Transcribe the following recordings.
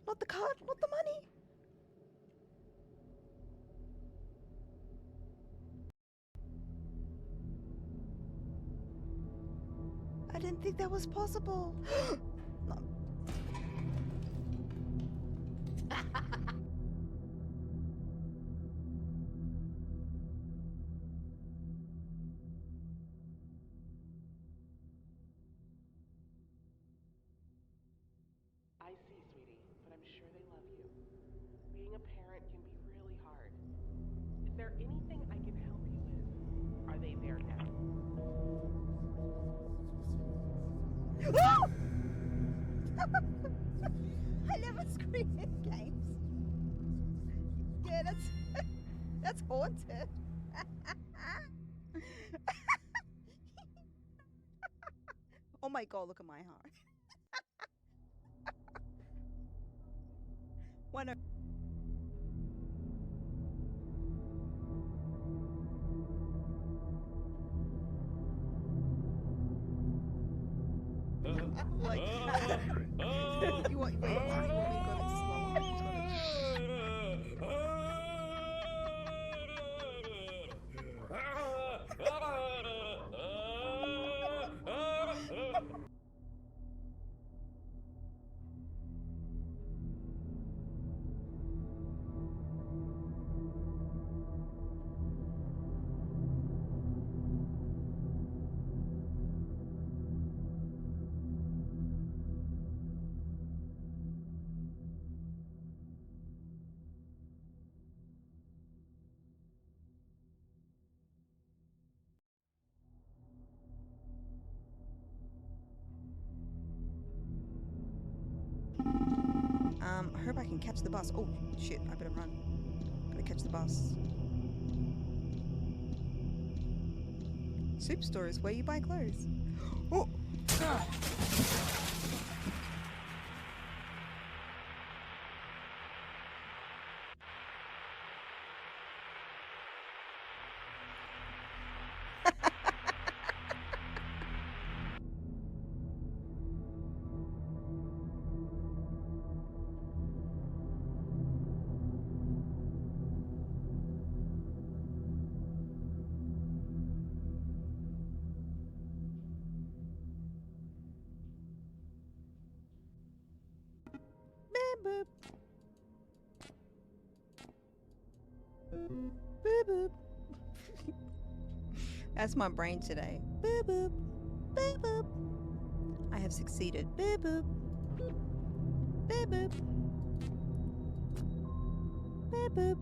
Not the card, not the money. I didn't think that was possible. No. I see, sweetie, but I'm sure they love you. Being a parent can be really hard. Is there anything I can help you with? Are they there now? I never scream in games. Yeah, that's haunted. Oh my god, look at my heart. One of like you want wait, you want me to go like slower? I hope I can catch the bus. Oh shit, I better run. Gotta catch the bus. Superstore is where you buy clothes. Oh! Boop. Boop boop. That's my brain today. Boop boop. Boop boop. I have succeeded. Boop boop. Boop boop. Boop boop.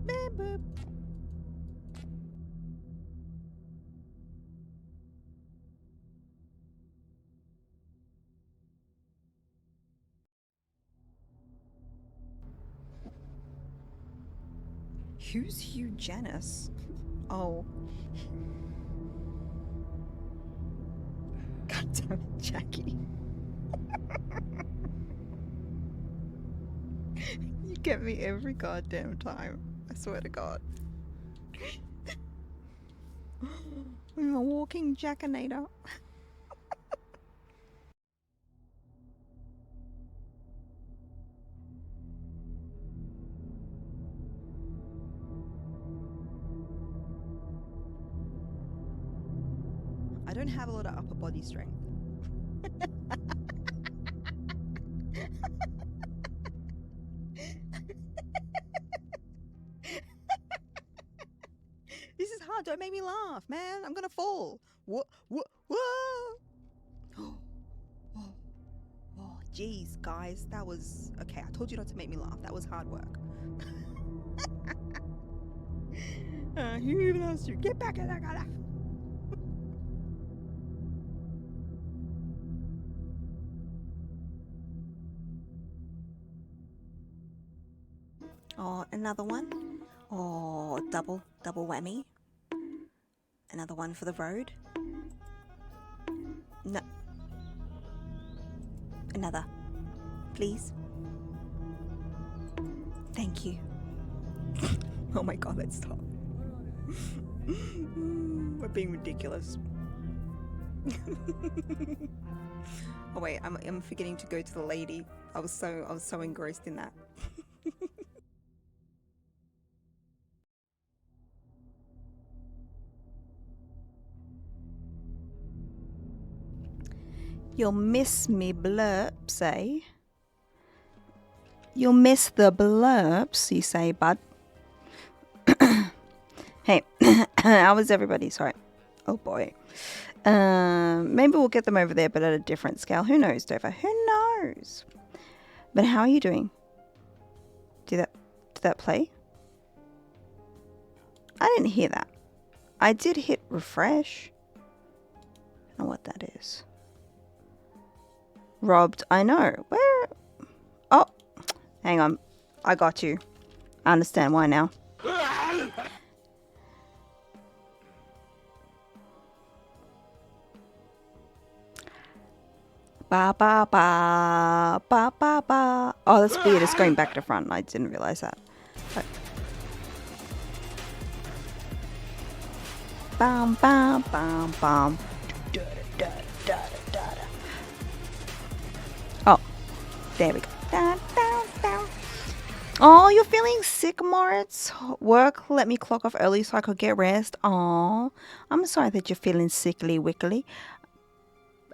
Boop boop. Who's Hugh Janus? Oh. God damn it, Jackie. You get me every goddamn time. I swear to God. I'm a walking jackinator. I don't have a lot of upper body strength. This is hard. Don't make me laugh, man. I'm gonna fall. What? Whoa! Oh, jeez, guys. That was okay. I told you not to make me laugh. That was hard work. You even asked you. Get back in that guy. Oh, another one. Oh, double whammy. Another one for the road. No. Another. Please. Thank you. Oh my god, let's stop. We're being ridiculous. Oh wait, I'm forgetting to go to the lady. I was so engrossed in that. You'll miss me blurps, eh? You'll miss the blurps, you say, bud. Hey, how was everybody? Sorry. Oh boy. Maybe we'll get them over there, but at a different scale. Who knows, Dover? Who knows? But how are you doing? Did that play? I didn't hear that. I did hit refresh. I don't know what that is. Robbed. I know. Where? Oh, hang on. I got you. I understand why now. Ba ba ba ba ba ba. Oh, that's weird. It's going back to front. I didn't realize that. Bam bam bam bam. Oh, there we go. Oh, you're feeling sick, Moritz? Work let me clock off early so I could get rest. Oh, I'm sorry that you're feeling sickly wickly.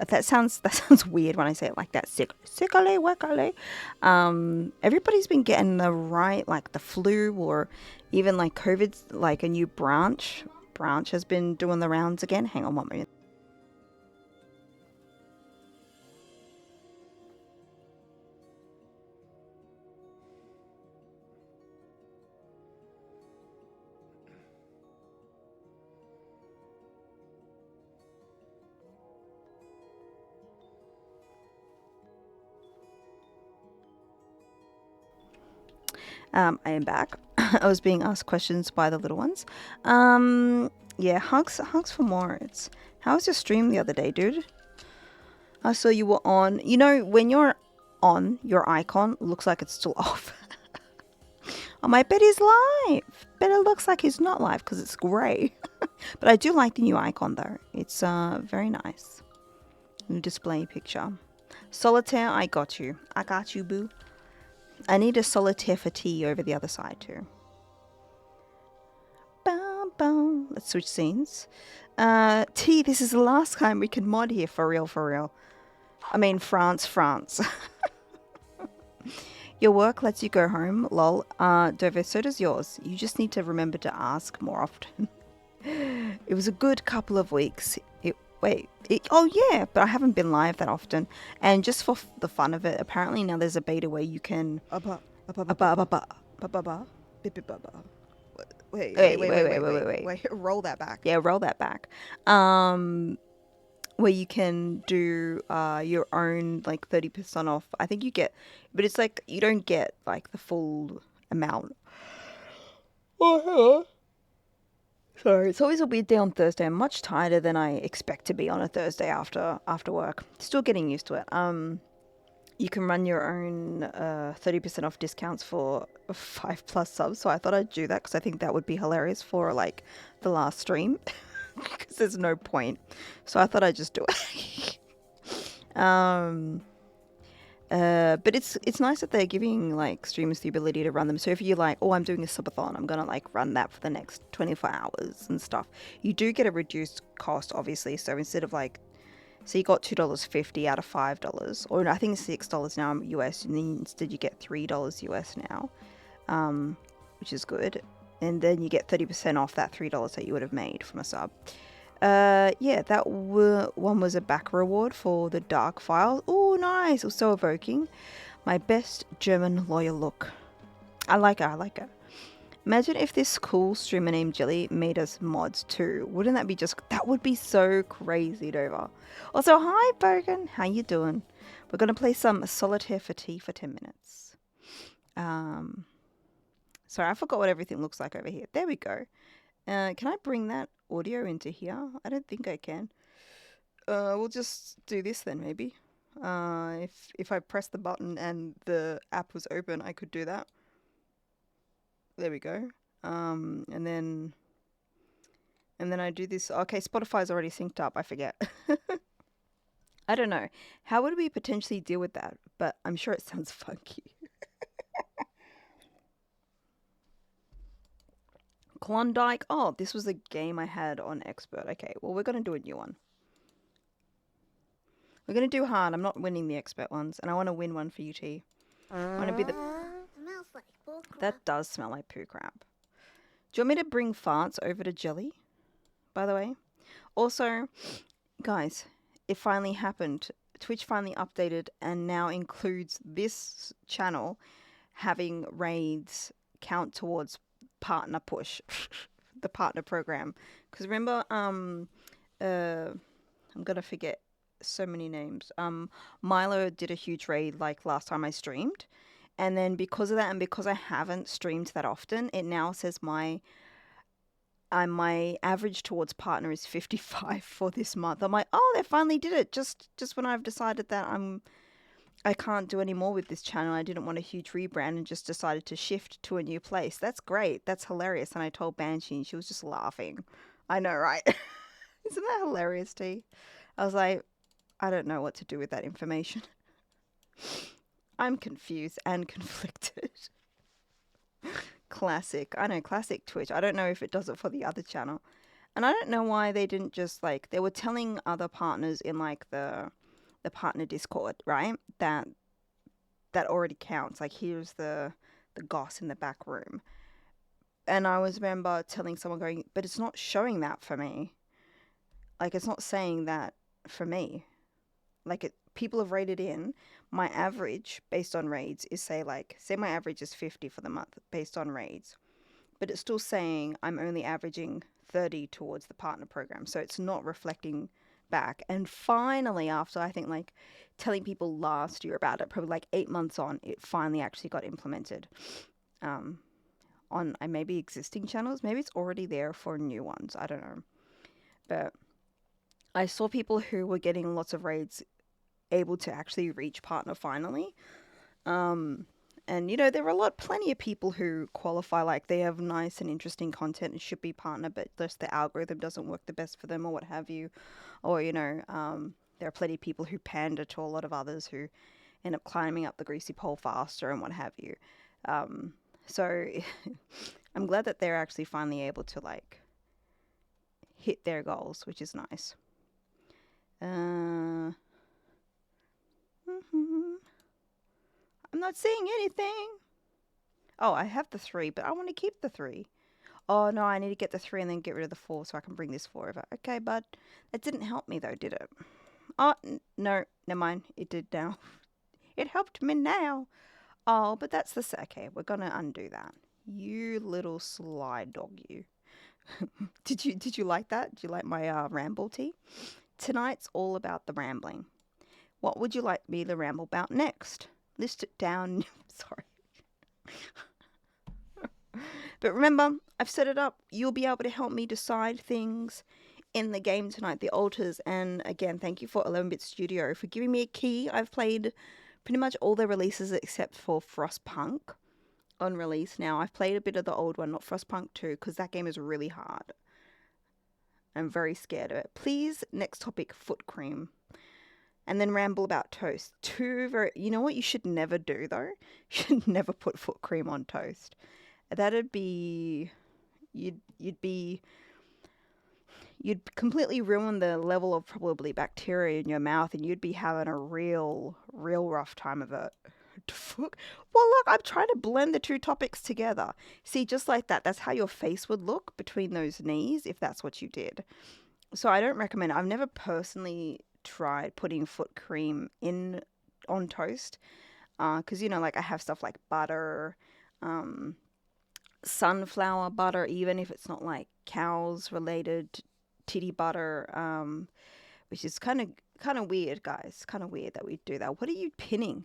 That sounds weird when I say it like that. Sickly wickly. Everybody's been getting the right, like the flu or even like COVID's like a new branch has been doing the rounds again. Hang on one minute. I am back. I was being asked questions by the little ones. Yeah, hugs for Moritz. How was your stream the other day, dude? I saw you were on. You know, when you're on, your icon looks like it's still off. Oh, I bet he's live. But it looks like he's not live because it's grey. But I do like the new icon though. It's very nice. New display picture. Solitaire, I got you. I got you, boo. I need a solitaire for tea over the other side too. Bum, bum. Let's switch scenes. T, this is the last time we can mod here, for real, for real. I mean, France. Your work lets you go home, lol. Dover, so does yours. You just need to remember to ask more often. It was a good couple of weeks. Oh yeah, but I haven't been live that often. And just for the fun of it, apparently now there's a beta where you can... Wait. Roll that back. Yeah, roll that back. Where you can do your own like 30% off. I think you get, but it's like you don't get like the full amount. Oh, sorry, it's always a weird day on Thursday. I'm much tighter than I expect to be on a Thursday after work. Still getting used to it. You can run your own 30% off discounts for 5+ subs. So I thought I'd do that because I think that would be hilarious for like the last stream. Because there's no point. So I thought I'd just do it. But it's nice that they're giving like streamers the ability to run them. So if you're like, oh, I'm doing a subathon, I'm gonna like run that for the next 24 hours and stuff. You do get a reduced cost, obviously. So instead of like, so you got $2.50 out of $5, or I think it's $6 now US, and then instead you get $3 US now, which is good. And then you get 30% off that $3 that you would have made from a sub. Yeah, that one was a back reward for the dark file. Oh, nice. It was so evoking. My best German lawyer look. I like it. Imagine if this cool streamer named Jelly made us mods too. Wouldn't that be that would be so crazy, Dover. Also, hi, Bogan. How you doing? We're going to play some Solitaire for tea for 10 minutes. Sorry, I forgot what everything looks like over here. There we go. Can I bring that audio into here? I don't think I can. We'll just do this then, maybe. If I press the button and the app was open, I could do that. There we go. And then And then I do this. Okay, Spotify's already synced up. I forget. I don't know. How would we potentially deal with that? But I'm sure it sounds funky. Klondike. Oh, this was a game I had on Expert. Okay, well, we're going to do a new one. We're going to do hard. I'm not winning the Expert ones, and I want to win one for UT. I want to be the. Smells like bull crap. That does smell like poo crap. Do you want me to bring farts over to Jelly, by the way? Also, guys, it finally happened. Twitch finally updated and now includes this channel having raids count towards partner push, the partner program. Because remember, I'm gonna forget so many names. Milo did a huge raid like last time I streamed, and then because of that, and because I haven't streamed that often, it now says my average towards partner is 55 for this month. I'm like, oh, they finally did it. Just when I've decided that I can't do any more with this channel. I didn't want a huge rebrand and just decided to shift to a new place. That's great. That's hilarious. And I told Banshee and she was just laughing. I know, right? Isn't that hilarious, T? I was like, I don't know what to do with that information. I'm confused and conflicted. Classic. I know, classic Twitch. I don't know if it does it for the other channel. And I don't know why they didn't just like, they were telling other partners in like the partner Discord, right? That already counts. Like here's the goss in the back room. And I was remember telling someone going, but it's not showing that for me. Like it's not saying that for me. Like people have rated in. My average based on raids is say my average is 50 for the month based on raids. But it's still saying I'm only averaging 30 towards the partner program. So it's not reflecting back. And finally, after I think like telling people last year about it, probably like 8 months on, it finally actually got implemented on maybe existing channels. Maybe it's already there for new ones. I don't know. But I saw people who were getting lots of raids able to actually reach partner finally. And you know, there are plenty of people who qualify, like they have nice and interesting content and should be partner, but just the algorithm doesn't work the best for them or what have you. Or, you know, there are plenty of people who pander to a lot of others who end up climbing up the greasy pole faster and what have you. So I'm glad that they're actually finally able to like hit their goals, which is nice. I'm not seeing anything. Oh, I have the 3, but I want to keep the 3. Oh, no, I need to get the 3 and then get rid of the 4 so I can bring this 4 over. Okay, bud. That didn't help me, though, did it? Oh, no. Never mind. It did now. It helped me now. Oh, but that's the... Okay, we're going to undo that. You little sly dog, you. Did you like that? Did you like my ramble tea? Tonight's all about the rambling. What would you like me to ramble about next? List it down. Sorry. But remember, I've set it up. You'll be able to help me decide things in the game tonight, the altars. And again, thank you for 11-Bit Studio for giving me a key. I've played pretty much all the releases except for Frostpunk on release now. I've played a bit of the old one, not Frostpunk 2, because that game is really hard. I'm very scared of it. Please, next topic, foot cream. And then ramble about toast. You know what you should never do though? You should never put foot cream on toast. That'd be, you'd completely ruin the level of probably bacteria in your mouth, and you'd be having a real rough time of it. Well, look, I'm trying to blend the two topics together. See, just like that, that's how your face would look between those knees if that's what you did. So I don't recommend. I've never personally tried putting foot cream on toast, because you know, like I have stuff like butter, sunflower butter, even if it's not like cows related titty butter, which is kind of weird, guys. Kind of weird that we do that. What are you pinning?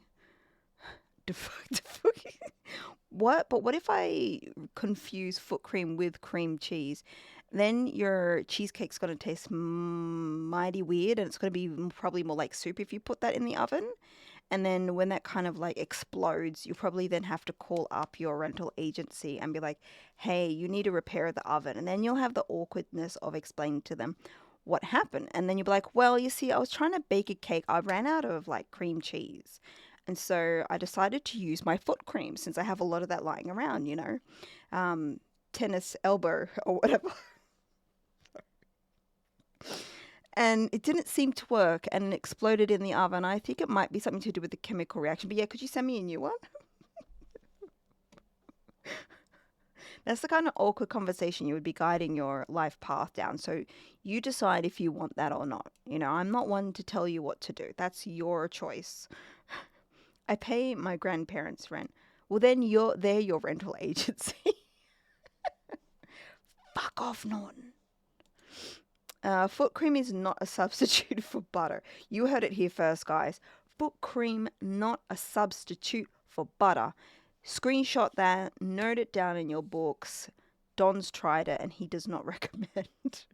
What? But what if I confuse foot cream with cream cheese? Then your cheesecake's going to taste mighty weird, and it's going to be probably more like soup if you put that in the oven. And then when that kind of like explodes, you probably then have to call up your rental agency and be like, hey, you need to repair the oven. And then you'll have the awkwardness of explaining to them what happened. And then you'll be like, well, you see, I was trying to bake a cake. I ran out of like cream cheese. And so I decided to use my foot cream since I have a lot of that lying around, tennis elbow or whatever. And it didn't seem to work and it exploded in the oven. I think it might be something to do with the chemical reaction. But yeah, could you send me a new one? That's the kind of awkward conversation you would be guiding your life path down. So you decide if you want that or not. I'm not one to tell you what to do. That's your choice. I pay my grandparents' rent. Well, then they're your rental agency. Fuck off, Norton. Foot cream is not a substitute for butter. You heard it here first, guys. Foot cream, not a substitute for butter. Screenshot that, note it down in your books. Don's tried it and he does not recommend.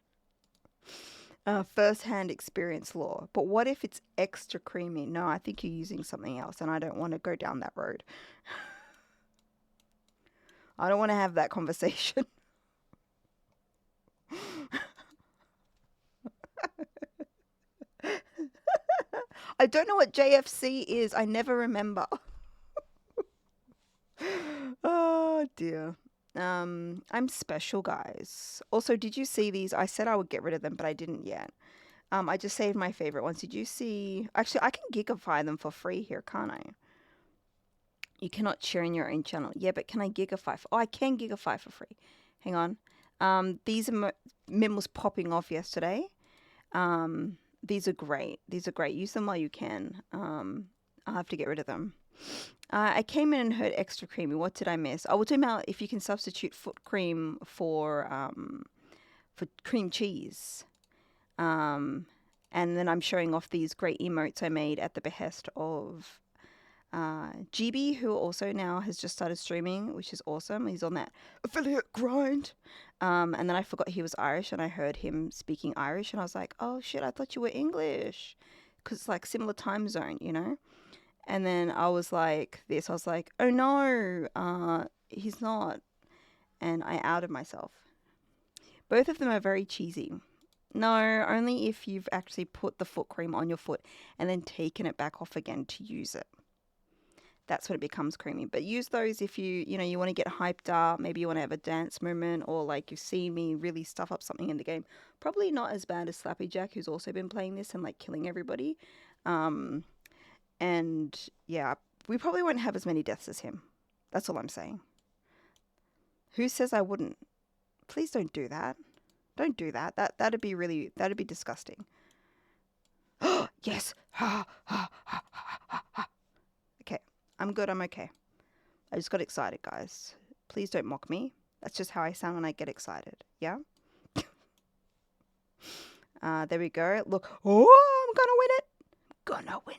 First-hand experience law. But what if it's extra creamy? No, I think you're using something else and I don't want to go down that road. I don't want to have that conversation. I don't know what JFC is. I never remember. Oh dear. I'm special, guys. Also, did you see these? I said I would get rid of them, but I didn't yet. I just saved my favorite ones. Did you see? Actually, I can gigify them for free here, can't I? You cannot share in your own channel. Yeah, but can I gigify? Oh, I can gigify for free. Hang on. These are Mim was popping off yesterday. These are great. These are great. Use them while you can. I'll have to get rid of them. I came in and heard extra creamy. What did I miss? I will talk about if you can substitute foot cream for cream cheese. And then I'm showing off these great emotes I made at the behest of GB, who also now has just started streaming, which is awesome. He's on that affiliate grind. And then I forgot he was Irish and I heard him speaking Irish and I was like, oh shit, I thought you were English. Because it's like similar time zone, And then I was like this. I was like, oh no, he's not. And I outed myself. Both of them are very cheesy. No, only if you've actually put the foot cream on your foot and then taken it back off again to use it. That's when it becomes creamy. But use those if you want to get hyped up. Maybe you want to have a dance moment or like you've seen me really stuff up something in the game. Probably not as bad as Slappy Jack, who's also been playing this and like killing everybody. And yeah, we probably won't have as many deaths as him. That's all I'm saying. Who says I wouldn't? Please don't do that. Don't do that. That'd be disgusting. Yes. Okay. I'm good. I'm okay. I just got excited, guys. Please don't mock me. That's just how I sound when I get excited. Yeah? There we go. Look. Oh, I'm gonna win it. Gonna win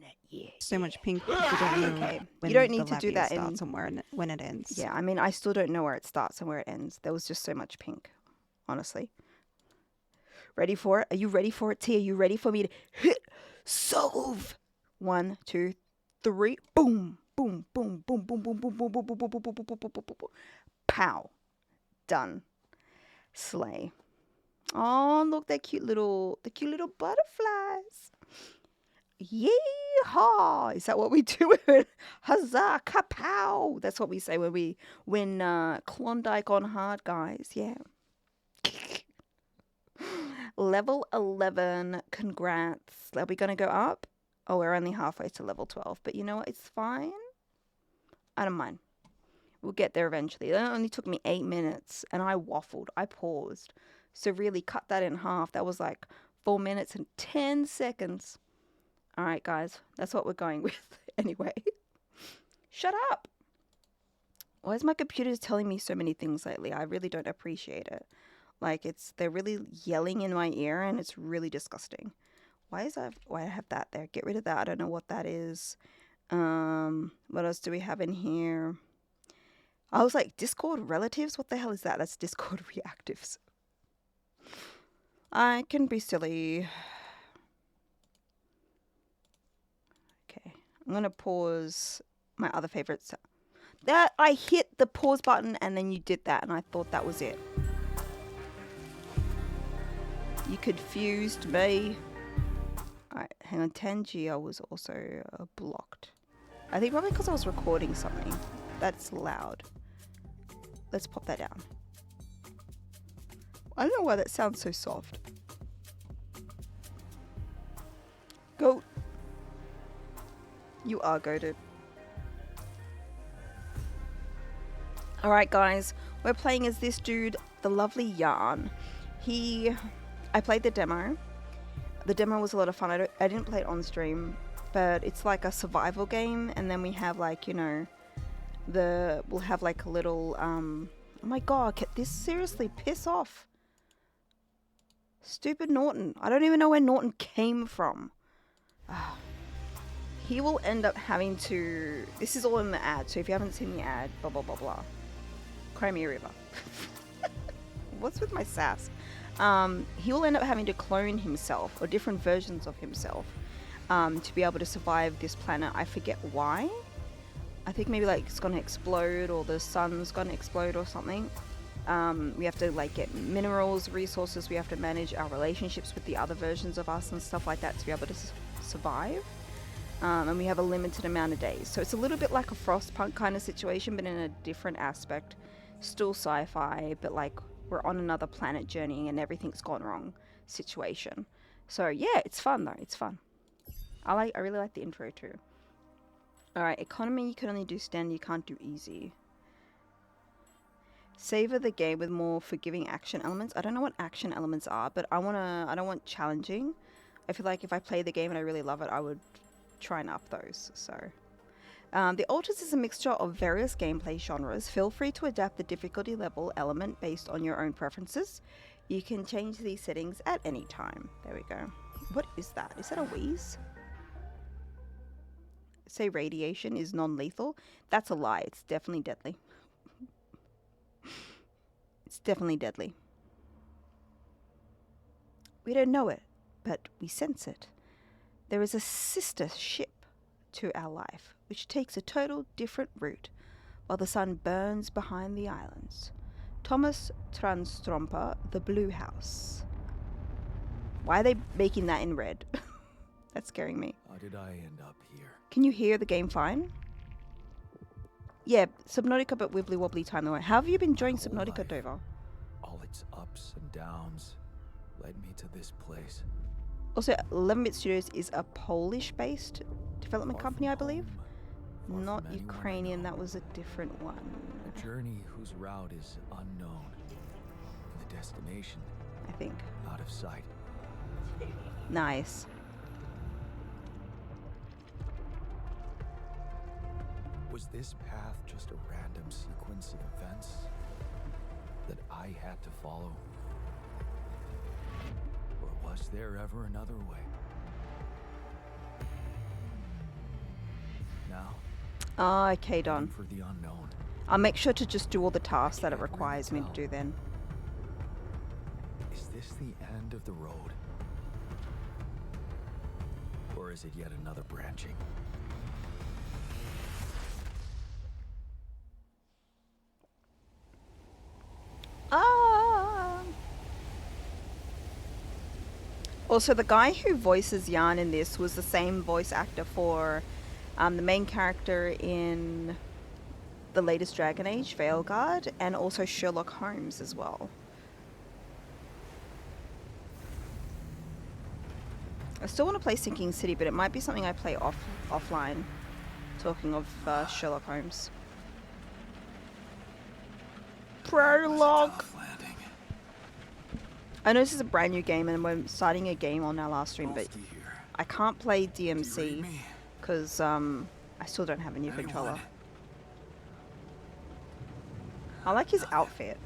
it. Yeah. So much pink. You don't know Okay. when You don't need the to do labia that in... starts and when it ends. Yeah, I mean, I still don't know where it starts and where it ends. There was just so much pink, honestly. Ready for it? Are you ready for it, T? Are you ready for me to hit solve? 1, 2, 3. Boom. Boom, boom, boom, boom, boom, boom, boom, boom, boom, boom, boom, boom, boom, boom, boom, boom, boom. Pow. Done. Slay. Oh, look, the cute little butterflies. Yeehaw! Is that what we do? Huzzah! Kapow! That's what we say when we win Klondike on hard, guys. Yeah. Level 11. Congrats. Are we going to go up? Oh, we're only halfway to level 12. But you know what? It's fine. I don't mind. We'll get there eventually. It only took me 8 minutes. And I waffled. I paused. So really cut that in half. That was like 4 minutes and 10 seconds. All right, guys. That's what we're going with. Anyway. Shut up. Why is my computer telling me so many things lately? I really don't appreciate it. Like, they're really yelling in my ear, and it's really disgusting. Why I have that there? Get rid of that. I don't know what that is. What else do we have in here? I was like, Discord relatives? What the hell is that? That's Discord reactives. I can be silly. Okay. I'm gonna pause my other favorites. That I hit the pause button and then you did that, and I thought that was it. You confused me. Alright, hang on. 10G was also blocked. I think probably because I was recording something. That's loud. Let's pop that down. I don't know why that sounds so soft. Goat. You are goated. Alright guys, we're playing as this dude, the lovely Yarn. I played the demo. The demo was a lot of fun. I didn't play it on stream, but it's like a survival game, and then we have like, you know, we'll have like a little, oh my god, this seriously piss off. Stupid Norton. I don't even know where Norton came from. He will end up having to, this is all in the ad, so if you haven't seen the ad, blah blah blah blah. Crimea River. What's with my sass? He will end up having to clone himself, or different versions of himself, to be able to survive this planet. I forget why. I think maybe like it's gonna explode, or the sun's gonna explode or something. We have to like get minerals, resources. We have to manage our relationships with the other versions of us and stuff like that to be able to survive. And we have a limited amount of days. So it's a little bit like a Frostpunk kind of situation, but in a different aspect. Still sci-fi, but like we're on another planet journey and everything's gone wrong situation. So yeah, it's fun though. It's fun. I really like the intro too. Alright, economy, you can only do standard, you can't do easy. Savor the game with more forgiving action elements. I don't know what action elements are, but I don't want challenging. I feel like if I play the game and I really love it, I would try and up those. So the Altars is a mixture of various gameplay genres. Feel free to adapt the difficulty level element based on your own preferences. You can change these settings at any time. There we go. What is that? Is that a wheeze? Say radiation is non-lethal. That's a lie. It's definitely deadly. It's definitely deadly. We don't know it, but we sense it. There is a sister ship to our life, which takes a total different route, while the sun burns behind the islands. Thomas Transtromper, the Blue House. Why are they making that in red? That's scaring me. How did I end up here? Can you hear the game fine? Yeah, Subnautica, but wibbly wobbly time though. How have you been enjoying Subnautica, life, Dover? all its ups and downs led me to this place. Also, 11-Bit Studios is a Polish-based development company, I believe. Not Ukrainian, that was a different one. A journey whose route is unknown. And the destination, I think. out of sight. Nice. Was this path just a random sequence of events that I had to follow? Or was there ever another way? Now, Okay, Don. for the unknown. I'll make sure to just do all the tasks that it requires me to do then. Is this the end of the road? Or is it yet another branching? Also, the guy who voices Jan in this was the same voice actor for the main character in the latest Dragon Age, Veilguard, and also Sherlock Holmes as well. I still want to play Sinking City, but it might be something I play offline. Talking of Sherlock Holmes. Prologue! I know this is a brand new game and we're starting a game on our last stream, but I can't play DMC because I still don't have a new controller. I like his outfit.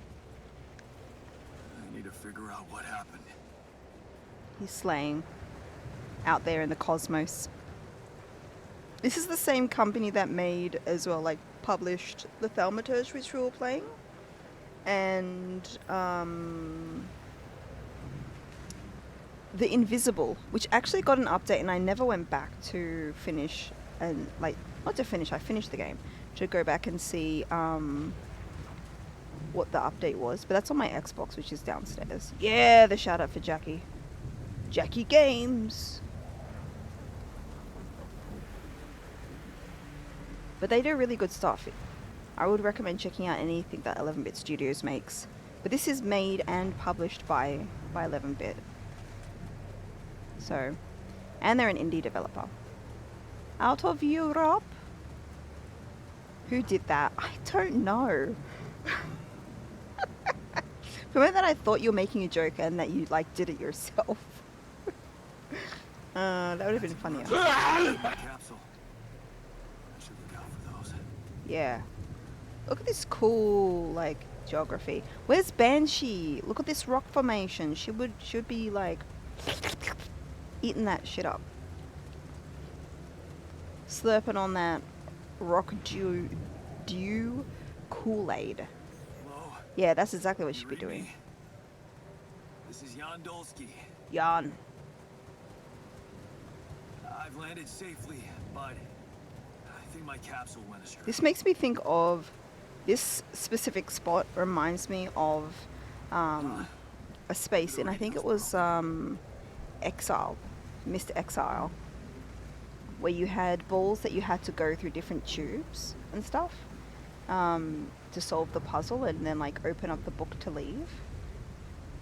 I need to figure out what happened. He's slaying out there in the cosmos. This is the same company that made as well, like published the Thaumaturge, which we were playing, and The Invisible, which actually got an update, and I never went back to finish and like not to finish. I finished the game to go back and see what the update was. But that's on my Xbox, which is downstairs. Yeah, the shout out for Jackie. Jackie Games. But they do really good stuff. I would recommend checking out anything that 11-Bit Studios makes. But this is made and published by 11-Bit. So, and they're an indie developer. Out of Europe? Who did that? I don't know. For a moment I thought you were making a joke and that you like did it yourself. That would have been funnier. Capsule. I should look out for those. Yeah. Look at this cool, like, geography. Where's Banshee? Look at this rock formation. She should be, like, eating that shit up. Slurping on that rock dew Kool-Aid. Hello? Yeah, that's exactly what You she'd be read doing. me? This is Jan Dolsky. Yarn. I've landed safely, but I think my capsule went astray. This makes me think of... This specific spot reminds me of a space, and I think it was Exile, Mr. Exile, where you had balls that you had to go through different tubes and stuff to solve the puzzle and then like open up the book to leave.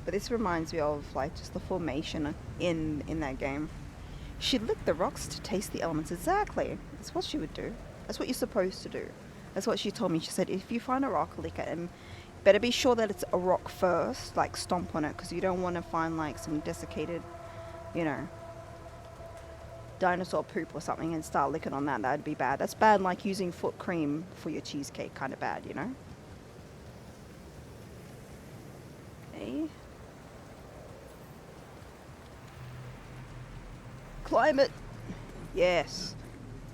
But this reminds me of like just the formation in that game. She'd lick the rocks to taste the elements. Exactly. That's what she would do. That's what you're supposed to do. That's what she told me. She said, if you find a rock, lick it, and better be sure that it's a rock first, like stomp on it, because you don't want to find like some desiccated, you know, dinosaur poop or something and start licking on that. That'd be bad. That's bad, like using foot cream for your cheesecake, kind of bad, you know? Okay. Climate. Yes.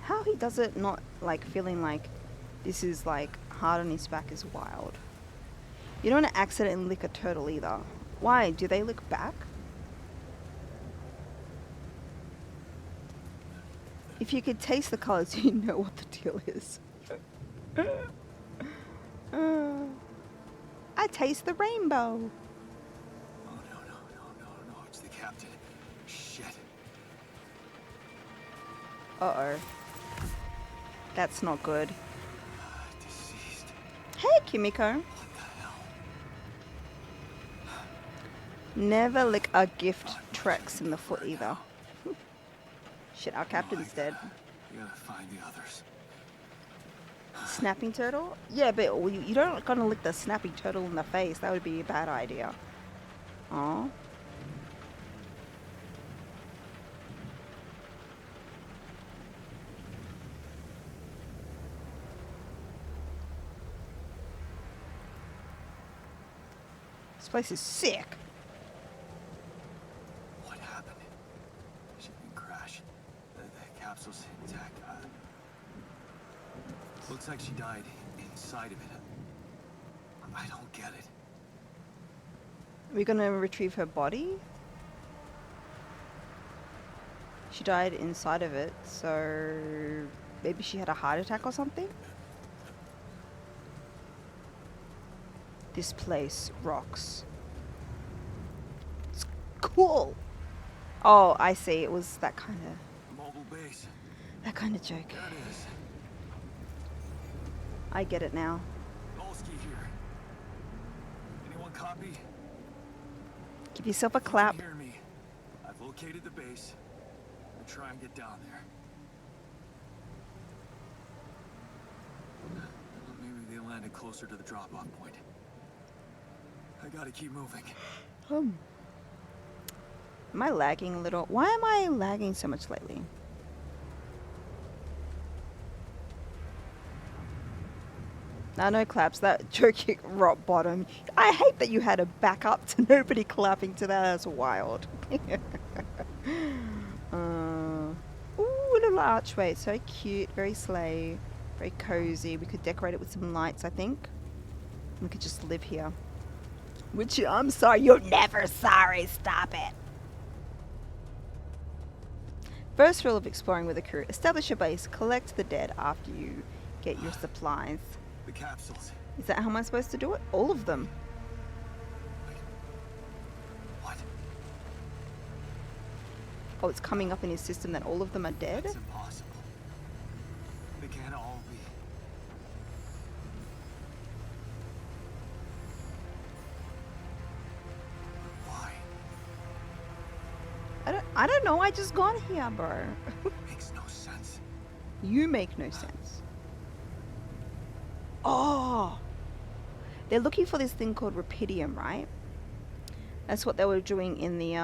How he does it not like feeling like this is like hard on his back is wild. You don't want to accidentally lick a turtle either. Why? Do they lick back? If you could taste the colors, you know what the deal is. I taste the rainbow. Oh, no. It's the captain. Shit. Uh-oh. That's not good. Deceased. Hey, Kimiko. What the hell? Never lick a gift Trex in the foot either. Shit, our captain's dead. You gotta find the others. Snapping turtle? Yeah, but you don't gonna lick the snapping turtle in the face. That would be a bad idea. Aw. This place is sick. What happened? Shipping crash. The capsule's intact. Looks like she died inside of it. I don't get it. Are we gonna retrieve her body? She died inside of it, so maybe she had a heart attack or something? This place rocks. It's cool. Oh, I see. It was that kind Mobile base. of joke. There it is. I get it now. Dolsky here. Anyone copy? Give yourself a If you can clap. hear me. I've located the base. I'll try and get down there. Maybe they landed closer to the drop-off point. I gotta keep moving. Am I lagging a little? Why am I lagging so much lately? No claps. That joking rock bottom. I hate that you had a backup to nobody clapping to that. That's wild. Ooh, little archway. So cute. Very sleigh. Very cozy. We could decorate it with some lights, I think. We could just live here. Witchy, I'm sorry. You're never sorry. Stop it. First rule of exploring with a crew: establish a base, collect the dead after you get your supplies. The capsules. Is that how am I supposed to do it? All of them. What? Oh, it's coming up in his system that all of them are dead? That's impossible. They can't all be. Why? I don't know, I just got here, bro. Makes no sense. You make no sense. Oh! They're looking for this thing called rubidium, right? That's what they were doing in the,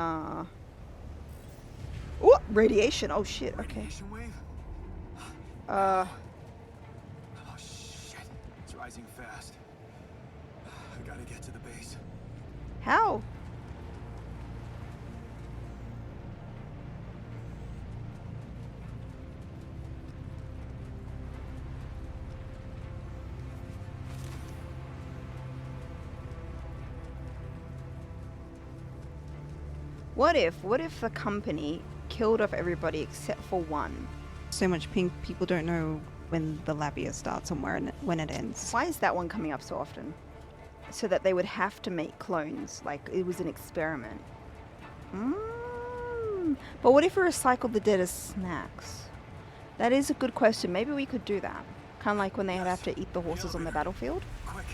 Oh! Radiation! Oh shit, okay. Radiation wave? Uh... Oh shit. It's rising fast. I gotta get to the base. How? What if the company killed off everybody except for one? So much pink, people don't know when the labia starts and when it ends. Why is that one coming up so often? So that they would have to make clones, like it was an experiment. But what if we recycled the dead as snacks? That is a good question. Maybe we could do that. Kind of like when they would have to eat the horses on the battlefield. Quick.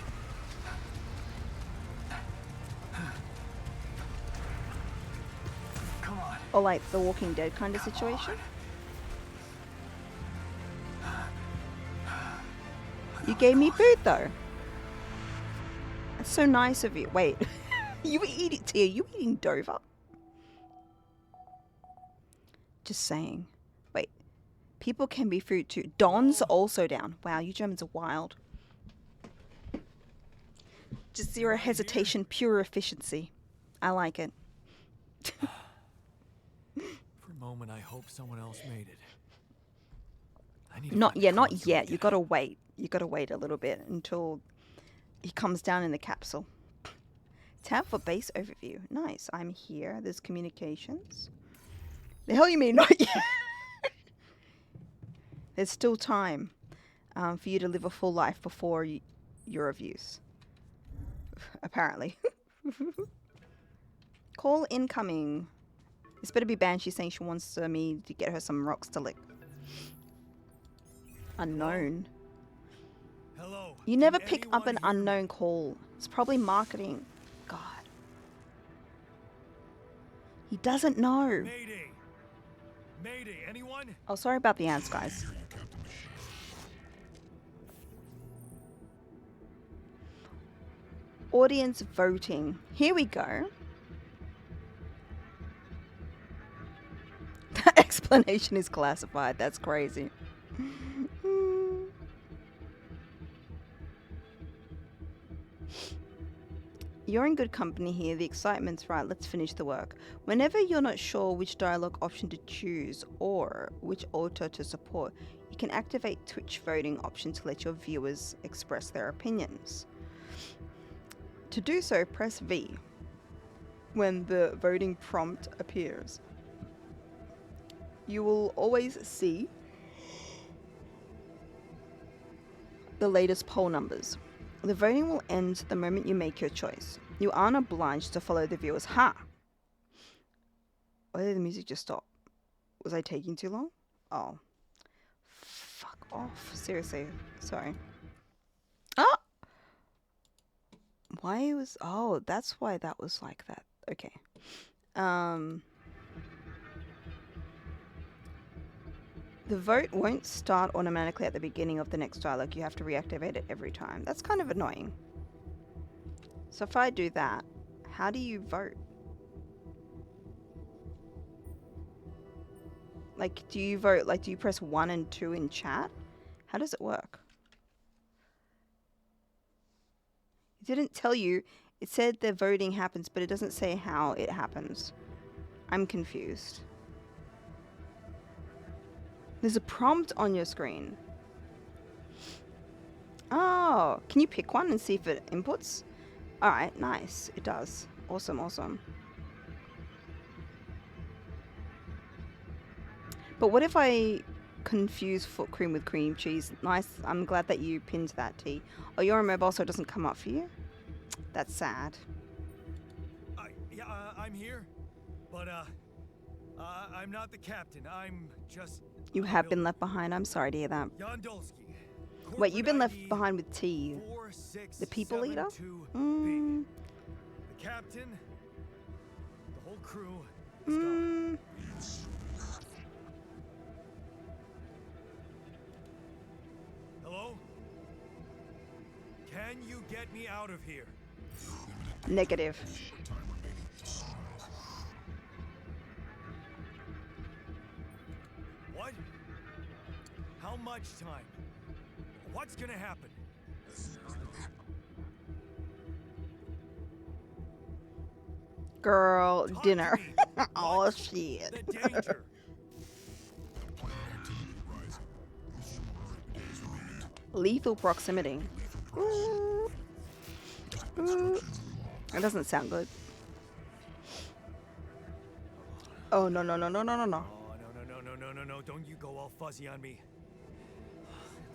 Come on. Or like the Walking Dead kind of situation. You gave me food though. That's so nice of you. Wait, you were eating, Tia, you were eating Dover? Just saying. Wait, people can be food too. Don's also down. Wow, you Germans are wild. Just zero hesitation, pure efficiency. I like it. For a moment, I hope someone else made it. I need to Not find yeah, the not code so we yet. can You gotta wait. You gotta wait a little bit until he comes down in the capsule. Tab for base overview. Nice. I'm here. There's communications. The hell you mean not yet? There's still time for you to live a full life before you're of use. Apparently. Call incoming. This better be Banshee saying she wants me to get her some rocks to lick. Unknown. Hello. You never Can pick up an anyone hear me? unknown call. It's probably marketing. God. He doesn't know. Mayday. Mayday. Anyone? Oh, sorry about the ants, guys. Audience voting. Here we go. The explanation is classified. That's crazy. You're in good company here. The excitement's right. Let's finish the work. Whenever you're not sure which dialogue option to choose or which author to support, you can activate Twitch voting option to let your viewers express their opinions. To do so, press V when the voting prompt appears. You will always see the latest poll numbers. The voting will end the moment you make your choice. You aren't obliged to follow the viewers. Ha! Why did the music just stop? Was I taking too long? Oh. Fuck off. Seriously. Sorry. Ah! Why was... Oh, that's why that was like that. Okay. The vote won't start automatically at the beginning of the next dialogue. You have to reactivate it every time. That's kind of annoying. So if I do that, how do you vote? Like, do you vote, like, do you press 1 and 2 in chat? How does it work? It didn't tell you. It said the voting happens, but it doesn't say how it happens. I'm confused. There's a prompt on your screen. Oh, can you pick one and see if it inputs? Alright, nice. It does. Awesome, awesome. But what if I confuse foot cream with cream cheese? Nice. I'm glad that you pinned that, T. Oh, you're on mobile, so it doesn't come up for you? That's sad. I'm here, but I'm not the captain. I'm just. You have been left behind. I'm sorry to hear that. Yandolski. Wait, you've been left ID behind with T. The people leader? 4672B. The captain, the whole crew is gone. Hello? Can you get me out of here? Negative. What? How much time? What's gonna happen? Girl, Talk to dinner. me. Oh, What's shit. the danger? Lethal proximity. Ooh. Ooh. That doesn't sound good. Oh, no, no, no, no, no, no, no. Oh, no, don't you go all fuzzy on me.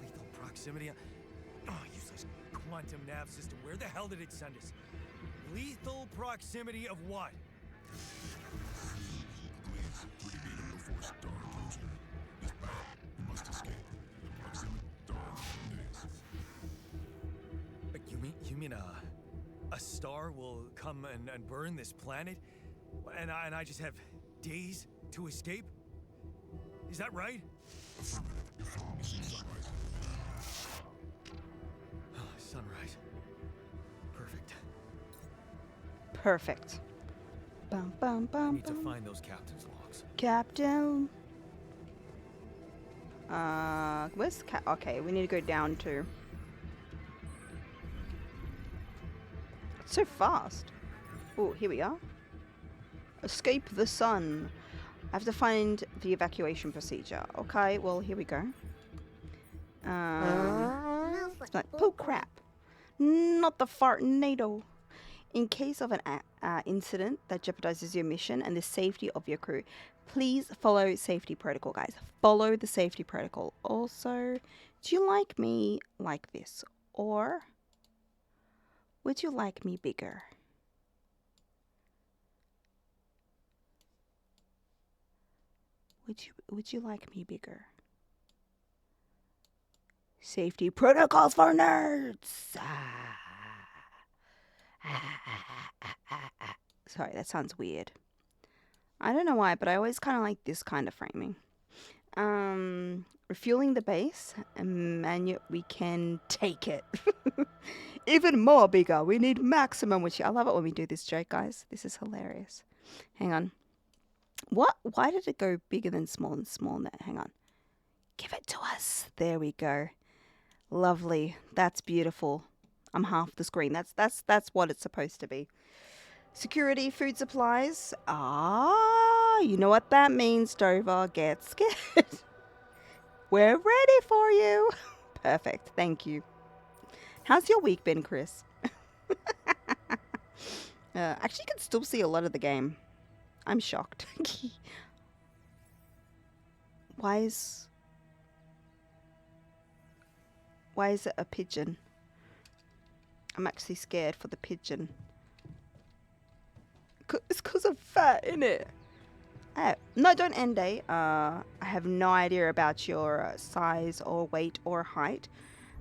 Lethal proximity. Oh, useless quantum nav system. Where the hell did it send us? Lethal proximity of what? You mean a star will come and burn this planet? And I just have days to escape? Is that right? Sunrise. Perfect. Perfect. Bum, bum, I bum, need to bum. find those captain's logs. Captain. Where's the cat? Okay, we need to go down to. It's so fast. Oh, here we are. Escape the sun. I have to find the evacuation procedure. Okay, well, here we go. Smells like Like, oh bullcrap. crap. Not the fartnado. In case of an incident that jeopardizes your mission and the safety of your crew, please follow safety protocol, guys. Follow the safety protocol. Also, do you like me like this? Or would you like me bigger? Would you like me bigger? Safety protocols for nerds. Sorry, that sounds weird. I don't know why, but I always kind of like this kind of framing. Refueling the base, and we can take it. Even more bigger. We need maximum, which I love it when we do this joke, guys. This is hilarious. Hang on. What? Why did it go bigger than small and small now? Hang on. Give it to us. There we go. Lovely. That's beautiful. I'm half the screen. That's what it's supposed to be. Security, food supplies. Ah, you know what that means, Dover. Get scared. We're ready for you. Perfect. Thank you. How's your week been, Chris? Actually, you can still see a lot of the game. I'm shocked. Why is it a pigeon? I'm actually scared for the pigeon. It's because of fat, innit? No, don't end it. I have no idea about your size or weight or height.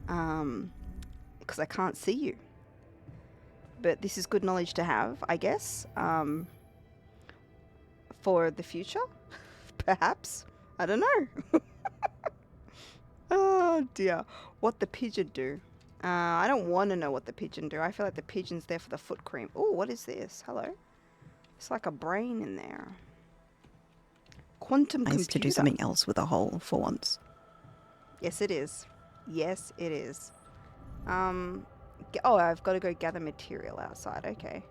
Because I can't see you. But this is good knowledge to have, I guess. For the future, perhaps. I don't know. Oh dear. What the pigeon do? I don't want to know what the pigeon do. I feel like the pigeon's there for the foot cream. Oh, what is this? Hello. It's like a brain in there. Quantum Nice computer. to do something else with a hole for once. Yes, it is. Yes, it is. Oh, I've got to go gather material outside. Okay.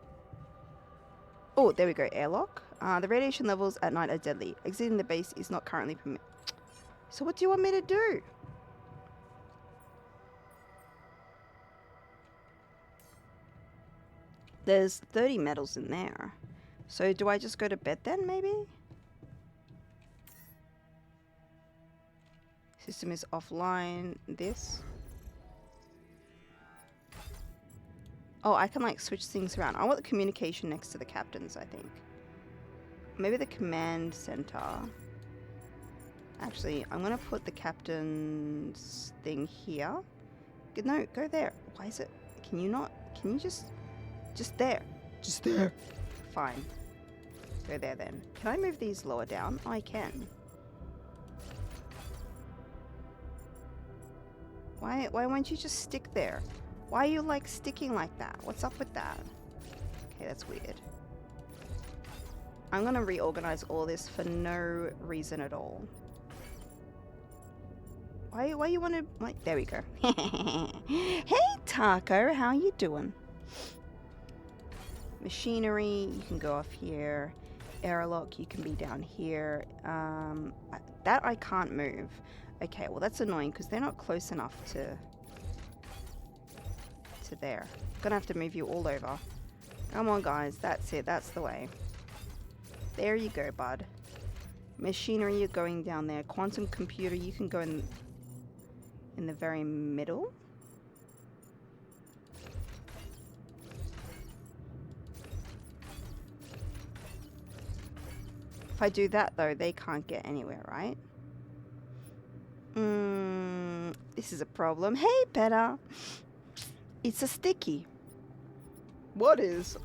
Oh, there we go. Airlock. The radiation levels at night are deadly. Exiting the base is not currently permitted. So what do you want me to do? There's 30 metals in there. So do I just go to bed then, maybe? System is offline. This. Oh, I can like switch things around. I want the communication next to the captains, I think. Maybe the command center. Actually, I'm gonna put the captain's thing here. No, go there. Why is it? Can you not? Can you just there? Just there. Fine. Go there then. Can I move these lower down? Oh, I can. Why won't you just stick there? Why are you like sticking like that? What's up with that? Okay, that's weird. I'm gonna reorganize all this for no reason at all. Why you wanna like there we go. Hey Taco, how you doing? Machinery, you can go off here. Airlock, you can be down here. That I can't move. Okay, well that's annoying because they're not close enough to there. Gonna have to move you all over. Come on guys, that's it, that's the way. There you go, bud. Machinery, you're going down there. Quantum computer, you can go in the very middle. If I do that though, they can't get anywhere, right? This is a problem. Hey, Petter. It's a sticky. What is?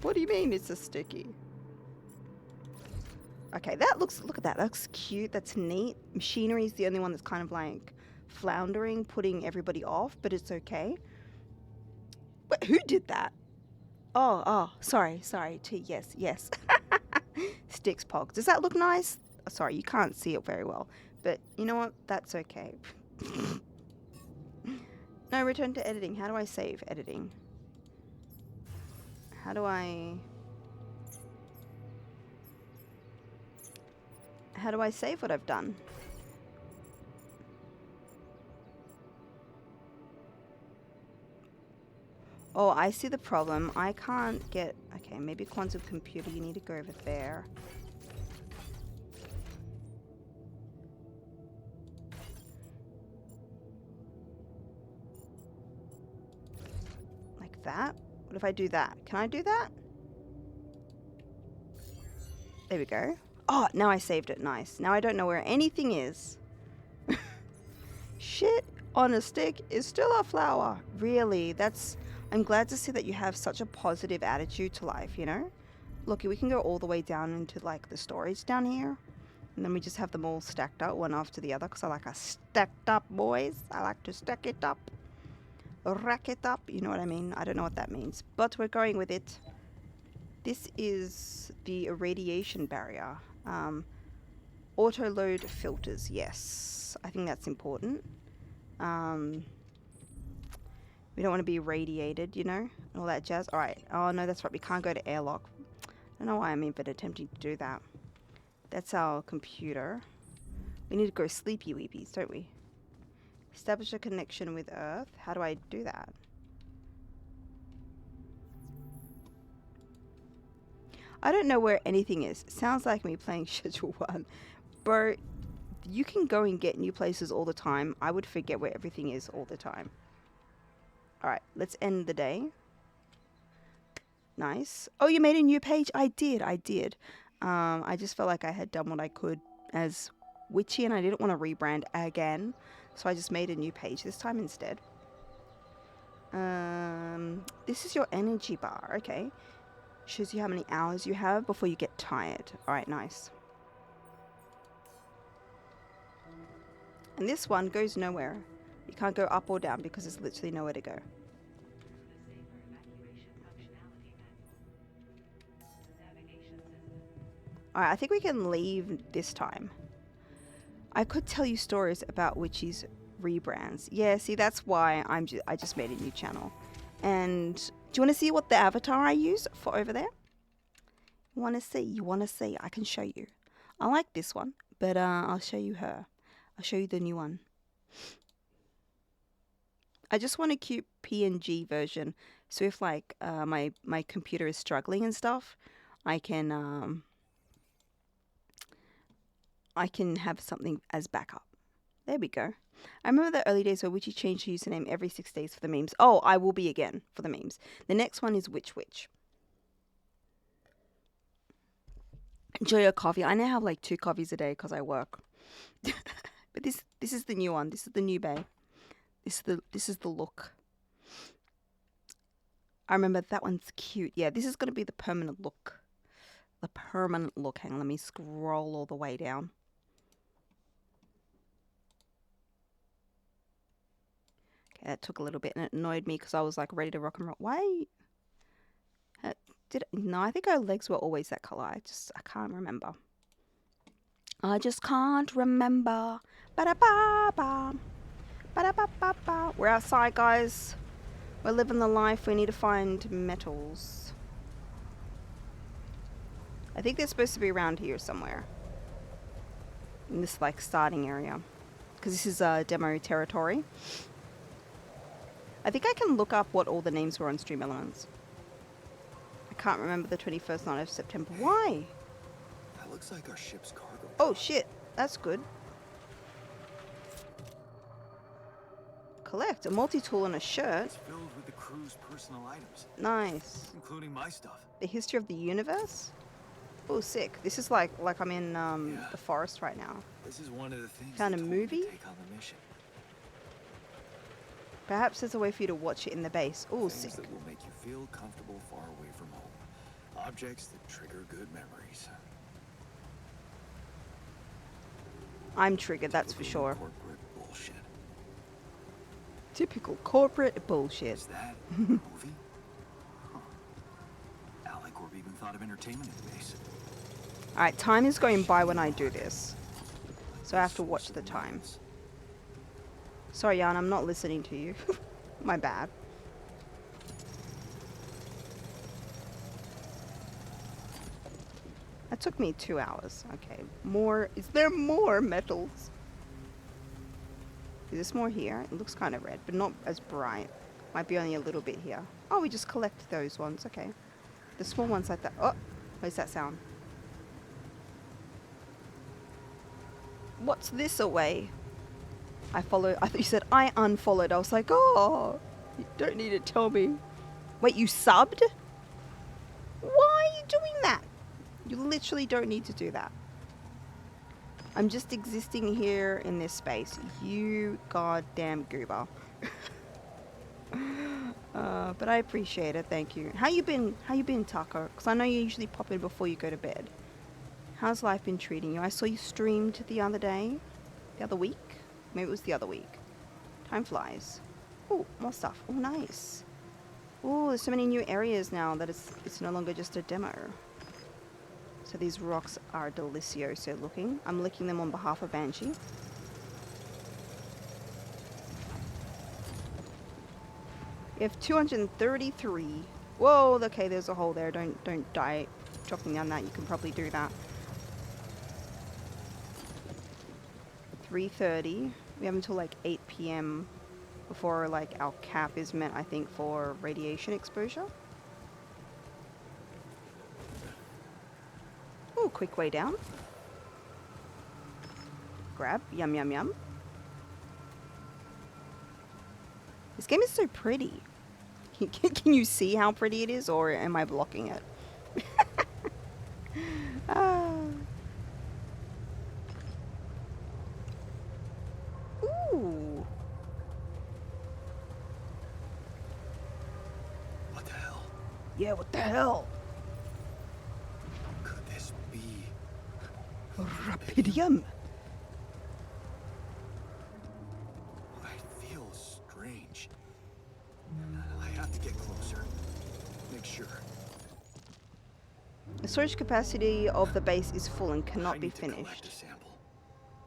What do you mean it's a sticky? Okay, that looks, look at that. That looks cute. That's neat. Machinery is the only one that's kind of like floundering, putting everybody off, but it's okay. Wait, who did that? Oh, sorry. Yes. Sticks Pog. Does that look nice? Oh, sorry, you can't see it very well, but you know what? That's okay. No, return to editing. How do I save editing? How do I save what I've done? Oh, I see the problem. I can't get... Okay, maybe quantum computer. You need to go over there. Like that? What if I do that? Can I do that? There we go. Oh, now I saved it. Nice. Now I don't know where anything is. Shit on a stick is still a flower. Really? That's... I'm glad to see that you have such a positive attitude to life, you know? Look, we can go all the way down into, like, the storage down here. And then we just have them all stacked up, one after the other, because I like a stacked up, boys. I like to stack it up. Rack it up. You know what I mean? I don't know what that means. But we're going with it. This is the irradiation barrier. Auto-load filters, yes. I think that's important. We don't want to be radiated, you know, and all that jazz. All right. Oh, no, that's right. We can't go to airlock. I don't know why I'm even attempting to do that. That's our computer. We need to go sleepy weepies, don't we? Establish a connection with Earth. How do I do that? I don't know where anything is. Sounds like me playing Schedule 1. Bro, you can go and get new places all the time. I would forget where everything is all the time. Alright, let's end the day. Nice. Oh, you made a new page? I did. I just felt like I had done what I could as Witchy and I didn't want to rebrand again. So I just made a new page this time instead. This is your energy bar. Okay. Shows you how many hours you have before you get tired. Alright, nice. And this one goes nowhere. You can't go up or down because there's literally nowhere to go. Alright, I think we can leave this time. I could tell you stories about Witchy's rebrands. Yeah, see, that's why I just made a new channel. And do you want to see what the avatar I use for over there? You want to see? You want to see? I can show you. I like this one, but I'll show you her. I'll show you the new one. I just want a cute PNG version. So if like my computer is struggling and stuff, I can have something as backup. There we go. I remember the early days where Witchy changed her username every 6 days for the memes. Oh, I will be again for the memes. The next one is Witch. Enjoy your coffee. I now have like 2 coffees a day because I work. But this is the new one. This is the new bay. This is the look. I remember that one's cute. Yeah, this is going to be the permanent look. The permanent look. Hang on, let me scroll all the way down. Okay, that took a little bit and it annoyed me because I was like ready to rock and roll. Why? No, I think our legs were always that color. I can't remember. I just can't remember. Ba-da-ba-ba. Ba-da-ba-ba-ba. We're outside, guys. We're living the life. We need to find metals. I think they're supposed to be around here somewhere. In this, like, starting area. Because this is demo territory. I think I can look up what all the names were on Stream Elements. I can't remember the 21st night of September. Why? That looks like our ship's cargo. Oh, shit. That's good. Collect a multi-tool and a shirt. It's filled with the crew's personal items, Nice. including my stuff. The history of the universe? Oh, sick. This is like I'm in the forest right now. This is one of the things Found they a told me to movie? take on the mission. Perhaps there's a way for you to watch it in the base. Oh, Things sick. that will make you feel comfortable far away from home. Objects that trigger good memories. I'm triggered, that's for Typical sure. Corporate bullshit. Typical corporate bullshit. Is that a movie? Huh. Alicorp even thought of entertainment in the base. Alright, time is going by when I do this. So I have to watch the time. Sorry, Jan, I'm not listening to you. My bad. That took me 2 hours. Okay, more. Is there more metals? Is this more here? It looks kind of red, but not as bright. Might be only a little bit here. Oh, we just collect those ones. Okay. The small ones like that. Oh, where's that sound? What's this away? I followed. I thought you said I unfollowed. I was like, oh, you don't need to tell me. Wait, you subbed? Why are you doing that? You literally don't need to do that. I'm just existing here in this space. You goddamn goober. But I appreciate it. Thank you. How you been? How you been, Tucker? Because I know you usually pop in before you go to bed. How's life been treating you? I saw you streamed the other day. The other week? Maybe it was the other week. Time flies. Oh, more stuff. Oh, nice. Oh, there's so many new areas now that it's no longer just a demo. So these rocks are delicioso looking. I'm licking them on behalf of Banshee. We have 233. Whoa, okay, there's a hole there. Don't die chopping down that. You can probably do that. 3:30. We have until like 8 p.m. before like our cap is met, I think, for radiation exposure. Ooh, quick way down. Grab. Yum, yum, yum. This game is so pretty. Can you see how pretty it is, or am I blocking it? Ooh. What the hell? Yeah, what the hell? Could this be? Rapidium. It feels strange. I have to get closer. Make sure. The storage capacity of the base is full and I cannot be need to collect finished. a sample.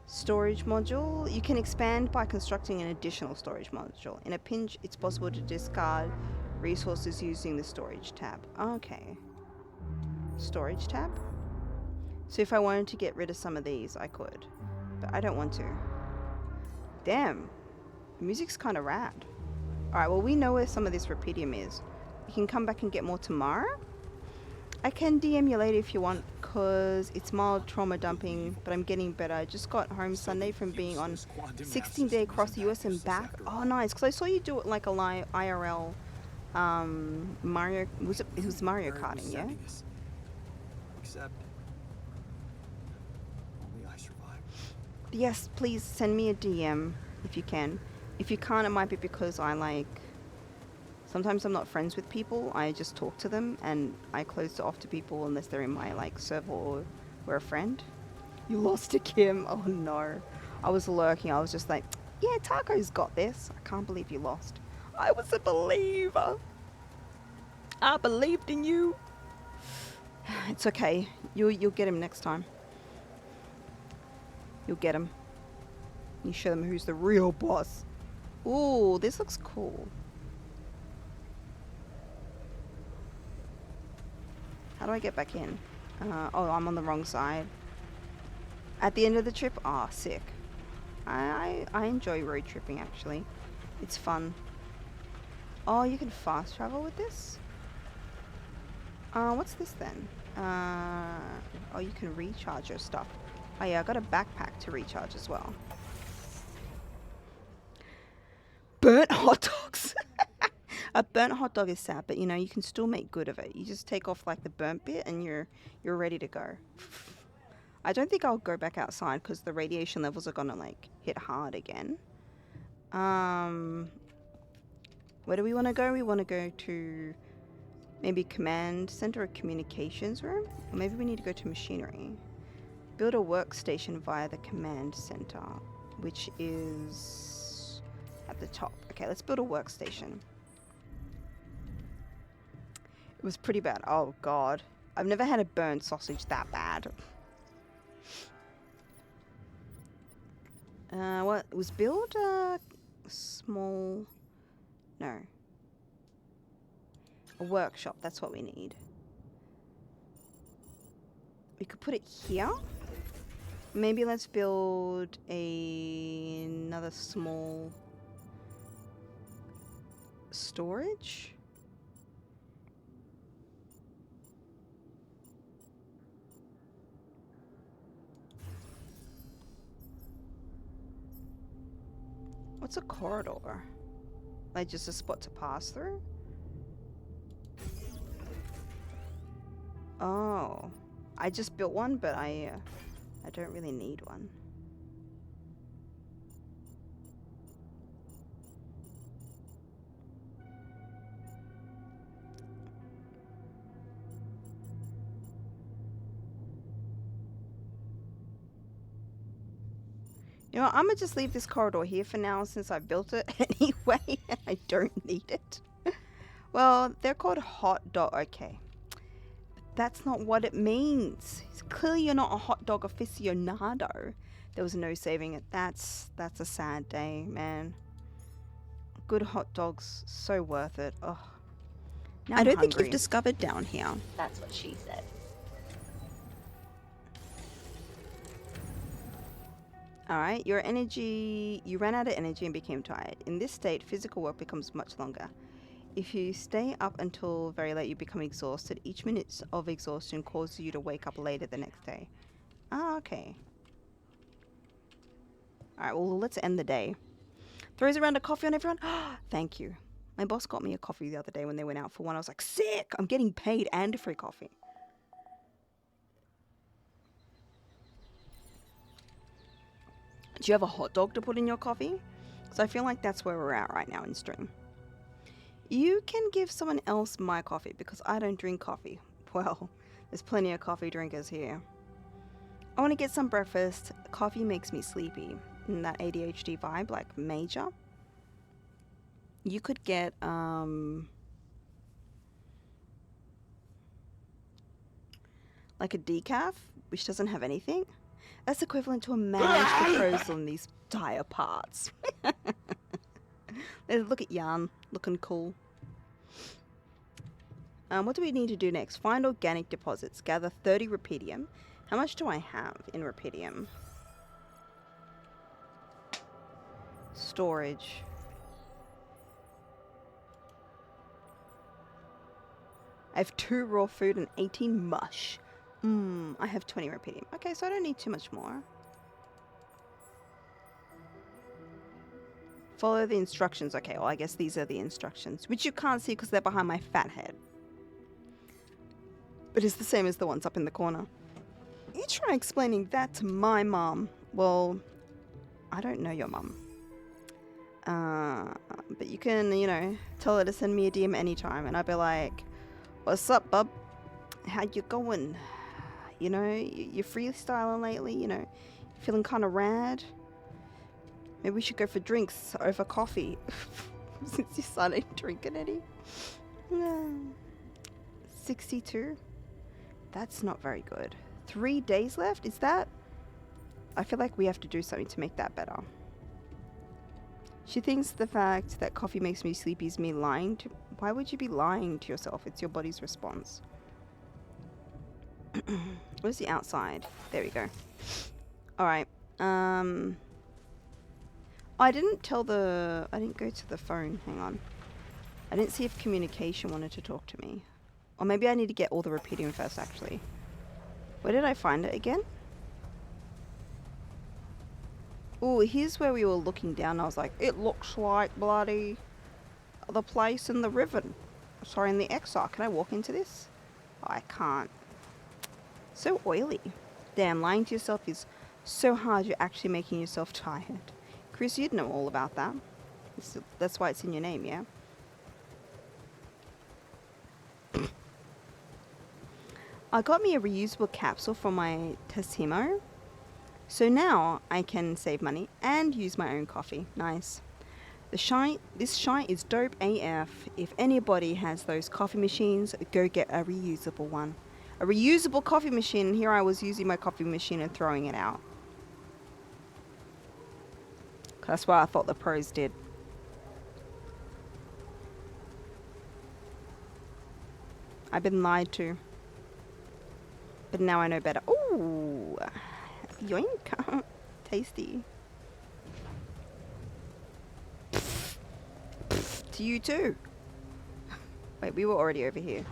Storage module. You can expand by constructing an additional storage module. In a pinch, it's possible to discard resources using the storage tab. Okay. Storage tab? So if I wanted to get rid of some of these, I could. But I don't want to. Damn. The music's kind of rad. Alright, well, we know where some of this rupidium is. We can come back and get more tomorrow. I can DM you later if you want, because it's mild trauma dumping, but I'm getting better. I just got home Sunday from being on 16-day across the US and back. Oh, nice, because I saw you do it like a live IRL Mario, it was Mario Karting, yeah? Except only I survived. Yes, please send me a DM if you can. If you can't, it might be because I like... Sometimes I'm not friends with people. I just talk to them and I close it off to people unless they're in my like server or we're a friend. You lost to Kim. Oh no. I was lurking. I was just like, yeah, Taco's got this. I can't believe you lost. I was a believer. I believed in you. It's okay. You'll get him next time. You'll get him. You show them who's the real boss. Ooh, this looks cool. How do I get back in? Oh, I'm on the wrong side. At the end of the trip? Ah, sick. I enjoy road tripping, actually. It's fun. Oh, you can fast travel with this? What's this then? Oh, you can recharge your stuff. Oh yeah, I got a backpack to recharge as well. Burnt hot dogs! A burnt hot dog is sad, but you know, you can still make good of it. You just take off like the burnt bit and you're ready to go. I don't think I'll go back outside because the radiation levels are gonna like hit hard again. Where do we want to go? We want to go to maybe command center or communications room, or maybe we need to go to machinery. Build a workstation via the command center, which is at the top. Okay, let's build a workstation. It was pretty bad. Oh god, I've never had a burnt sausage that bad. What was build a small... No. A workshop, that's what we need. We could put it here. Maybe let's build another small storage. What's a corridor? Like just a spot to pass through? Oh, I just built one, but I don't really need one. You know, I'm gonna just leave this corridor here for now since I built it anyway and I don't need it. Well, they're called hot dog. Okay. That's not what it means. Clearly you're not a hot dog aficionado. There was no saving it. That's a sad day, man. Good hot dogs, so worth it. Oh, now I don't I'm think hungry. you've discovered down here. That's what she said. Alright, your energy... You ran out of energy and became tired. In this state, physical work becomes much longer. If you stay up until very late, you become exhausted. Each minute of exhaustion causes you to wake up later the next day. Ah, okay. Alright, well, let's end the day. Throws around a coffee on everyone. Thank you. My boss got me a coffee the other day when they went out for one. I was like, sick! I'm getting paid and a free coffee. Do you have a hot dog to put in your coffee? Because I feel like that's where we're at right now in stream. You can give someone else my coffee because I don't drink coffee. Well, there's plenty of coffee drinkers here. I want to get some breakfast. Coffee makes me sleepy. And that ADHD vibe, like major. You could get, like a decaf, which doesn't have anything. That's equivalent to a mashed proposal in these tire parts. Look at Jan, looking cool. What do we need to do next? Find organic deposits. Gather 30 rupidium. How much do I have in rupidium? Storage. I have 2 raw food and 18 mush. I have 20 rupidium. Okay, so I don't need too much more. Follow the instructions. Okay, well, I guess these are the instructions, which you can't see because they're behind my fat head. But it's the same as the ones up in the corner. You try explaining that to my mom. Well, I don't know your mum. But you can, you know, tell her to send me a DM anytime, and I'll be like, "What's up, bub? How you going? You know, you're freestyling lately. You know, feeling kind of rad. Maybe we should go for drinks over coffee, since you started drinking any." 62. That's not very good. 3 days left. Is that? I feel like we have to do something to make that better. She thinks the fact that coffee makes me sleepy is me lying to... Why would you be lying to yourself? It's your body's response. Where's the outside? There we go. Alright. I didn't tell the... I didn't go to the phone. Hang on. I didn't see if communication wanted to talk to me. Or maybe I need to get all the repeating first, actually. Where did I find it again? Oh, here's where we were looking down. I was like, it looks like bloody the place in the Riven. Sorry, in the XR. Can I walk into this? Oh, I can't. So oily. Damn, lying to yourself is so hard you're actually making yourself tired. Chris, you'd know all about that. That's why it's in your name, yeah? I got me a reusable capsule for my Tassimo. So now I can save money and use my own coffee. Nice. This shite is dope AF. If anybody has those coffee machines, go get a reusable one. A reusable coffee machine. Here I was using my coffee machine and throwing it out. That's what I thought the pros did. I've been lied to. But now I know better. Ooh. Yoink. Tasty. To you too. Wait, we were already over here.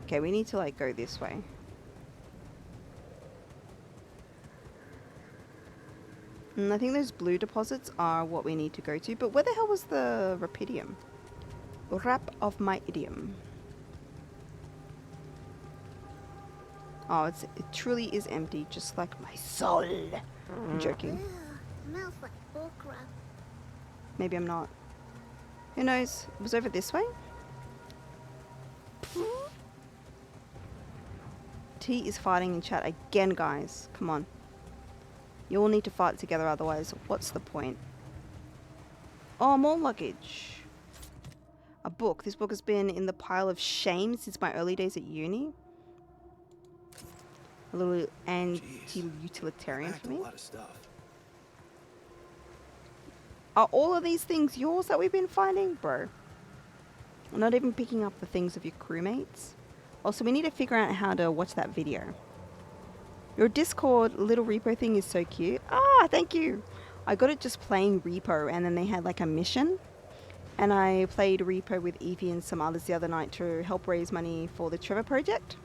Okay, we need to like go this way. I think those blue deposits are what we need to go to. But where the hell was the rapidium? Rap of my idiom. Oh, it truly is empty, just like my soul. I'm joking. Ugh, smells like bullcrap. Maybe I'm not. Who knows? It was over this way? T is fighting in chat again, guys. Come on. You all need to fight together, otherwise, what's the point? Oh, more luggage. A book. This book has been in the pile of shame since my early days at uni. A little anti-utilitarian for me. A lot of stuff. Are all of these things yours that we've been finding? Bro. I'm not even picking up the things of your crewmates. Also, we need to figure out how to watch that video. Your Discord little repo thing is so cute. Ah, thank you. I got it just playing repo, and then they had like a mission. And I played repo with Evie and some others the other night to help raise money for the Trevor project.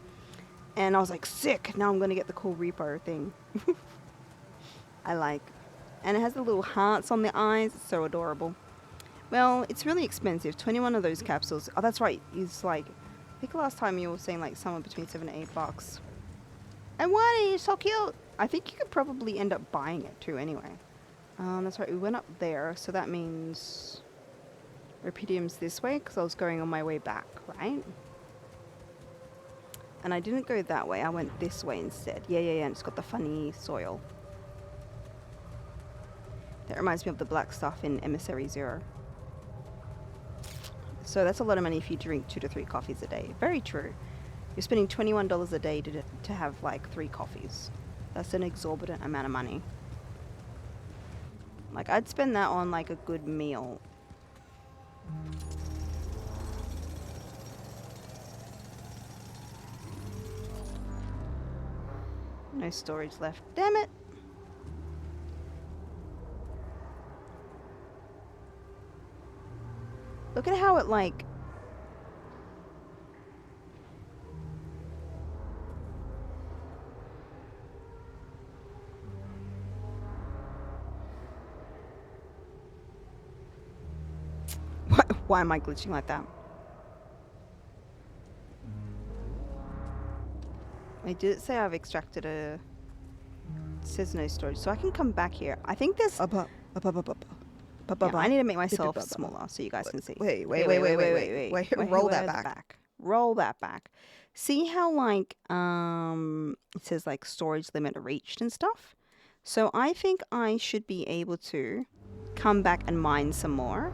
And I was like, sick. Now I'm going to get the cool repo thing. I like. And it has the little hearts on the eyes. It's so adorable. Well, it's really expensive. 21 of those capsules. Oh, that's right. It's like, I think last time you were saying like somewhere between $7 and $8. And why are you so cute? I think you could probably end up buying it too anyway. That's right. We went up there. So that means Rapidium's this way because I was going on my way back, right? And I didn't go that way. I went this way instead. Yeah. And it's got the funny soil. That reminds me of the black stuff in Emissary Zero. So that's a lot of money if you drink 2 to 3 coffees a day. Very true. You're spending $21 a day to have like 3 coffees. That's an exorbitant amount of money. Like I'd spend that on like a good meal. No storage left. Damn it. Look at how it like... why am I glitching like that? I did say I've extracted a... It says no storage, so I can come back here. I think there's... Yeah, I need to make myself smaller so you guys can see. Wait. Roll that back. Roll that back. See how like it says like storage limit reached and stuff? So I think I should be able to come back and mine some more.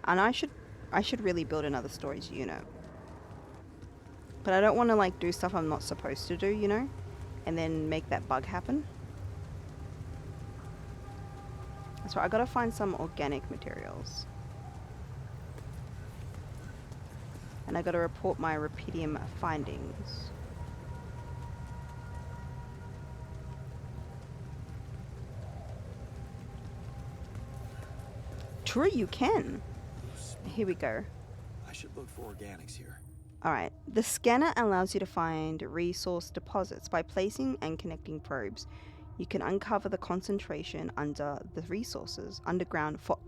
And I should really build another storage unit. But I don't want to like do stuff I'm not supposed to do, you know? And then make that bug happen. That's right, I gotta find some organic materials. And I gotta report my rupidium findings. True, you can. Here we go. I should look for organics here. Alright, the scanner allows you to find resource deposits. By placing and connecting probes, you can uncover the concentration under the resources underground for...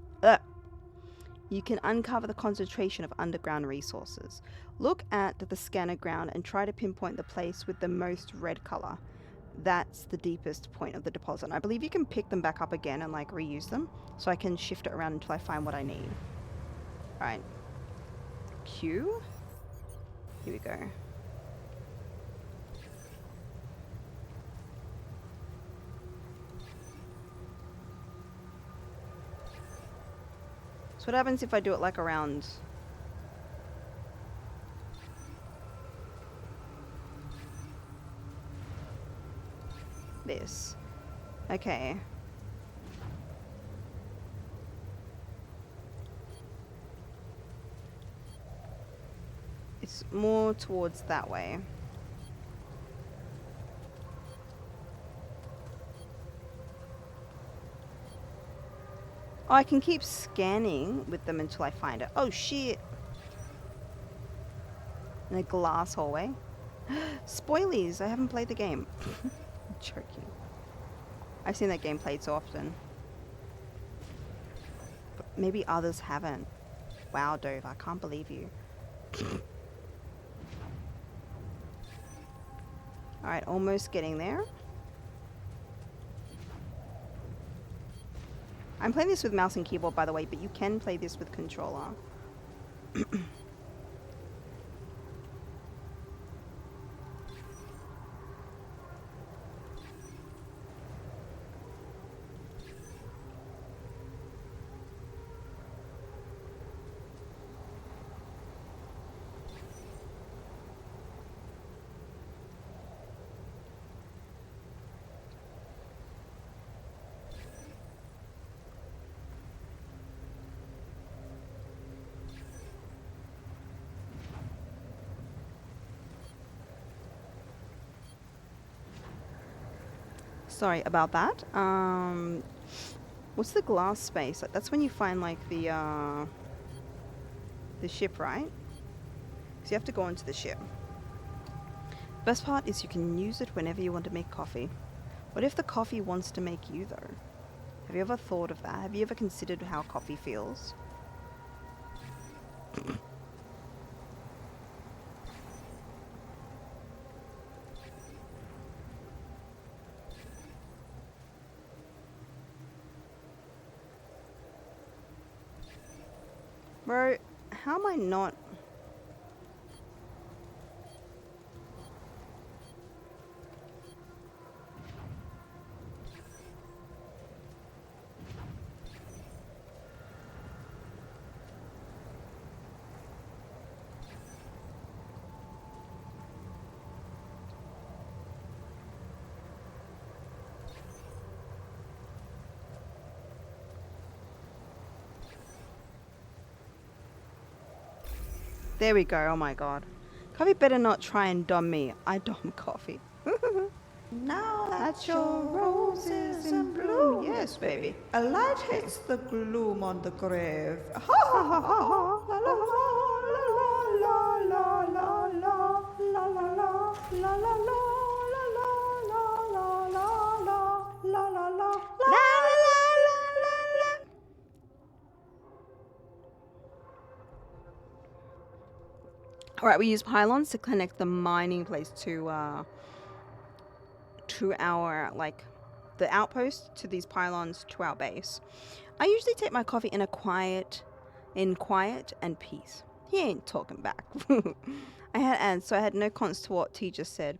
You can uncover the concentration of underground resources. Look at the scanner ground and try to pinpoint the place with the most red color. That's the deepest point of the deposit. And I believe you can pick them back up again and like reuse them. So I can shift it around until I find what I need. Alright. Q. Here we go. So what happens if I do it like around... this? Okay. It's more towards that way. Oh, I can keep scanning with them until I find it. Oh shit! In a glass hallway. Spoilies! I haven't played the game. I'm joking. I've seen that game played so often. But maybe others haven't. Wow, Dove, I can't believe you. Alright, almost getting there. I'm playing this with mouse and keyboard, by the way, but you can play this with controller. Sorry about that. What's the glass space? Like, that's when you find like the ship, right? So you have to go into the ship. Best part is you can use it whenever you want to make coffee. What if the coffee wants to make you though? Have you ever thought of that? Have you ever considered how coffee feels? Bro, how am I not... There we go, oh my god. Coffee better not try and dom me. I dom coffee. Now that your rose is in bloom, yes, baby. A light hits the gloom on the grave. Ha ha ha ha. La la la la la la la la la la la la la la la la la la. Alright, we use pylons to connect the mining place to our, like, the outpost to these pylons to our base. I usually take my coffee in quiet and peace. He ain't talking back. I had no cons to what T just said.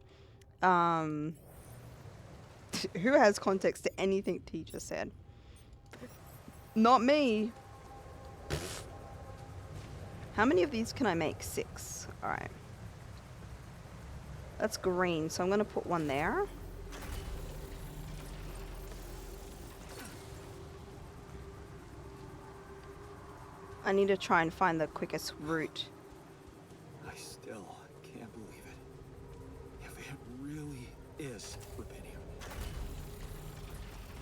Who has context to anything T just said? Not me. How many of these can I make? 6. Alright. That's green, so I'm going to put one there. I need to try and find the quickest route. I still can't believe it. If it really is rubidium,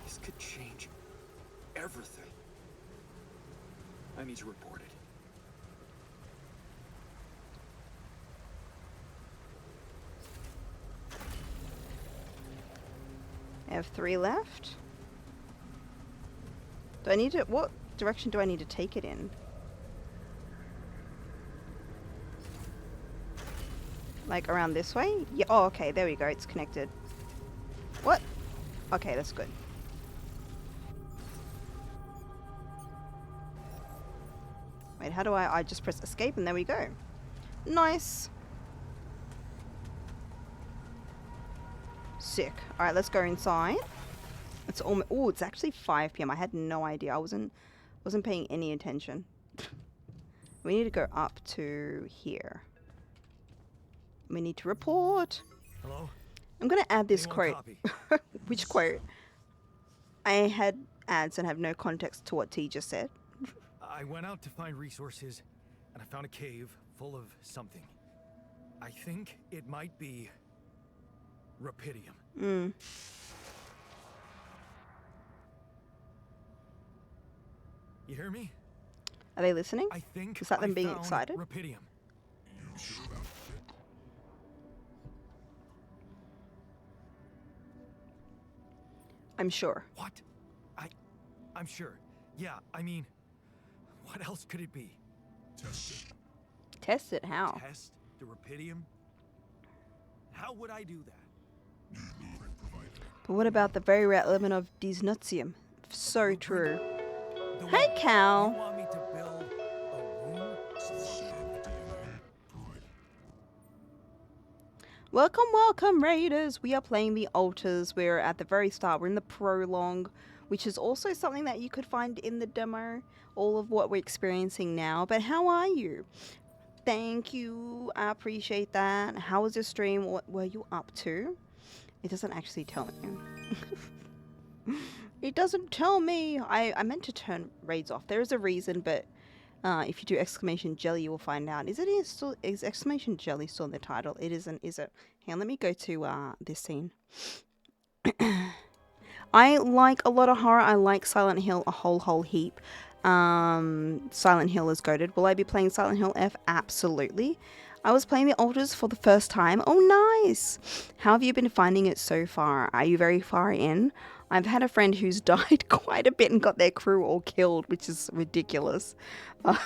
this could change everything. I need to report it. I have 3 left. Do I need to... What direction do I need to take it in? Like around this way? Yeah. Oh, okay. There we go. It's connected. What? Okay, that's good. Wait, how do I just press escape and there we go. Nice. Sick. Alright, let's go inside. It's almost... Oh, it's actually 5 p.m. I had no idea. I wasn't paying any attention. We need to go up to here. We need to report. Hello? I'm going to add this Anyone quote. copy? Which quote? I had ads and have no context to what T just said. I went out to find resources, and I found a cave full of something. I think it might be rubidium. You hear me? Are they listening? I think Is that them I being found excited? rubidium. I'm sure. What? I'm sure. Yeah, I mean, what else could it be? Test it how? Test the rubidium? How would I do that? But what about the very rare element of dysnutsium? So true. The Hey, way Cal. You want me to build a room? Welcome, welcome, Raiders. We are playing the Altars. We're at the very start. We're in the prologue, which is also something that you could find in the demo. All of what we're experiencing now. But how are you? Thank you. I appreciate that. How was your stream? What were you up to? It doesn't actually tell me. It doesn't tell me. I meant to turn raids off. There is a reason, but if you do exclamation jelly, you will find out. Is exclamation jelly still in the title? It isn't, is it? Hang on, let me go to this scene. I like a lot of horror. I like Silent Hill a whole heap. Silent Hill is goated. Will I be playing Silent Hill F? Absolutely. I was playing the Altars for the first time. Oh, nice. How have you been finding it so far? Are you very far in? I've had a friend who's died quite a bit and got their crew all killed, which is ridiculous. I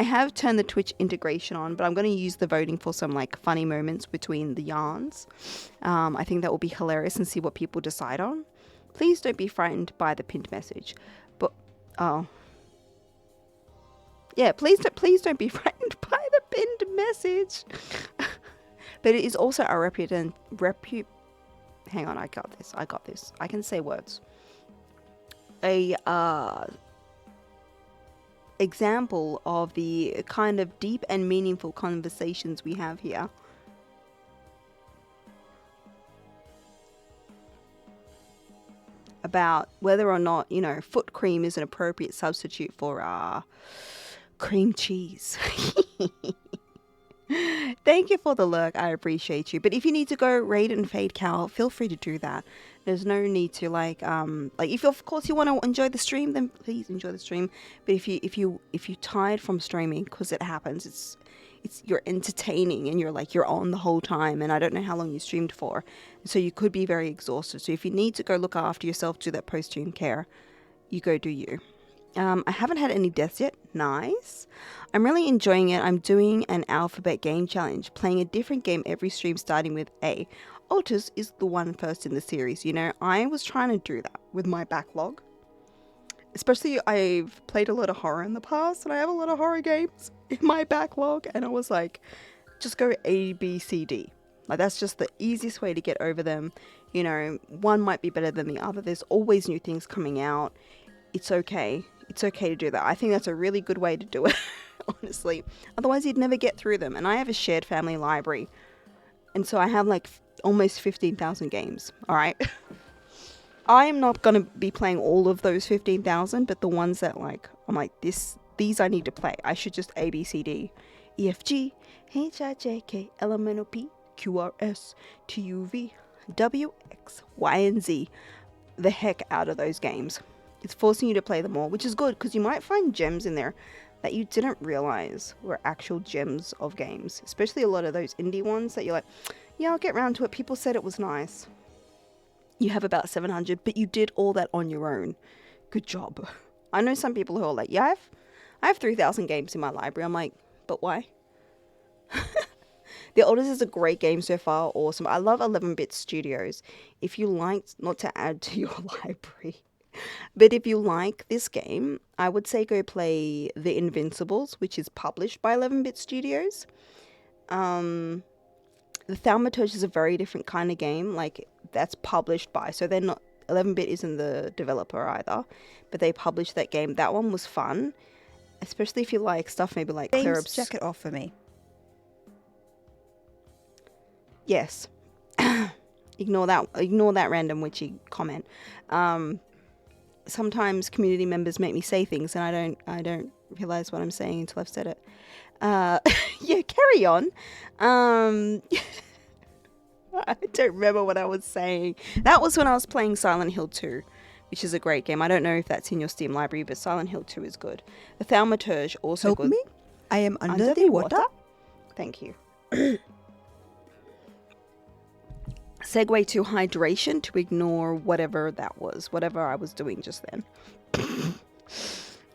have turned the Twitch integration on, but I'm going to use the voting for some like funny moments between the yarns. I think that will be hilarious and see what people decide on. Please don't be frightened by the pinned message. But oh. Yeah, please don't be frightened by the pinned message. But it is also a hang on, I got this. I can say words. A example of the kind of deep and meaningful conversations we have here. About whether or not, you know, foot cream is an appropriate substitute for cream cheese. Thank you for the lurk. I appreciate you. But if you need to go raid and fade Cal, feel free to do that. There's no need to like if of course you want to enjoy the stream, then please enjoy the stream. But if you tired from streaming, because it happens, it's you're entertaining and you're on the whole time, and I don't know how long you streamed for, so you could be very exhausted. So if you need to go look after yourself, do that post-stream care, you go do you. I haven't had any deaths yet. Nice. I'm really enjoying it. I'm doing an alphabet game challenge, playing a different game every stream starting with A. Altus is the one first in the series. You know, I was trying to do that with my backlog. Especially I've played a lot of horror in the past and I have a lot of horror games in my backlog, and I was like, just go A, B, C, D. Like, that's just the easiest way to get over them. You know, one might be better than the other. There's always new things coming out. It's okay. It's okay to do that. I think that's a really good way to do it, honestly. Otherwise, you'd never get through them. And I have a shared family library. And so I have like almost 15,000 games. All right. I'm not going to be playing all of those 15,000, but the ones that like, I'm like, these I need to play. I should just A, B, C, D, E, F, G, H, I, J, K, L, M, N, O, P, Q, R, S, T, U, V, W, X, Y, and Z. The heck out of those games. It's forcing you to play them all, which is good because you might find gems in there that you didn't realize were actual gems of games. Especially a lot of those indie ones that you're like, yeah, I'll get round to it. People said it was nice. You have about 700, but you did all that on your own. Good job. I know some people who are like, yeah, I have 3,000 games in my library. I'm like, but why? The Oldest is a great game so far. Awesome. I love 11-bit studios. If you like, not to add to your library, but if you like this game, I would say go play The Invincibles, which is published by 11-bit studios. The Thaumaturge is a very different kind of game. Like, that's published by, so they're not, 11-bit isn't the developer either, but they published that game. That one was fun, especially if you like stuff maybe like Clear James, check it off for me. Yes. Ignore that random witchy comment. Sometimes community members make me say things and I don't realize what I'm saying until I've said it. Yeah, carry on. I don't remember what I was saying. That was when I was playing Silent Hill 2, which is a great game. I don't know if that's in your Steam library, but Silent Hill 2 is good. The Thaumaturge also Help good. me? I am under the water. Thank you. Segue to hydration to ignore whatever that was, whatever I was doing just then.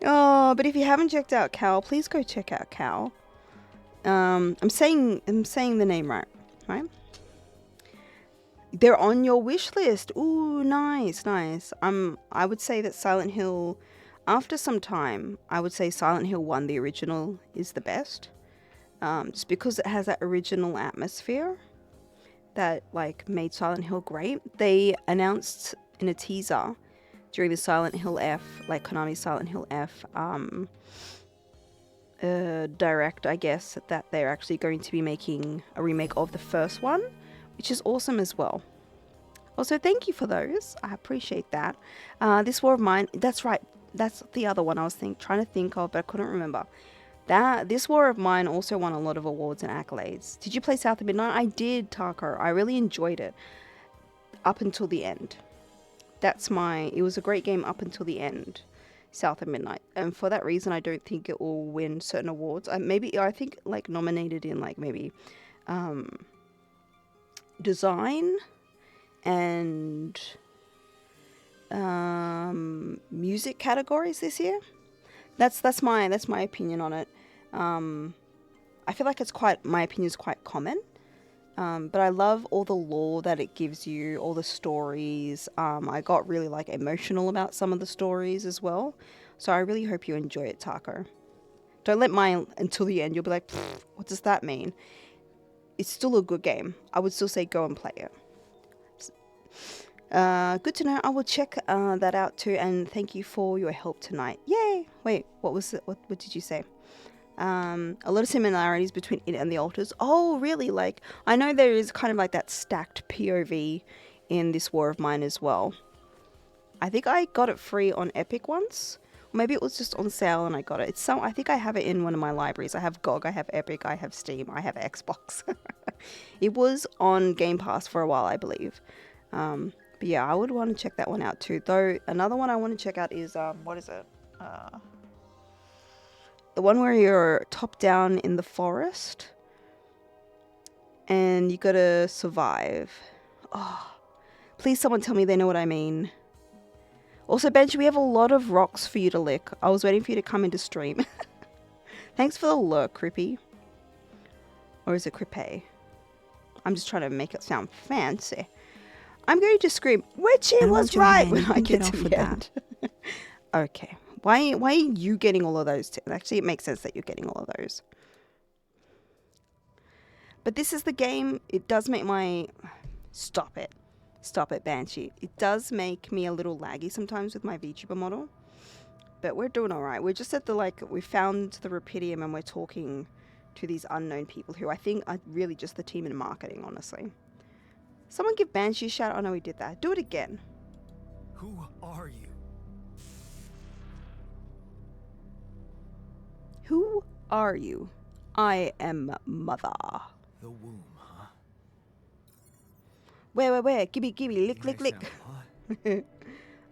Oh, but if you haven't checked out Cal, please go check out Cal. I'm saying the name right? They're on your wish list. Ooh, nice. I would say that Silent Hill, after some time, I would say Silent Hill 1, the original, is the best. Just because it has that original atmosphere that like made Silent Hill great. They announced in a teaser during the Silent Hill F, like Konami's Silent Hill F direct, I guess, that they're actually going to be making a remake of the first one, which is awesome as well. Also, thank you for those. I appreciate that. This War of Mine, that's right. That's the other one I was trying to think of, but I couldn't remember. This War of Mine also won a lot of awards and accolades. Did you play South of Midnight? I did, Taco. I really enjoyed it up until the end. It was a great game up until the end, South of Midnight. And for that reason, I don't think it will win certain awards. I think like nominated in like maybe design and music categories this year. That's my opinion on it. I feel like my opinion is quite common. But I love all the lore that it gives you, all the stories. I got really like emotional about some of the stories as well. So I really hope you enjoy it, Taco. Don't let mine until the end. You'll be like, what does that mean? It's still a good game. I would still say go and play it. Good to know. I will check that out too. And thank you for your help tonight. Yay! Wait, what was it? What did you say? A lot of similarities between it and the altars. Oh, really? Like, I know there is kind of like that stacked POV in this War of Mine as well. I think I got it free on Epic once. Or maybe it was just on sale and I got it. I think I have it in one of my libraries. I have GOG, I have Epic, I have Steam, I have Xbox. It was on Game Pass for a while, I believe. But yeah, I would want to check that one out too. Though, another one I want to check out is, what is it? The one where you're top down in the forest and you gotta survive. Oh, please someone tell me they know what I mean. Also, Benji, we have a lot of rocks for you to lick. I was waiting for you to come into stream. Thanks for the lure, Crippy. Or is it Crippe? I'm just trying to make it sound fancy. I'm going to scream, Witchy I was want your right hand, when you I can get get to off the with end. Okay. Why are you getting all of those? Actually, it makes sense that you're getting all of those. But this is the game. It does make my... Stop it. Stop it, Banshee. It does make me a little laggy sometimes with my VTuber model. But we're doing all right. We're just at the, like, we found the Rapidium and we're talking to these unknown people who I think are really just the team in marketing, honestly. Someone give Banshee a shout. Oh, no, we did that. Do it again. Who are you? Who are you? I am Mother. The womb, huh? Where? Gibby, lick, May lick. sound odd.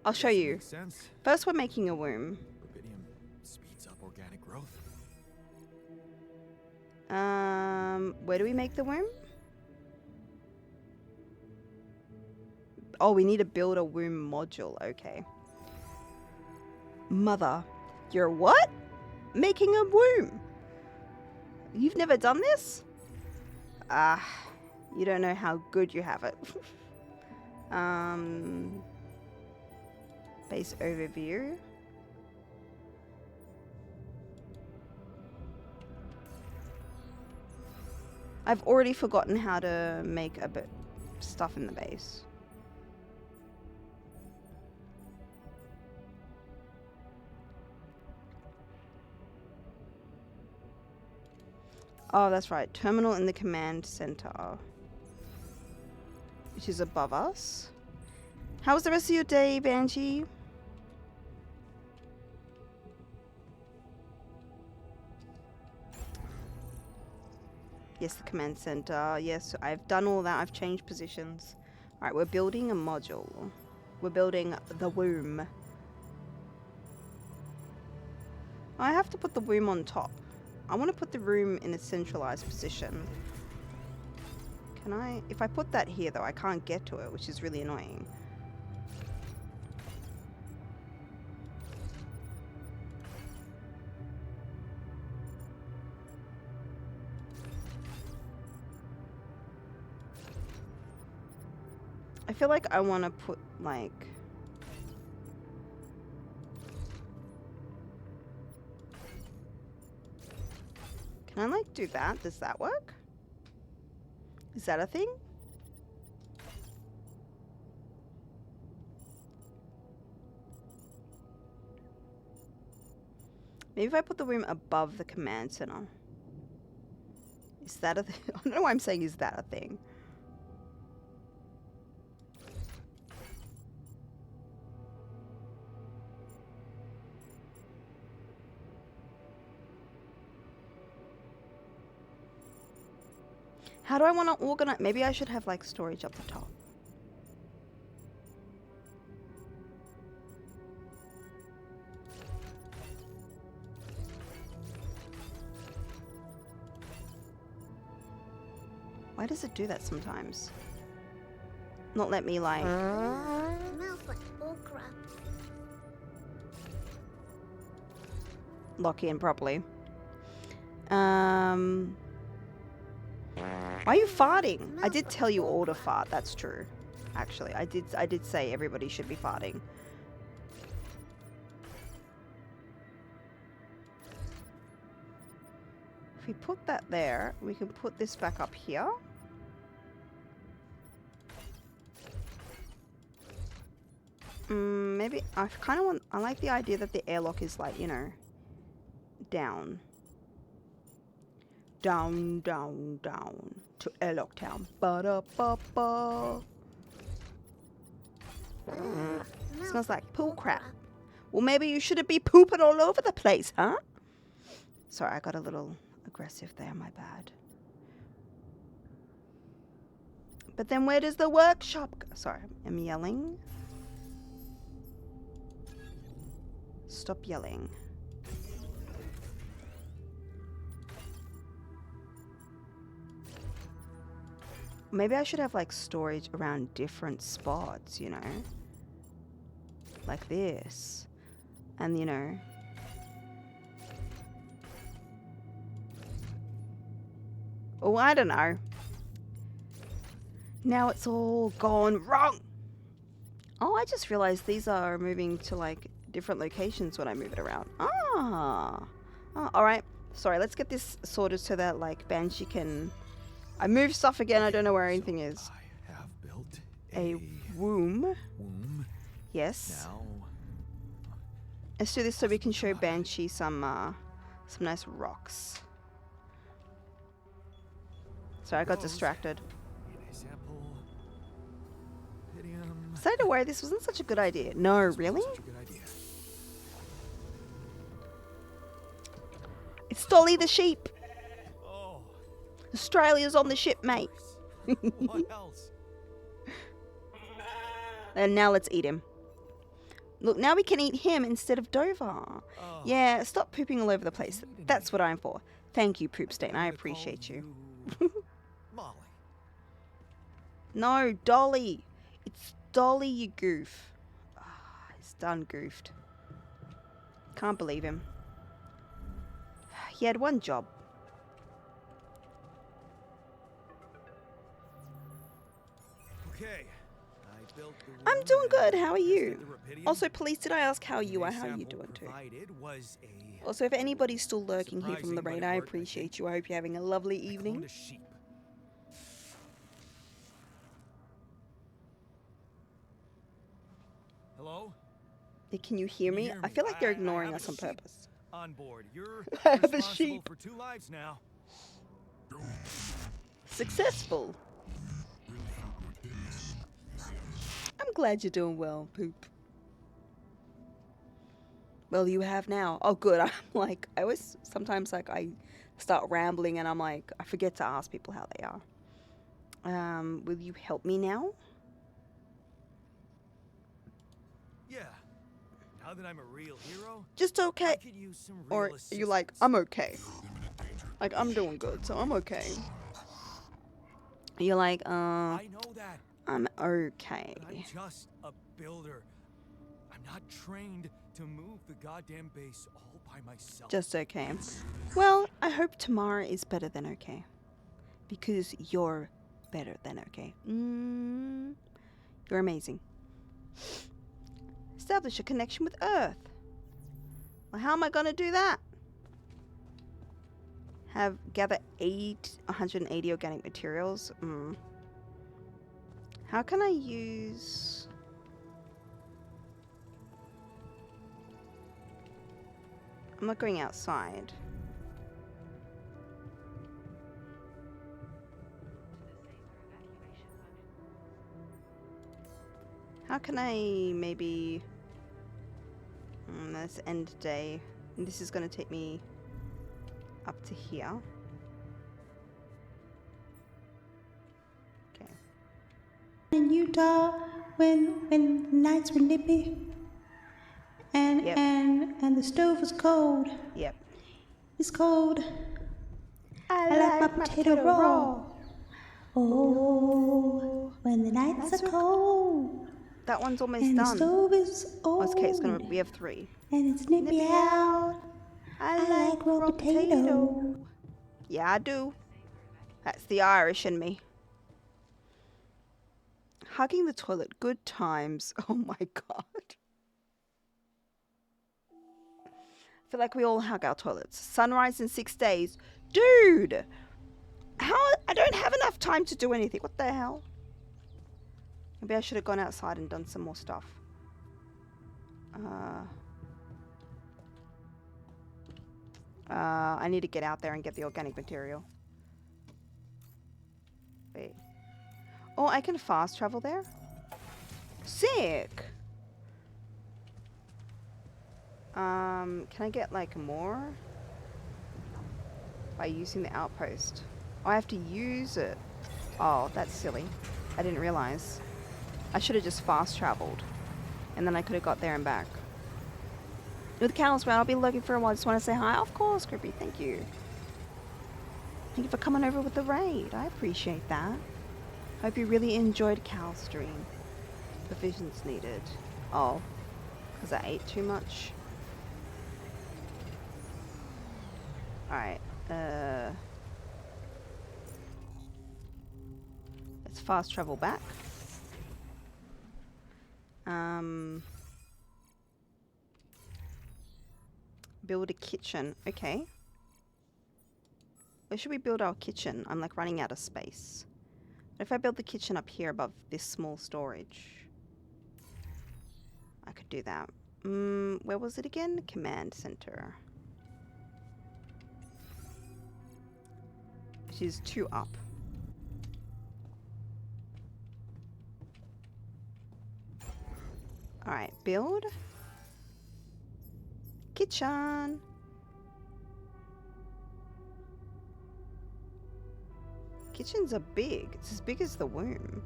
I'll show Guess it you. makes sense. First, we're making a womb. Rubidium speeds up organic growth. Where do we make the womb? Oh, we need to build a womb module. Okay. Mother, you're what? Making a womb. You've never done this? You don't know how good you have it. Base overview. I've already forgotten how to make a bit stuff in the base. Oh, that's right. Terminal in the command center, which is above us. How was the rest of your day, Banshee? Yes, the command center. Yes, I've done all that. I've changed positions. All right, we're building a module. We're building the womb. I have to put the womb on top. I want to put the room in a centralized position. Can I? If I put that here, though, I can't get to it, which is really annoying. I feel like I want to put, like... Can I, like, do that? Does that work? Is that a thing? Maybe if I put the room above the command center. Is that a thing? I don't know why I'm saying is that a thing. How do I want to organize? Maybe I should have like storage up the top. Why does it do that sometimes? Not let me like... Smells like bullcrap. lock in properly. Why are you farting? I did tell you all to fart. That's true. Actually, I did say everybody should be farting. If we put that there, we can put this back up here. Maybe I kind of want... I like the idea that the airlock is like, you know, down. Down, down, down to Airlock Town. Ba-da-ba-ba. Smells like poo crap. Well, maybe you shouldn't be pooping all over the place, huh? Sorry, I got a little aggressive there, my bad. But then where does the workshop go? Sorry, I'm yelling. Stop yelling. Maybe I should have like storage around different spots, you know? like this. And, you know... Oh, I don't know. Now it's all gone wrong. Oh, I just realized these are moving to, like, different locations when I move it around. Ah. Oh, alright. Sorry, let's get this sorted so that, like, Banshee can... I move stuff again, I don't know where anything is. I have built A womb. womb. Yes. Now, Let's do this so we can show Banshee some nice rocks. Sorry, I got distracted. in a sample. Pydium. Started to worry this wasn't such a good idea. No, really? Such a good idea. It's Dolly the sheep. Oh, Australia's on the ship, mate. what else? And now let's eat him. Look, now we can eat him instead of Dover. Oh, Yeah, stop pooping all over the place. Wait a That's minute. what I'm for. Thank you, Poop Stain. I I'm gonna call appreciate you. Molly. No, Dolly. It's Dolly, you goof. Ah, he's done goofed. Can't believe him. He had one job. Okay. I built the I'm womb doing and good. How are tested you? the rubidium. Also, police, did I ask how you The are? How are you sample doing too? provided was a Also, if anybody's still lurking here from the surprising, but raid, it I worked, I appreciate think. you. I hope you're having a lovely I evening. cloned a sheep. Hello? Can you hear Can you me? hear I me? feel like you're I ignoring have us a on sheep. purpose. On board. You're I have a responsible sheep. for 2 lives now. Successful. I'm glad you're doing well, Poop. Well, you have now. Oh, good. I'm like, I always, sometimes like I start rambling and I'm like, I forget to ask people how they are. Will you help me now? Yeah. Now that I'm a real hero, Just I okay. could use some real Or are you like, assistance. I'm okay. Like, I'm doing good, so I'm okay. You're like, I know that, I'm okay. but I'm just a builder. I'm not trained to move the goddamn base all by myself. Just okay. Well, I hope tomorrow is better than okay. Because you're better than okay. You're amazing. Establish a connection with Earth. Well, how am I going to do that? Gather 180 organic materials. How can I use... I'm not going outside. How can I maybe... that's end day. And this is going to take me up to here. Okay. In Utah, when the nights were nippy, and Yep. and the stove was cold. Yep. It's cold. I like my potato raw. Oh, when the nights are cold That one's almost and the done. stove is Oh, old, okay, it's gonna. We have 3. and it's nippy out. I like raw potato. Yeah, I do. That's the Irish in me. Hugging the toilet. Good times. Oh my god. I feel like we all hug our toilets. Sunrise in 6 days. Dude! How? I don't have enough time to do anything. What the hell? Maybe I should have gone outside and done some more stuff. I need to get out there and get the organic material. Wait. Oh, I can fast travel there? Sick! Can I get like more? By using the outpost. Oh, I have to use it. Oh, that's silly. I didn't realize. I should have just fast traveled. And then I could have got there and back. With Callus, I'll be looking for a while. Just want to say hi. Of course, Grippy. Thank you. Thank you for coming over with the raid. I appreciate that. Hope you really enjoyed Cal's stream. The visions needed. Oh. because I ate too much. Alright, let's fast travel back. Build a kitchen. Okay. Where should we build our kitchen? I'm like running out of space. What if I build the kitchen up here above this small storage? I could do that. Where was it again? Command center. She's 2 up. Alright, build. Kitchen. Kitchens are big. It's as big as the womb.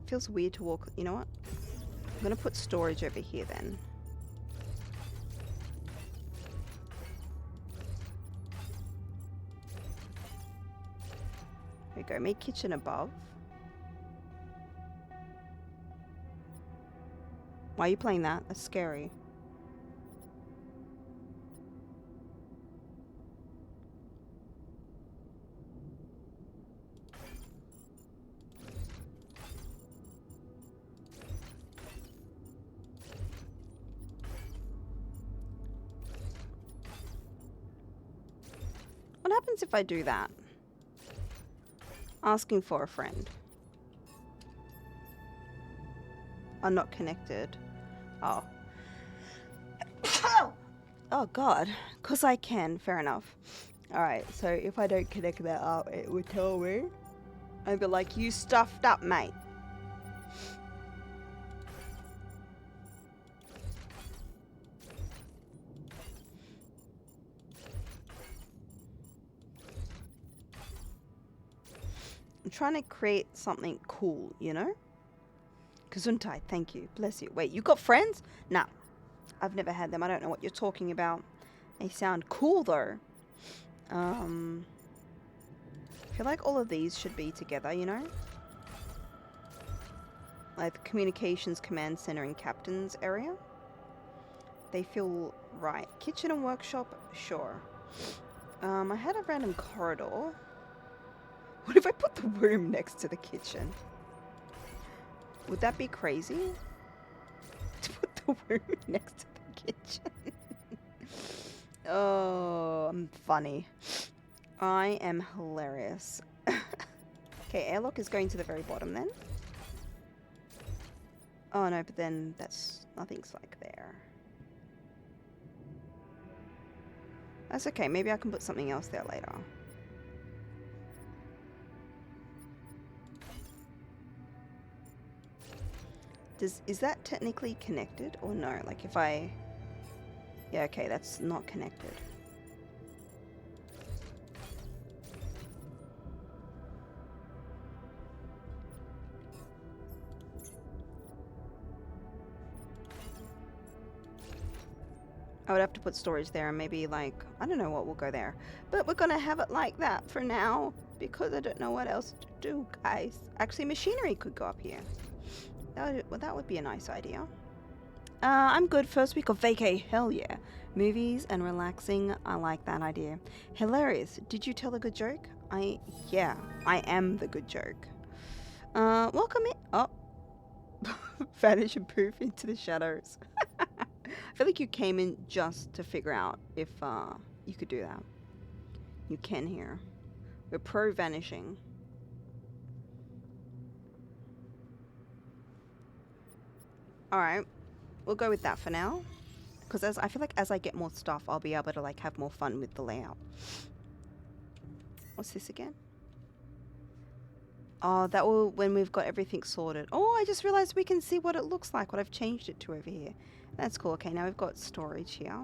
Feels weird to walk. You know what? I'm gonna put storage over here then. There we go. Make kitchen above. Why are you playing that? That's scary. What happens if I do that? Asking for a friend. I'm not connected. Oh. Oh god. Because I can. Fair enough. Alright, so if I don't connect that up, it would tell me. I'd be like, you stuffed up, mate. I'm trying to create something cool, you know? Gesundheit, thank you. Bless you. Wait, you got friends? Nah. I've never had them. I don't know what you're talking about. They sound cool, though. I feel like all of these should be together, you know? Like the communications command center and captain's area. They feel right. Kitchen and workshop? Sure. I had a random corridor. What if I put the room next to the kitchen? Would that be crazy? To put the room next to the kitchen. Oh, I'm funny. I am hilarious. Okay, airlock is going to the very bottom then. Oh no, but then that's nothing's like there. That's okay, maybe I can put something else there later. Is that technically connected or no? Like if I... Yeah, okay, that's not connected. I would have to put storage there and maybe like, I don't know what will go there. But we're gonna have it like that for now because I don't know what else to do, guys. Actually, machinery could go up here. That would be a nice idea. I'm good. First week of vacay. Hell yeah. Movies and relaxing. I like that idea. Hilarious. Did you tell a good joke? Yeah, I am the good joke. Welcome in. Oh. Vanish and poof into the shadows. I feel like you came in just to figure out if you could do that. You can here. We're pro vanishing. Alright, we'll go with that for now. Because I feel like as I get more stuff, I'll be able to like have more fun with the layout. What's this again? Oh, that will when we've got everything sorted. Oh, I just realized we can see what it looks like, what I've changed it to over here. That's cool. Okay, now we've got storage here.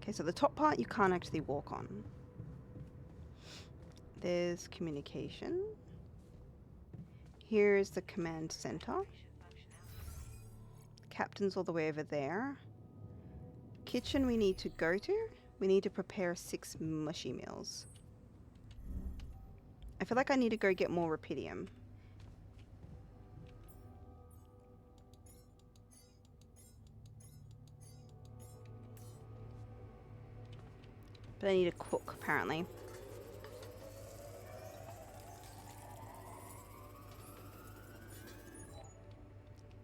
Okay, so the top part you can't actually walk on. There's communication. Here's the command center. Captain's all the way over there. Kitchen we need to go to. We need to prepare 6 mushy meals. I feel like I need to go get more rupidium. But I need to cook, apparently.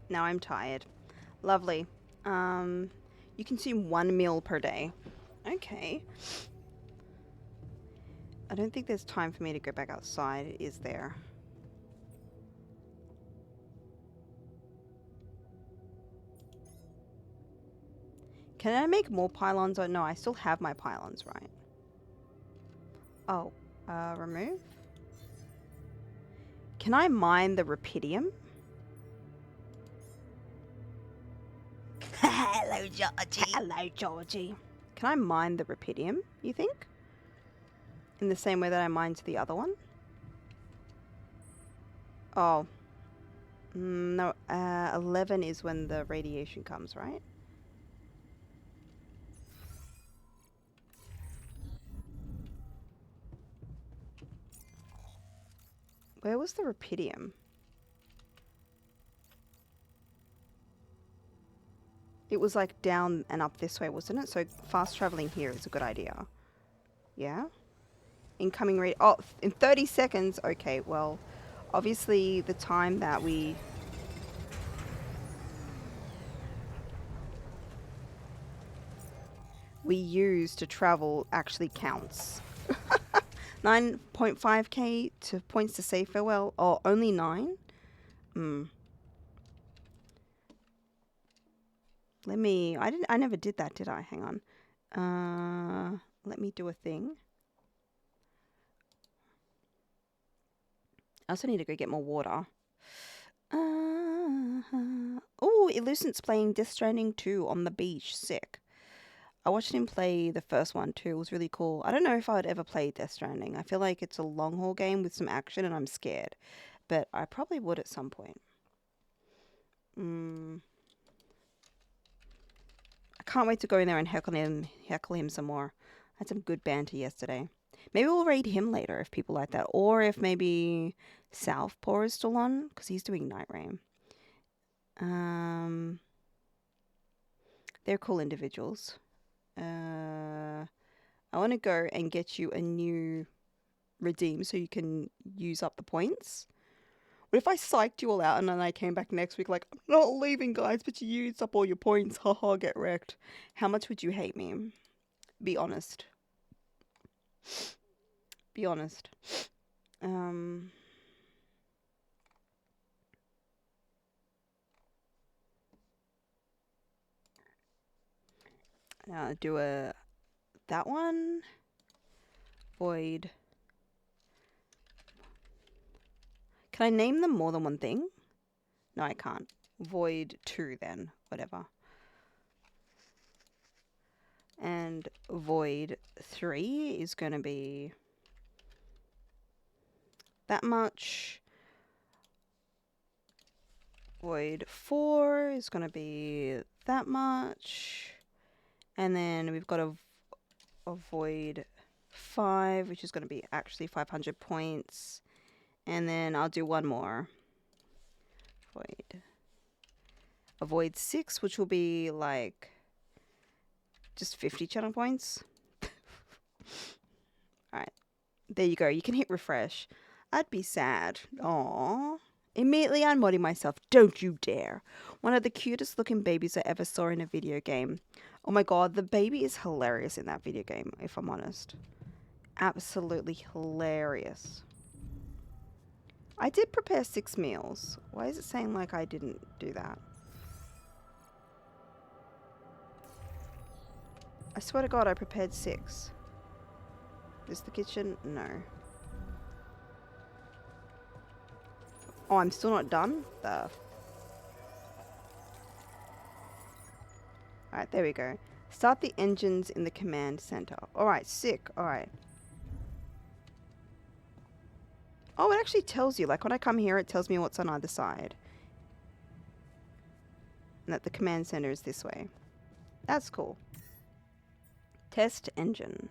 Now I'm tired. Lovely. You consume 1 meal per day. Okay. I don't think there's time for me to go back outside, is there? Can I make more pylons? Or no, I still have my pylons, right? Oh, remove? Can I mine the rupidium? Hello, Georgie. Hello, Georgie. Can I mine the rupidium, you think? In the same way that I mined the other one? Oh. No, 11 is when the radiation comes, right? Where was the rupidium? It was like down and up this way, wasn't it? So fast traveling here is a good idea. Yeah? Incoming rate. Oh, in 30 seconds. Okay, well, obviously the time that we use to travel actually counts. 9.5k to points to say farewell. Oh, only 9? Let me, I never did that, did I? Hang on. Let me do a thing. I also need to go get more water. Oh, Illucent's playing Death Stranding 2 on the beach. Sick. I watched him play the first one too. It was really cool. I don't know if I would ever play Death Stranding. I feel like it's a long haul game with some action and I'm scared. But I probably would at some point. I can't wait to go in there and heckle him some more. I had some good banter yesterday. Maybe we'll raid him later if people like that. Or if maybe Southpaw is still on, because he's doing Night Rain. They're cool individuals. I want to go and get you a new redeem so you can use up the points. What if I psyched you all out and then I came back next week like, I'm not leaving, guys, but you used up all your points. Haha, get wrecked. How much would you hate me? Be honest. Be honest. Do that one. Void. Can I name them more than one thing? No, I can't. Void 2 then. Whatever. And Void 3 is going to be that much. Void 4 is going to be that much. And then we've got a Void 5, which is going to be actually 500 points. And then I'll do one more. A Void 6, which will be like just 50 channel points. Alright. There you go. You can hit refresh. I'd be sad. Aww. Immediately unmodding myself. Don't you dare. One of the cutest looking babies I ever saw in a video game. Oh my god, the baby is hilarious in that video game, if I'm honest. Absolutely hilarious. I did prepare 6 meals. Why is it saying like I didn't do that? I swear to god I prepared 6. Is the kitchen? No. Oh, I'm still not done? Alright, there we go. Start the engines in the command center. Alright, sick. Alright. Oh, it actually tells you. Like when I come here, it tells me what's on either side. And that the command center is this way. That's cool. Test engine.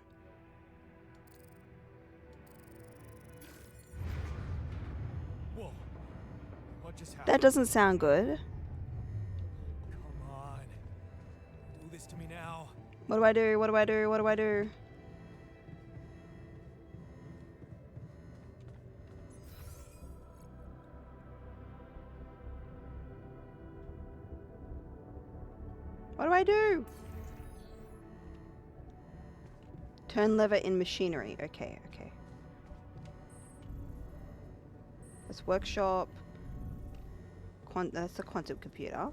Whoa. What just happened? That doesn't sound good. Come on. Do this to me now. What do I do? What do I do? What do I do? What do I do? Turn lever in machinery. Okay, okay. That's workshop. That's the quantum computer.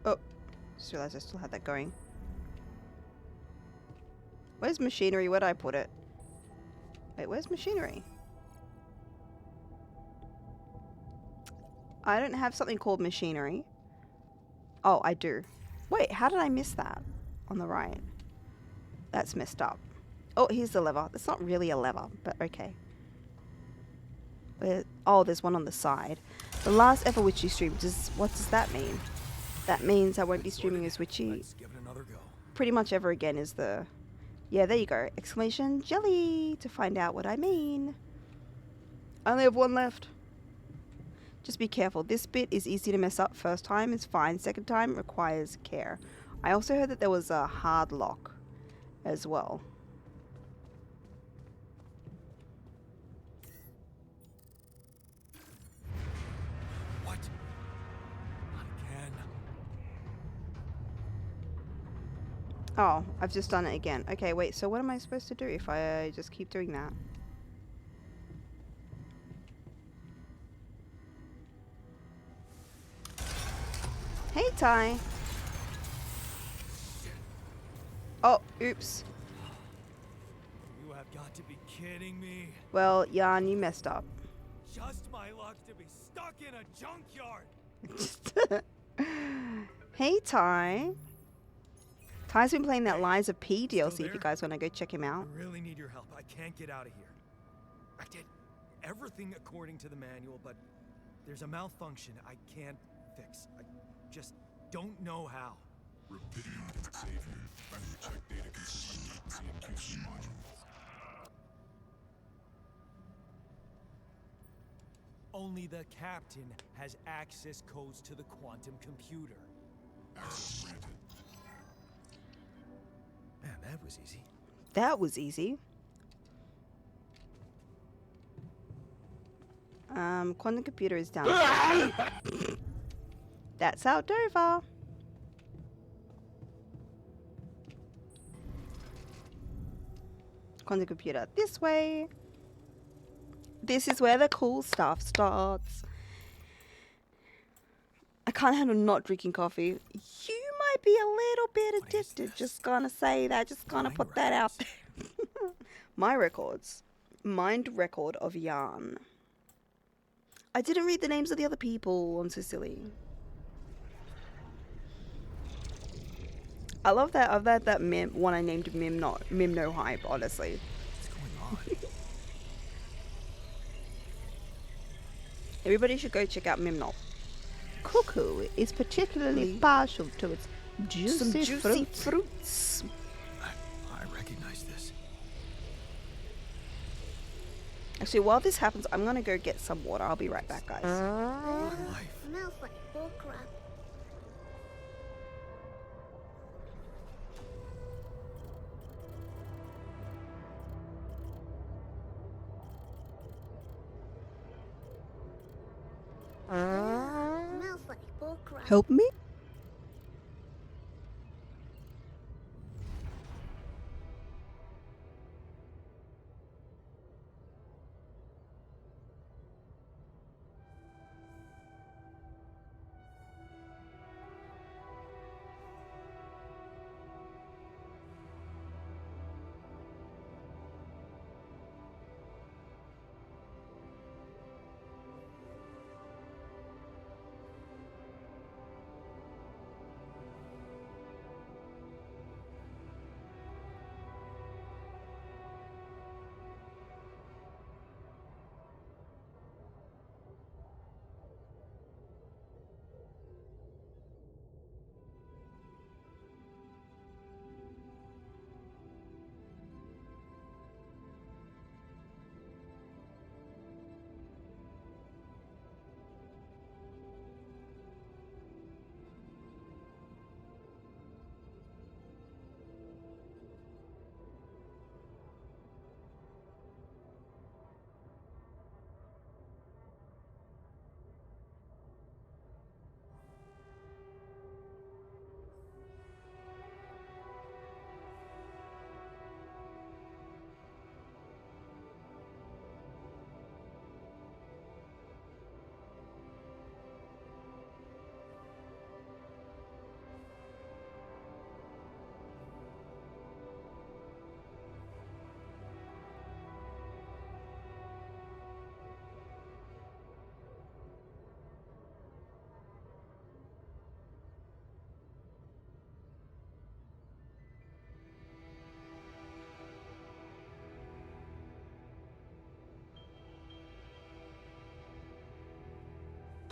Oh, just realized I still had that going. Where's machinery? Where'd I put it? Wait, where's machinery? I don't have something called machinery. Oh, I do. Wait, how did I miss that? On the right. That's messed up. Oh, here's the lever. That's not really a lever, but okay. Oh, there's one on the side. The last ever Witchy stream. What does that mean? That means I won't be streaming as Witchy Let's give it another go. pretty much ever again is the... Yeah, there you go. Exclamation jelly to find out what I mean. I only have one left. Just be careful. This bit is easy to mess up. First time is fine. Second time requires care. I also heard that there was a hard lock as well. What? Not again. Oh, I've just done it again. Okay, wait, so what am I supposed to do if I just keep doing that? Hey, Ty. Oh, oops. You have got to be kidding me. Well, Jan, you messed up. Just my luck to be stuck in a junkyard. Hey, Ty. Ty's been playing that Hey, Lies of P still DLC if you there? guys want to go check him I out. really need your help. I can't get out of here. I did everything according to the manual, but there's a malfunction I can't fix. I just don't know how. Only the captain has access codes to the quantum computer. Man, that was easy. That was easy. Quantum computer is down. That's Outdover. Quantum computer this way. This is where the cool stuff starts. I can't handle not drinking coffee. You might be a little bit What is addicted. this? Just gonna say that. Just gonna Mind put that out records. there. My records. Mind record of yarn. I didn't read the names of the other people on Sicily. I love that. I've had that mem one I named Mim No Hype, honestly. What's going on? Everybody should go check out Mimnop. Cuckoo is particularly partial to its juicy fruits. I recognize this. Actually, while this happens, I'm gonna go get some water. I'll be right back, guys. What life? Smells like bullcrap. Smells like bullcrap. Help me?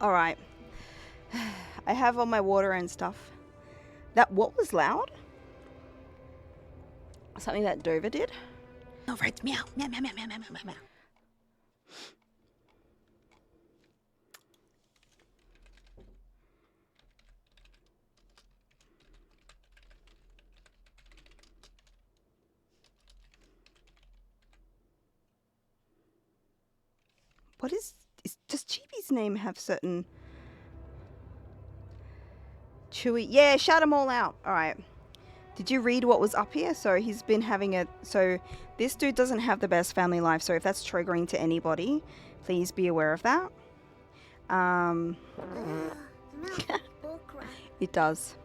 All right. I have all my water and stuff. That what was loud? Something that Dover did? Over, it's meow, meow, meow, meow, meow, meow, meow, meow. What does Chibi's name have certain Chewy? Yeah, shout them all out. All right. Did you read what was up here? So he's been having a... So this dude doesn't have the best family life. So if that's triggering to anybody, please be aware of that. Smells like bullcrap. It does.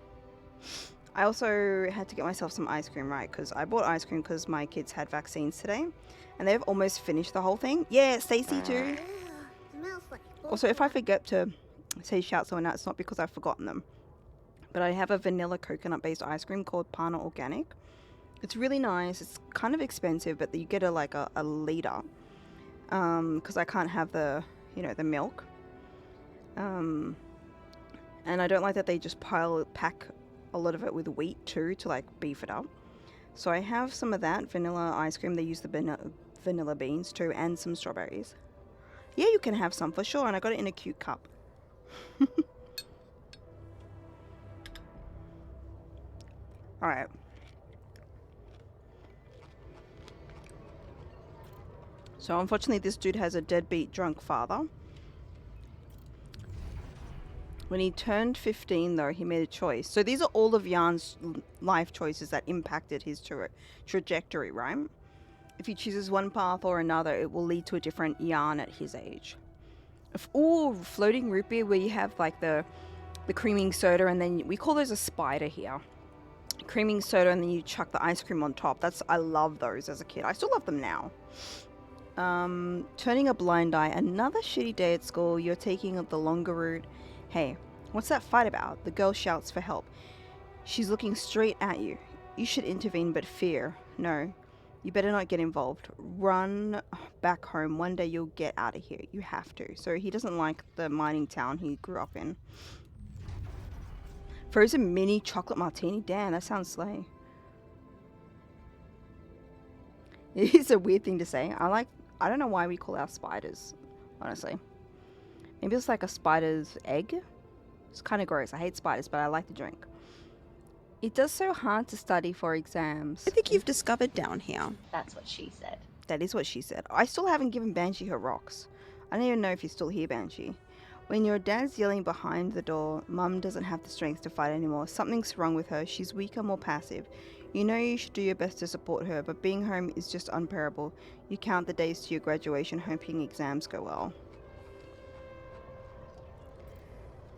I also had to get myself some ice cream, right? Because I bought ice cream because my kids had vaccines today. And they've almost finished the whole thing. Yeah, Stacey too. Smells like Also, if I bullcrap. forget to say shout someone out, it's not because I've forgotten them. But I have a vanilla coconut based ice cream called Pana Organic. It's really nice. It's kind of expensive, but you get a liter. Because I can't have the milk. And I don't like that they just pack a lot of it with wheat too to like beef it up. So I have some of that vanilla ice cream. They use the vanilla beans too, and some strawberries. Yeah, you can have some for sure. And I got it in a cute cup. All right. So unfortunately, this dude has a deadbeat drunk father. When he turned 15, though, he made a choice. So these are all of Jan's life choices that impacted his trajectory, right? If he chooses one path or another, it will lead to a different Jan at his age. Ooh, floating root beer, where you have like the creaming soda, and then we call those a spider here. Creaming soda, and then you chuck the ice cream on top. I love those as a kid. I still love them now. Turning a blind eye. Another shitty day at school. You're taking the longer route. Hey, what's that fight about? The girl shouts for help. She's looking straight at you. You should intervene, but fear. No, you better not get involved. Run back home. One day you'll get out of here. You have to. So he doesn't like the mining town he grew up in. Frozen mini chocolate martini. Damn, that sounds slay. It is a weird thing to say. I don't know why we call our spiders, honestly. Maybe it's like a spider's egg. It's kind of gross. I hate spiders, but I like the drink. It does so hard to study for exams. I think you've discovered down here. That's what she said. That is what she said. I still haven't given Banshee her rocks. I don't even know if you're still here, Banshee. When your dad's yelling behind the door, Mum doesn't have the strength to fight anymore. Something's wrong with her. She's weaker, more passive. You know you should do your best to support her, but being home is just unbearable. You count the days to your graduation, hoping exams go well.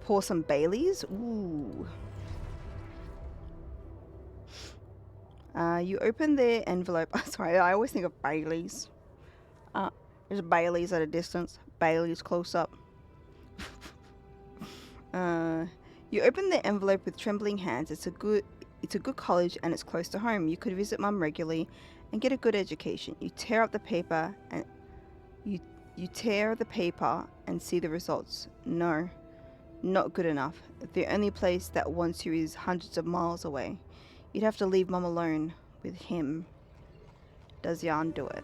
Pour some Baileys? Ooh. You open the envelope. Sorry, I always think of Baileys. There's Baileys at a distance. Baileys close up. You open the envelope with trembling hands. It's a good college and it's close to home. You could visit Mum regularly and get a good education. You tear up the paper and you tear the paper and see the results. No, not good enough. The only place that wants you is hundreds of miles away. You'd have to leave Mum alone with him. Does Jan do it?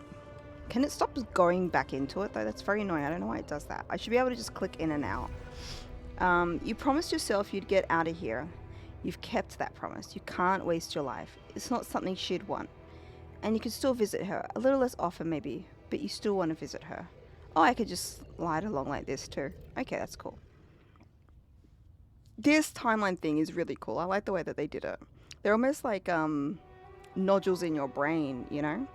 Can it stop going back into it though? That's very annoying. I don't know why it does that. I should be able to just click in and out. You promised yourself you'd get out of here. You've kept that promise. You can't waste your life. It's not something she'd want. And you could still visit her. A little less often maybe, but you still want to visit her. Oh, I could just slide along like this too. Okay, that's cool. This timeline thing is really cool. I like the way that they did it. They're almost like nodules in your brain, you know?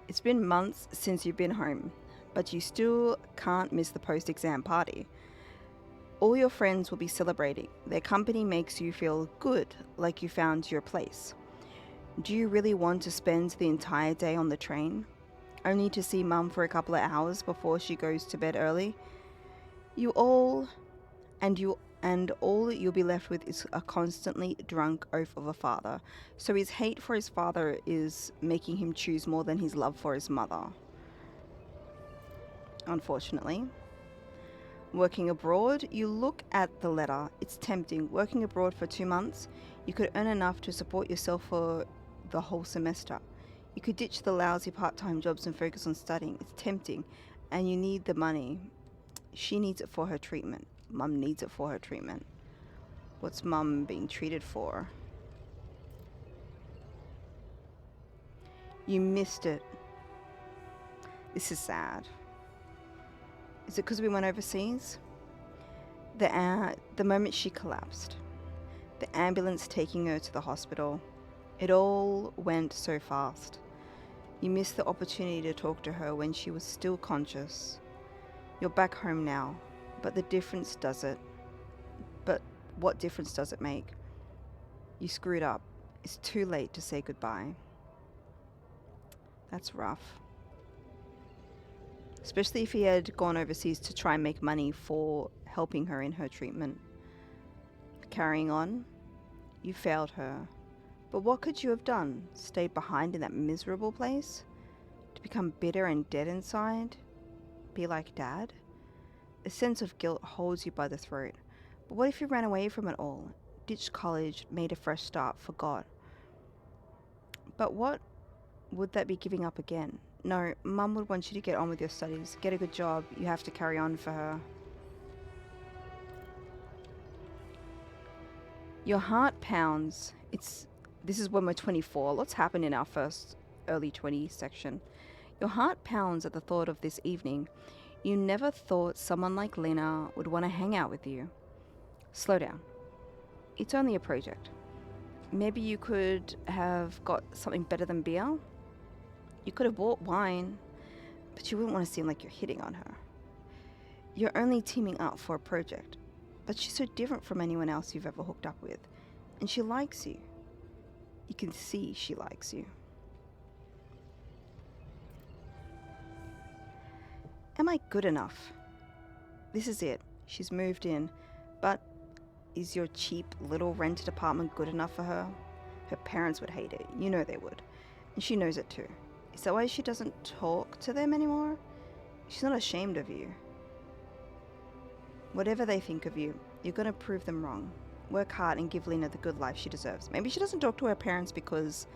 It's been months since you've been home, but you still can't miss the post-exam party. All your friends will be celebrating. Their company makes you feel good, like you found your place. Do you really want to spend the entire day on the train, only to see Mum for a couple of hours before she goes to bed early? All you'll be left with is a constantly drunk oaf of a father. So his hate for his father is making him choose more than his love for his mother. Unfortunately. Working abroad, you look at the letter. It's tempting. Working abroad for 2 months, you could earn enough to support yourself for the whole semester. You could ditch the lousy part-time jobs and focus on studying. It's tempting, and you need the money. She needs it for her treatment. Mum needs it for her treatment. What's Mum being treated for? You missed it. This is sad. Is it because we went overseas? The moment she collapsed, the ambulance taking her to the hospital, it all went so fast. You missed the opportunity to talk to her when she was still conscious. You're back home now, but what difference does it make? You screwed up. It's too late to say goodbye. That's rough. Especially if he had gone overseas to try and make money for helping her in her treatment. Carrying on, you failed her. But what could you have done? Stayed behind in that miserable place? To become bitter and dead inside? Be like Dad? A sense of guilt holds you by the throat. But what if you ran away from it all? Ditched college, made a fresh start, forgot? But what would that be giving up again? No, Mum would want you to get on with your studies, get a good job. You have to carry on for her. Your heart pounds. This is when we're 24. Lots happened in our first early 20s section. Your heart pounds at the thought of this evening. You never thought someone like Lena would want to hang out with you. Slow down. It's only a project. Maybe you could have got something better than beer. You could have bought wine, but you wouldn't want to seem like you're hitting on her. You're only teaming up for a project, but she's so different from anyone else you've ever hooked up with, and she likes you. You can see she likes you. Am I good enough? This is it. She's moved in, but is your cheap little rented apartment good enough for her? Her parents would hate it. You know they would. And she knows it too. Is that why she doesn't talk to them anymore? She's not ashamed of you. Whatever they think of you, you're going to prove them wrong. Work hard and give Lena the good life she deserves. Maybe she doesn't talk to her parents because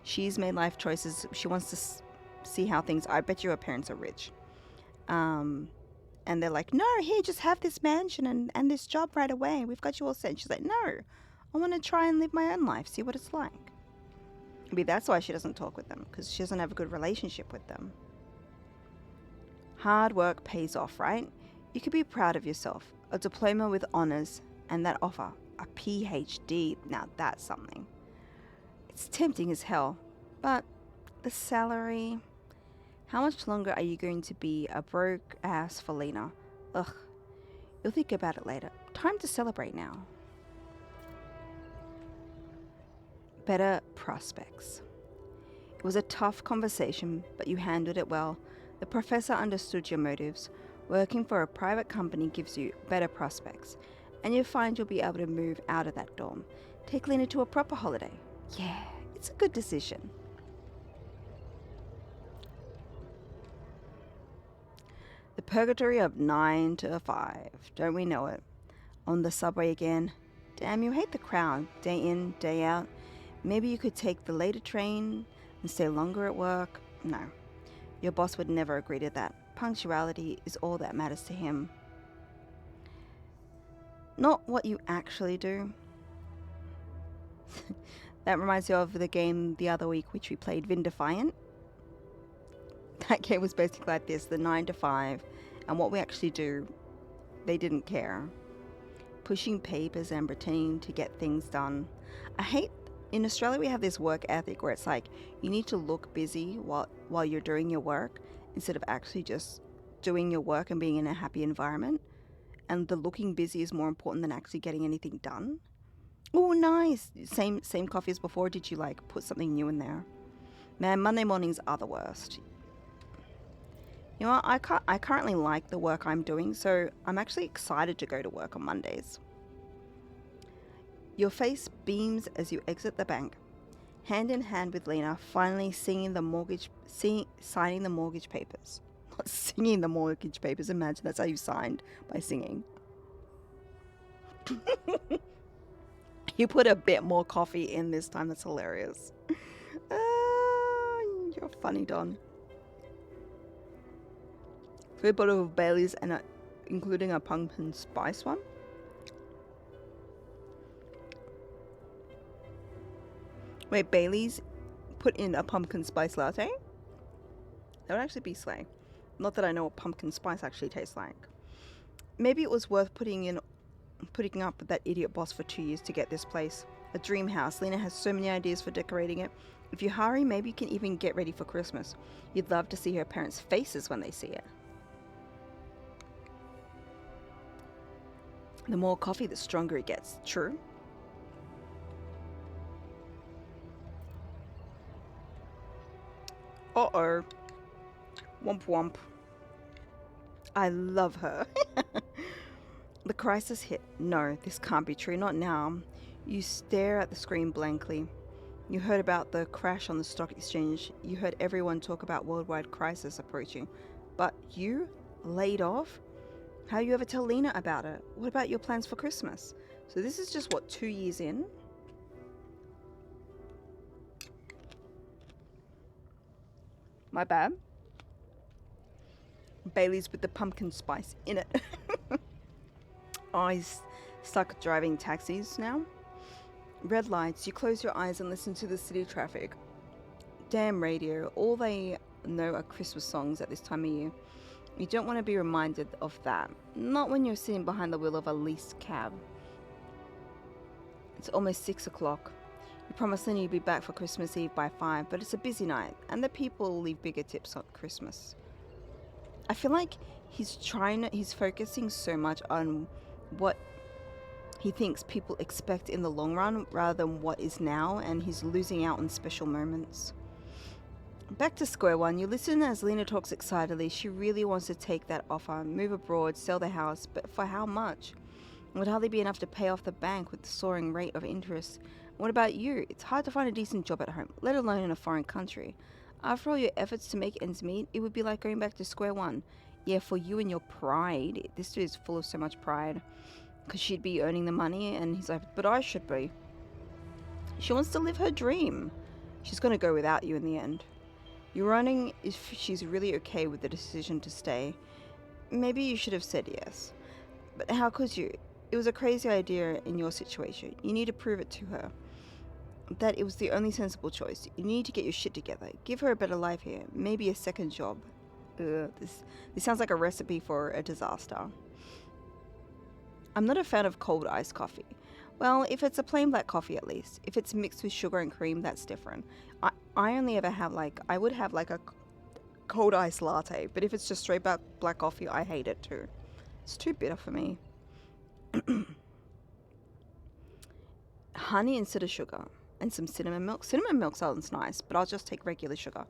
she's made life choices. She wants to see how things... I bet you her parents are rich. And they're like, no, here, just have this mansion and this job right away. We've got you all set. She's like, no, I want to try and live my own life, see what it's like. Maybe that's why she doesn't talk with them, because she doesn't have a good relationship with them. Hard work pays off, right? You could be proud of yourself. A diploma with honors, and that offer, a PhD, now that's something. It's tempting as hell, but the salary... How much longer are you going to be a broke ass for Lena? Ugh. You'll think about it later. Time to celebrate now. Better prospects. It was a tough conversation, but you handled it well. The professor understood your motives. Working for a private company gives you better prospects, and you'll find you'll be able to move out of that dorm. Take Lena to a proper holiday. Yeah, it's a good decision. The purgatory of 9 to 5. Don't we know it? On the subway again. Damn, you hate the crowd. Day in, day out. Maybe you could take the later train and stay longer at work. No. Your boss would never agree to that. Punctuality is all that matters to him. Not what you actually do. That reminds me of the game the other week which we played, Vin Defiant. That game was basically like this, the 9 to 5, and what we actually do, they didn't care. Pushing papers and pretending to get things done. In Australia we have this work ethic where it's like, you need to look busy while you're doing your work, instead of actually just doing your work and being in a happy environment. And the looking busy is more important than actually getting anything done. Oh, nice. Same coffee as before. Did you like put something new in there? Man, Monday mornings are the worst. You know what, I currently like the work I'm doing, so I'm actually excited to go to work on Mondays. Your face beams as you exit the bank, hand in hand with Lena, finally signing the mortgage papers. Singing the mortgage papers. Imagine that's how you signed, by singing. You put a bit more coffee in this time. That's hilarious. You're funny, Don. 3 bottles of Bailey's and including a pumpkin spice one. Wait, Bailey's put in a pumpkin spice latte? That would actually be slay. Not that I know what pumpkin spice actually tastes like. Maybe it was worth putting up with that idiot boss for 2 years to get this place. A dream house. Lena has so many ideas for decorating it. If you hurry, maybe you can even get ready for Christmas. You'd love to see her parents' faces when they see it. The more coffee, the stronger it gets. True. Uh-oh. Womp womp. I love her. The crisis hit. No, this can't be true. Not now. You stare at the screen blankly. You heard about the crash on the stock exchange. You heard everyone talk about worldwide crisis approaching. But you? Laid off? How you ever tell Lena about it? What about your plans for Christmas? So this is just, what, 2 years in? My bad. Bailey's with the pumpkin spice in it. Oh, he's stuck driving taxis now. Red lights. You close your eyes and listen to the city traffic. Damn radio. All they know are Christmas songs at this time of year. You don't want to be reminded of that. Not when you're sitting behind the wheel of a leased cab. It's almost 6 o'clock. You promised Lena you'd be back for Christmas Eve by 5, but it's a busy night, and the people leave bigger tips on Christmas. I feel like he's focusing so much on what he thinks people expect in the long run rather than what is now, and he's losing out on special moments. Back to square one. You listen as Lena talks excitedly. She really wants to take that offer, move abroad, sell the house, but for how much? It would hardly be enough to pay off the bank with the soaring rate of interest. What about you? It's hard to find a decent job at home, let alone in a foreign country. After all your efforts to make ends meet, it would be like going back to square one. Yeah, for you and your pride. This dude is full of so much pride. Because she'd be earning the money, and he's like, but I should be. She wants to live her dream. She's going to go without you in the end. You're running if she's really okay with the decision to stay. Maybe you should have said yes. But how could you? It was a crazy idea in your situation. You need to prove it to her. That it was the only sensible choice. You need to get your shit together. Give her a better life here. Maybe a second job. This sounds like a recipe for a disaster. I'm not a fan of cold iced coffee. Well, if it's a plain black coffee at least. If it's mixed with sugar and cream, that's different. I only ever have I would have like a cold iced latte, but if it's just straight black coffee, I hate it too. It's too bitter for me. Honey instead of sugar. And some cinnamon milk. Cinnamon milk sounds nice, but I'll just take regular sugar.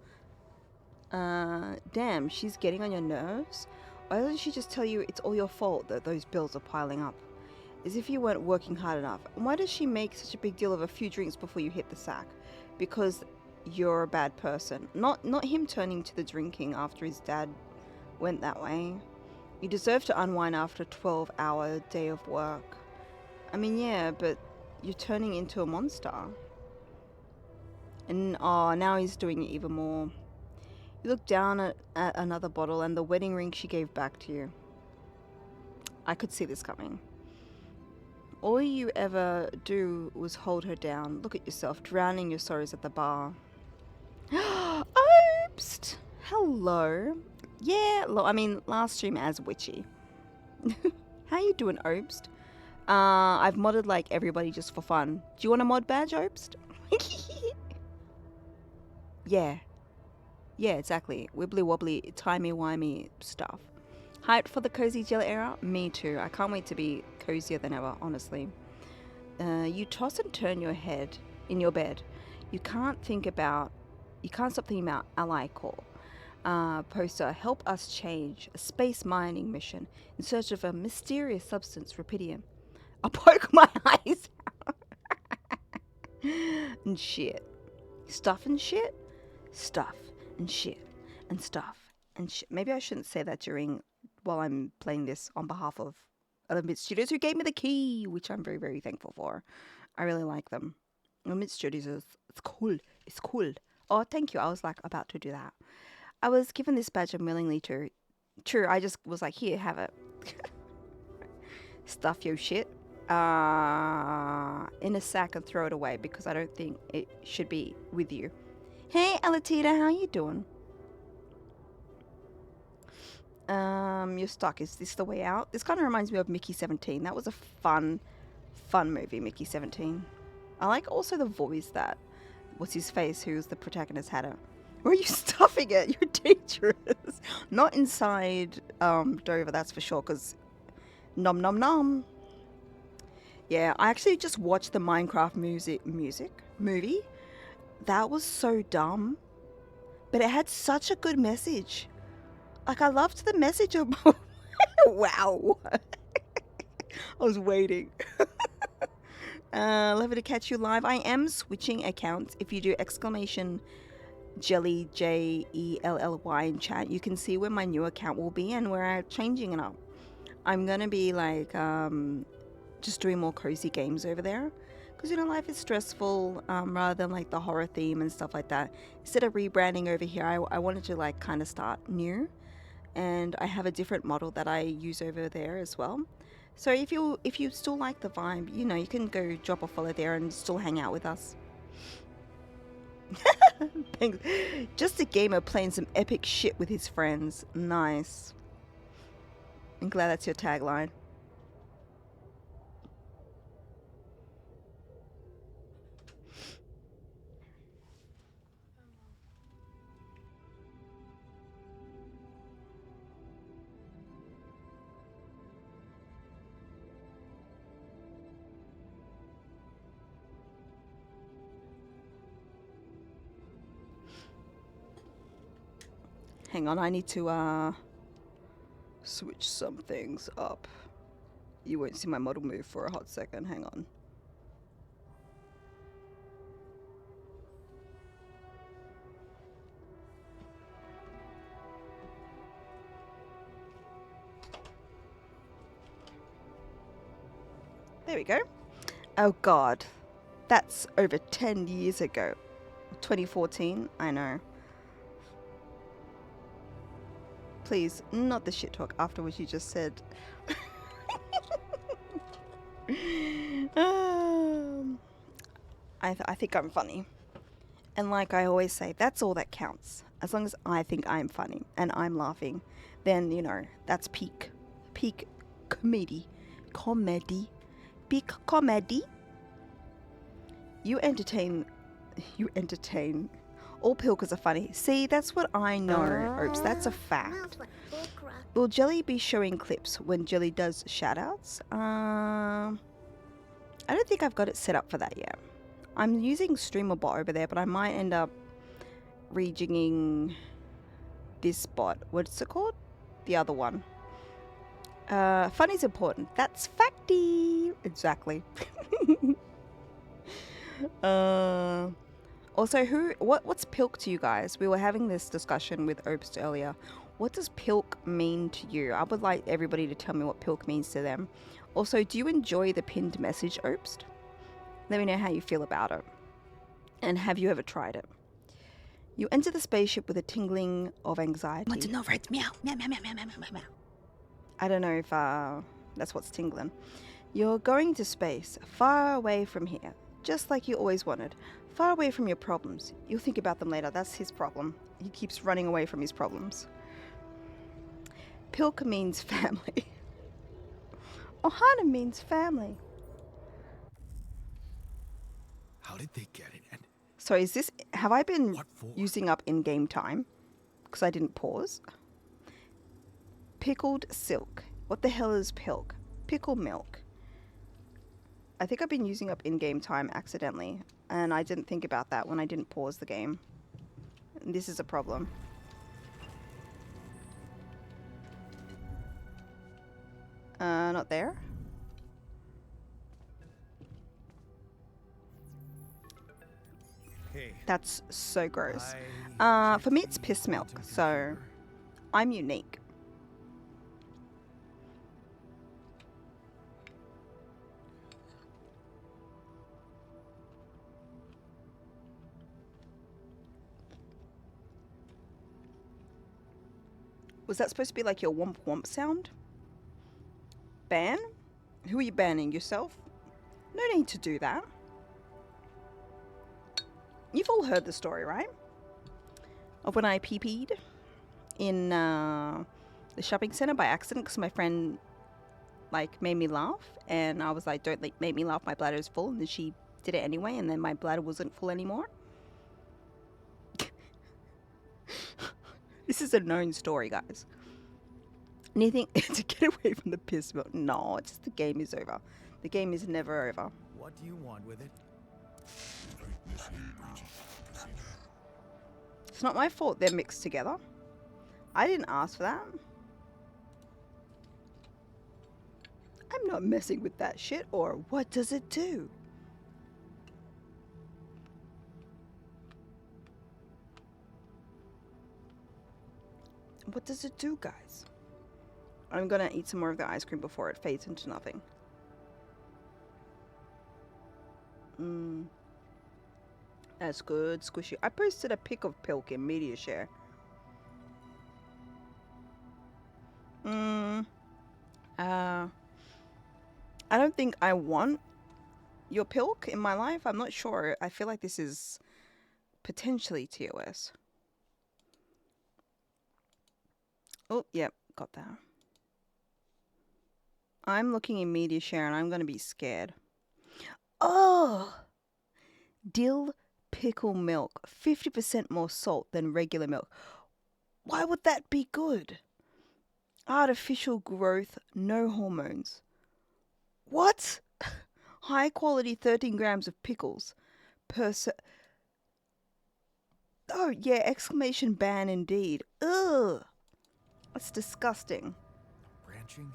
Damn, she's getting on your nerves? Why doesn't she just tell you it's all your fault that those bills are piling up? As if you weren't working hard enough. And why does she make such a big deal of a few drinks before you hit the sack? Because you're a bad person. Not him turning to the drinking after his dad went that way. You deserve to unwind after a 12-hour day of work. I mean, yeah, but you're turning into a monster. And now he's doing it even more. You look down at another bottle and the wedding ring she gave back to you. I could see this coming. All you ever do was hold her down. Look at yourself, drowning your sorrows at the bar. Oops! Hello. Yeah, I mean, last stream as Witchy. How you doing, Obst? I've modded like everybody just for fun. Do you want a mod badge, Obst? Yeah. Yeah, exactly. Wibbly wobbly, timey-wimey stuff. Hyped for the cozy gel era? Me too. I can't wait to be cozier than ever, honestly. You toss and turn your head in your bed. You can't stop thinking about ally call. Poster, help us change. A space mining mission in search of a mysterious substance, rubidium. I'll poke my eyes out. And shit. Stuff and shit? Stuff and shit and stuff And maybe I shouldn't say that while I'm playing this on behalf of Element Studios, who gave me the key, which I'm very, very thankful for. I really like them. Element Studios it's cool. It's cool. Oh, thank you. I was like about to do that. I was given this badge unwillingly to. True, I just was like, here, have it. Stuff your shit in a sack and throw it away because I don't think it should be with you. Hey, Alatita, how you doing? You're stuck. Is this the way out? This kind of reminds me of Mickey 17. That was a fun movie, Mickey 17. I like also the voice that, what's his face, who's the protagonist, had it. Where are you stuffing it? You're dangerous. Not inside Dover, that's for sure, because nom nom nom. Yeah, I actually just watched the Minecraft movie. That was so dumb, but it had such a good message. Like, I loved the message of... Wow. I was waiting. Love to catch you live. I am switching accounts. If you do exclamation Jelly, Jelly in chat, you can see where my new account will be and where I'm changing it up. I'm going to be like just doing more cozy games over there. Because, you know, life is stressful rather than like the horror theme and stuff like that. Instead of rebranding over here, I wanted to like kind of start new. And I have a different model that I use over there as well. So if you still like the vibe, you know, you can go drop a follow there and still hang out with us. Thanks. Just a gamer playing some epic shit with his friends. Nice. I'm glad that's your tagline. Hang on, I need to switch some things up. You won't see my model move for a hot second. Hang on. There we go. Oh god. That's over 10 years ago. 2014, I know. Please, not the shit talk after what you just said. I think I'm funny. And like I always say, that's all that counts. As long as I think I'm funny and I'm laughing, then, you know, that's peak comedy. Peak comedy. You entertain. All pilkers are funny. See, that's what I know, Oops, that's a fact. Smells like book rot. Will Jelly be showing clips when Jelly does shoutouts? I don't think I've got it set up for that yet. I'm using StreamerBot over there, but I might end up rejigging this bot. What's it called? The other one. Funny's important. That's facty. Exactly. Also, what's pilk to you guys? We were having this discussion with Obst earlier. What does pilk mean to you? I would like everybody to tell me what pilk means to them. Also, do you enjoy the pinned message, Obst? Let me know how you feel about it. And have you ever tried it? You enter the spaceship with a tingling of anxiety. Want to know right? Meow, meow, meow, meow, meow, meow, meow, meow. I don't know if that's what's tingling. You're going to space, far away from here, just like you always wanted. Far away from your problems. You'll think about them later. That's his problem. He keeps running away from his problems. Pilk means family. Ohana means family. How did they get it? And So is this... Have I been what for? using up in-game time? Because I didn't pause. Pickled silk. What the hell is pilk? Pickle milk. I think I've been using up in-game time accidentally. And I didn't think about that when I didn't pause the game. And this is a problem. Not there? Hey, That's so gross. I For me, it's checked piss the milk, quantum so computer. I'm unique. Was that supposed to be like your womp womp sound? Ban? Who are you banning? Yourself? No need to do that. You've all heard the story, right? Of when I pee-peed in the shopping center by accident because my friend like made me laugh, and I was like, don't make me laugh, my bladder is full, and then she did it anyway, and then my bladder wasn't full anymore. This is a known story, guys. Anything to get away from the piss milk? No, it's just the game is over. The game is never over. What do you want with it? It's not my fault they're mixed together. I didn't ask for that. I'm not messing with that shit, or what does it do? What does it do, guys? I'm gonna eat some more of the ice cream before it fades into nothing. That's good, squishy. I posted a pic of Pilk in Media Share. I don't think I want your Pilk in my life. I'm not sure. I feel like this is potentially TOS. Oh, yep, got that. I'm looking in Media Share and I'm going to be scared. Oh! Dill pickle milk. 50% more salt than regular milk. Why would that be good? Artificial growth, no hormones. What? High quality 13 grams of pickles per Oh, yeah, exclamation ban indeed. Ugh. That's disgusting. Branching?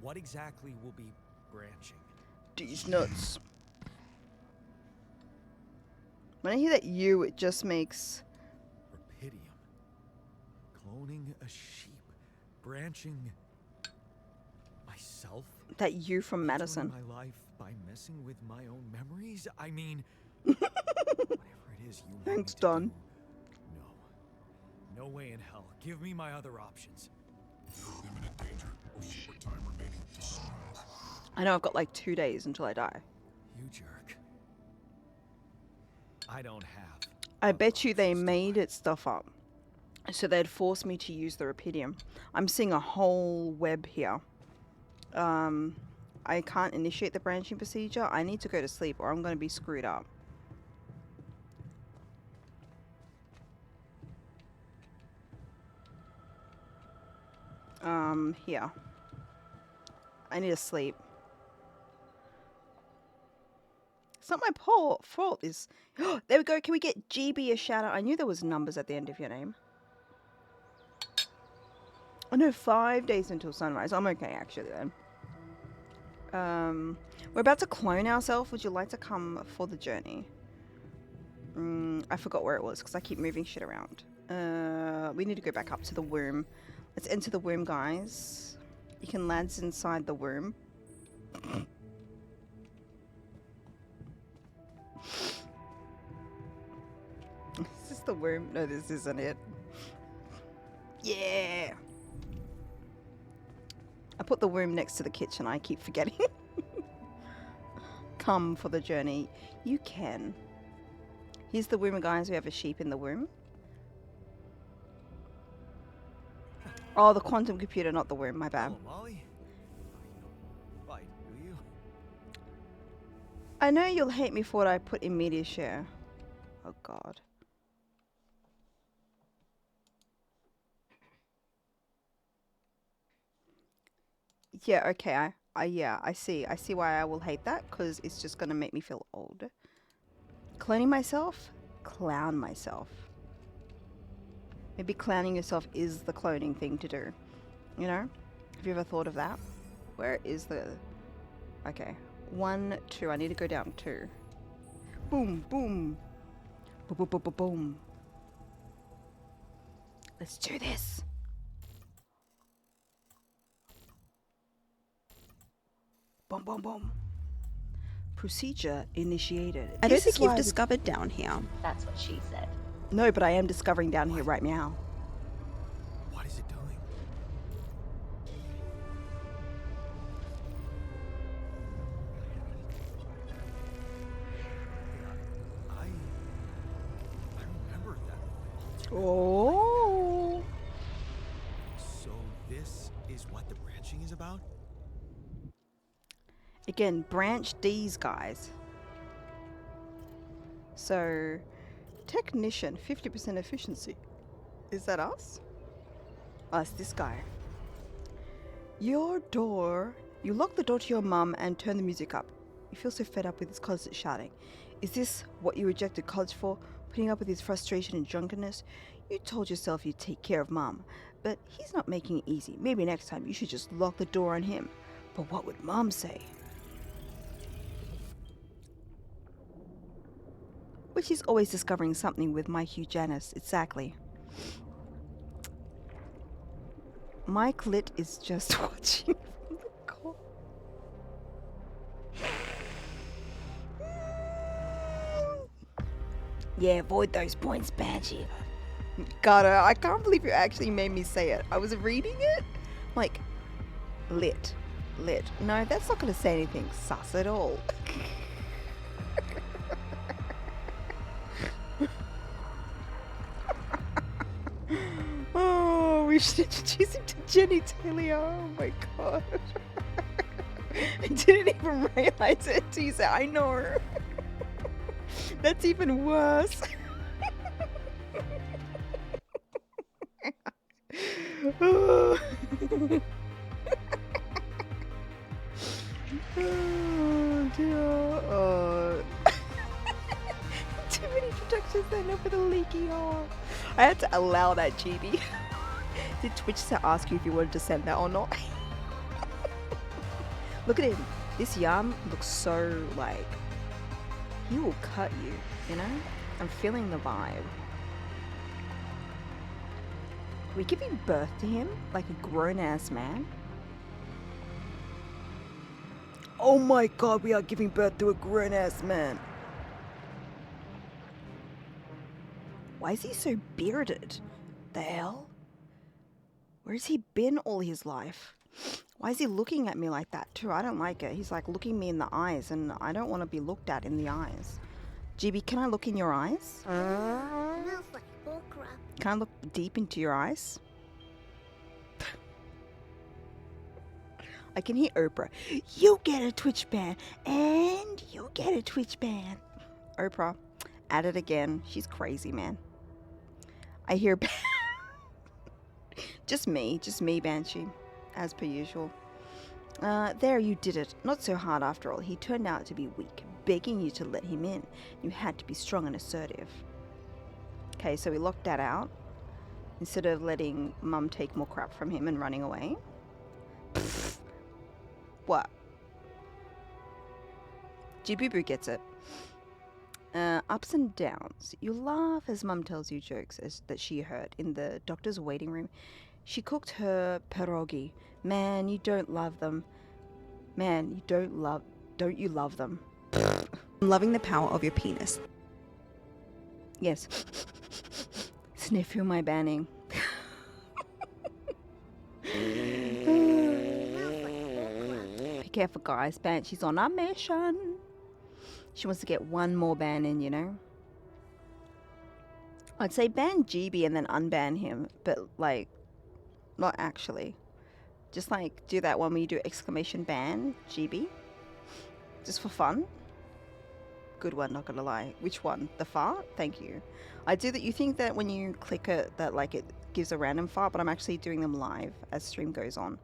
What exactly will be branching? These nuts. When I hear that you, it just makes... Rapidium. Cloning a sheep. Branching myself? That you from Madison. Altering my life by messing with my own memories? I mean, whatever it is you want Thanks, me to Don. do, no. No way in hell. Give me my other options. I know I've got like 2 days until I die. You jerk. I don't have. I other bet you they options, do made I? it stuff up. So they'd force me to use the Rapidium. I'm seeing a whole web here. I can't initiate the branching procedure. I need to go to sleep or I'm going to be screwed up. Here. I need to sleep. It's not my fault. Is there we go. Can we get GB a shout out? I knew there was numbers at the end of your name. Oh no, 5 days until sunrise. I'm okay actually then. We're about to clone ourselves. Would you like to come for the journey? I forgot where it was because I keep moving shit around. We need to go back up to the womb. Let's enter the womb, guys. You can lads inside the womb. Is this the womb? No, this isn't it. Yeah. I put the womb next to the kitchen. I keep forgetting. Come for the journey. You can. Here's the womb, guys. We have a sheep in the womb. Oh, the quantum computer, not the womb. My bad. Hello, Molly. You don't bite, do you? I know you'll hate me for what I put in media share. Oh, God. Yeah, okay. I see. I see why I will hate that, because it's just going to make me feel old. Cloning myself? Clown myself. Maybe clowning yourself is the cloning thing to do. You know? Have you ever thought of that? Where is the... Okay. 1, 2. I need to go down 2. Boom, boom. Boom, boom, boom, boom, boom. Let's do this. Boom, boom, boom. Procedure initiated. I don't This is think you've why discovered down here. That's what she said. No, but I am discovering down here right now. What is it doing? I remember that. Oh. So this is what the branching is about? Again, branch D's, guys. So, technician, 50% efficiency. Is that us? Oh, it's this guy. Your door. You lock the door to your mum and turn the music up. You feel so fed up with his constant shouting. Is this what you rejected college for? Putting up with his frustration and drunkenness? You told yourself you'd take care of mum, but he's not making it easy. Maybe next time you should just lock the door on him. But what would mum say? Which is always discovering something with my Hugh Janus, exactly. Mike Lit is just watching from the corner. Yeah, avoid those points, Banshee. God, I can't believe you actually made me say it. I was reading it, like, lit. No, that's not going to say anything sus at all. Oh, we should introduce him to Jenny Taylor. Oh my god. I didn't even realize it until you said, I know. That's even worse. Oh. Oh dear. Oh. Too many productions end up with a leaky hole. I had to allow that, GB. Did Twitch ask you if you wanted to send that or not? Look at him. This Yam looks so like he will cut you, you know? I'm feeling the vibe. Are we giving birth to him like a grown-ass man? Oh my god, we are giving birth to a grown-ass man. Why is he so bearded? The hell? Where's he been all his life? Why is he looking at me like that too? I don't like it. He's like looking me in the eyes and I don't want to be looked at in the eyes. GB, can I look in your eyes? Smells like bullcrap. Can I look deep into your eyes? I can hear Oprah. You get a Twitch ban and you get a Twitch ban. Oprah, at it again. She's crazy, man. I hear just me, Banshee, as per usual. There, you did it. Not so hard after all. He turned out to be weak, begging you to let him in. You had to be strong and assertive. Okay, so we locked that out. Instead of letting Mum take more crap from him and running away. Pfft. What? Jibubu gets it. Ups and downs. You laugh as Mum tells you jokes that she heard in the doctor's waiting room. She cooked her pierogi. Man, you don't love them. Man, don't you love them? I'm loving the power of your penis. Yes. Sniff through my banning. Be careful, guys. Banshee's on a mission. She wants to get one more ban in, you know? I'd say ban GB and then unban him, but like, not actually. Just like do that one where you do exclamation ban GB. Just for fun. Good one, not gonna lie. Which one? The fart? Thank you. I do that. You think that when you click it, that like it gives a random fart, but I'm actually doing them live as stream goes on.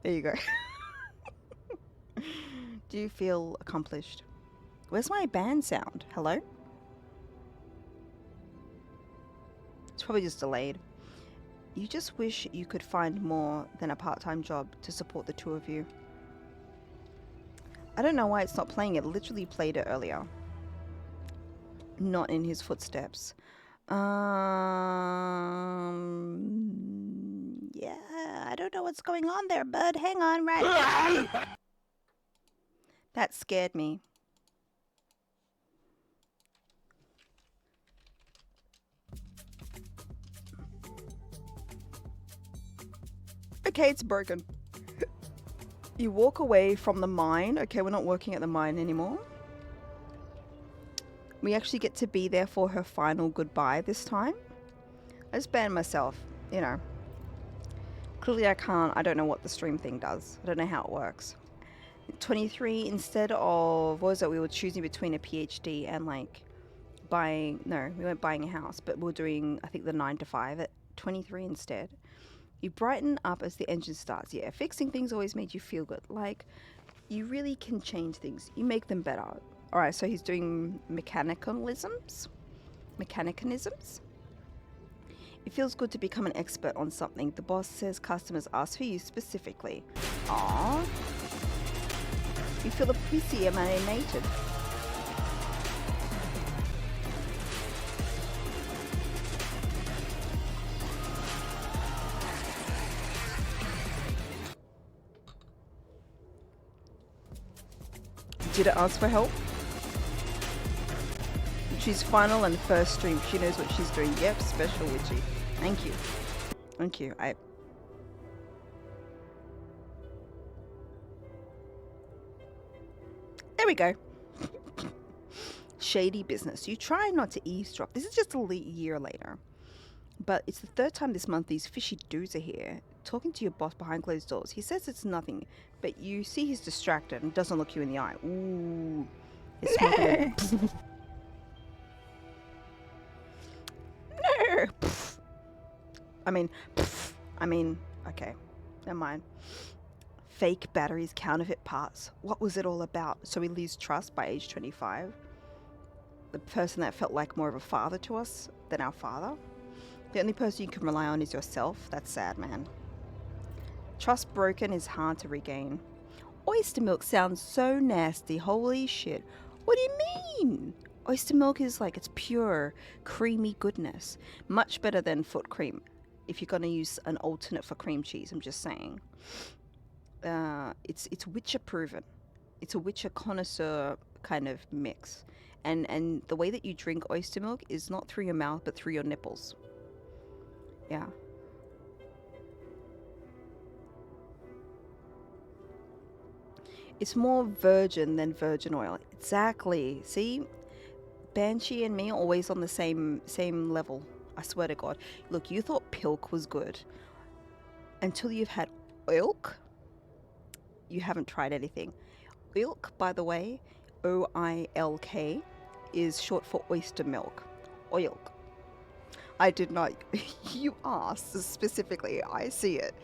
There you go. Do you feel accomplished? Where's my band sound? Hello? It's probably just delayed. You just wish you could find more than a part-time job to support the two of you. I don't know why it's not playing. It literally played it earlier. not in his footsteps. Yeah, I don't know what's going on there, bud. Hang on, right. That scared me. Okay, it's broken. You walk away from the mine. Okay, we're not working at the mine anymore. We actually get to be there for her final goodbye this time. I just banned myself, you know. Clearly I can't. I don't know what the stream thing does. I don't know how it works. 23, instead of, what was it? We were choosing between a PhD and like buying, no, we weren't buying a house, but we were doing, I think, the 9 to 5 at 23 instead. You brighten up as the engine starts. Yeah, fixing things always made you feel good. Like, you really can change things. You make them better. All right, so he's doing mechanisms. It feels good to become an expert on something. The boss says customers ask for you specifically. Aww. You feel appreciated. Did it ask for help? She's final and first stream. She knows what she's doing. Yep, special Witchy. Thank you. Thank you. There we go. Shady business. You try not to eavesdrop. This is just a year later. But it's the third time this month these fishy dudes are here, talking to your boss behind closed doors. He says it's nothing, but you see he's distracted and doesn't look you in the eye. Ooh. He's smoking. No. I mean, okay. Never mind. Fake batteries, counterfeit parts. What was it all about? So we lose trust by age 25. The person that felt like more of a father to us than our father. The only person you can rely on is yourself. That's sad, man. Trust broken is hard to regain. Oyster milk sounds so nasty. Holy shit. What do you mean? Oyster milk is like, it's pure, creamy goodness. Much better than foot cream. If you're going to use an alternate for cream cheese, I'm just saying. It's Witcher proven. It's a Witcher connoisseur kind of mix. And the way that you drink oyster milk is not through your mouth, but through your nipples. Yeah. It's more virgin than virgin oil. Exactly. See? Banshee and me are always on the same level. I swear to God. Look, you thought pilk was good. Until you've had oilk, you haven't tried anything. Oilk, by the way, O-I-L-K, is short for oyster milk. Oilk. I did not. You asked specifically. I see it.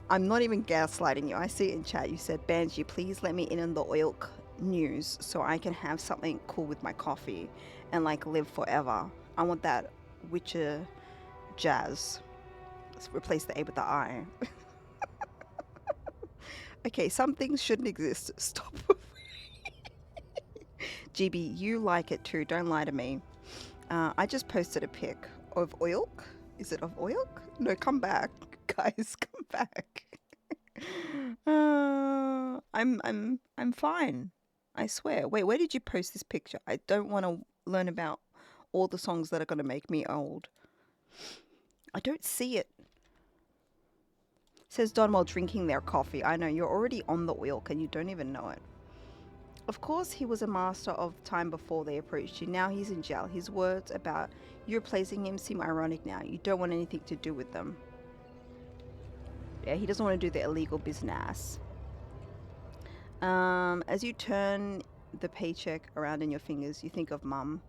I'm not even gaslighting you. I see it in chat. You said, Banshee, please let me in on the oilk news so I can have something cool with my coffee and like live forever. I want that Witcher jazz. Let's replace the A with the I. Okay, some things shouldn't exist. Stop. GB, you like it too. Don't lie to me. I just posted a pic of oilk. Is it of oilk? No, come back, guys. Come back. I'm fine. I swear. Wait, where did you post this picture? I don't want to learn about all the songs that are going to make me old. I don't see it. Says Don while drinking their coffee. I know, you're already on the oilk and you don't even know it. Of course, he was a master of time before they approached you. Now he's in jail. His words about you replacing him seem ironic now. You don't want anything to do with them. Yeah, he doesn't want to do the illegal business. As you turn the paycheck around in your fingers, you think of Mum.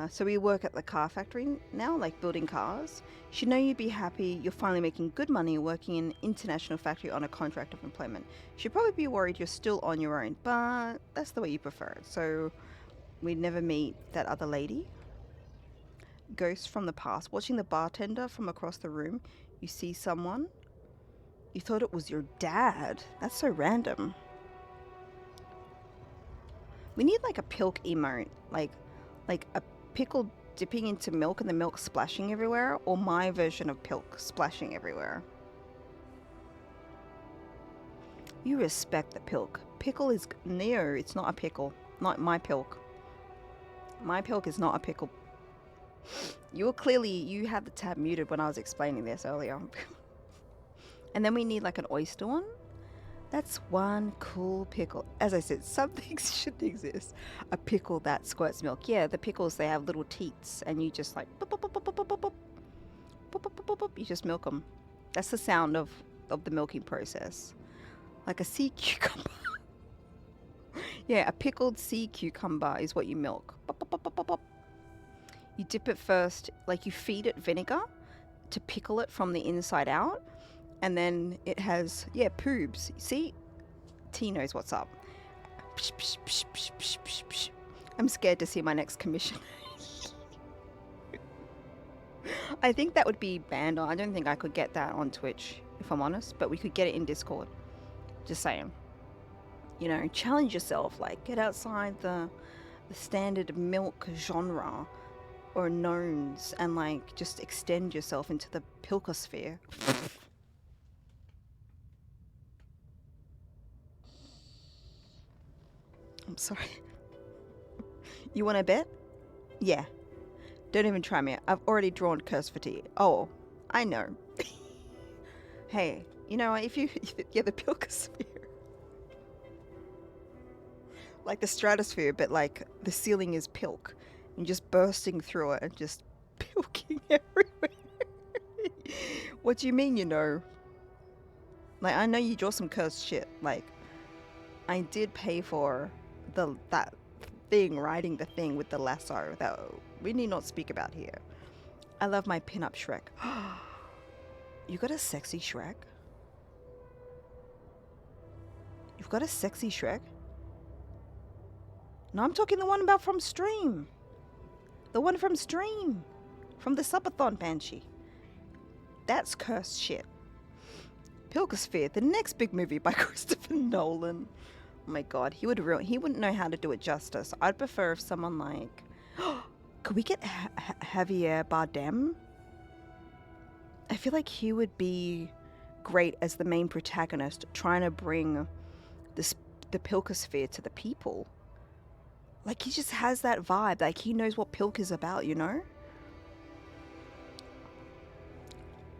So we work at the car factory now, like building cars. She know you'd be happy you're finally making good money working in an international factory on a contract of employment. She'd probably be worried you're still on your own, but that's the way you prefer it. So we'd never meet that other lady. Ghost from the past. Watching the bartender from across the room, you see someone. You thought it was your dad. That's so random. We need like a pilk emote, like Like a pickle dipping into milk and the milk splashing everywhere, or my version of pilk splashing everywhere? You respect the pilk. Pickle is no, it's not a pickle. Not my pilk. My pilk is not a pickle. You had the tab muted when I was explaining this earlier. And then we need like an oyster one. That's one cool pickle. As I said, some things shouldn't exist. A pickle that squirts milk. Yeah, the pickles, they have little teats and you just like boop, boop, boop, boop, boop, boop, boop, boop, boop, boop, boop, you just milk them. That's the sound of the milking process. Like a sea cucumber. Yeah, a pickled sea cucumber is what you milk. Bop, bop, bop, bop, bop, bop. You dip it first, like you feed it vinegar to pickle it from the inside out. And then it has, yeah, poobs. See? T knows what's up. Psh, psh, psh, psh, psh, psh, psh. I'm scared to see my next commission. I think that would be banned on. I don't think I could get that on Twitch, if I'm honest. But we could get it in Discord. Just saying. You know, challenge yourself. Like, get outside the standard milk genre or knowns and, like, just extend yourself into the pilkosphere. I'm sorry. You want to bet? Yeah. Don't even try me. I've already drawn curse fatigue. Oh, I know. Hey, you know, if yeah, the pilkosphere. Like the stratosphere, but like the ceiling is pilk. And just bursting through it and just pilking everywhere. What do you mean, you know? Like, I know you draw some cursed shit. Like, I did pay for that thing, riding the thing with the lasso that we need not speak about here. I love my pin-up Shrek. You got a sexy Shrek? You've got a sexy Shrek? No, I'm talking the one about from stream. The one from stream. From the subathon Banshee. That's cursed shit. Pilkosphere, the next big movie by Christopher Nolan. Oh my god, he wouldn't know how to do it justice. I'd prefer if someone like... Could we get Javier Bardem? I feel like he would be great as the main protagonist, trying to bring the Pilkosphere to the people. Like, he just has that vibe. Like, he knows what Pilk is about, you know?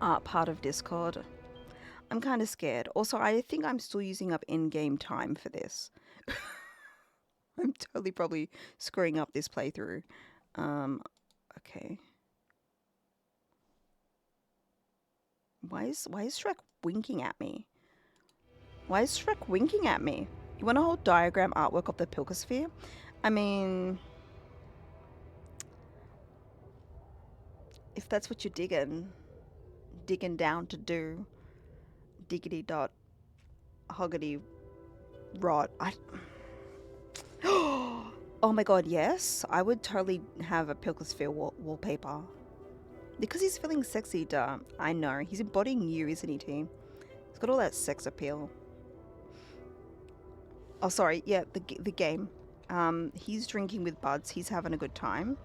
Art part of Discord. I'm kind of scared. Also, I think I'm still using up in-game time for this. I'm totally probably screwing up this playthrough. Okay. Why is Shrek winking at me? Why is Shrek winking at me? You want a whole diagram artwork of the Pilkosphere? I mean, if that's what you're digging down to do, diggity dot hoggity rot. Oh my god, yes, I would totally have a Pilkosphere wallpaper. Because he's feeling sexy, duh. I know, he's embodying you, isn't he, team? He's got all that sex appeal. Oh, sorry, yeah, the game. He's drinking with buds. He's having a good time.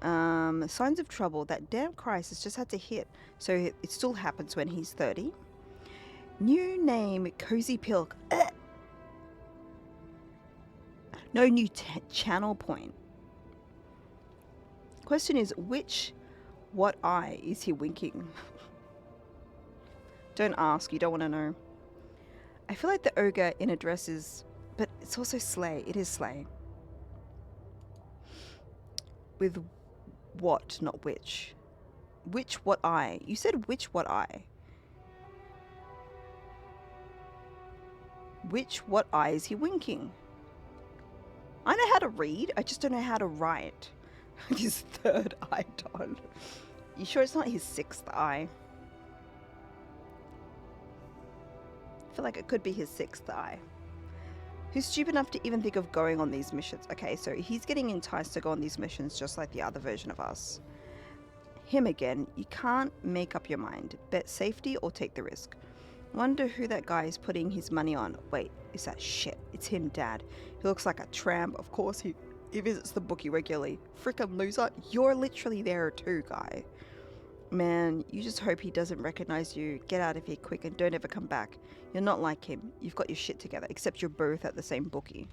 Signs of trouble. That damn crisis just had to hit. So it still happens when he's 30. New name, Cozy Pilk. No new channel point. Question is, what eye is he winking? Don't ask, you don't want to know. I feel like the ogre in a dress is... But it's also slay. It is slay. With what, not which. Which, what eye? You said which, what eye? Which, what eye is he winking? I know how to read. I just don't know how to write. His third eye, Don. You sure it's not his sixth eye? I feel like it could be his sixth eye. Who's stupid enough to even think of going on these missions? Okay, so he's getting enticed to go on these missions just like the other version of us. Him again. You can't make up your mind. Bet safety or take the risk. Wonder who that guy is putting his money on. Wait, is that shit? It's him, Dad. He looks like a tramp. Of course he He visits the bookie regularly. Frickin' loser, you're literally there too, guy. Man, you just hope he doesn't recognize you. Get out of here quick and don't ever come back. You're not like him. You've got your shit together, except you're both at the same bookie.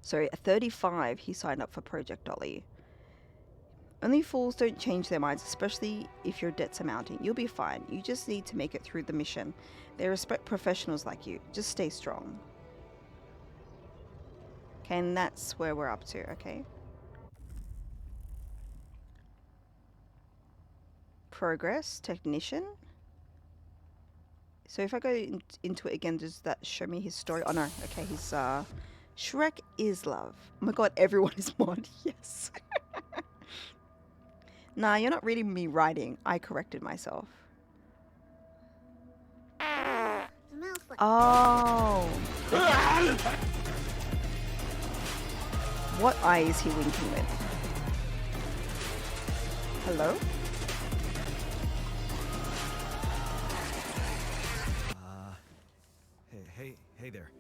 So at 35, he signed up for Project Dolly. Only fools don't change their minds, especially if your debts are mounting. You'll be fine. You just need to make it through the mission. They respect professionals like you. Just stay strong. Okay, and that's where we're up to, okay? Progress, technician. So if I go into it again, does that show me his story? Oh no, okay, he's Shrek is love. Oh my god, everyone is mod, yes. Nah, you're not reading me writing. I corrected myself. Smells like Oh. What eye is he winking with? Hello? Hey there.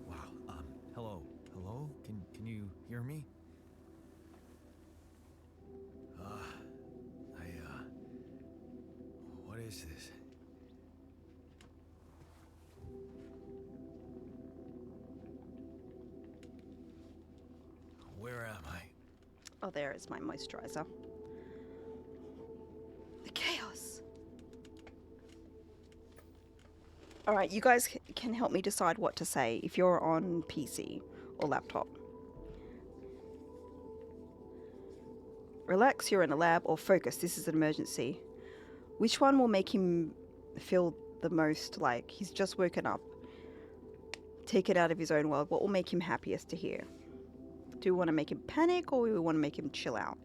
Wow. Hello. Hello? Can you hear me? What is this? Where am I? Oh, there is my moisturizer. The chaos. Alright, you guys can help me decide what to say if you're on PC or laptop. Relax, you're in a lab, or focus, this is an emergency. Which one will make him feel the most like he's just woken up? Take it out of his own world. What will make him happiest to hear? Do we want to make him panic or do we want to make him chill out?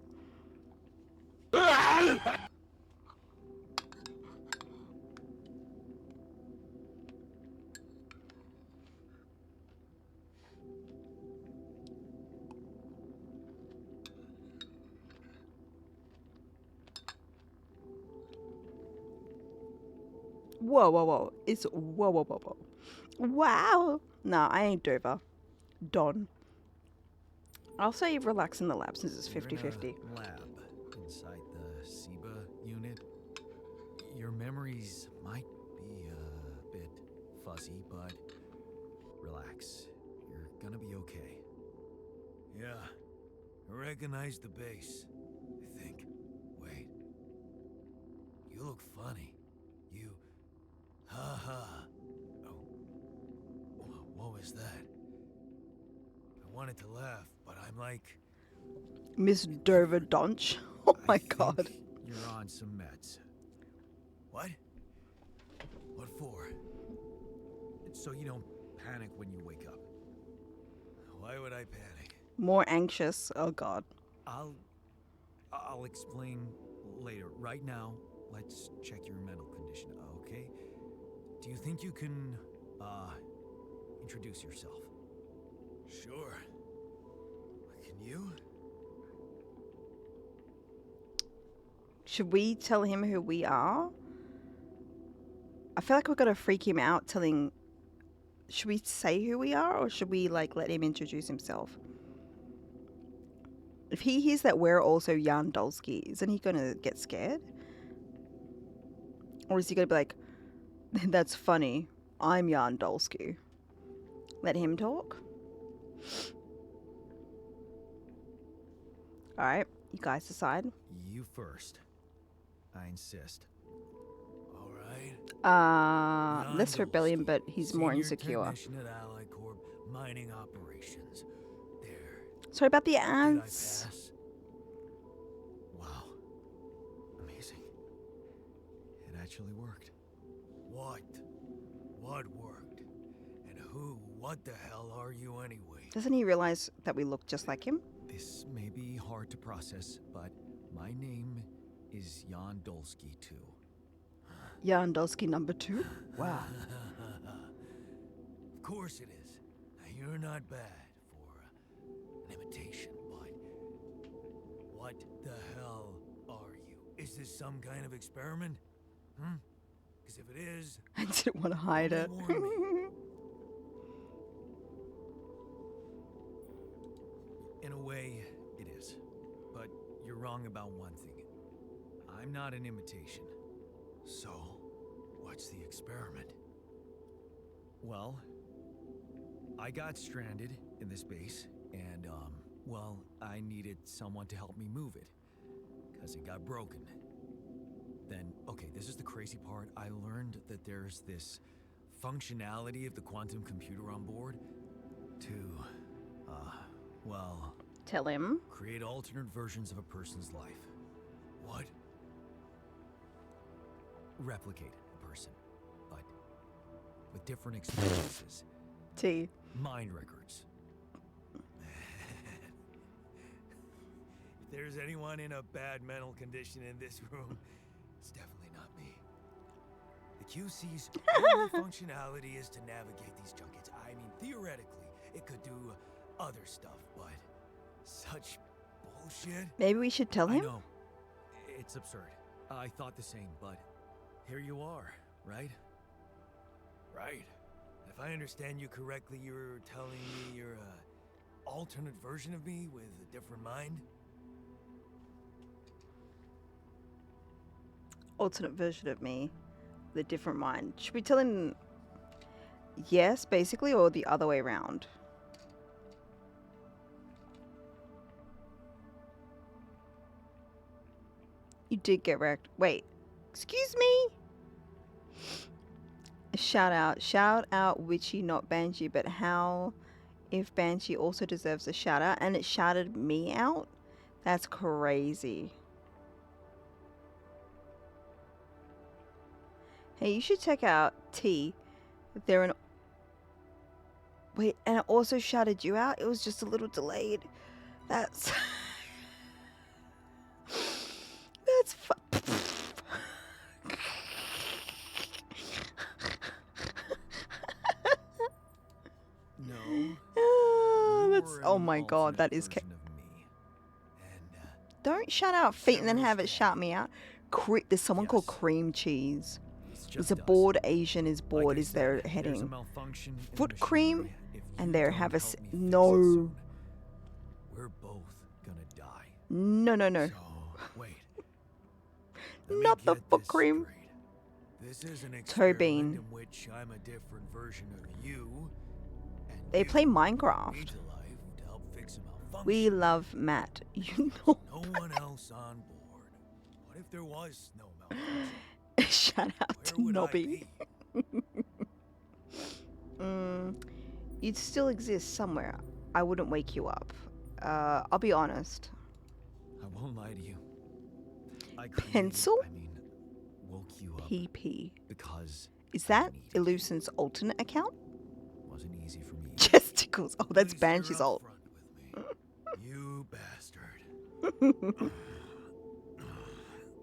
Whoa. It's whoa. Wow. Nah, I ain't Dover. Don. I'll say relax in the lab since it's You're in 50-50. a lab inside the SIBA unit. Your memories might be a bit fuzzy, but relax. You're gonna be okay. Yeah, I recognize the base, I think. Wait. You look funny. You... Ha. Oh. What was that? I wanted to laugh, but I'm like... Miss Dover Donch. Oh my I god. think you're on some meds. What? What for? It's so you don't panic when you wake up. Why would I panic? More anxious. Oh god. I'll explain later. Right now, let's check your mental condition, okay? Do you think you can, introduce yourself? Sure. Can you? Should we tell him who we are? I feel like we're gonna freak him out telling... Should we say who we are or should we like let him introduce himself? If he hears that we're also Jan Dolsky, isn't he gonna get scared? Or is he gonna be like, that's funny, I'm Jan Dolsky. Let him talk? Alright, you guys decide. You first. I insist. All right. Less rebellion, but he's more Senior insecure. technician at Ally Corp mining operations. There. Sorry about the Did I ants. pass? Wow. Amazing. It actually worked. What? What worked? And what the hell are you anyway? Doesn't he realize that we look just like him? This may be hard to process, but my name is Jan Dolsky too. Jan Dolsky number 2? Wow. Of course it is. Now, you're not bad for an imitation, but what the hell are you? Is this some kind of experiment? Because if it is, I didn't want to hide it. warn me. wrong about one thing. I'm not an imitation. So, what's the experiment? Well, I got stranded in this base, and, well, I needed someone to help me move it, because it got broken. Then, okay, this is the crazy part. I learned that there's this functionality of the quantum computer on board to, well... Tell him. create alternate versions of a person's life. What? Replicate a person, but with different experiences. T. Mind records. If there's anyone in a bad mental condition in this room, it's definitely not me. The QC's only functionality is to navigate these junkets. I mean, theoretically, it could do other stuff, but such bullshit. Maybe we should tell I him? know. It's absurd. I thought the same, but here you are, right? Right. If I understand you correctly, you're telling me you're a alternate version of me with a different mind? Alternate version of me with a different mind. Should we tell him yes, basically, or the other way around? You did get wrecked. Wait, excuse me? Shout out Witchy, not Banshee, but how if Banshee also deserves a shout out and it shouted me out? That's crazy. Hey, you should check out T. If they're an... Wait, and it also shouted you out? It was just a little delayed. That's... That's No. that's... You're Oh an my god, that is... alternate version of me. And, Don't shout out feet and then have it Seriously. shout me out. There's someone called Yes. Cream Cheese. it's It's just a us. bored Asian is Like bored I is their said, there's a heading. malfunction in the Foot cream, machinery. If and you there don't have a help me fix it no. soon, we're both gonna die. No. So, wait. Let me Not the get foot this cream. straight. This is an Toe experiment bean. in which I'm a different version of you. And They you play bring me Minecraft. to life to help fix a malfunction. We love Matt. You know. No one else on board. What if there was no malfunction? Shout out Where to would I Nobby. be? You'd still exist somewhere. I wouldn't wake you up. I'll be honest. I won't lie to you. I created, Pencil? I mean, woke you up PP. because Is that I needed you. Illusion's alternate account? Wasn't easy for me. Chesticles. Oh, that's Please Banshee's you're alt. upfront with me. You bastard.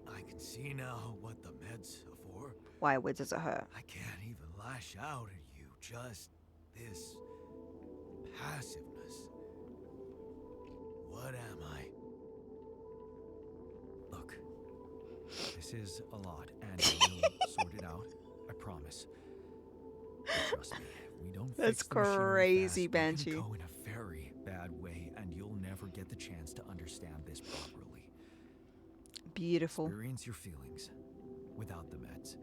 I can see now what the meds are for. Why? Where does it hurt? I can't even lash out at you. Just this passiveness. What am I? Look, this is a lot, and we'll sort it out. I promise. But trust me, if we don't That's fix the machinery crazy, fast, Banshee. it can go in a very bad way, and you'll never get the chance to understand this properly. Beautiful. Experience your feelings without the meds.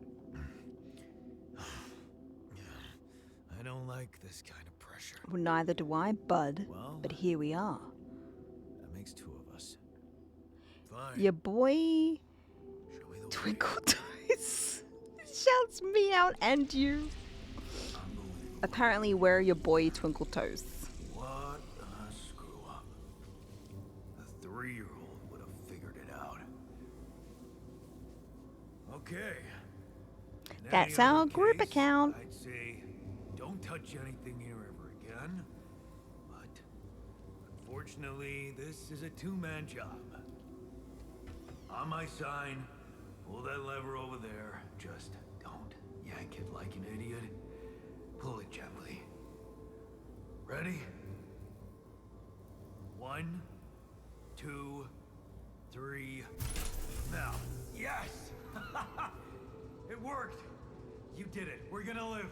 I don't like this kind of pressure. Well, neither do I, bud. Well, But here we are. that makes two of us. Fine. Your boy Show me the way. Twinkle Toes shouts me out and you. Unbelievable. Apparently, we're your boy Twinkle Toes. What a screw up. A 3-year-old would have figured it out. Okay. In That's any other our group case, account. I'd say don't touch anything here ever again. But unfortunately, this is a 2-man job. On my sign, pull that lever over there. Just don't yank it like an idiot. Pull it gently. Ready? 1, 2, 3. Now. Yes! It worked! You did it. We're gonna live.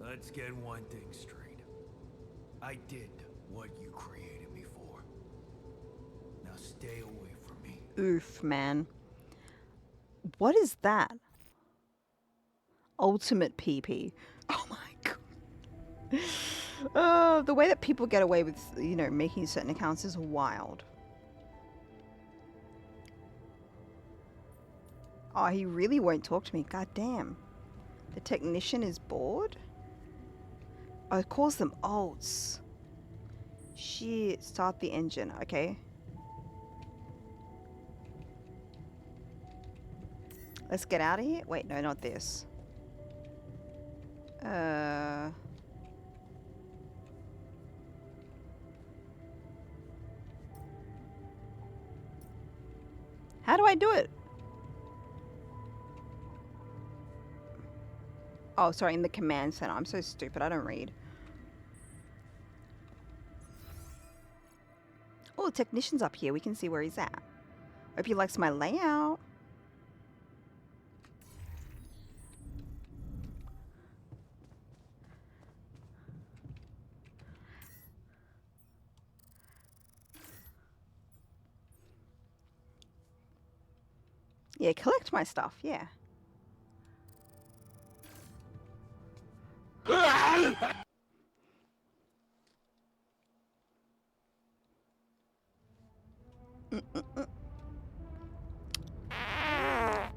Let's get one thing straight. I did what you created me for. Now stay away from Oof, man. What is that? Ultimate PP. Oh my god. The way that people get away with, you know, making certain accounts is wild. Oh, he really won't talk to me. God damn. The technician is bored? Oh, it calls them alts. Shit, start the engine. Okay. Let's get out of here. Wait, no, not this. How do I do it? Oh, sorry, in the command center. I'm so stupid. I don't read. Oh, the technician's up here. We can see where he's at. Hope he likes my layout. Yeah, collect my stuff. Yeah.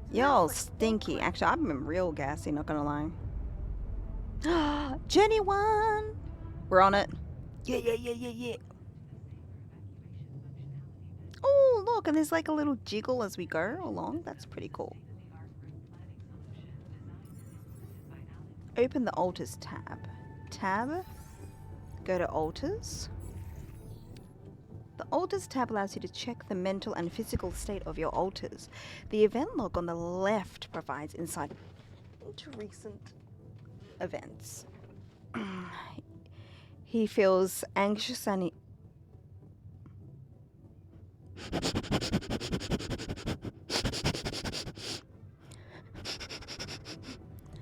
Y'all stinky. Actually, I've been real gassy, not gonna lie. Jenny won! We're on it. Yeah. Oh, look, and there's like a little jiggle as we go along. That's pretty cool. Open the altars tab. Tab. Go to altars. The altars tab allows you to check the mental and physical state of your altars. The event log on the left provides insight into recent events. He feels anxious and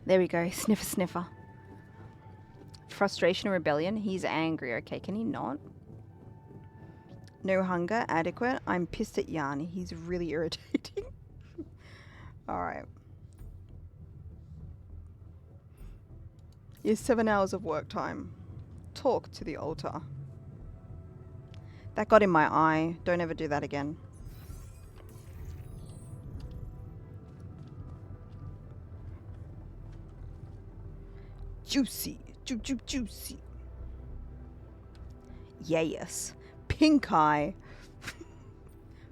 there we go, sniffer sniffer. Frustration and rebellion, he's angry. Okay, can he not? No hunger, adequate. I'm pissed at Yanni, he's really irritating. Alright. It's 7 hours of work time. Talk to the altar. That got in my eye. Don't ever do that again. Juicy. Juicy. Yes. Pink eye.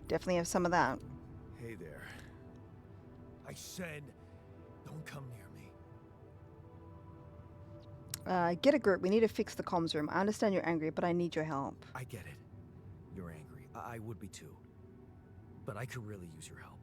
Definitely have some of that. Hey there. I said, don't come near me. Get a grip. We need to fix the comms room. I understand you're angry, but I need your help. I get it. You're angry. I would be too. But I could really use your help.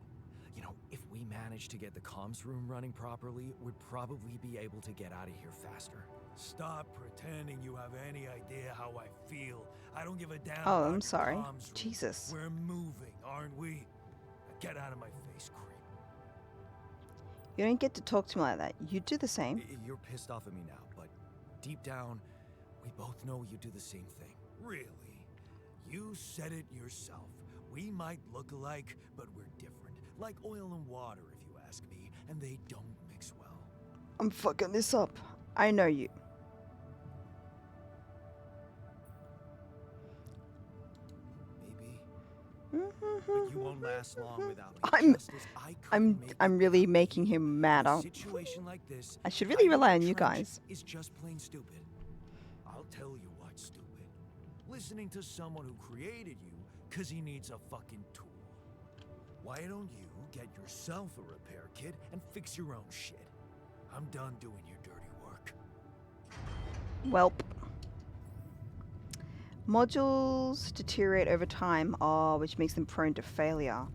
You know, if we manage to get the comms room running properly, we'd probably be able to get out of here faster. Stop pretending you have any idea how I feel. I don't give a damn. Oh, about I'm your sorry. comms room. Jesus. We're moving, aren't we? Now get out of my face, creep. You don't get to talk to me like that. You do the same. You're pissed off at me now, but deep down, we both know you do the same thing. Really? You said it yourself. We might look alike, but we're different. Like oil and water, if you ask me, and they don't mix well. I'm fucking this up. I know you. Maybe. But you won't last long without me. I'm- just as I couldn't make I'm it really without making you. him mad. In a situation like this, I should really hiding rely in on you trench guys. is just plain stupid. I'll tell you what's stupid. Listening to someone who created you because he needs a fucking tool. Why don't you get yourself a repair kit and fix your own shit? I'm done doing your dirty work. Welp. Modules deteriorate over time, which makes them prone to failure.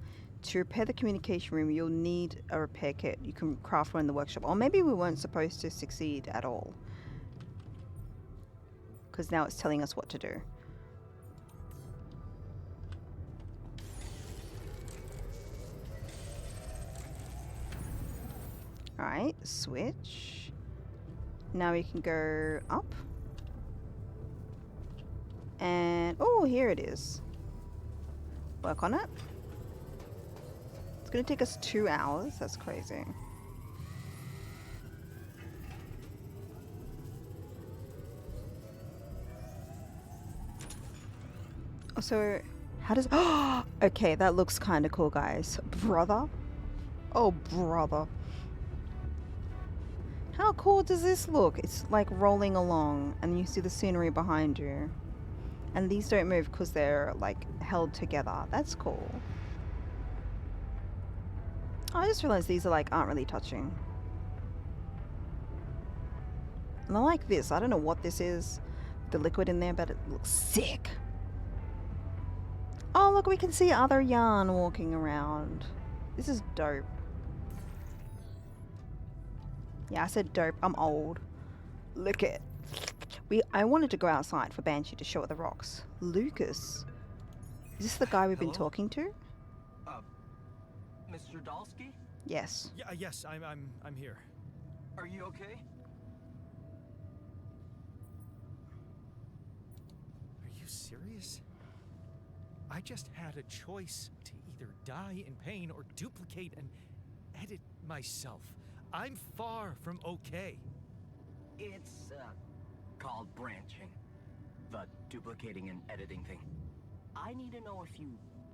To repair the communication room, you'll need a repair kit. You can craft one in the workshop. Or maybe we weren't supposed to succeed at all. Because now it's telling us what to do. Alright, switch. Now we can go up. And, oh, here it is. Work on it. gonna take us 2 hours. That's crazy. So, how does... Okay, that looks kind of cool, guys. Brother? Oh, brother. How cool does this look? It's like rolling along, and you see the scenery behind you. And these don't move because they're, like, held together. That's cool. I just realized these are, like, aren't really touching. And I like this. I don't know what this is. The liquid in there, but it looks sick. Oh, look, we can see other yarn walking around. This is dope. Yeah, I said dope. I'm old. Look at... I wanted to go outside for Banshee to show her the rocks. Lucas. Is this the guy we've been Hello? talking to? Mr. Dalsky? Yes. Yeah, yes, I'm here. Are you okay? Are you serious? I just had a choice to either die in pain or duplicate and edit myself. I'm far from okay. It's, called branching. The duplicating and editing thing. I need to know if you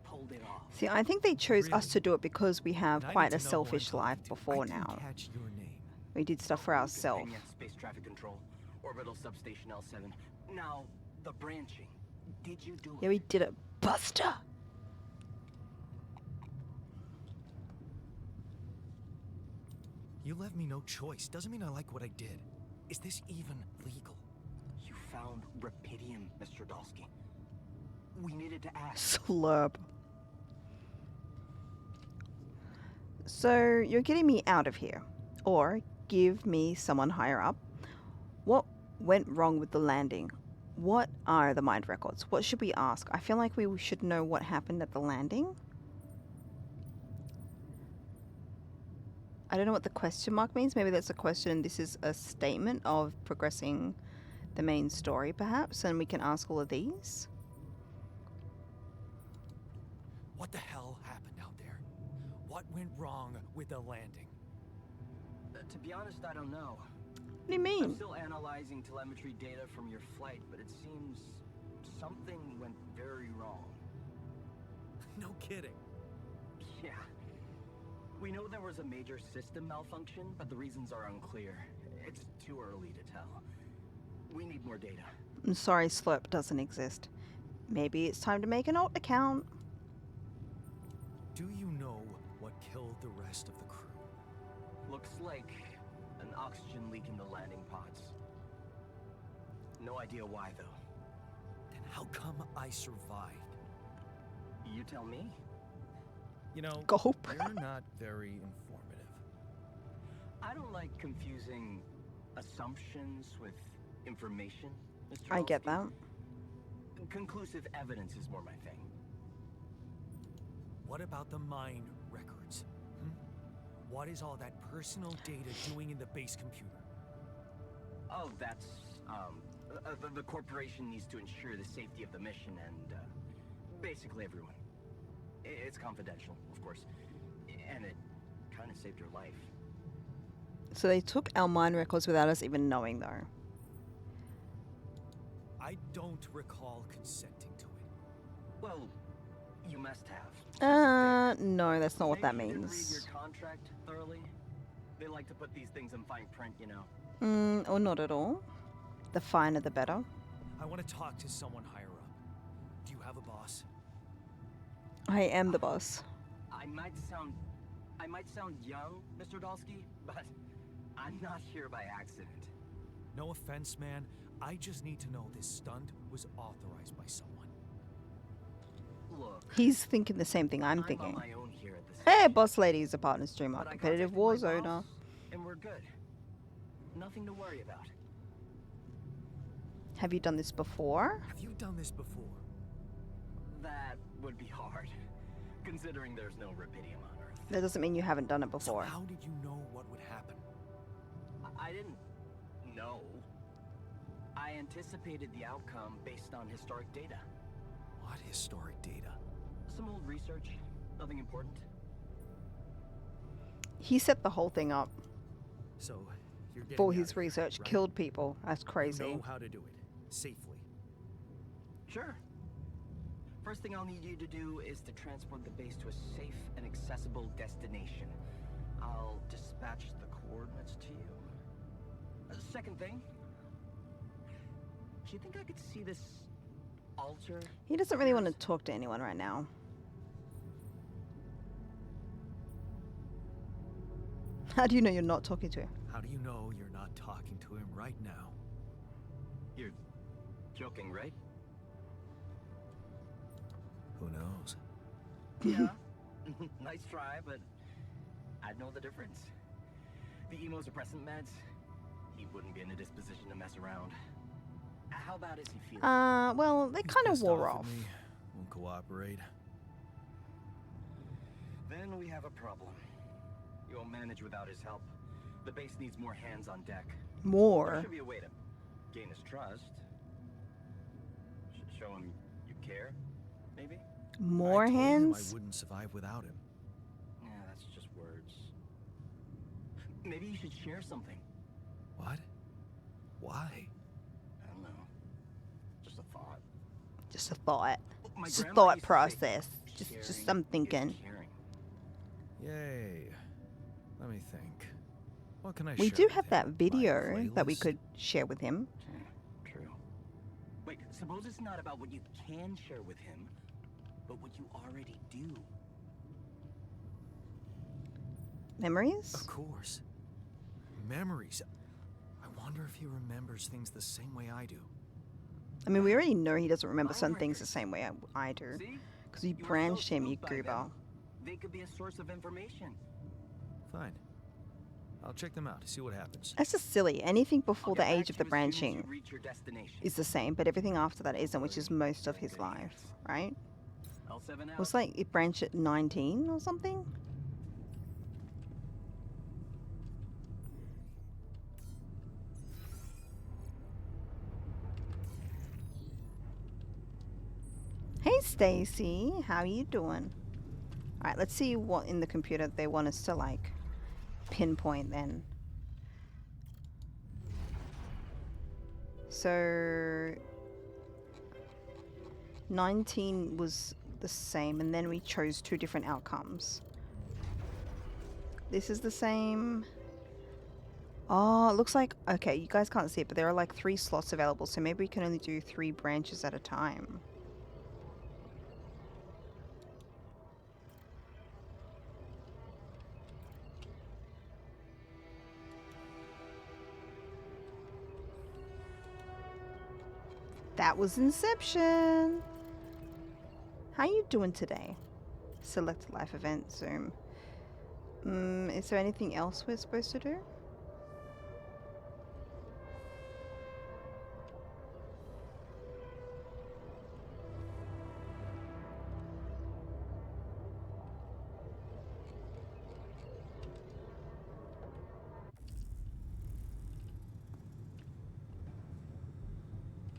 pulled it off. See, I think they chose us Really? to do it because we have And I quite need a to know who I'm selfish talking life to. before I didn't now. catch your name. We did stuff for Lucas ourselves. Pena, Space Traffic Control, Orbital Substation L7. Now, the branching. Did you do Yeah, it? we did it. Buster! You left me no choice. Doesn't mean I like what I did. Is this even legal? You found Rapidium, Mr. Dalsky. We needed to ask. Slurp. So, you're getting me out of here. Or give me someone higher up. What went wrong with the landing? What are the mind records? What should we ask? I feel like we should know what happened at the landing. I don't know what the question mark means. Maybe that's a question and this is a statement of progressing the main story, perhaps, and we can ask all of these. What the hell happened out there? What went wrong with the landing? To be honest, I don't know. What do you mean? I'm still analyzing telemetry data from your flight, but it seems something went very wrong. No kidding. Yeah. We know there was a major system malfunction, but the reasons are unclear. It's too early to tell. We need more data. I'm sorry, Slurp doesn't exist. Maybe it's time to make an alt account. Do you know what killed the rest of the crew? Looks like an oxygen leak in the landing pods. No idea why, though. Then how come I survived? You tell me. You know, Gulp. you're not very informative. I don't like confusing assumptions with information, Mr. I get Dalsky. that. Conclusive evidence is more my thing. What about the mind records? What is all that personal data doing in the base computer? Oh, that's, the corporation needs to ensure the safety of the mission and, basically everyone. It's confidential, of course. And it kind of saved your life. So they took our mind records without us even knowing, though. I don't recall consenting to it. Well, you must have. No, that's not what that Maybe you didn't read means. your contract thoroughly. They like to put these things in fine print, you know. Or not at all. The finer the better. I want to talk to someone higher up. Do you have a boss? I am the boss. I might sound young, Mr. Dalsky, but I'm not here by accident. No offense, man. I just need to know this stunt was authorized by someone. Look, He's thinking the same thing I'm I'm on thinking. my own here at this Hey, station, boss lady is a partner streamer. but I Competitive contacted my Warzone. boss, and we're good. Nothing to worry about. Have you done this before? Have you done this before? That would be hard, considering there's no Rapidium on Earth. That doesn't mean you haven't done it So before. how did you know what would happen? I didn't know. I anticipated the outcome based on historic data. What historic data? Some old research, nothing important. He set the whole thing up So, you're getting for out his of here, research, right? killed people. That's crazy. You know how to do it. Safely. Sure. First thing I'll need you to do is to transport the base to a safe and accessible destination. I'll dispatch the coordinates to you. Second thing, do you think I could see this altar? He doesn't really want to talk to anyone right now. How do you know you're not talking to him? How do you know you're not talking to him right now? You're joking, right? Who knows? Yeah. Nice try, but I'd know the difference. The immunosuppressant meds, he wouldn't be in a disposition to mess around. How bad is he feeling? Well, they He's kind of pissed wore at off. me. Won't cooperate. Then we have a problem. You won't manage without his help. The base needs more hands on deck. There More. should be a way to gain his trust. Should show him you care, maybe? More I told him hands? I wouldn't survive without him. Yeah, that's just words. Maybe you should share something. What? Why? I don't know. Just a thought. Just a thought. My Just a grandma thought used to say, process. Just "Sharing some is thinking. caring." Yay. Let me think. What can I We share do with have him? that My video that we playlist? could share with him. True. Wait, suppose it's not about what you can share with him, but what you already do. Memories? Of course. Memories. I wonder if he remembers things the same way I do. I mean, we already know he doesn't remember Line some things the breakers. same way I do. See? Because you You were so branched him, you spooked by them. goober. They could be a source of information. Fine. I'll check them out, see what happens. That's just silly. Anything I'll before get the back age to of the you as soon as you branching reach your destination. is the same, but everything after that isn't, which is most of his life, right? L7 It out. was like it branched at 19 or something. Hey Stacy, how you doing? Alright, let's see what in the computer they want us to like pinpoint then. So 19 was the same, and then we chose two different outcomes. This is the same. Oh, it looks like, okay, you guys can't see it, but there are like 3 slots available, so maybe we can only do 3 branches at a time. That was Inception. How you doing today? Select life event, zoom. Is there anything else we're supposed to do?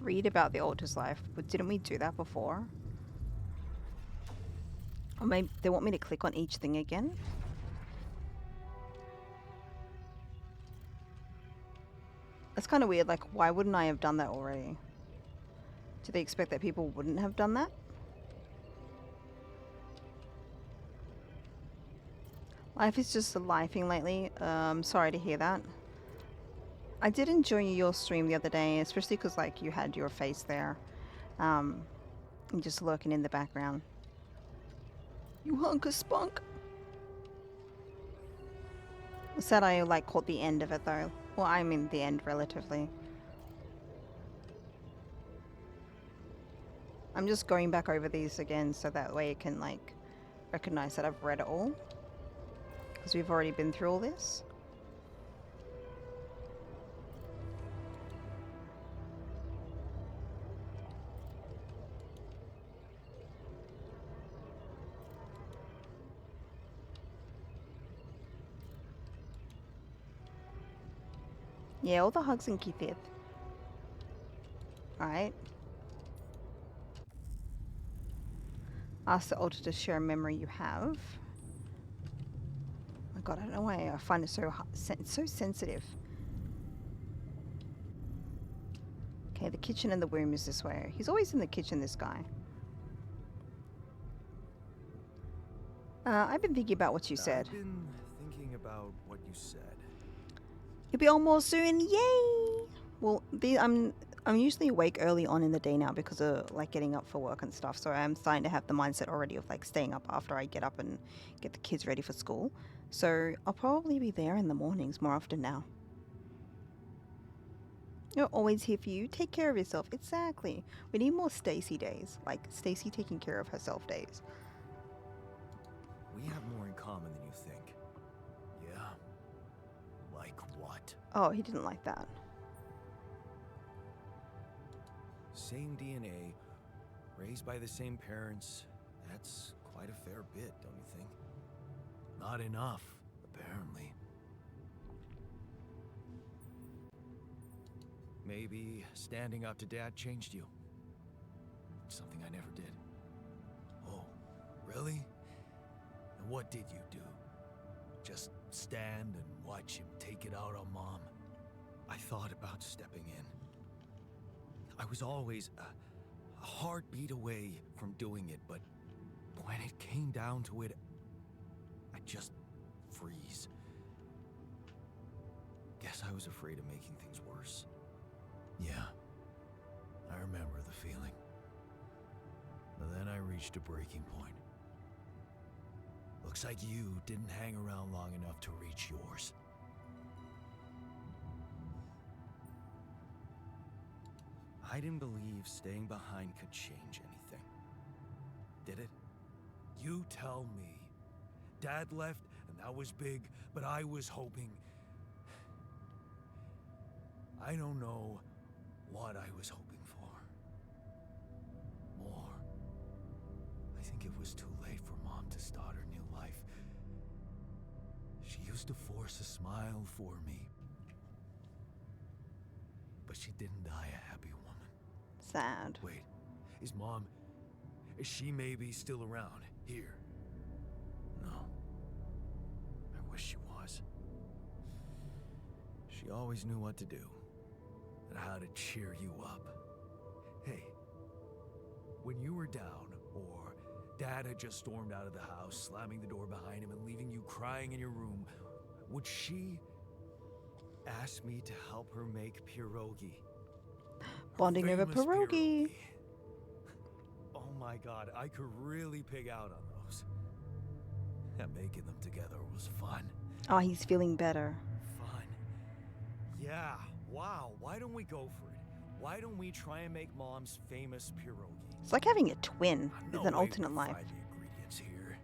Read about the altar's life, but didn't we do that before? Or maybe they want me to click on each thing again? That's kind of weird, like why wouldn't I have done that already? Do they expect that people wouldn't have done that? Life is just a lifing lately. Sorry to hear that. I did enjoy your stream the other day, especially because like you had your face there, and just lurking in the background. You hunk of spunk. Sad I like caught the end of it though. Well, I mean the end relatively. I'm just going back over these again so that way it can like recognize that I've read it all, because we've already been through all this. Yeah, all the hugs and Keithith. Alright. Ask the altar to share a memory you have. God, I don't know why I find it so it's so sensitive. Okay, the kitchen and the womb is this way. He's always in the kitchen, this guy. I've been thinking about what you said. I've been thinking about what you said. You'll be on more soon, yay! Well, I'm usually awake early on in the day now because of like getting up for work and stuff. So I'm starting to have the mindset already of like staying up after I get up and get the kids ready for school. So I'll probably be there in the mornings more often now. You're always here for you. Take care of yourself. Exactly. We need more Stacy days, like Stacy taking care of herself days. We have more in common than you think. Yeah? Like what? Oh, he didn't like that. Same DNA, raised by the same parents. That's quite a fair bit, don't you think? Not enough, apparently. Maybe standing up to Dad changed you. Something I never did. Oh, really? And what did you do? Just stand and watch him take it out on Mom? I thought about stepping in. I was always a heartbeat away from doing it, but when it came down to it, I'd just freeze. Guess I was afraid of making things worse. Yeah, I remember the feeling. But then I reached a breaking point. Looks like you didn't hang around long enough to reach yours. I didn't believe staying behind could change anything. Did it? You tell me. Dad left, and that was big, but I was hoping... I don't know what I was hoping for. More. I think it was too late for Mom to start her new life. She used to force a smile for me. But she didn't die a happy woman. Sad. Wait, is she maybe still around, here? No. I wish she was. She always knew what to do, and how to cheer you up. Hey, when you were down, or Dad had just stormed out of the house, slamming the door behind him and leaving you crying in your room, would she ask me to help her make pierogi? Bonding over Famous pierogi. Oh my God, I could really pig out on those. And making them together was fun. Oh, he's feeling better. Fun. Yeah, wow, why don't we go for it? Why don't we try and make Mom's famous pierogi? It's like having a twin No with an way we alternate can life. find the ingredients here.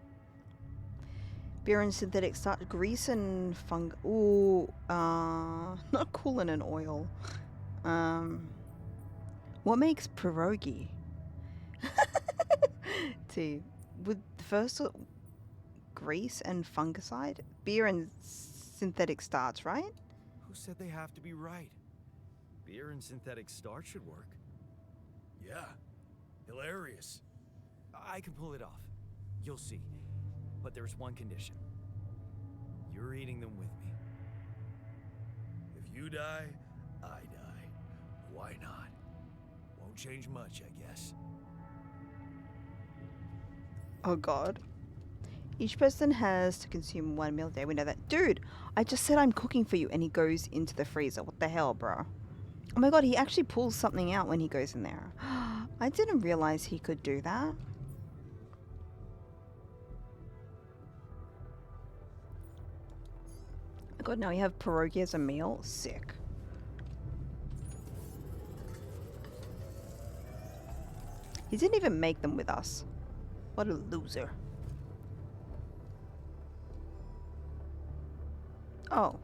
Beer and synthetic starch, grease and fung. Ooh, not coolant and oil. What makes pierogi? T. With the first grease and fungicide, beer and synthetic starch, right? Who said they have to be right? Beer and synthetic starch should work. Yeah, hilarious. I can pull it off. You'll see. But there's one condition. You're eating them with me. If you die, I die. Why not? Won't change much, I guess. Oh God. Each person has to consume 1 meal a day. We know that. Dude, I just said I'm cooking for you, and he goes into the freezer. What the hell, bro? Oh my God, he actually pulls something out when he goes in there. I didn't realize he could do that. Oh God, now we have pierogi as a meal. Sick. He didn't even make them with us. What a loser. Oh,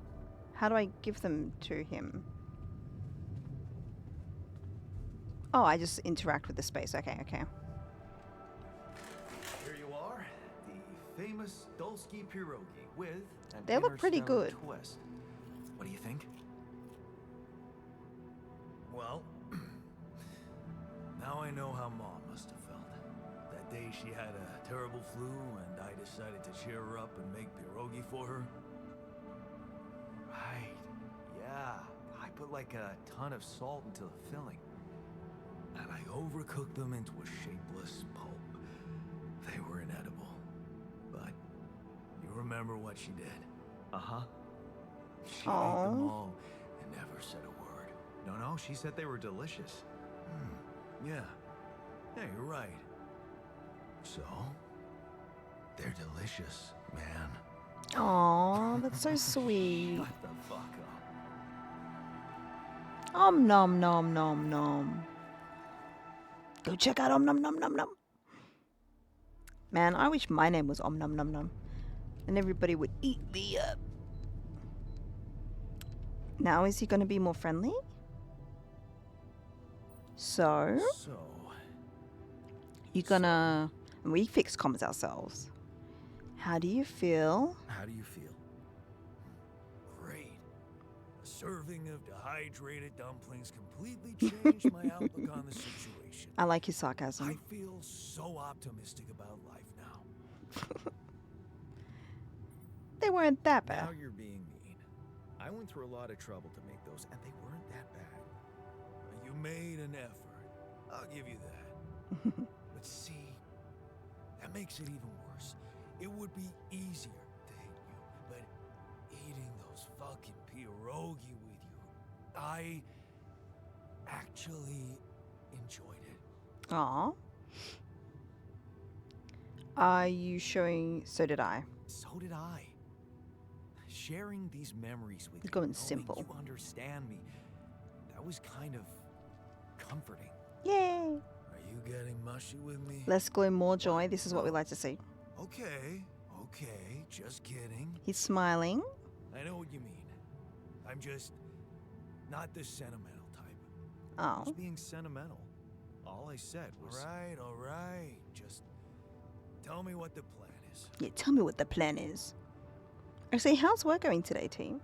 how do I give them to him? Oh, I just interact with the space. Okay, okay. Here you are, the famous Dulski pierogi with an They look pretty interstellar good. twist. What do you think? Well, now I know how Mom must have felt. That day she had a terrible flu and I decided to cheer her up and make pierogi for her. put like a ton of salt into the filling. And I overcooked them into a shapeless pulp. They were inedible. But you remember what she did? Uh-huh. She ate them all and never said a word. No, she said they were delicious. Yeah. Yeah, you're right. So, they're delicious, man. Aw, that's so sweet. Shut the fuck up. Nom nom nom nom. Go check out nom nom nom nom. Man, I wish my name was nom nom nom. And everybody would eat me up. Now is he going to be more friendly? So, you're gonna... We fix comms ourselves. How do you feel? How do you feel? Great. A serving of dehydrated dumplings completely changed my outlook on the situation. I like his sarcasm. I feel so optimistic about life now. They weren't that Now bad. you're being mean. I went through a lot of trouble to make those, and they weren't that bad. You made an effort. I'll give you that. But see, that makes it even worse. It would be easier to hate you, but eating those fucking pierogi with you, I actually enjoyed it. Aw. Are you showing... So did I. So did I. Sharing these memories with You're you, going knowing simple. you understand me, that was kind of comforting. Yay! Are you getting mushy with me? Let's glow more joy. This is what we like to see. Okay, just kidding. He's smiling. I know what you mean. I'm just not the sentimental type. Oh. Just being sentimental. All I said was... All right. Just tell me what the plan is. Yeah, tell me what the plan is. Actually, how's work going today, team?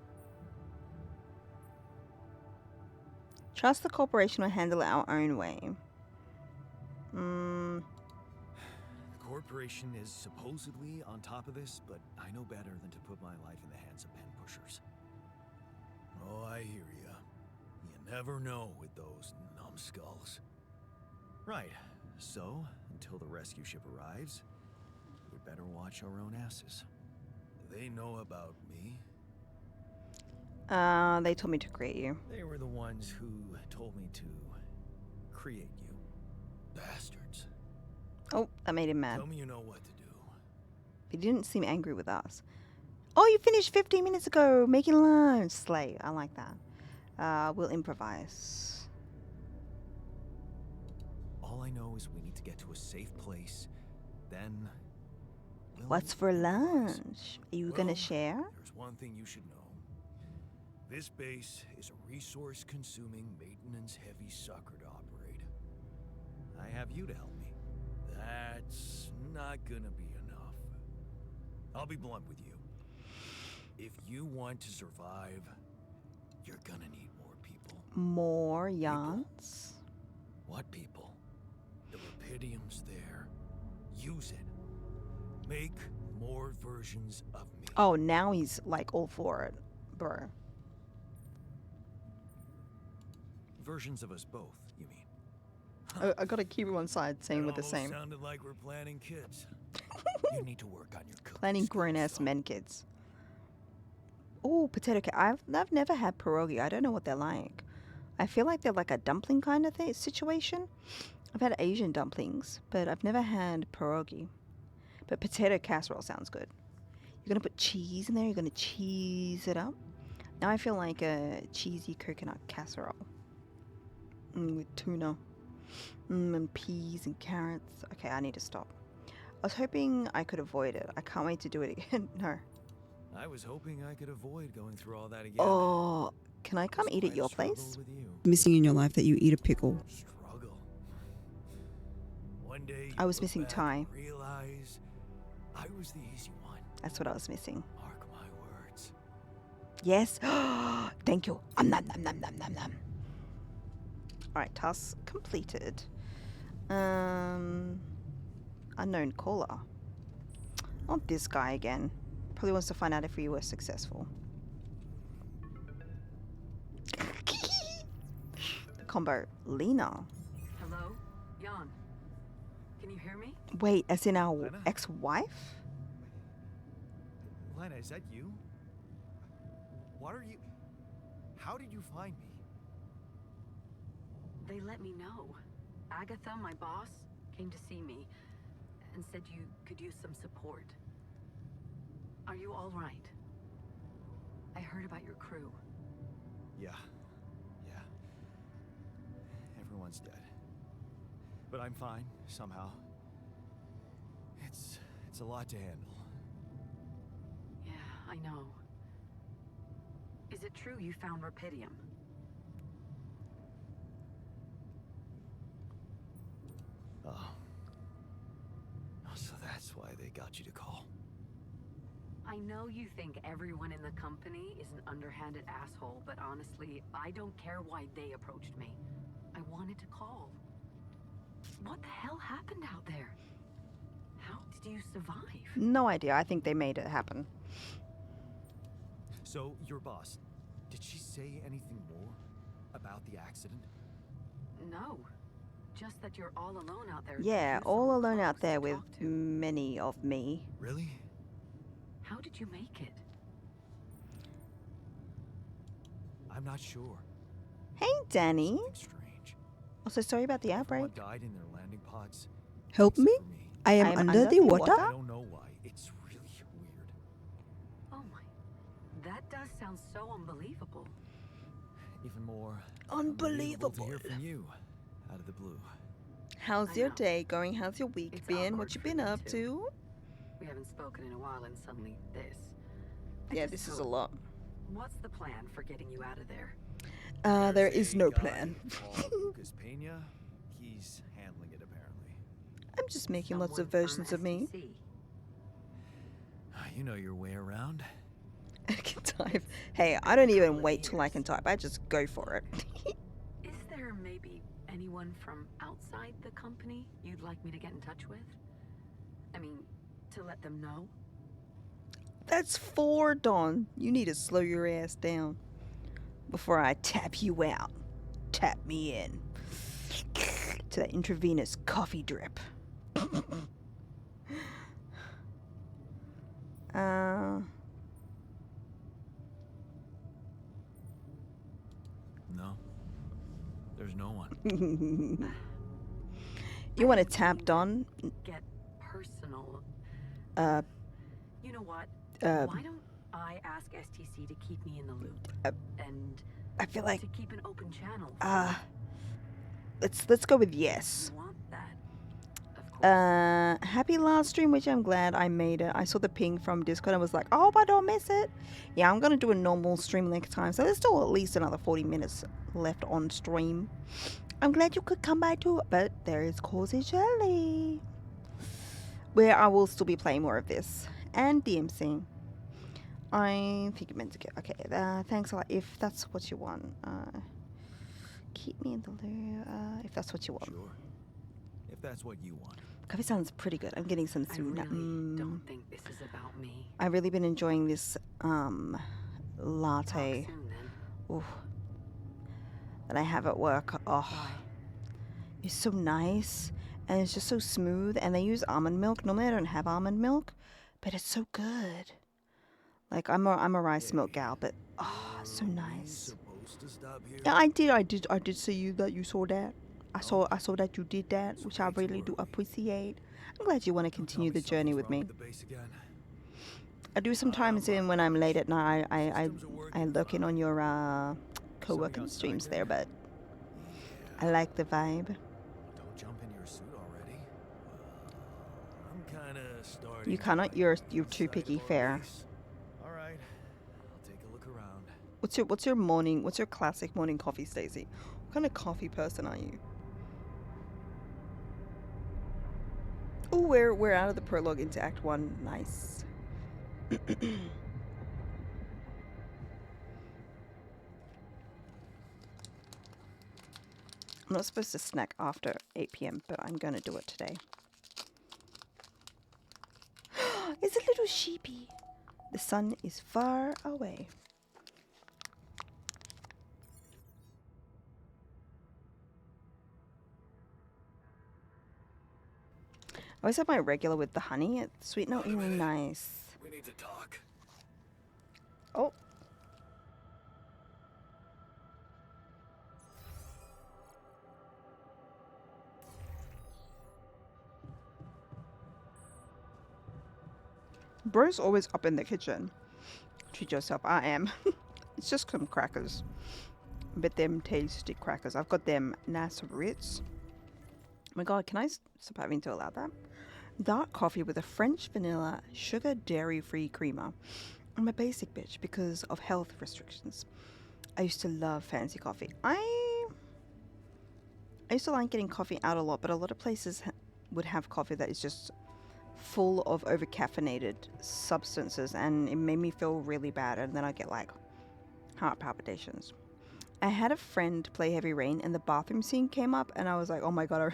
Trust the corporation will handle it our own way. The corporation is supposedly on top of this, but I know better than to put my life in the hands of pen pushers. Oh, I hear ya. You never know with those numbskulls. Right, so until the rescue ship arrives, we better watch our own asses. They know about me. They told me to create you. They were the ones who told me to create you. Bastards. Oh, that made him mad. Tell me you know what to do. He didn't seem angry with us. Oh, you finished 15 minutes ago making lunch. Slay. I like that. We'll improvise. All I know is we need to get to a safe place. Then we'll What's for improvise. lunch? Are you gonna share? There's one thing you should know. This base is a resource-consuming, maintenance-heavy sucker to operate. I have you to help me. That's not gonna be enough. I'll be blunt with you. If you want to survive, you're gonna need more people. More yarns. What people? The Rapidium's there. Use it. Make more versions of me. Oh, now he's like all for it, bro. Versions of us both, you mean? I gotta keep it on side, same with the Almost same. sounded like we're planning kids. You need to work on your cooking Planning skills, grown-ass son. men kids. Oh, potato cake. I've never had pierogi. I don't know what they're like. I feel like they're like a dumpling kind of thing situation. I've had Asian dumplings, but I've never had pierogi. But potato casserole sounds good. You're gonna put cheese in there. You're gonna cheese it up. Now I feel like a cheesy coconut casserole with tuna and peas and carrots. Okay, I need to stop. I was hoping I could avoid it. I can't wait to do it again. No. I was hoping I could avoid going through all that again. Oh, can I come It's eat at quite a your struggle place? with you. Missing in your life that you eat a pickle. Struggle. One day I was you look missing back Ty. and realize I was the easy one. That's what I was missing. Mark my words. Yes. Thank you. Nom nom nom nom nom nom. Alright, task completed. Unknown caller. Not this guy again. Probably wants to find out if we were successful. combo. Lena. Hello? Jan. Can you hear me? Wait, as in our Lena? ex-wife? Lena, is that you? What are you... How did you find me? They let me know. Agatha, my boss, came to see me and said you could use some support. Are you all right? I heard about your crew. Yeah. Everyone's dead. But I'm fine, somehow. It's a lot to handle. Yeah, I know. Is it true you found Rapidium? Oh. So that's why they got you to call. I know you think everyone in the company is an underhanded asshole, but honestly, I don't care why they approached me. I wanted to call. What the hell happened out there? How did you survive? No idea. I think they made it happen. So, your boss, did she say anything more about the accident? No. Just that you're all alone out there. Yeah, Use all someone alone out close there to with talk to. many of me. Really? How did you make it? I'm not sure. Hey, Danny. Something strange. Also, sorry about the outbreak. Everyone died in their landing pods. Help except me? for me. I am under the water. I don't know why. It's really weird. Oh my. That does sound so unbelievable. Even more Unbelievable. to hear from you out of the blue. How's I your know. day going? How's your week It's been? awkward What you for been me, up too. to? We haven't spoken in a while and suddenly this. I Yeah, just this is a hope- lot. What's the plan for getting you out of there? There There's is a no guy plan. called Lucas Pena. He's handling it apparently. I'm just making lots of Someone from versions of me. STC. You know your way around. I can type. Hey, I don't even wait till I can type. I just go for it. Is there maybe anyone from outside the company you'd like me to get in touch with? I mean, to let them know? That's 4, Dawn. You need to slow your ass down before I tap you out. Tap me in to that intravenous coffee drip. No. There's no one. You want to tap Dawn? Get personal. Uh, You know what? uh, Why don't I ask STC to keep me in the loop? And I feel like to keep an open channel. For let's go with yes. you want that, of course. Happy last stream, which I'm glad I made it. I saw the ping from Discord and I was like, oh, I don't miss it. Yeah, I'm gonna do a normal stream length time, so there's still at least another 40 minutes left on stream. I'm glad you could come by too, but there is Causey Jelly, where I will still be playing more of this and DMC. I think you meant to get okay. Thanks a lot. If that's what you want, keep me in the loop. If that's what you want. Sure. If that's what you want. Coffee sounds pretty good. I'm getting some I soon. really don't think this is about me. I've really been enjoying this Talk latte. soon, then. Ooh, that I have at work. Oh, Bye. it's so nice and it's just so smooth. And they use almond milk. Normally I don't have almond milk, but it's so good. Like I'm a rice milk gal, but oh, so nice. Supposed to stop here? Yeah, I did see you that you saw that. I saw that you did that, which I really do appreciate. I'm glad you want to continue the journey with me. The base again. I do sometimes when I'm late at night. I look in on your co-working streams there, but I like the vibe. Don't jump in your suit already. I'm kind of starting. You to cannot. like You're the too inside picky. of our Fair. base. All right, I'll take a look around. What's your morning? What's your classic morning coffee, Stacey? What kind of coffee person are you? Oh, we're out of the prologue into Act 1. Nice. I'm not supposed to snack after 8 p.m., but I'm gonna do it today. It's a little sheepy. The sun is far away. I always have my regular with the honey. It's sweet, not really nice. We need to talk. Oh. Bro's always up in the kitchen. Treat yourself. I am. It's just some crackers. But them tasty crackers. I've got them nice Ritz. Oh my god, can I stop having to allow that? Dark coffee with a French vanilla sugar dairy-free creamer. I'm a basic bitch because of health restrictions. I used to love fancy coffee. I used to like getting coffee out a lot, but a lot of places would have coffee that is just full of over-caffeinated substances, and it made me feel really bad, and then I get like heart palpitations. I had a friend play Heavy Rain, and the bathroom scene came up, and I was like, oh my god.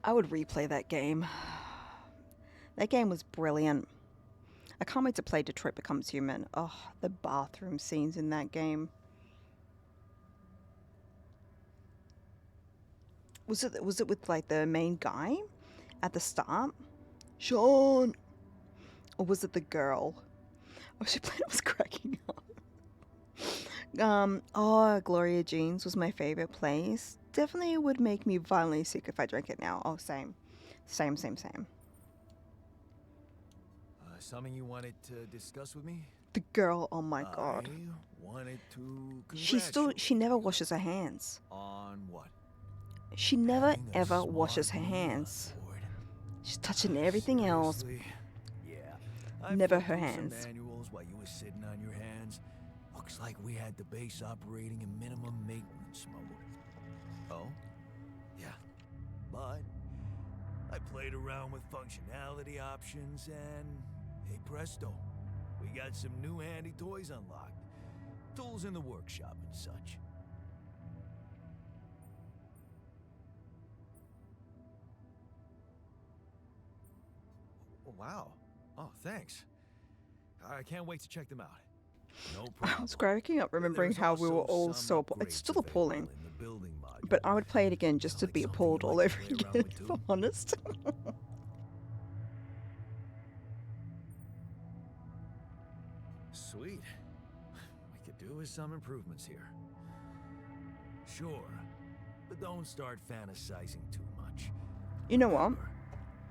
I would replay that game. That game was brilliant. I can't wait to play Detroit Becomes Human. Oh, the bathroom scenes in that game. Was it with like the main guy at the start? Sean! Or was it the girl? Oh, she played, I was cracking up. Gloria Jean's was my favorite place. Definitely would make me violently sick if I drank it now. Oh, same. Same. Something you wanted to discuss with me? The girl, oh my god. I wanted to She never washes her hands. On what? She never Having a ever washes her smart hands. Lord. She's touching everything else. Seriously? Yeah. I Never flipped her through some hands. manuals while you were sitting on your hands. Looks like we had the base operating in minimum maintenance mode. Oh? Yeah. But I played around with functionality options and hey presto. We got some new handy toys unlocked. Tools in the workshop and such. Wow. Oh, thanks. I can't wait to check them out. No problem. I was cracking up remembering There's how we were also all some so it's upgrades still available appalling. in the building module. But I would play it again just to Like be something appalled you all like over to play around again, with, if I'm too? honest. Sweet. We could do with some improvements here. Sure, but don't start fantasizing too much. You know what? Remember,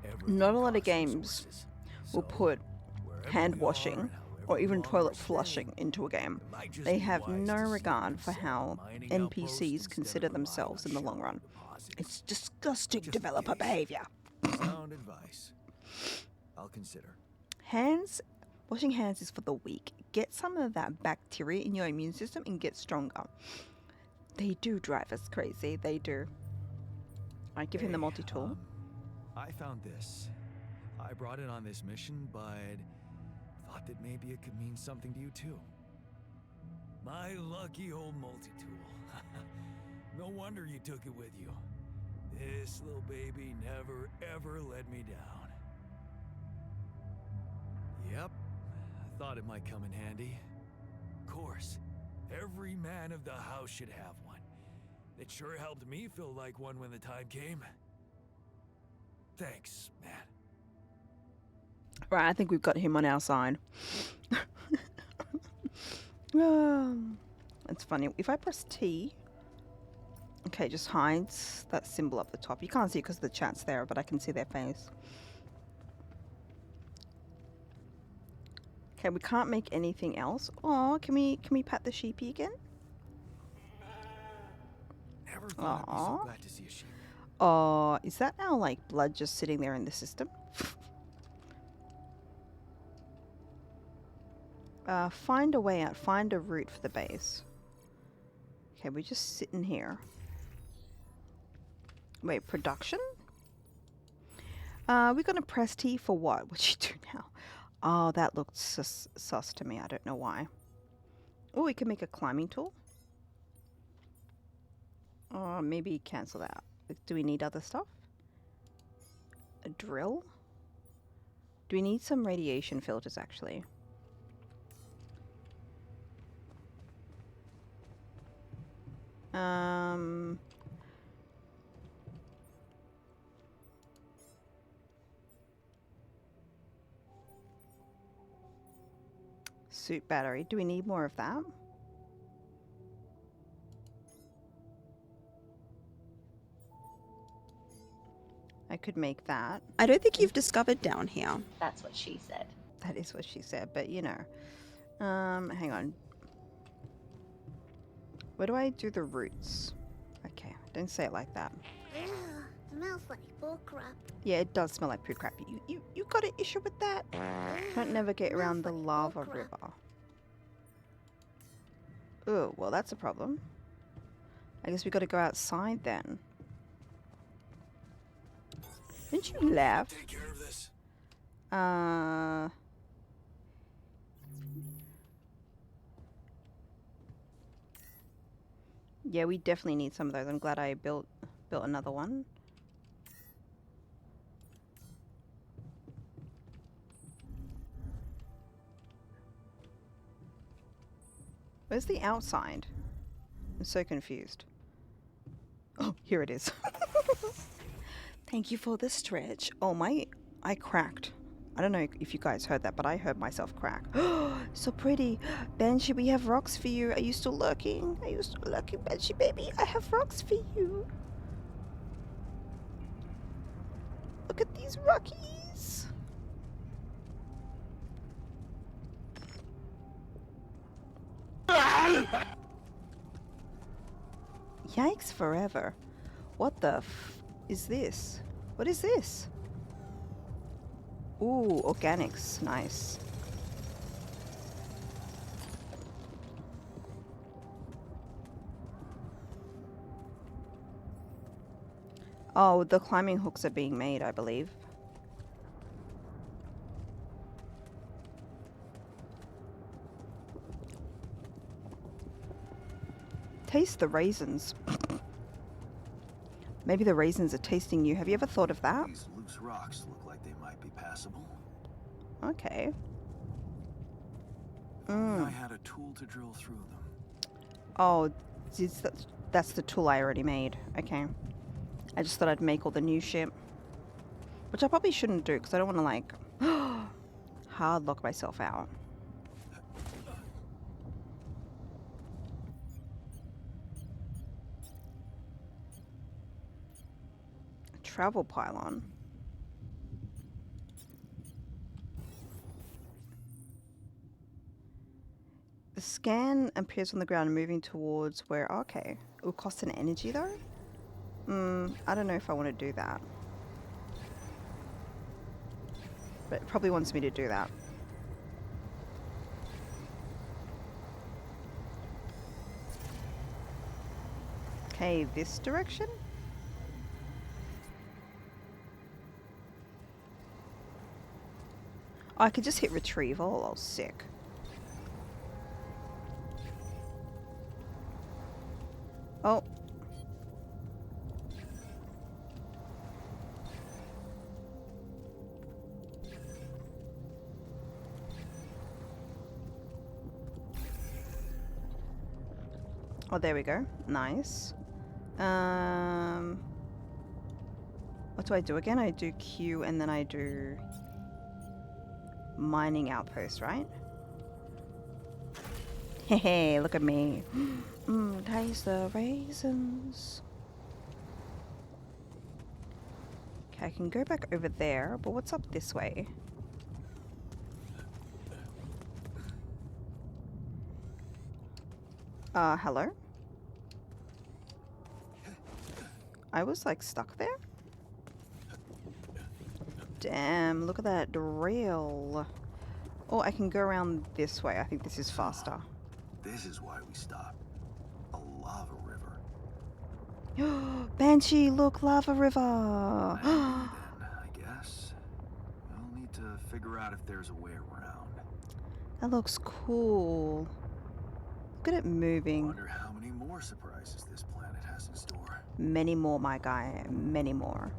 everything Not a lot of costs games resources. will So, put wherever hand we are washing and or however even long toilet we're flushing staying, into a game. it might just They be have wise no to see regard if for it's a how mining outpost NPCs instead consider of relying themselves on in the long shallow run. deposits. It's disgusting Just in developer case. behavior. Sound advice. I'll consider. Washing hands is for the weak. Get some of that bacteria in your immune system and get stronger. They do drive us crazy. They do. I give him the Hey, multi-tool. I found this. I brought it on this mission, but thought that maybe it could mean something to you too. My lucky old multi-tool. No wonder you took it with you. This little baby never ever let me down. Yep, I thought it might come in handy. Of course, every man of the house should have one. It sure helped me feel like one when the time came. Thanks, man. Right, I think we've got him on our side. It's funny. If I press T, okay, it just hides that symbol up the top. You can't see it because the chat's there, but I can see their face. Okay, we can't make anything else. Oh, can we pat the sheepy again? Never thought I'd be so Aw. glad to see a sheep. Oh, is that now like blood just sitting there in the system? Find a way out. Find a route for the base. Okay, we're just sitting here. Wait, production? We're gonna press T for what? What you do now? Oh, that looked sus to me. I don't know why. Oh, we can make a climbing tool. Oh, maybe cancel that. Do we need other stuff? A drill? Do we need some radiation filters, actually? Um. Suit battery. Do we need more of that? I could make that. I don't think you've discovered down here. That's what she said. That is what she said, but you know. Hang on. Where do I do the roots? Okay, don't say it like that. Ugh, smells like bull crap. Yeah, it does smell like poo crap. You got an issue with that? Can't navigate around the lava river. Oh, well that's a problem. I guess we gotta go outside then. Didn't you laugh? Take care of this. Yeah, we definitely need some of those. I'm glad I built another one. Where's the outside? I'm so confused. Oh, here it is. Thank you for the stretch. Oh my, I cracked. I don't know if you guys heard that, but I heard myself crack. So pretty. Banshee, we have rocks for you. Are you still lurking? Are you still lurking, Banshee baby? I have rocks for you. Look at these rockies. Yikes forever. What the is this? What is this? Ooh, organics. Nice. Oh, the climbing hooks are being made, I believe. Taste the raisins. Maybe the raisins are tasting you. Have you ever thought of that? These loose rocks look like they might be passable. Okay. If only I had a tool to drill through them. Oh, that's the tool I already made. Okay. I just thought I'd make all the new shit. Which I probably shouldn't do, because I don't want to, like, hard lock myself out. Travel pylon. The scan appears on the ground moving towards where... Okay. It will cost an energy, though? I don't know if I want to do that. But it probably wants me to do that. Okay, this direction? Oh, I could just hit retrieval. Oh, sick. Oh. Oh, there we go. Nice. What do I do again? I do Q and then I do mining outpost, right? Hey, look at me. Taste the raisins. Okay, I can go back over there, but what's up this way? Hello? I was like stuck there? Damn, look at that rail. Oh, I can go around this way. I think this is faster. This is why we stopped. A lava river. Banshee, look, lava river. Then, I guess. We'll need to figure out if there's a way around. That looks cool. Look at it moving. Wonder how many more surprises this planet has in store. Many more, my guy. Many more.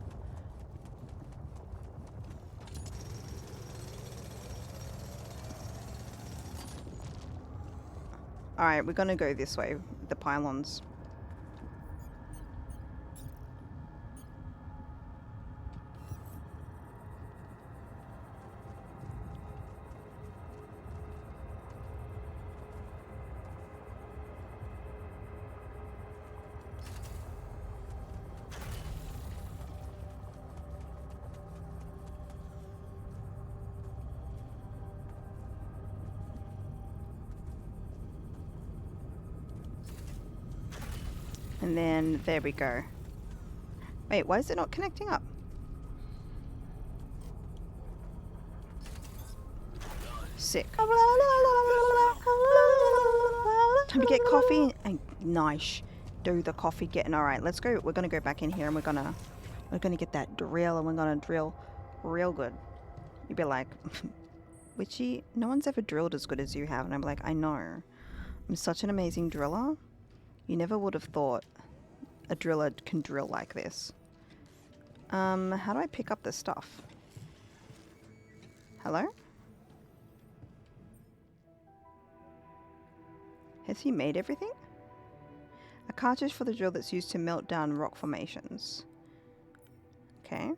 Alright, we're gonna go this way. The pylons. And then there we go. Wait, why is it not connecting up? Sick. Time to get coffee and nice. Do the coffee getting. All right, let's go. We're gonna go back in here and we're gonna get that drill and we're gonna drill real good. You'd be like, Witchy, no one's ever drilled as good as you have. And I'm like, I know. I'm such an amazing driller. You never would have thought a driller can drill like this. How do I pick up this stuff? Hello? Has he made everything? A cartridge for the drill that's used to melt down rock formations. Okay.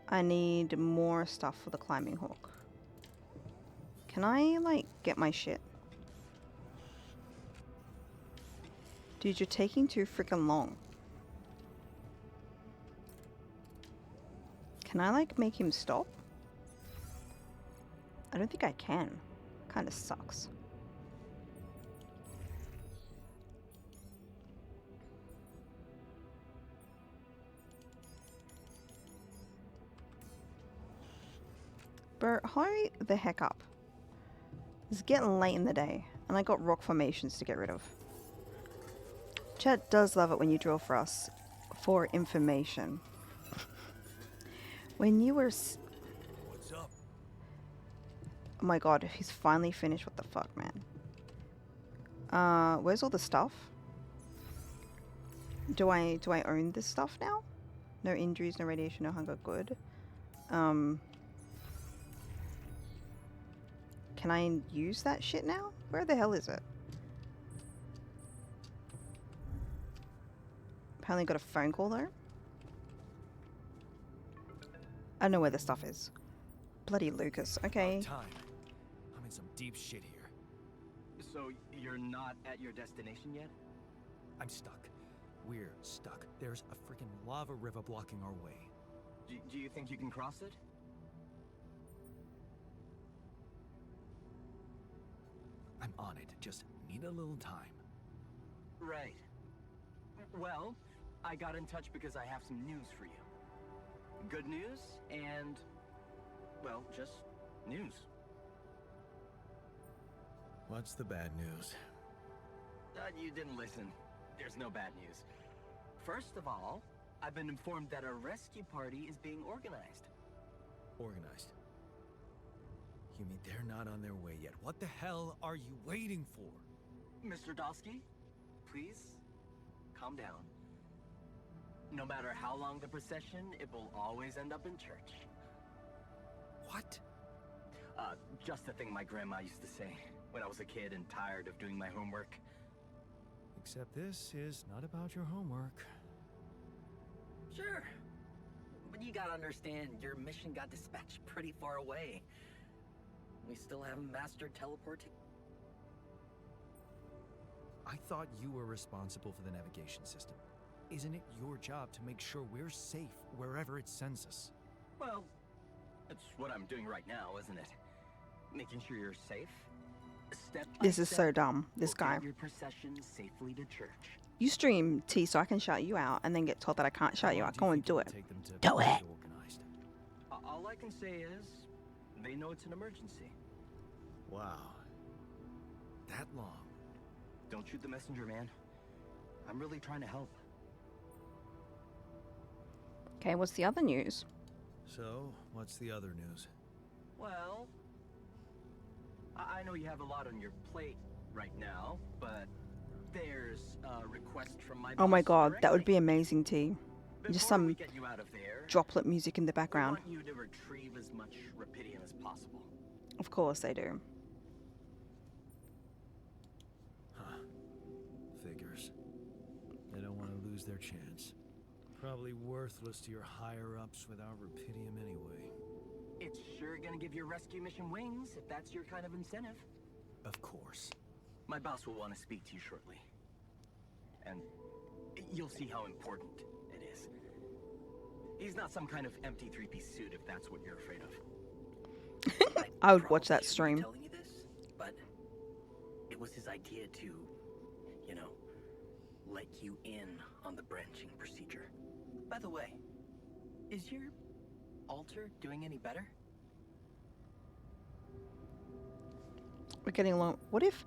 I need more stuff for the climbing hook. Can I, like, get my shit? Dude, you're taking too freaking long. Can I, like, make him stop? I don't think I can. Kinda sucks. Bro, hurry the heck up. It's getting late in the day, and I got rock formations to get rid of. Chat does love it when you drill for us for information. When you were... What's up? Oh my god, he's finally finished. What the fuck, man? Where's all the stuff? Do I own this stuff now? No injuries, no radiation, no hunger. Good. Can I use that shit now? Where the hell is it? Apparently got a phone call though. I don't know where the stuff is. Bloody Lucas. Okay. About time. I'm in some deep shit here. So you're not at your destination yet? I'm stuck. We're stuck. There's a freaking lava river blocking our way. Do you think you can cross it? I'm on it. Just need a little time. Right. Well, I got in touch because I have some news for you. Good news and, well, just news. What's the bad news? You didn't listen. There's no bad news. First of all, I've been informed that a rescue party is being organized. Organized? You mean they're not on their way yet? What the hell are you waiting for? Mr. Dosky, please, calm down. No matter how long the procession, it will always end up in church. What? Just the thing my grandma used to say when I was a kid and tired of doing my homework. Except this is not about your homework. Sure. But you gotta understand, your mission got dispatched pretty far away. We still haven't mastered teleporting. I thought you were responsible for the navigation system. Isn't it your job to make sure we're safe wherever it sends us? Well, it's what I'm doing right now, isn't it? Making sure you're safe. Step by This is step, so dumb. This we'll guy. get your procession safely to church. You stream T so I can shout you out and then get told that I can't shout you out. Go and do it. Do it. Organized? All I can say is, they know it's an emergency. Wow. That long? Don't shoot the messenger, man. I'm really trying to help. Okay, what's the other news? So, what's the other news? Well, I know you have a lot on your plate right now, but there's a request from my Oh my boss god, that would directly. be amazing, T. Just Before some we get you out of there, droplet music in the we background. want you to retrieve as much Rapidium as possible. Of course they do. Huh. Figures. They don't want to lose their chance. Probably worthless to your higher-ups without Rapidium anyway. It's sure gonna give your rescue mission wings, if that's your kind of incentive. Of course. My boss will want to speak to you shortly. And you'll see how important it is. He's not some kind of empty three-piece suit, if that's what you're afraid of. I would watch that Probably shouldn't be stream. telling you this, but was his idea to, you know, let you in on the branching procedure. By the way, is your altar doing any better? We're getting along. What if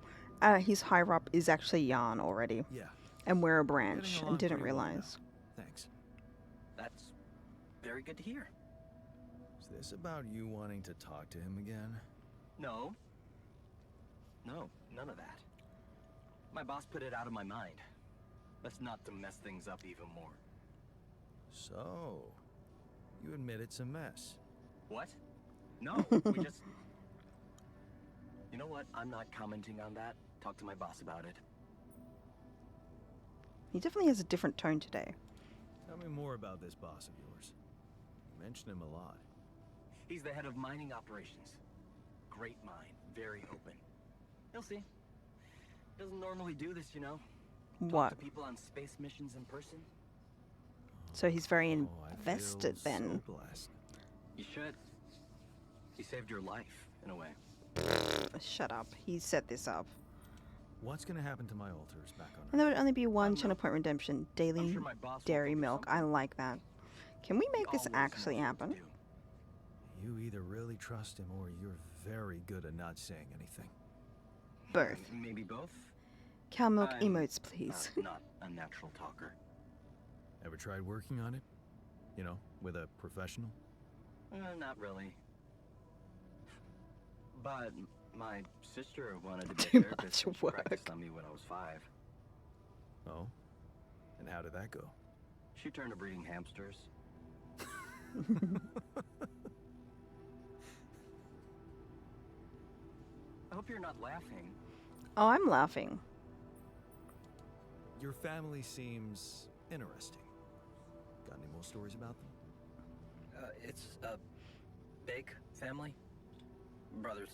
his higher up is actually Jan already, Yeah. and we're a Getting branch along and didn't pretty well now. realize? Thanks. That's very good to hear. Is this about you wanting to talk to him again? No. No, none of that. My boss put it out of my mind. That's not to mess things up even more. So, you admit it's a mess. What? No, we just... You know what? I'm not commenting on that. Talk to my boss about it. He definitely has a different tone today. Tell me more about this boss of yours. You mention him a lot. He's the head of mining operations. Great mind, very open. You'll see. Doesn't normally do this, you know. What? Talk to people on space missions in person. So he's very I feel invested then. So blessed. You should. He saved your life, in a way. Shut up. He set this up. What's gonna happen to my altars back on And there Earth? would only be one no. channel point redemption. I'm Daily sure my boss will dairy think of milk. I something. like that. Can we make He this always knows actually what to happen? do. You either really trust him or you're very good at not saying anything. Both. Maybe both. Cow milk I'm emotes, please. Not a natural talker. Ever tried working on it? You know, with a professional? Not really. But my sister wanted to be Too a therapist, much and she work. practiced on me when I was 5. Oh? And how did that go? She turned to breeding hamsters. I hope you're not laughing. Oh, I'm laughing. Your family seems interesting. Got any more stories about them? It's a big family. Brothers,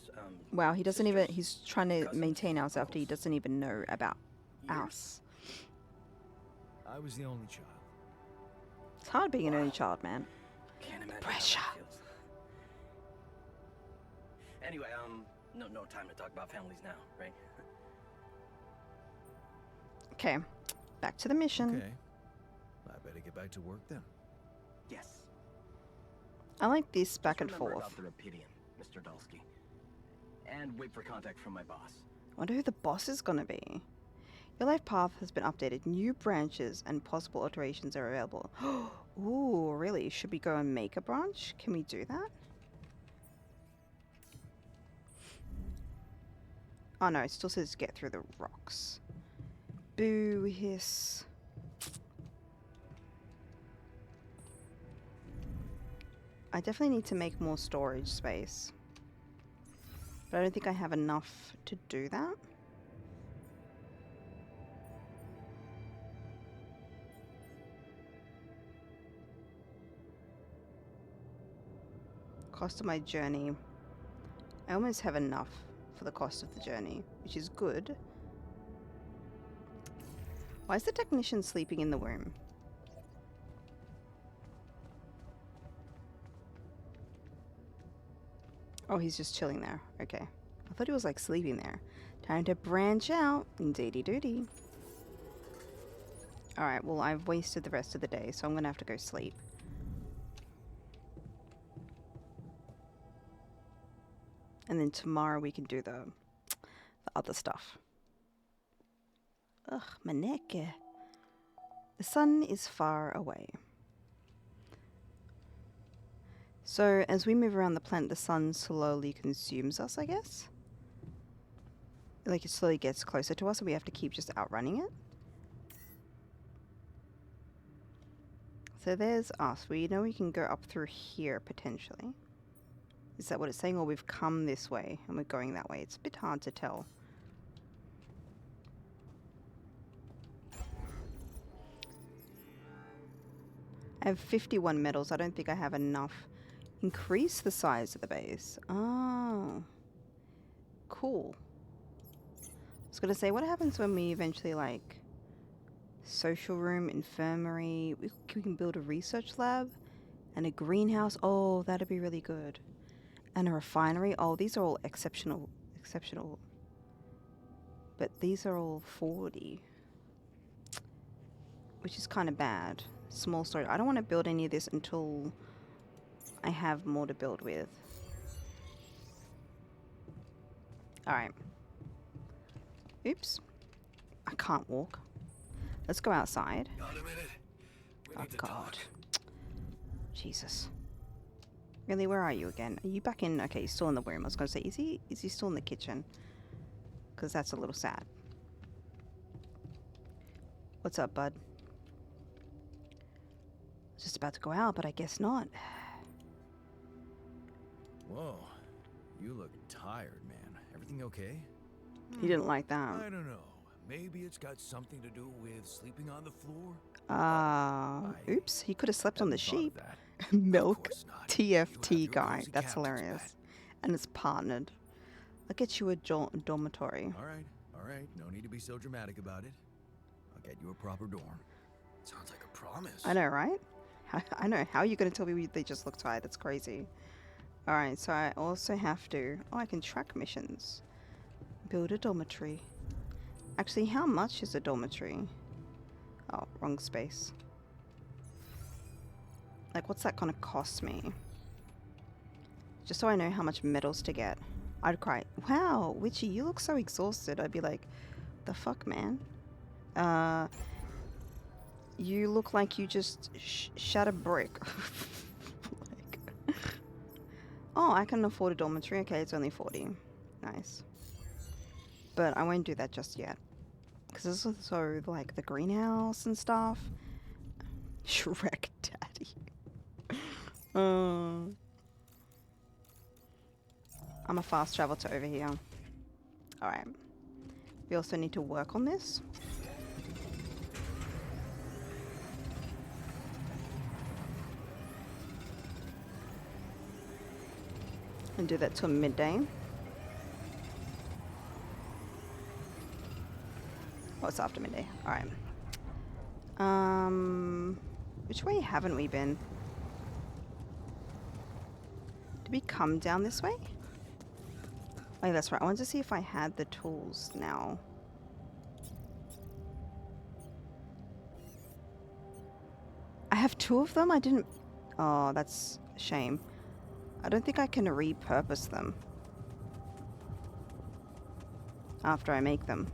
Wow, he doesn't even. sisters, He's trying to cousins, maintain us after he uncles. doesn't even know about Years. us. I was the only child. It's hard being an only Wow. child, man. Can't imagine pressure. how that feels. Anyway, no time to talk about families now, right? Okay, back to the mission. Okay. I better get back to work then. Yes. I like this back Just and remember forth. about the Rapidian, Mr. Dulski. And wait for contact from my boss. I wonder who the boss is gonna be. Your life path has been updated. New branches and possible alterations are available. Ooh, really? Should we go and make a branch? Can we do that? Oh no, it still says get through the rocks. Boo hiss. I definitely need to make more storage space. But I don't think I have enough to do that. Cost of my journey. I almost have enough for the cost of the journey, which is good. Why is the technician sleeping in the womb? Oh, he's just chilling there. Okay. I thought he was like sleeping there. Time to branch out. Indeedy doody. Alright, well, I've wasted the rest of the day, so I'm gonna have to go sleep. And then tomorrow we can do the other stuff. Ugh, my neck. The sun is far away. So as we move around the planet, the sun slowly consumes us, I guess. Like it slowly gets closer to us and we have to keep just outrunning it. So there's us. We know we can go up through here potentially. Is that what it's saying? Or we've come this way and we're going that way? It's a bit hard to tell. I have 51 metals. I don't think I have enough. Increase the size of the base. Oh. Cool. I was going to say, what happens when we eventually, like, social room, infirmary, we can build a research lab and a greenhouse. Oh, that'd be really good. And a refinery. Oh, these are all exceptional But these are all 40. Which is kind of bad. Small storage. I don't want to build any of this until I have more to build with. Alright. Oops. I can't walk. Let's go outside. Got a minute? We Oh need to god. talk. Jesus. Really, where are you again? Are you back in? Okay, he's still in the room. I was going to say, is he still in the kitchen? Because that's a little sad. What's up, bud? Just about to go out, but I guess not. Whoa. You look tired, man. Everything okay? He didn't like that. I don't know. Maybe it's got something to do with sleeping on the floor? Oops. He could have slept on the Hadn't thought of sheep. that. Milk. Of course not. You have TFT your guy. cozy That's captain's hilarious. pet. And it's partnered. I'll get you a dormitory. All right. No need to be so dramatic about it. I'll get you a proper dorm. Sounds like a promise. I know, right? I know. How are you going to tell me they just look tired? That's crazy. Alright, so I also have to... Oh, I can track missions. Build a dormitory. Actually, how much is a dormitory? Oh, wrong space. Like, what's that going to cost me? Just so I know how much metals to get. I'd cry, wow, Witchy, you look so exhausted. I'd be like, the fuck, man? You look like you just shot a brick. Like, oh, I can afford a dormitory. Okay, it's only 40. Nice. But I won't do that just yet. Because this is also, like, the greenhouse and stuff. Shrek Daddy. I'm a fast travel to over here. Alright. We also need to work on this. And do that till midday. Oh, it's after midday. Alright. Which way haven't we been? Did we come down this way? Oh, yeah, that's right. I wanted to see if I had the tools now. I have 2 of them? I didn't... Oh, that's a shame. I don't think I can repurpose them after I make them.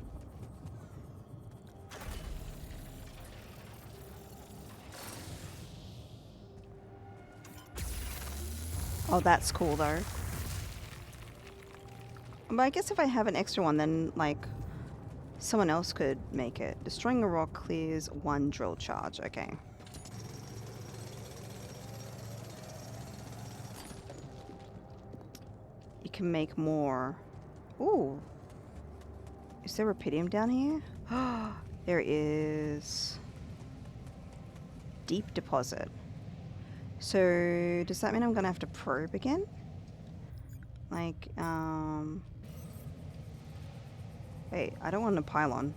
Oh, that's cool though. But I guess if I have an extra one, then like someone else could make it. Destroying a rock clears 1 drill charge. Okay. You can make more. Ooh. Is there rubidium down here? There is. Deep deposit. So, does that mean I'm gonna have to probe again? Like, Wait, I don't want a pylon.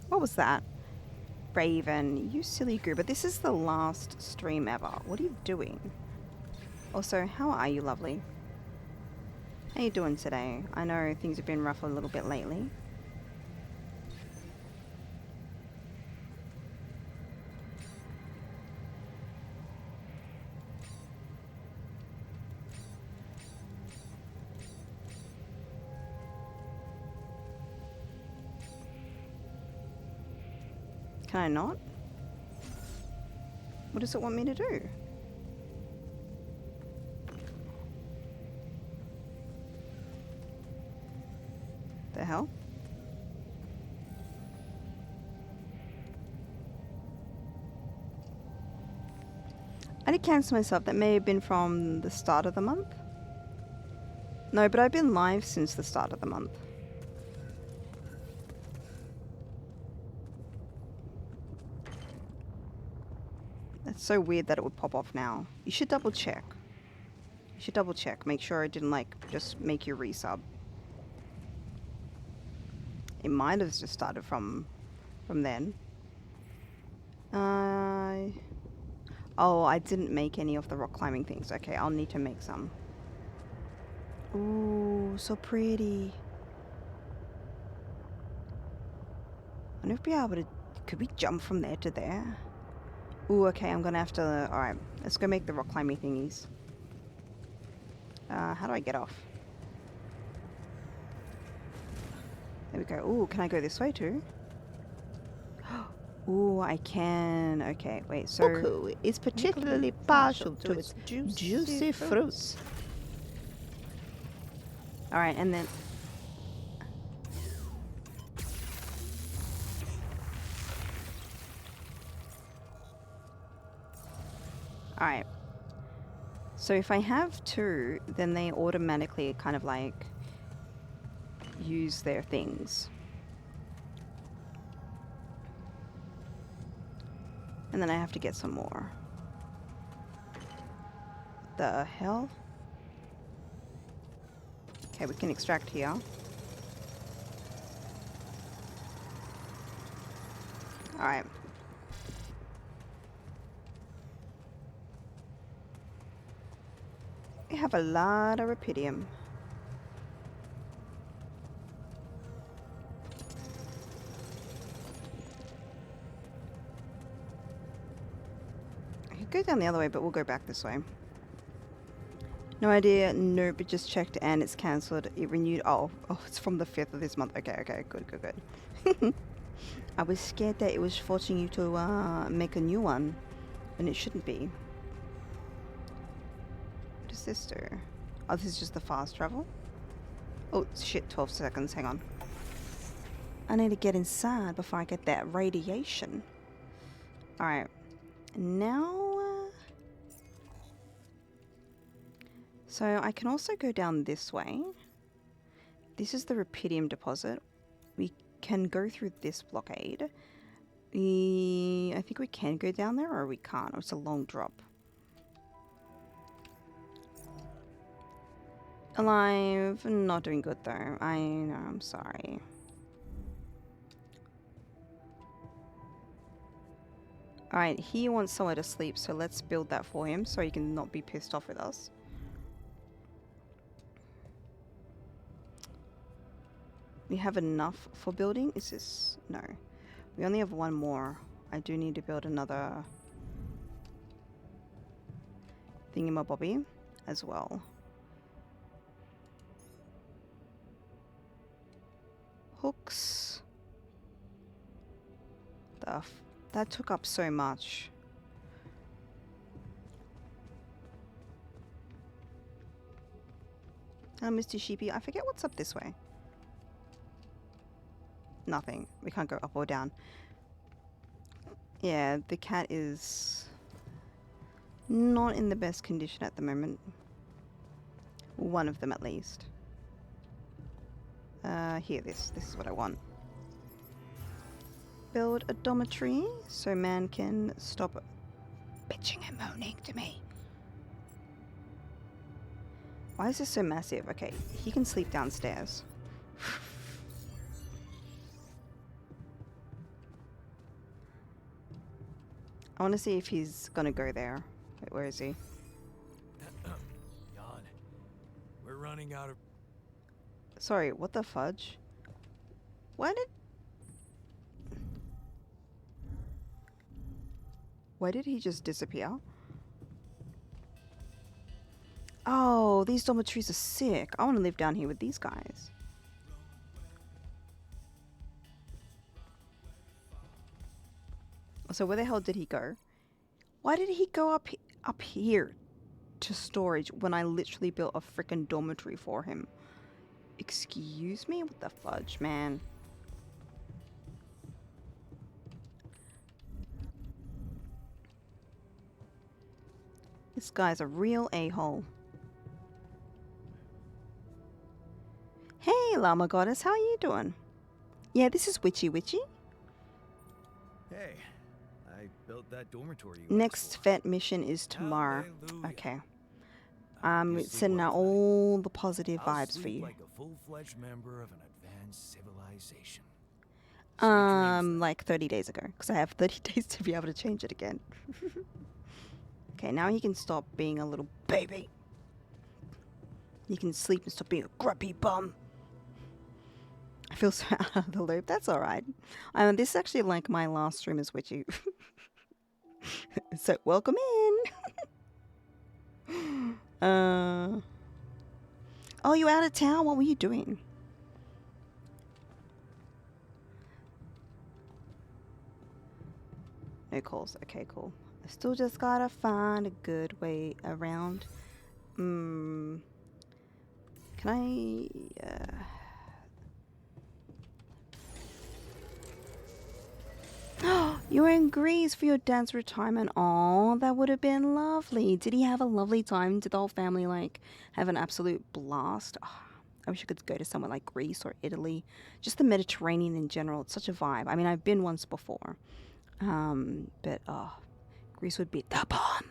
What was that? Raven, you silly goober. This is the last stream ever. What are you doing? Also, how are you, lovely? How you doing today? I know things have been rough a little bit lately. Can I not? What does it want me to do? The hell? I did cancel myself. That may have been from the start of the month. No, but I've been live since the start of the month. It's so weird that it would pop off now. You should double check. You should double check. Make sure it didn't like just make you resub. It might have just started from then. Oh, I didn't make any of the rock climbing things. Okay, I'll need to make some. Ooh, so pretty. I wonder if we'll be able to... Could we jump from there to there? Ooh, okay, I'm gonna have to... Alright, let's go make the rock climbing thingies. How do I get off? There we go. Ooh, can I go this way too? Ooh, I can. Okay, wait, so... Buku is particularly partial to its juicy fruits. Alright, and then... Alright. So if I have two, then they automatically kind of like use their things. And then I have to get some more. The hell? Okay, we can extract here. Alright. We have a lot of rupidium. I could go down the other way, but we'll go back this way. No idea. Nope, it just checked and it's cancelled. It renewed. Oh, it's from the 5th of this month. Okay, good. I was scared that it was forcing you to make a new one, and it shouldn't be. What does this do? Oh, this is just the fast travel? Oh, shit, 12 seconds. Hang on. I need to get inside before I get that radiation. Alright. Now... So I can also go down this way. This is the rupidium deposit. We can go through this blockade. I think we can go down there, or we can't. Oh, it's a long drop. Alive. Not doing good though. I know, I'm sorry. Alright, he wants somewhere to sleep, so let's build that for him so he can not be pissed off with us. We have enough for building? Is this... No. We only have one more. I do need to build another thingamabobby as well. Hooks. That took up so much. Mr. Sheepy, I forget what's up this way. Nothing. We can't go up or down. Yeah, the cat is not in the best condition at the moment. One of them at least. Here, this is what I want. Build a dormitory so man can stop bitching and moaning to me. Why is this so massive? Okay, he can sleep downstairs. I want to see if he's gonna go there. Wait, where is he? Jan, we're running out of... Sorry, what the fudge? Why did he just disappear? Oh, these dormitories are sick. I want to live down here with these guys. So where the hell did he go? Why did he go up here to storage when I literally built a freaking dormitory for him? Excuse me? What the fudge, man? This guy's a real a-hole. Hey, Llama Goddess, how are you doing? Yeah, this is Witchy. Hey, I built that dormitory. Next vet mission is tomorrow. Hallelujah. Okay. You'll It's see sending what out tonight. all the positive I'll vibes for sleep you. like a full-fledged member of an advanced civilization. Sweet dreams, then. Like 30 days ago, because I have 30 days to be able to change it again. Okay, now he can stop being a little baby. He can sleep and stop being a grubby bum. I feel so out of the loop. That's alright. This is actually like my last stream as Witchy. So, welcome in. Oh, you out of town? What were you doing? No calls. Okay, cool. I still just gotta find a good way around. Can I... You're in Greece for your dad's retirement. Oh, that would have been lovely. Did he have a lovely time? Did the whole family, like, have an absolute blast? Oh, I wish I could go to somewhere like Greece or Italy. Just the Mediterranean in general. It's such a vibe. I mean, I've been once before. But, Greece would be the bomb.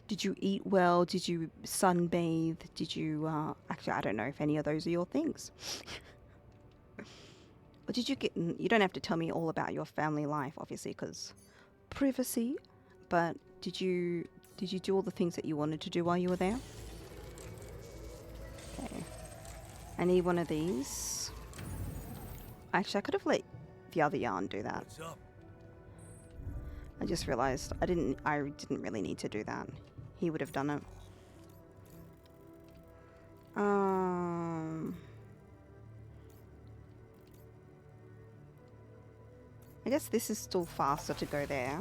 Did you eat well? Did you sunbathe? Did you, actually, I don't know if any of those are your things. Or did you get, you don't have to tell me all about your family life, obviously, because privacy, but did you do all the things that you wanted to do while you were there? Okay. I need one of these. Actually, I could have let the other yarn do that. What's up? I just realized I didn't really need to do that. He would have done it. I guess this is still faster to go there.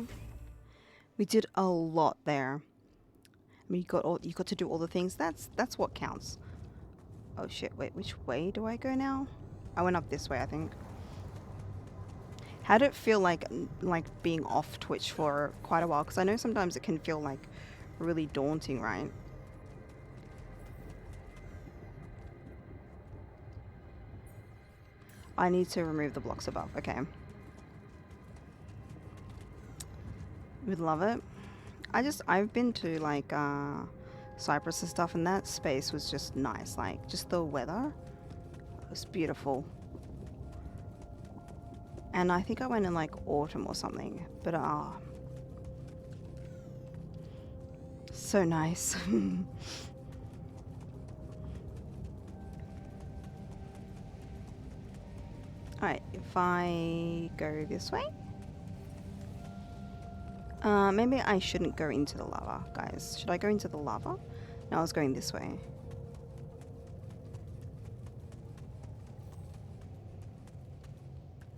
We did a lot there. I mean, you got to do all the things. That's what counts. Oh shit! Wait, which way do I go now? I went up this way, I think. How did it feel like being off Twitch for quite a while? Because I know sometimes it can feel like really daunting, right? I need to remove the blocks above. Okay. Would love it. I've been to like Cyprus and stuff, and that space was just nice. Like just the weather was beautiful. And I think I went in like autumn or something, but so nice. Alright, if I go this way. Maybe I shouldn't go into the lava, guys. Should I go into the lava? No, I was going this way.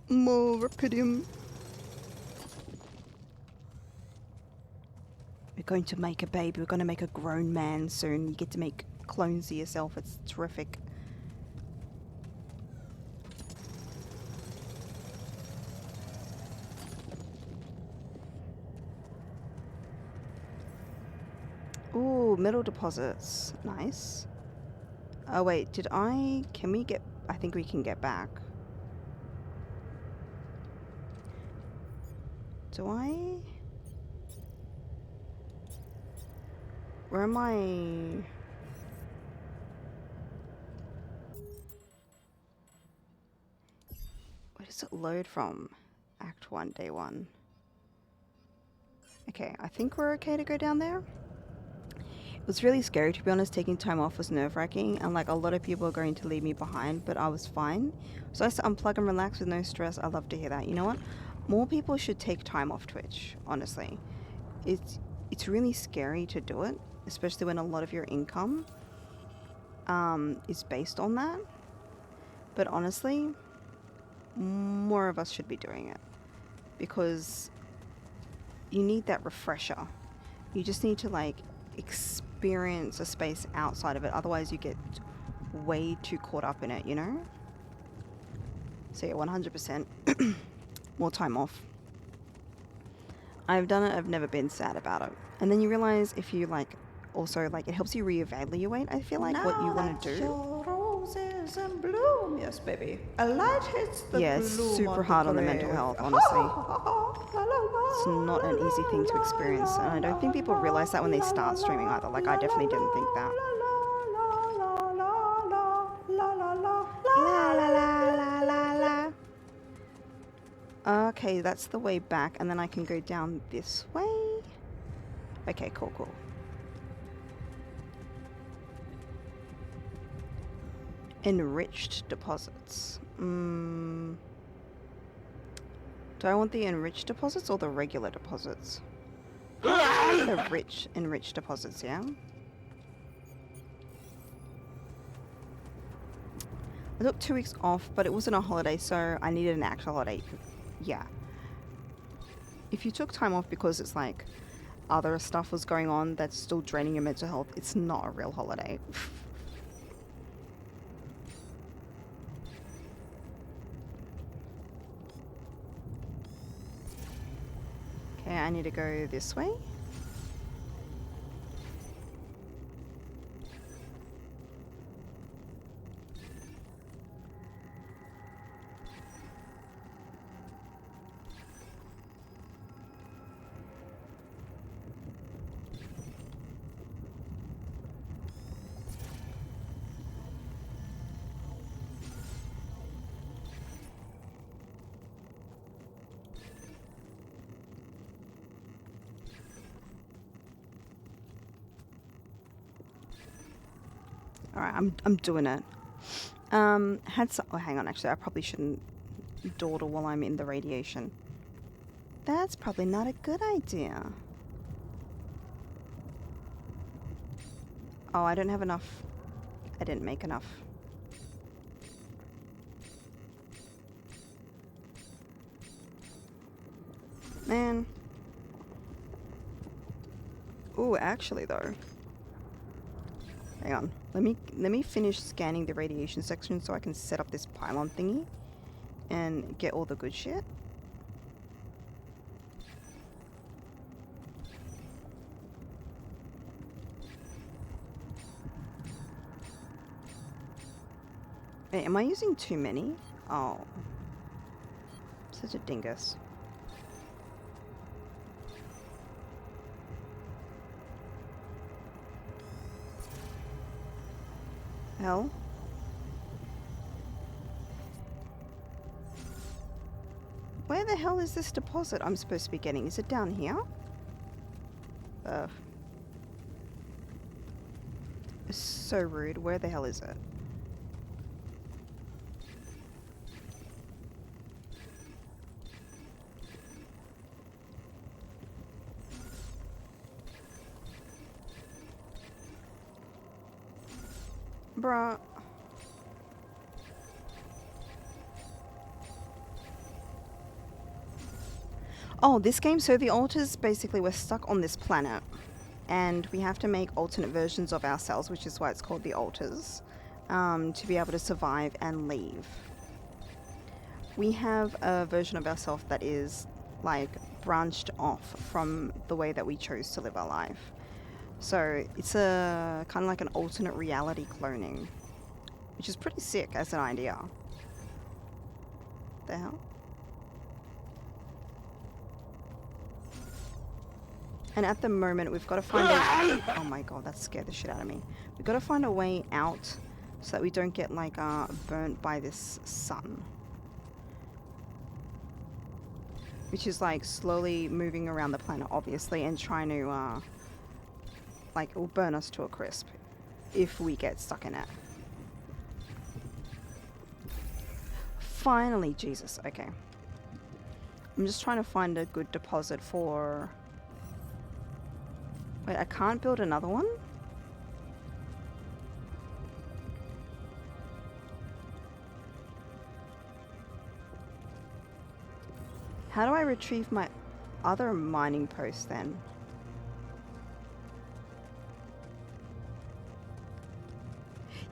More Rapidium. We're going to make a baby. We're going to make a grown man soon. You get to make clones of yourself. It's terrific. Ooh, metal deposits. Nice. Oh wait, can we get, I think we can get back. Do I? Where am I? Where does it load from? Act 1, Day 1. Okay, I think we're okay to go down there. It was really scary, to be honest. Taking time off was nerve-wracking, and like a lot of people are going to leave me behind, but I was fine. So I nice to unplug and relax with no stress. I love to hear that. You know what? More people should take time off Twitch, honestly. It's really scary to do it, especially when a lot of your income is based on that. But honestly, more of us should be doing it, because you need that refresher. You just need to like experience a space outside of it, otherwise you get way too caught up in it, you know? So yeah, 100% more time off. I've done it, I've never been sad about it. And then you realize if you like, also like it helps you reevaluate, I feel like, what you want to do. Roses and bloom. Yes, baby. A light hits the Yeah, it's bloom super on hard the on the grave. mental health, honestly. It's not an easy thing to experience, and I don't think people realize that when they start streaming either. Like, I definitely didn't think that. La la la la la la. Okay, that's the way back, and then I can go down this way. Okay, cool, cool. Enriched deposits. Do I want the enriched deposits or the regular deposits? The enriched deposits, yeah? I took 2 weeks off, but it wasn't a holiday, so I needed an actual holiday. Yeah. If you took time off because it's like other stuff was going on that's still draining your mental health, it's not a real holiday. Okay, I need to go this way. Alright, I'm doing it. Oh, hang on, actually, I probably shouldn't dawdle while I'm in the radiation. That's probably not a good idea. Oh, I don't have enough. I didn't make enough. Man. Ooh, actually though. Hang on. Let me finish scanning the radiation section so I can set up this pylon thingy and get all the good shit. Wait, am I using too many? Oh. Such a dingus. Hell? Where the hell is this deposit I'm supposed to be getting? Is it down here? It's so rude. Where the hell is it? Bruh. Oh, this game, so the altars, basically we're stuck on this planet and we have to make alternate versions of ourselves, which is why it's called the altars, to be able to survive and leave. We have a version of ourselves that is like branched off from the way that we chose to live our life. So it's a kind of like an alternate reality cloning, which is pretty sick as an idea. The hell? And at the moment, we've got to find a... Oh my god, that scared the shit out of me. We've got to find a way out so that we don't get, like, burnt by this sun. Which is, like, slowly moving around the planet, obviously, and trying to, like, it will burn us to a crisp if we get stuck in it. Finally, Jesus. Okay. I'm just trying to find a good deposit for... Wait, I can't build another one? How do I retrieve my other mining post then?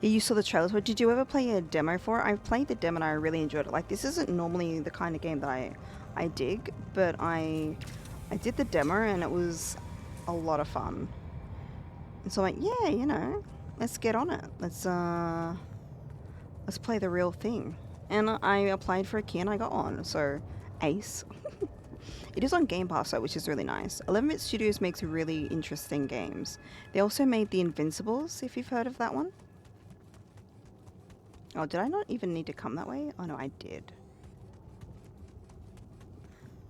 Yeah, you saw the trailers. But did you ever play a demo for it? I played the demo and I really enjoyed it. Like, this isn't normally the kind of game that I dig, but I did the demo and it was a lot of fun. And so I'm like, yeah, you know, let's get on it. Let's play the real thing. And I applied for a key and I got on, so ace. It is on Game Pass though, which is really nice. 11-Bit Studios makes really interesting games. They also made The Invincibles, if you've heard of that one. Oh, did I not even need to come that way? Oh no, I did.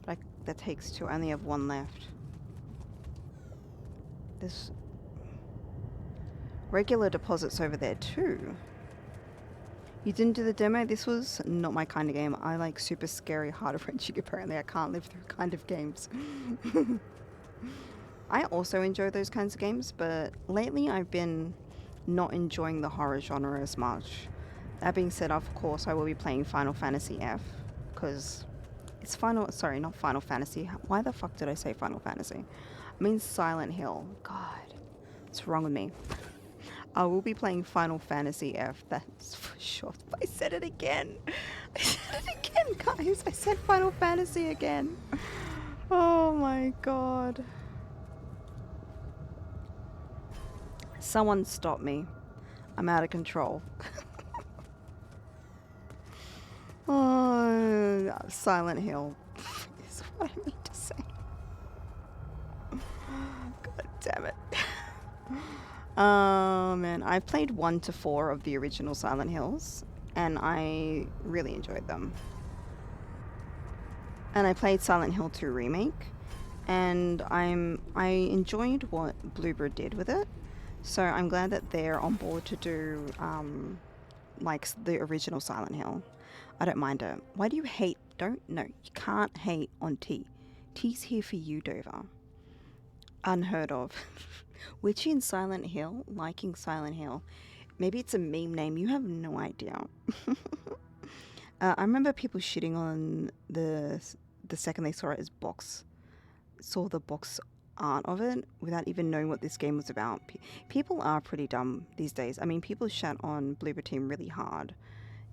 But that takes two. I only have one left. There's regular deposits over there too. You didn't do the demo? This was not my kind of game. I like super scary, heart-wrenching. Apparently, I can't live through kind of games. I also enjoy those kinds of games, but lately I've been not enjoying the horror genre as much. That being said, of course, I will be playing Final Fantasy F, because it's sorry, not Final Fantasy. Why the fuck did I say Final Fantasy? I mean Silent Hill. God, what's wrong with me? I will be playing Final Fantasy F, that's for sure. I said it again. I said it again, guys. I said Final Fantasy again. Oh my god. Someone stop me. I'm out of control. Oh, Silent Hill is what I mean to say. God damn it. Oh man, I've played 1 to 4 of the original Silent Hills, and I really enjoyed them. And I played Silent Hill 2 Remake, and I enjoyed what Bluebird did with it. So I'm glad that they're on board to do like the original Silent Hill. I don't mind it. Why do you hate? No, you can't hate on T. T's here for you, Dover. Unheard of. Witchy and Silent Hill, liking Silent Hill. Maybe it's a meme name. You have no idea. I remember people shitting on the second they saw it as saw the box art of it without even knowing what this game was about. People are pretty dumb these days. I mean, people shat on Bloober Team really hard.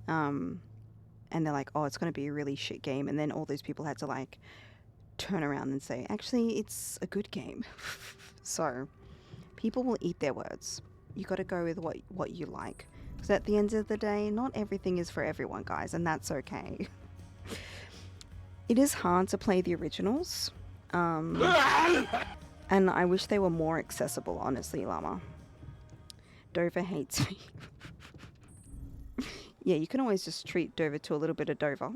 And they're like, oh, it's going to be a really shit game. And then all those people had to like turn around and say, actually, it's a good game. So people will eat their words. You got to go with what you like. Because at the end of the day, not everything is for everyone, guys, and that's okay. It is hard to play the originals. And I wish they were more accessible, honestly, Llama. Dover hates me. Yeah, you can always just treat Dover to a little bit of Dover.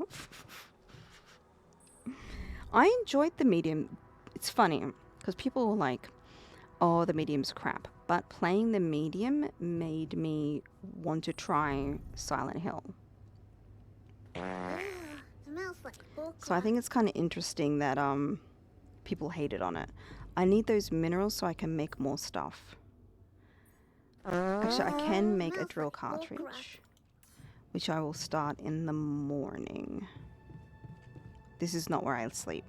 I enjoyed the medium. It's funny, because people were like, oh, the medium's crap. But playing the medium made me want to try Silent Hill. Smells like bull So I think it's kind of interesting that people hated on it. I need those minerals so I can make more stuff. Actually, I can make a drill cartridge, which I will start in the morning. This is not where I sleep.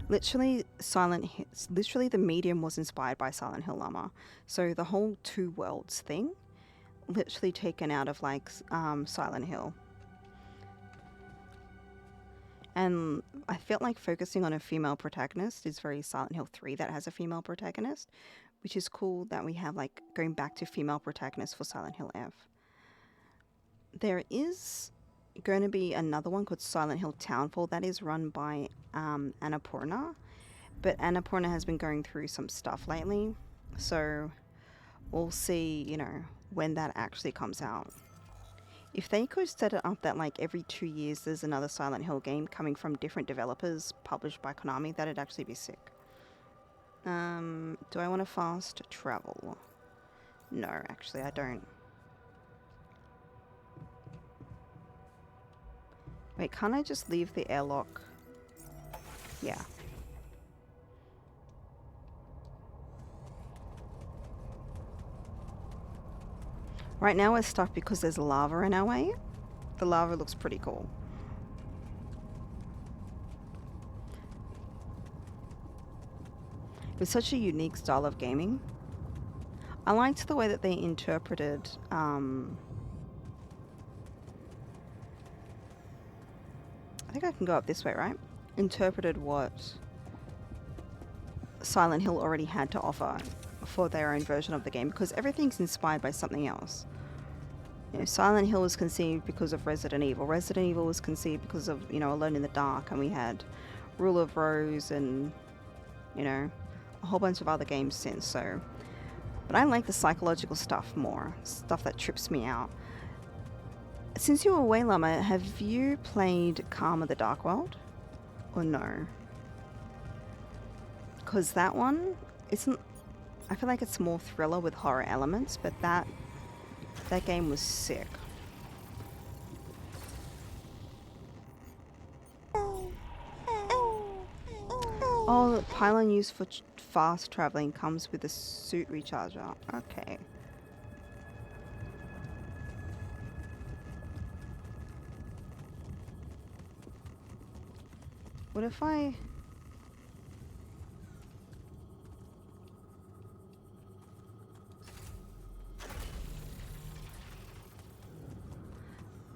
Literally, the medium was inspired by Silent Hill Llama. So the whole two worlds thing, literally taken out of like Silent Hill. And I felt like focusing on a female protagonist is very Silent Hill 3 that has a female protagonist, which is cool that we have like going back to female protagonists for Silent Hill F. There is going to be another one called Silent Hill Townfall that is run by Annapurna, but Annapurna has been going through some stuff lately, so we'll see, you know, when that actually comes out. If they could set it up that like every 2 years there's another Silent Hill game coming from different developers published by Konami, that'd actually be sick. Do I want to fast travel? No, actually I don't. Wait, can't I just leave the airlock? Yeah. Right now we're stuck because there's lava in our way. The lava looks pretty cool. It was such a unique style of gaming. I liked the way that they interpreted I think I can go up this way, right? Interpreted what Silent Hill already had to offer for their own version of the game, because everything's inspired by something else. You know, Silent Hill was conceived because of Resident Evil. Resident Evil was conceived because of, you know, Alone in the Dark, and we had Rule of Rose and, you know, a whole bunch of other games since, so. But I like the psychological stuff more, stuff that trips me out. Since you were away, Llama, have you played Karma the Dark World? Or no? Because that one isn't. I feel like it's more thriller with horror elements, but that game was sick. Oh, the pylon used for fast traveling comes with a suit recharger. Okay. What if I...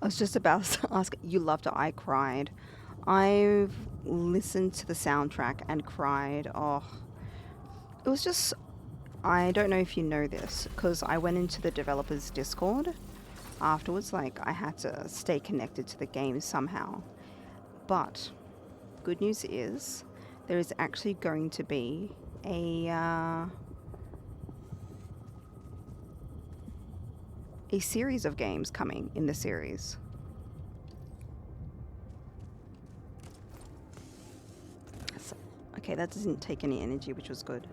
I was just about to ask, you loved it, I cried. I've listened to the soundtrack and cried. Oh, it was just... I don't know if you know this, because I went into the developer's Discord afterwards. Like, I had to stay connected to the game somehow. But, good news is, there is actually going to be a series of games coming in the series. Okay, that doesn't take any energy, which was good.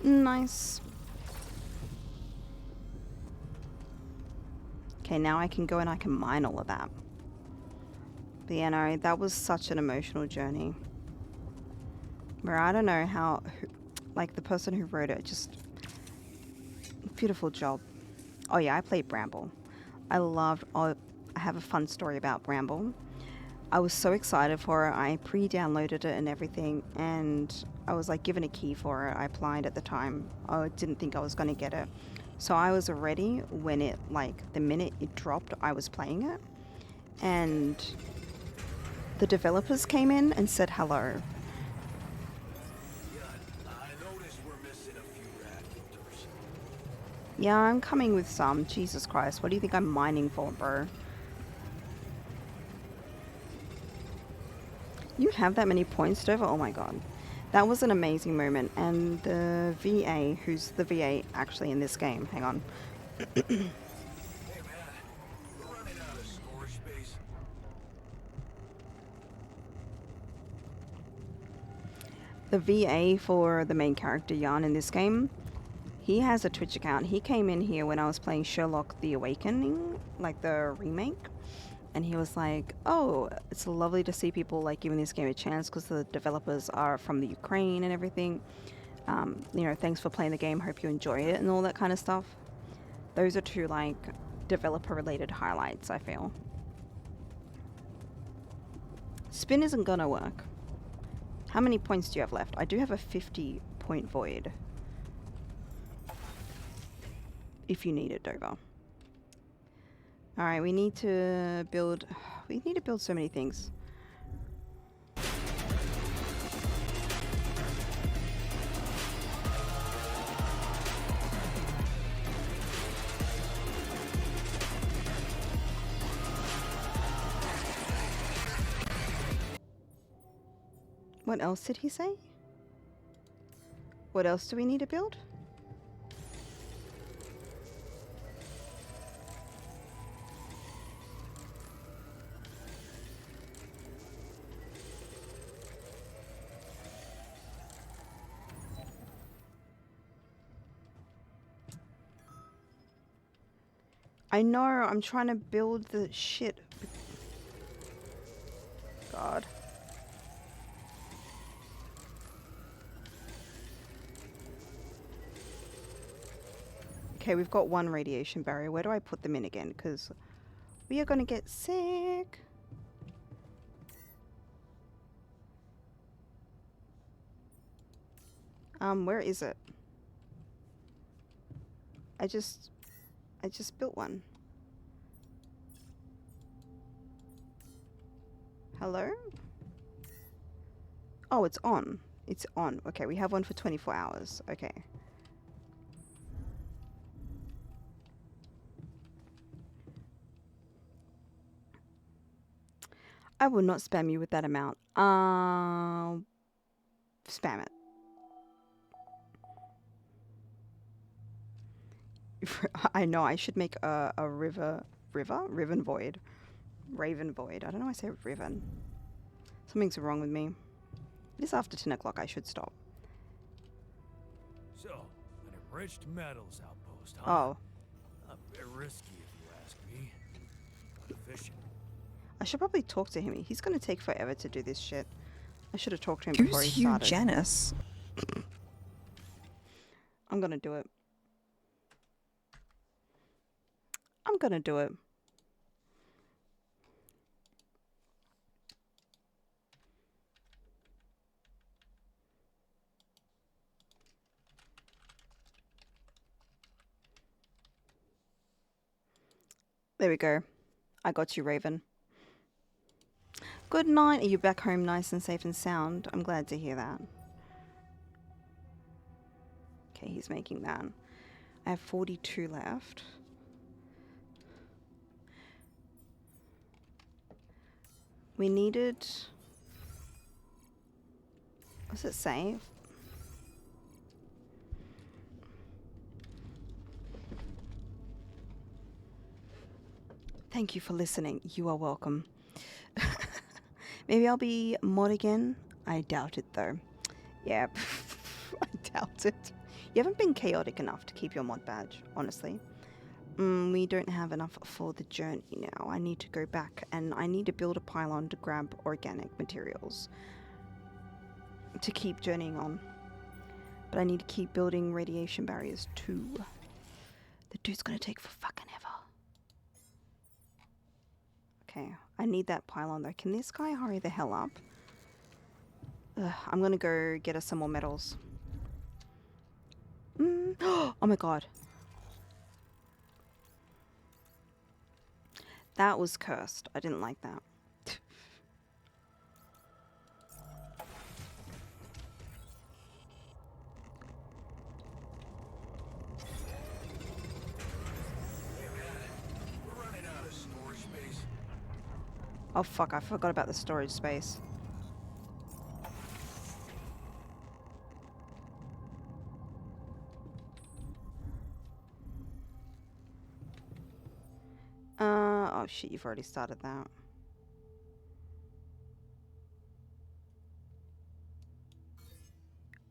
Nice. Okay, now I can go and I can mine all of that. But yeah, no, that was such an emotional journey. Where I don't know how, like the person who wrote it, just beautiful job. Oh yeah, I played Bramble. I have a fun story about Bramble. I was so excited for it. I pre-downloaded it and everything, and I was like given a key for it. I applied at the time. I didn't think I was going to get it. So I was ready when it, like, the minute it dropped, I was playing it. And the developers came in and said hello. Yeah, I'm coming with some. Jesus Christ, what do you think I'm mining for, bro? You have that many points, Dover? Oh my god. That was an amazing moment. And the VA, who's the VA actually in this game, hang on. Hey man, we're running out of storage space. The VA for the main character, Jan, in this game, he has a Twitch account. He came in here when I was playing Sherlock The Awakening, like the remake. And he was like, oh, it's lovely to see people like giving this game a chance because the developers are from the Ukraine and everything. You know, thanks for playing the game. Hope you enjoy it and all that kind of stuff. Those are two, like, developer-related highlights, I feel. Spin isn't gonna work. How many points do you have left? I do have a 50-point void. If you need it, Dover. Alright, we need to build so many things. What else did he say? What else do we need to build? I know, I'm trying to build the shit. God. Okay, we've got one radiation barrier. Where do I put them in again? Because we are going to get sick. Where is it? I just built one. Hello? Oh, it's on. It's on. Okay, we have one for 24 hours. Okay. I will not spam you with that amount. Spam it. I know I should make a Riven Void. Raven Void. I don't know why I say Riven. Something's wrong with me. It is after 10 o'clock. I should stop. So, an enriched metals outpost, huh? Oh. A bit risky if you ask me. But efficient. I should probably talk to him. He's going to take forever to do this shit. I should have talked to him before he Who's Hugh started. Janice? I'm going to do it. I'm going to do it. There we go. I got you, Raven. Good night. Are you back home nice and safe and sound? I'm glad to hear that. Okay, he's making that. I have 42 left. We needed... What does it say? Thank you for listening. You are welcome. Maybe I'll be mod again. I doubt it though. Yeah, I doubt it. You haven't been chaotic enough to keep your mod badge, honestly. We don't have enough for the journey now. I need to go back and I need to build a pylon to grab organic materials to keep journeying on. But I need to keep building radiation barriers too. The dude's gonna take for fucking ever. Okay, I need that pylon though. Can this guy hurry the hell up? Ugh, I'm gonna go get us some more metals. Oh my god. That was cursed. I didn't like that. We're running out of storage space. Oh fuck, I forgot about the storage space. Oh shit, you've already started that.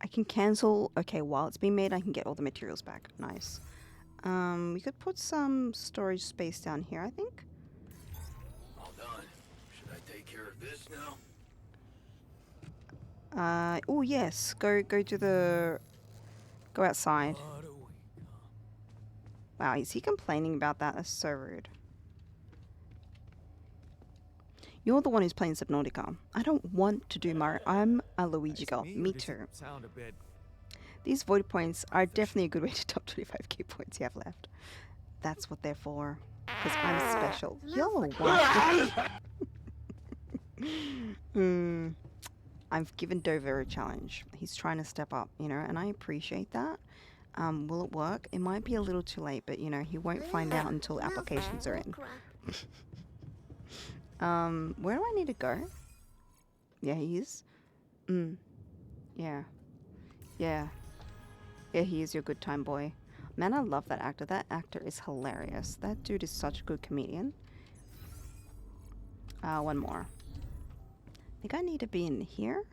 I can cancel. Okay, while it's being made, I can get all the materials back. Nice. We could put some storage space down here, I think. All done. Should I take care of this now? Oh yes. Go to the... Go outside. What a week, huh? Wow, is he complaining about that? That's so rude. You're the one who's playing Subnautica. I don't want to do Mario. I'm a Luigi girl. Me too. Sound a bit. These void points are definitely a good way to top 25 key points you have left. That's what they're for. Because I'm special. Yo, what? I've given Dover a challenge. He's trying to step up, you know, and I appreciate that. Will it work? It might be a little too late, but you know, he won't find out until applications are in. Where do I need to go? Yeah, he is. Yeah. Yeah. Yeah, he is your good time boy. Man, I love that actor. That actor is hilarious. That dude is such a good comedian. One more. I think I need to be in here.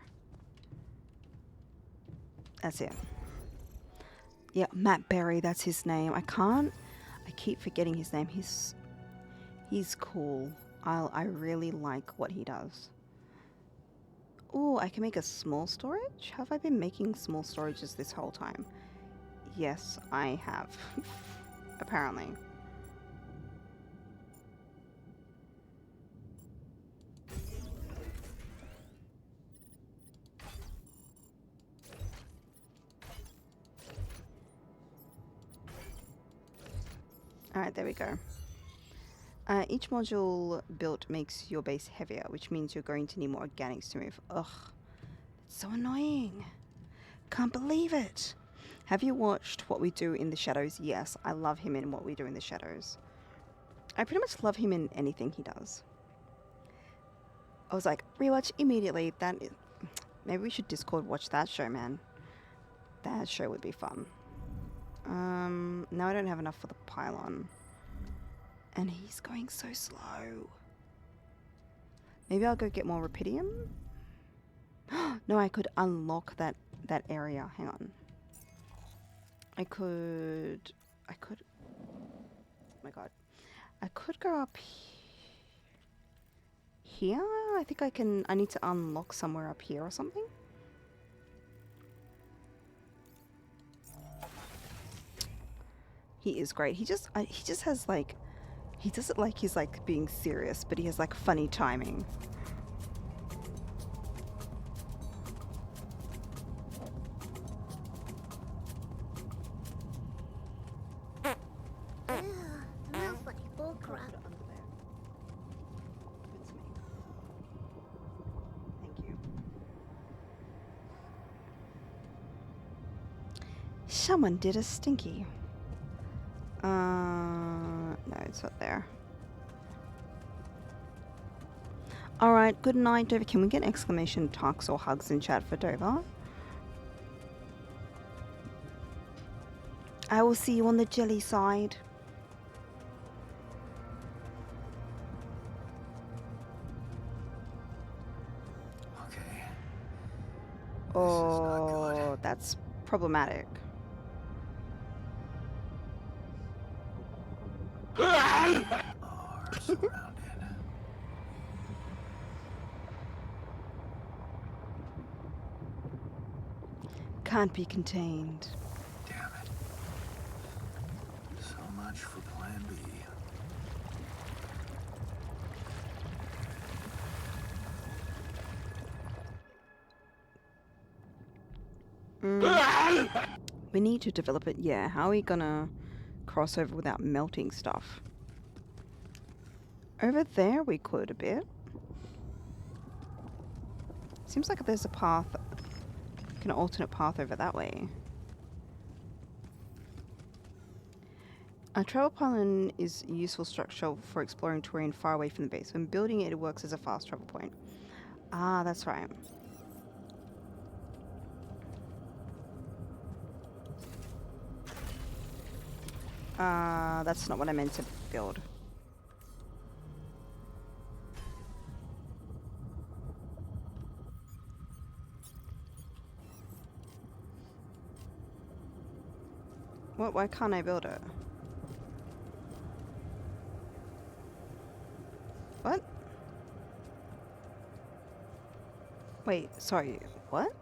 That's it. Yeah, Matt Berry, that's his name. I keep forgetting his name. He's cool. I really like what he does. Oh, I can make a small storage? Have I been making small storages this whole time? Yes, I have. Apparently. Alright, there we go. Each module built makes your base heavier, which means you're going to need more organics to move. Ugh, it's so annoying. Can't believe it. Have you watched What We Do in the Shadows? Yes, I love him in What We Do in the Shadows. I pretty much love him in anything he does. I was like, rewatch immediately. Maybe we should Discord watch that show, man. That show would be fun. Now I don't have enough for the pylon. And he's going so slow. Maybe I'll go get more rupidium? No, I could unlock that area. Hang on. I could... Oh my god. I could go up here? I think I need to unlock somewhere up here or something. He is great. He just has like... He does it like he's like being serious, but he has like funny timing. Ugh, smells like bullcrap. Thank you. Someone did a stinky. No, it's not there. Alright, good night, Dover. Can we get exclamation talks or hugs in chat for Dover? I will see you on the jelly side. Okay. Oh, that's problematic. Are surrounded. Can't be contained. Damn it. So much for plan B. We need to develop it. Yeah, how are we gonna cross over without melting stuff? Over there we could a bit. Seems like there's a path, like an alternate path over that way. A travel pylon is a useful structure for exploring terrain far away from the base. When building it, it works as a fast travel point. Ah, that's right. That's not what I meant to build. What? Why can't I build it? What? Wait, sorry, what?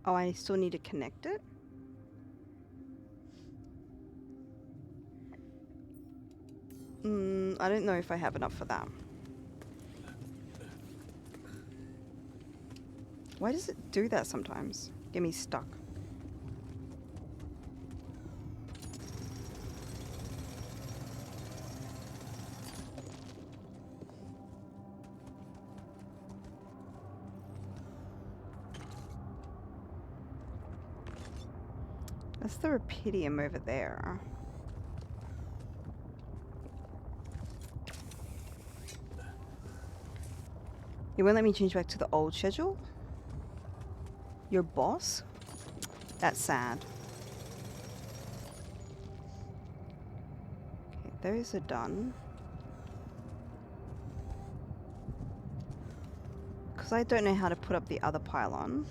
Oh, I still need to connect it? I don't know if I have enough for that. Why does it do that sometimes? Get me stuck. That's the rupidium over there. You won't let me change back to the old schedule? Your boss? That's sad. Okay, those are done. Because I don't know how to put up the other pylon.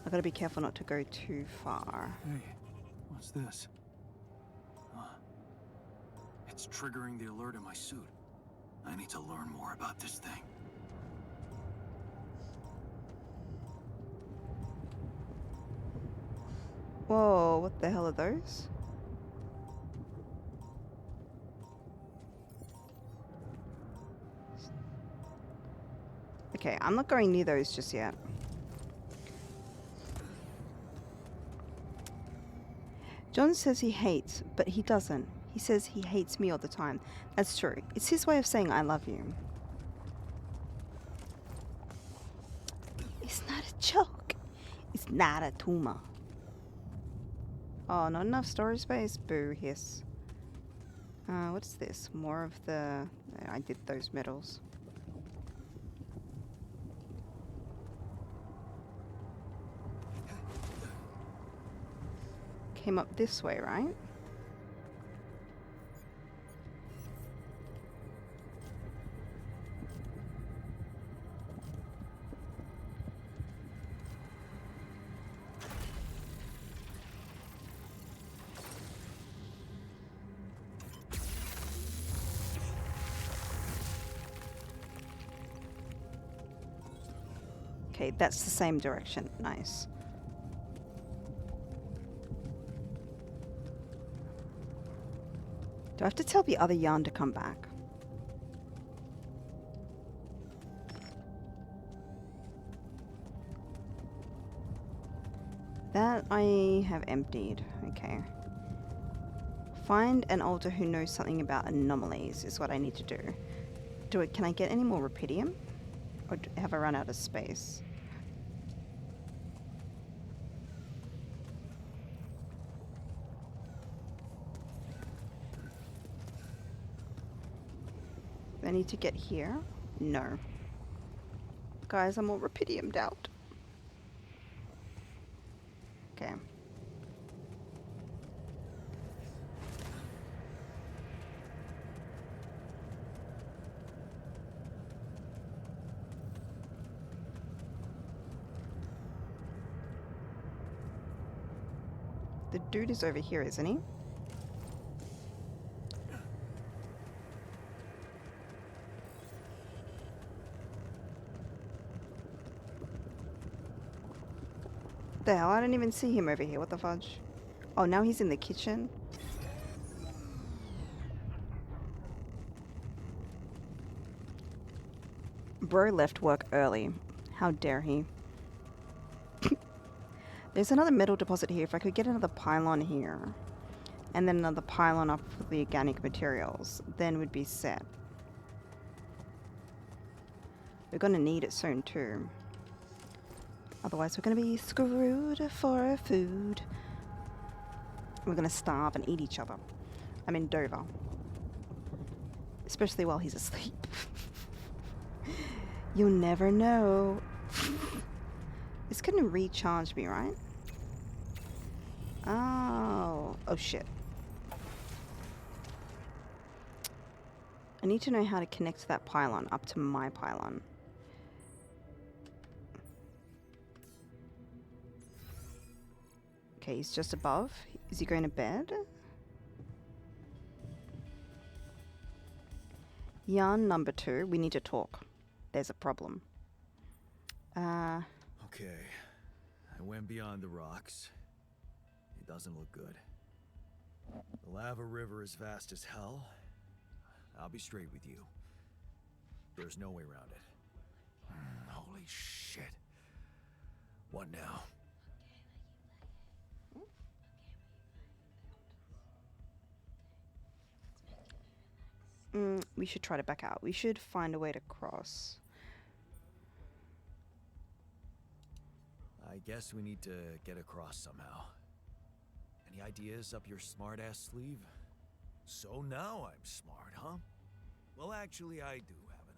I've got to be careful not to go too far. Hey, what's this? It's triggering the alert in my suit. I need to learn more about this thing. Whoa, what the hell are those? Okay, I'm not going near those just yet. John says he hates, but he doesn't. He says he hates me all the time. That's true. It's his way of saying I love you. It's not a joke. It's not a tumor. Oh, not enough storage space? Boo, hiss. What's this? More of the I did those metals. Came up this way, right? Okay, that's the same direction. Nice. Do I have to tell the other yarn to come back? That I have emptied. Okay. Find an altar who knows something about anomalies is what I need to do. Can I get any more rupidium? Or have I run out of space? I need to get here? No. Guys, I'm all rupidiumed out. Okay. The dude is over here, isn't he? The hell? I don't even see him over here. What the fudge? Oh, now he's in the kitchen. Bro left work early. How dare he? There's another metal deposit here. If I could get another pylon here, and then another pylon up for the organic materials, then we'd be set. We're gonna need it soon too. Otherwise we're gonna be screwed for our food. We're gonna starve and eat each other. I'm in Dover. Especially while he's asleep. You'll never know. It's gonna recharge me, right? Oh shit. I need to know how to connect that pylon up to my pylon. Okay, he's just above. Is he going to bed? Yarn number 2. We need to talk. There's a problem. Okay. I went beyond the rocks. It doesn't look good. The lava river is vast as hell. I'll be straight with you. There's no way around it. Holy shit. What now? We should try to back out. We should find a way to cross. I guess we need to get across somehow. Any ideas up your smart-ass sleeve? So now I'm smart, huh? Well, actually, I do have an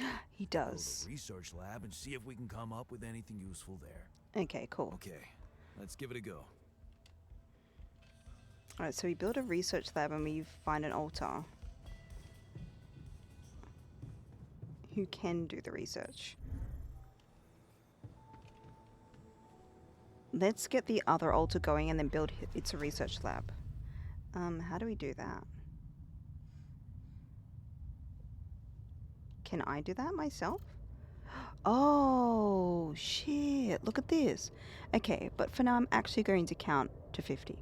idea. He Go to does. the research lab and see if we can come up with anything useful there. Okay, cool. Okay, let's give it a go. Alright, so we build a research lab and we find an altar. Who can do the research? Let's get the other altar going and then build its a research lab. How do we do that? Can I do that myself? Oh, shit. Look at this. Okay, but for now I'm actually going to count to 50.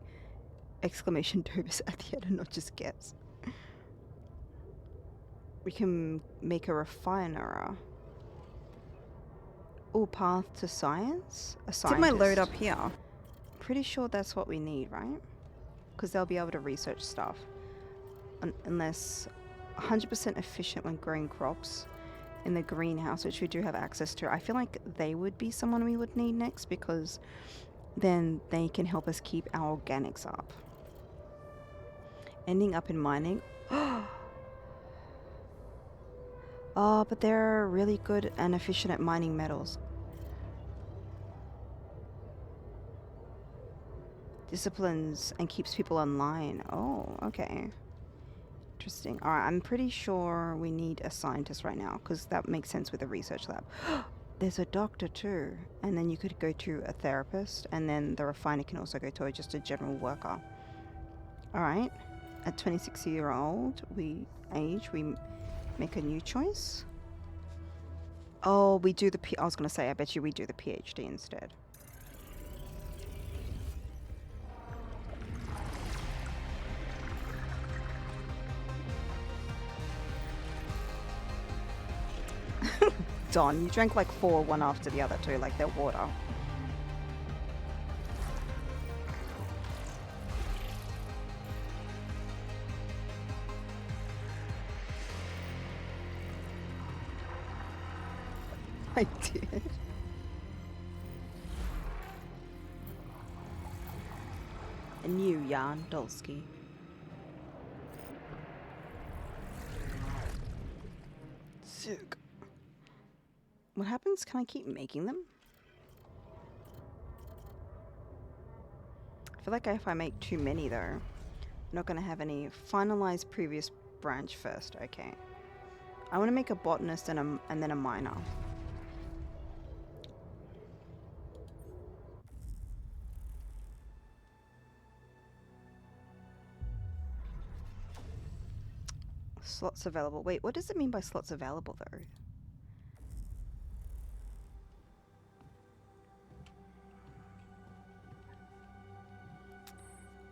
Exclamation Tobus at the end and not just guess. We can make a refiner. Oh, path to science? A scientist. Did my load up here? Pretty sure that's what we need, right? Because they'll be able to research stuff. Unless 100% efficient when growing crops in the greenhouse, which we do have access to. I feel like they would be someone we would need next because then they can help us keep our organics up. Ending up in mining. Oh, but they're really good and efficient at mining metals. Disciplines and keeps people online. Oh, okay. Interesting. All right, I'm pretty sure we need a scientist right now because that makes sense with a research lab. There's a doctor too, and then you could go to a therapist, and then the refiner can also go to just a general worker. All right, at 26-year-old, we make a new choice. Oh, we do the I was gonna say, I bet you we do the PhD instead. Don, you drank like 4 one after the other too, like they're water. I did. A new Jan Dolsky. Sick. What happens? Can I keep making them? I feel like if I make too many though, I'm not gonna have any. Finalize previous branch first. Okay. I want to make a botanist and then a miner. Slots available. Wait, what does it mean by slots available though?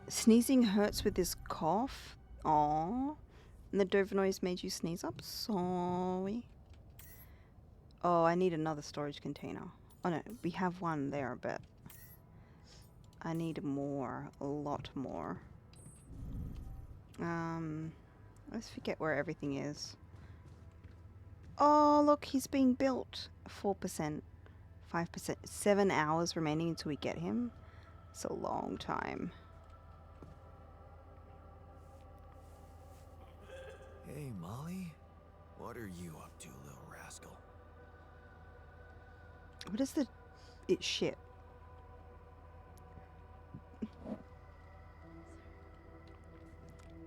Sneezing hurts with this cough. Aww. And the Dover noise made you sneeze up? Sorry. Oh, I need another storage container. Oh no, we have one there, but I need more. A lot more. Let's forget where everything is. Oh, look, he's being built. 4%. 5%. 7 hours remaining until we get him. It's a long time. Hey, Molly. What are you up to, little rascal? What is the... It's shit.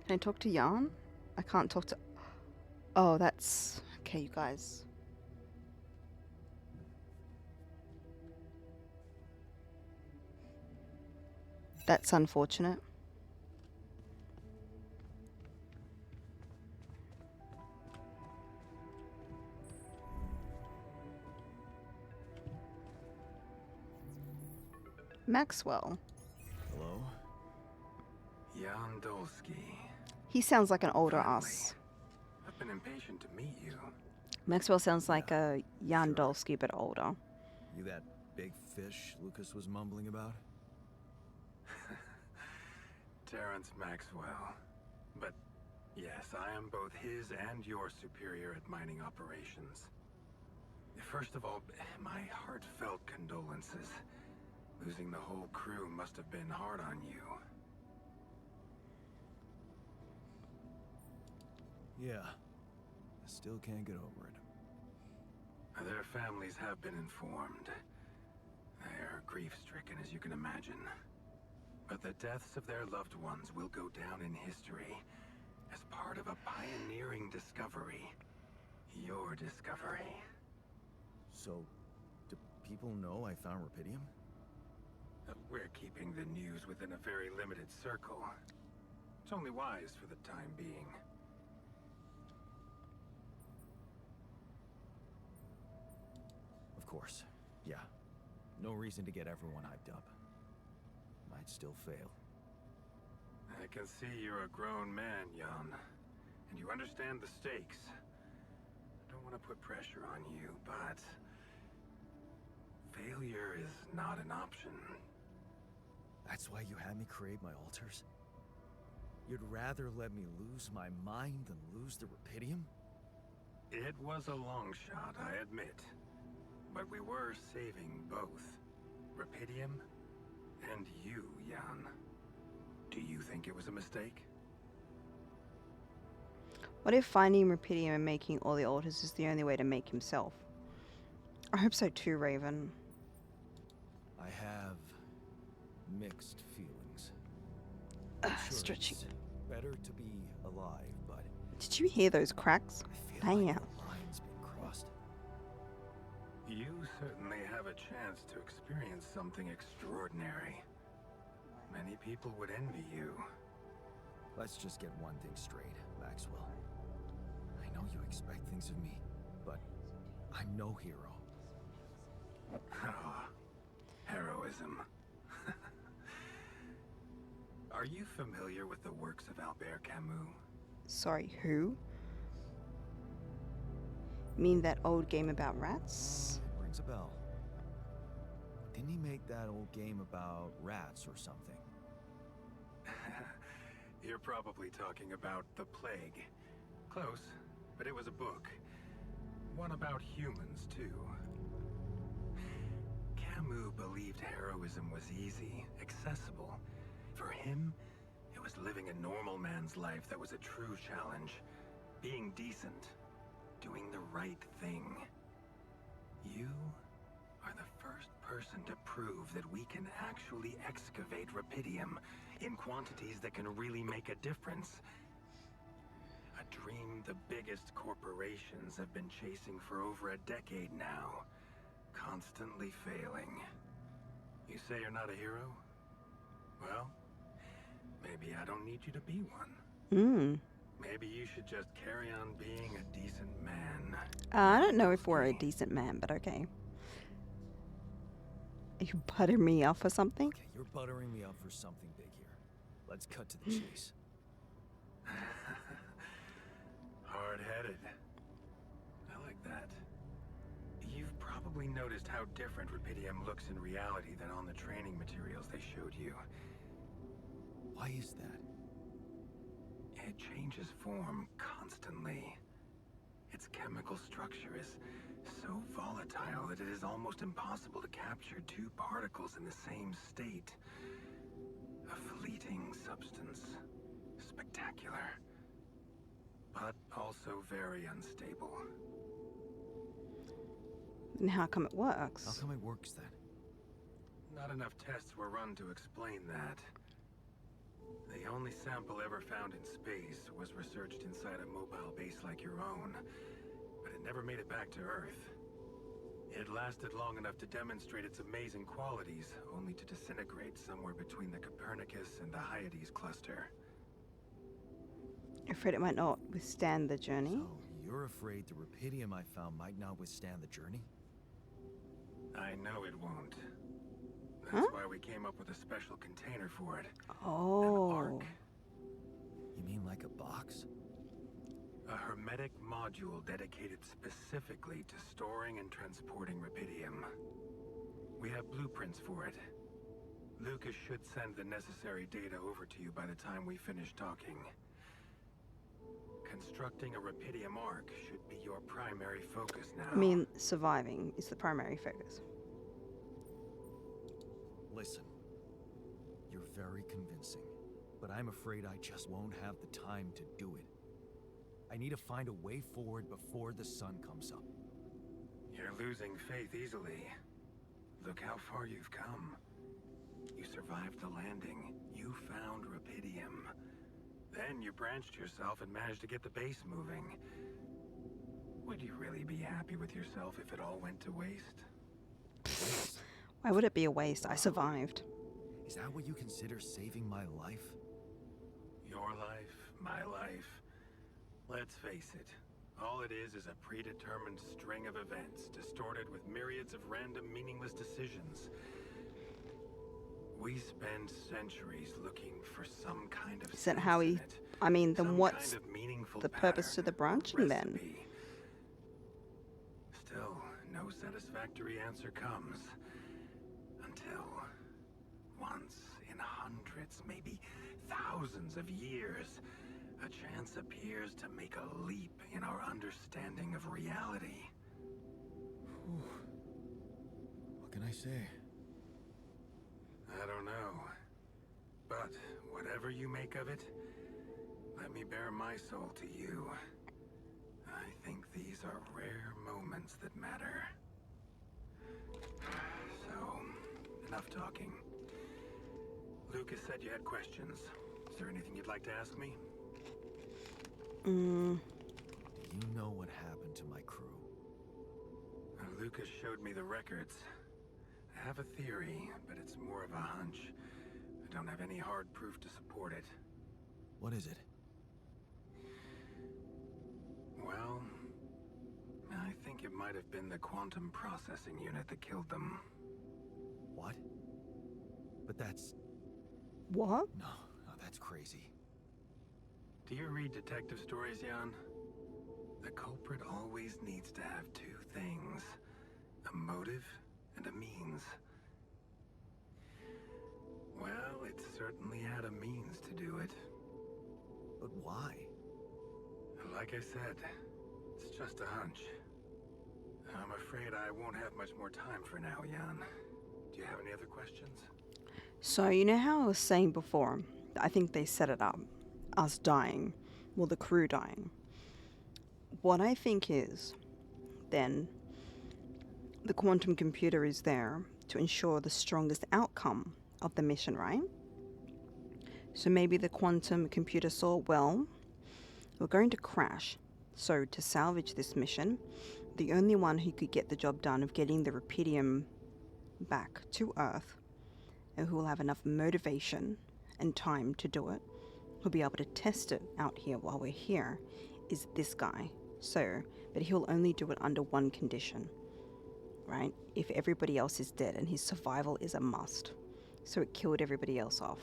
Can I talk to Jan? I can't talk to... Oh, that's... Okay, you guys. That's unfortunate. Maxwell. Hello? Jan Dolsky. He sounds like an older Finally. us. I've been impatient to meet you. Maxwell sounds like a Jan Dolsky, but older. You that big fish Lucas was mumbling about? Terrence Maxwell. But yes, I am both his and your superior at mining operations. First of all, my heartfelt condolences. Losing the whole crew must have been hard on you. Yeah. I still can't get over it. Their families have been informed. They're grief-stricken, as you can imagine. But the deaths of their loved ones will go down in history as part of a pioneering discovery. Your discovery. So, do people know I found rupidium? We're keeping the news within a very limited circle. It's only wise for the time being. Of course. Yeah. No reason to get everyone hyped up. Might still fail. I can see you're a grown man, Jan. And you understand the stakes. I don't want to put pressure on you, but... failure is not an option. That's why you had me create my altars? You'd rather let me lose my mind than lose the rupidium? It was a long shot, I admit. But we were saving both. Rupidium and you, Jan. Do you think it was a mistake? What if finding Rapidium and making all the altars is the only way to make himself? I hope so too, Raven. I have mixed feelings. Sure, Stretching. it's better to be alive, but Did you hear those cracks? I feel Bang like out. the line's been crossed. You certainly have a chance to experience something extraordinary. Many people would envy you. Let's just get one thing straight, Maxwell. I know you expect things of me, but I'm no hero. Ah, heroism. Are you familiar with the works of Albert Camus? Sorry, who? Mean that old game about rats? Rings a bell. Didn't he make that old game about rats or something? You're probably talking about The Plague. Close, but it was a book. One about humans, too. Camus believed heroism was easy, accessible. For him, it was living a normal man's life that was a true challenge. Being decent. Doing the right thing. You are the first person to prove that we can actually excavate Rapidium in quantities that can really make a difference. A dream the biggest corporations have been chasing for over a decade now. Constantly failing. You say you're not a hero? Well, maybe I don't need you to be one. Maybe you should just carry on being a decent man. I don't know if we're a decent man, but okay. You butter me up or something? Okay, you're buttering me up for something big here. Let's cut to the chase. Hard-headed. I like that. You've probably noticed how different Rapidium looks in reality than on the training materials they showed you. Why is that? It changes form constantly. Its chemical structure is so volatile that it is almost impossible to capture two particles in the same state. A fleeting substance. Spectacular. But also very unstable. And how come it works? How come it works then? Not enough tests were run to explain that. The only sample ever found in space was researched inside a mobile base like your own, but it never made it back to Earth. It lasted long enough to demonstrate its amazing qualities, only to disintegrate somewhere between the Copernicus and the Hyades cluster. You're afraid it might not withstand the journey? So, you're afraid the Rapidium I found might not withstand the journey? I know it won't. That's why we came up with a special container for it. Oh. An ark. You mean like a box? A hermetic module dedicated specifically to storing and transporting Rapidium. We have blueprints for it. Lucas should send the necessary data over to you by the time we finish talking. Constructing a Rapidium ark should be your primary focus now. I mean, surviving is the primary focus. Listen, you're very convincing, but I'm afraid I just won't have the time to do it. I need to find a way forward before the sun comes up. You're losing faith easily. Look how far you've come. You survived the landing. You found Rapidium. Then you branched yourself and managed to get the base moving. Would you really be happy with yourself if it all went to waste? Why would it be a waste? I survived. Is that what you consider saving my life? Your life, my life. Let's face it. All it is a predetermined string of events, distorted with myriads of random, meaningless decisions. We spend centuries looking for some kind of Is that how sense in he... it, I mean, then some what's kind of meaningful the purpose to pattern, the branching then? recipe. Still, no satisfactory answer comes. Until, once in hundreds, maybe thousands of years, a chance appears to make a leap in our understanding of reality. What can I say? I don't know. But whatever you make of it, let me bare my soul to you. I think these are rare moments that matter. So, enough talking. Lucas said you had questions. Is there anything you'd like to ask me? You know what happened to my crew. Lucas showed me the records. I have a theory, but it's more of a hunch. I don't have any hard proof to support it. What is it? Well, I think it might have been the quantum processing unit that killed them. What? But that's... What? No, that's crazy. Do you read detective stories, Jan? The culprit always needs to have two things. A motive and a means. Well, it certainly had a means to do it. But why? Like I said, it's just a hunch. I'm afraid I won't have much more time for now, Jan. Do you have any other questions? So, you know how I was saying before, I think they set it up. Us dying. Well, the crew dying. What I think is, then, the quantum computer is there to ensure the strongest outcome of the mission, right? So maybe the quantum computer saw, well, we're going to crash. So to salvage this mission, the only one who could get the job done of getting the rupidium back to Earth, and who will have enough motivation and time to do it, who'll be able to test it out here while we're here, is this guy. So, but he'll only do it under one condition, right? If everybody else is dead, and his survival is a must. So it killed everybody else off.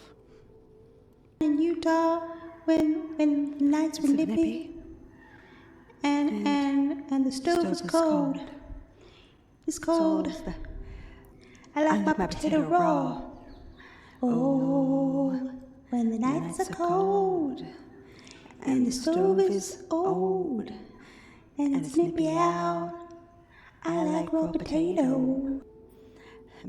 In Utah, when the nights were nippy, and the stove was cold. It's cold. I like my potato raw. Oh, when the nights are cold, and the stove is old, and it's nippy out, I like raw potato.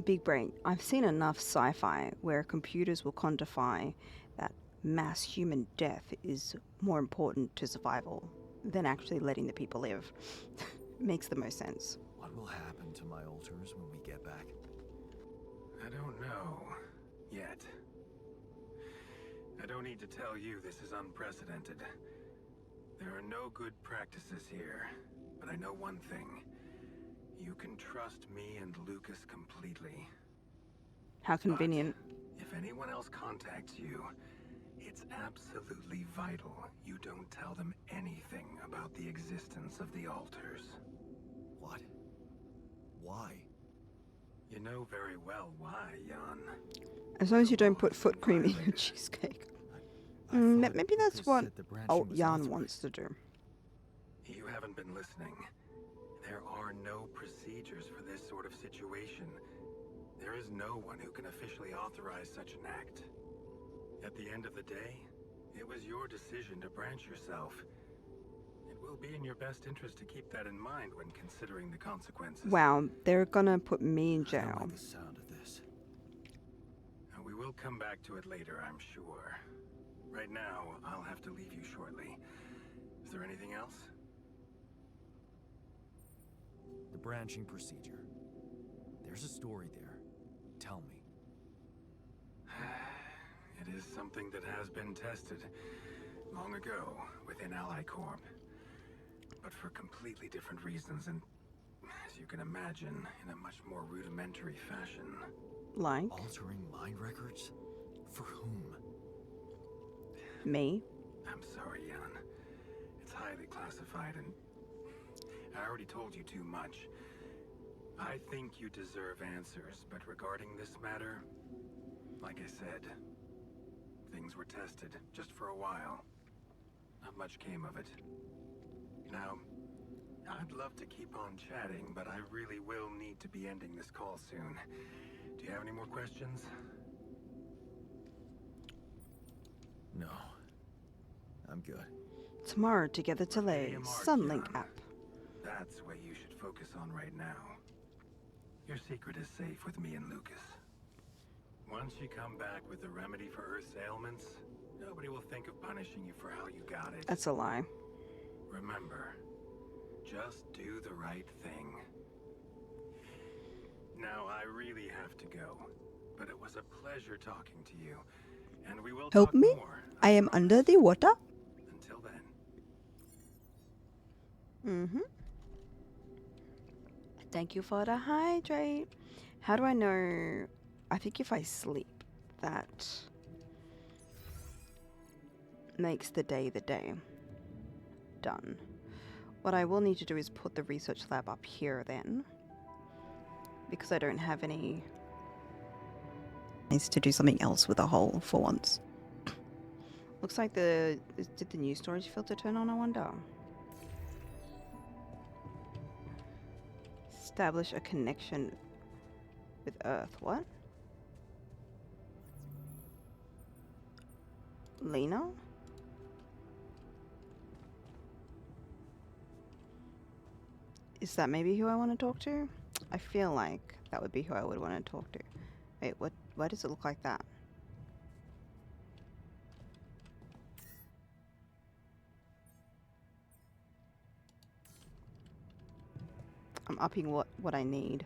Big brain. I've seen enough sci-fi where computers will quantify that mass human death is more important to survival than actually letting the people live. Makes the most sense. What will happen to my alters when we get back? I don't know. Yet. I don't need to tell you this is unprecedented. There are no good practices here. But I know one thing. You can trust me and Lucas completely. How convenient. But if anyone else contacts you, it's absolutely vital you don't tell them anything about the existence of the alters. What? Why? You know very well why, Jan. As long as you don't put foot cream in your cheesecake. Maybe that's what Jan wants to do. You haven't been listening. There are no procedures for this sort of situation. There is no one who can officially authorize such an act. At the end of the day, it was your decision to branch yourself. It will be in your best interest to keep that in mind when considering the consequences. Wow, they're gonna put me in I don't jail. like the sound of this. We will come back to it later, I'm sure. Right now, I'll have to leave you shortly. Is there anything else? The branching procedure. There's a story there. Tell me. It is something that has been tested long ago within Ally Corp. But for completely different reasons and, as you can imagine, in a much more rudimentary fashion. Like? Altering mind records? For whom? Me? I'm sorry, Jan. It's highly classified and I already told you too much. I think you deserve answers, but regarding this matter, like I said, things were tested just for a while. Not much came of it. Now, I'd love to keep on chatting, but I really will need to be ending this call soon. Do you have any more questions? No. I'm good. Tomorrow together to lay. Sunlink Jan. app. That's what you should focus on right now. Your secret is safe with me and Lucas. Once you come back with the remedy for Earth's ailments, Nobody will think of punishing you for how you got it. That's a lie. Remember, just do the right thing. Now, I really have to go, but it was a pleasure talking to you, and we will Help talk me? more. I am under the water. Until then. Mm-hmm. Thank you for the hydrate. How do I know? I think if I sleep, that makes the day. Done. What I will need to do is put the research lab up here then, because I don't have any. Needs to do something else with a hole for once. Looks like did the new storage filter turn on, I wonder? Establish a connection with Earth. What? Lena? Is that maybe who I want to talk to? I feel like that would be who I would want to talk to. Wait, why does it look like that? I'm upping what I need.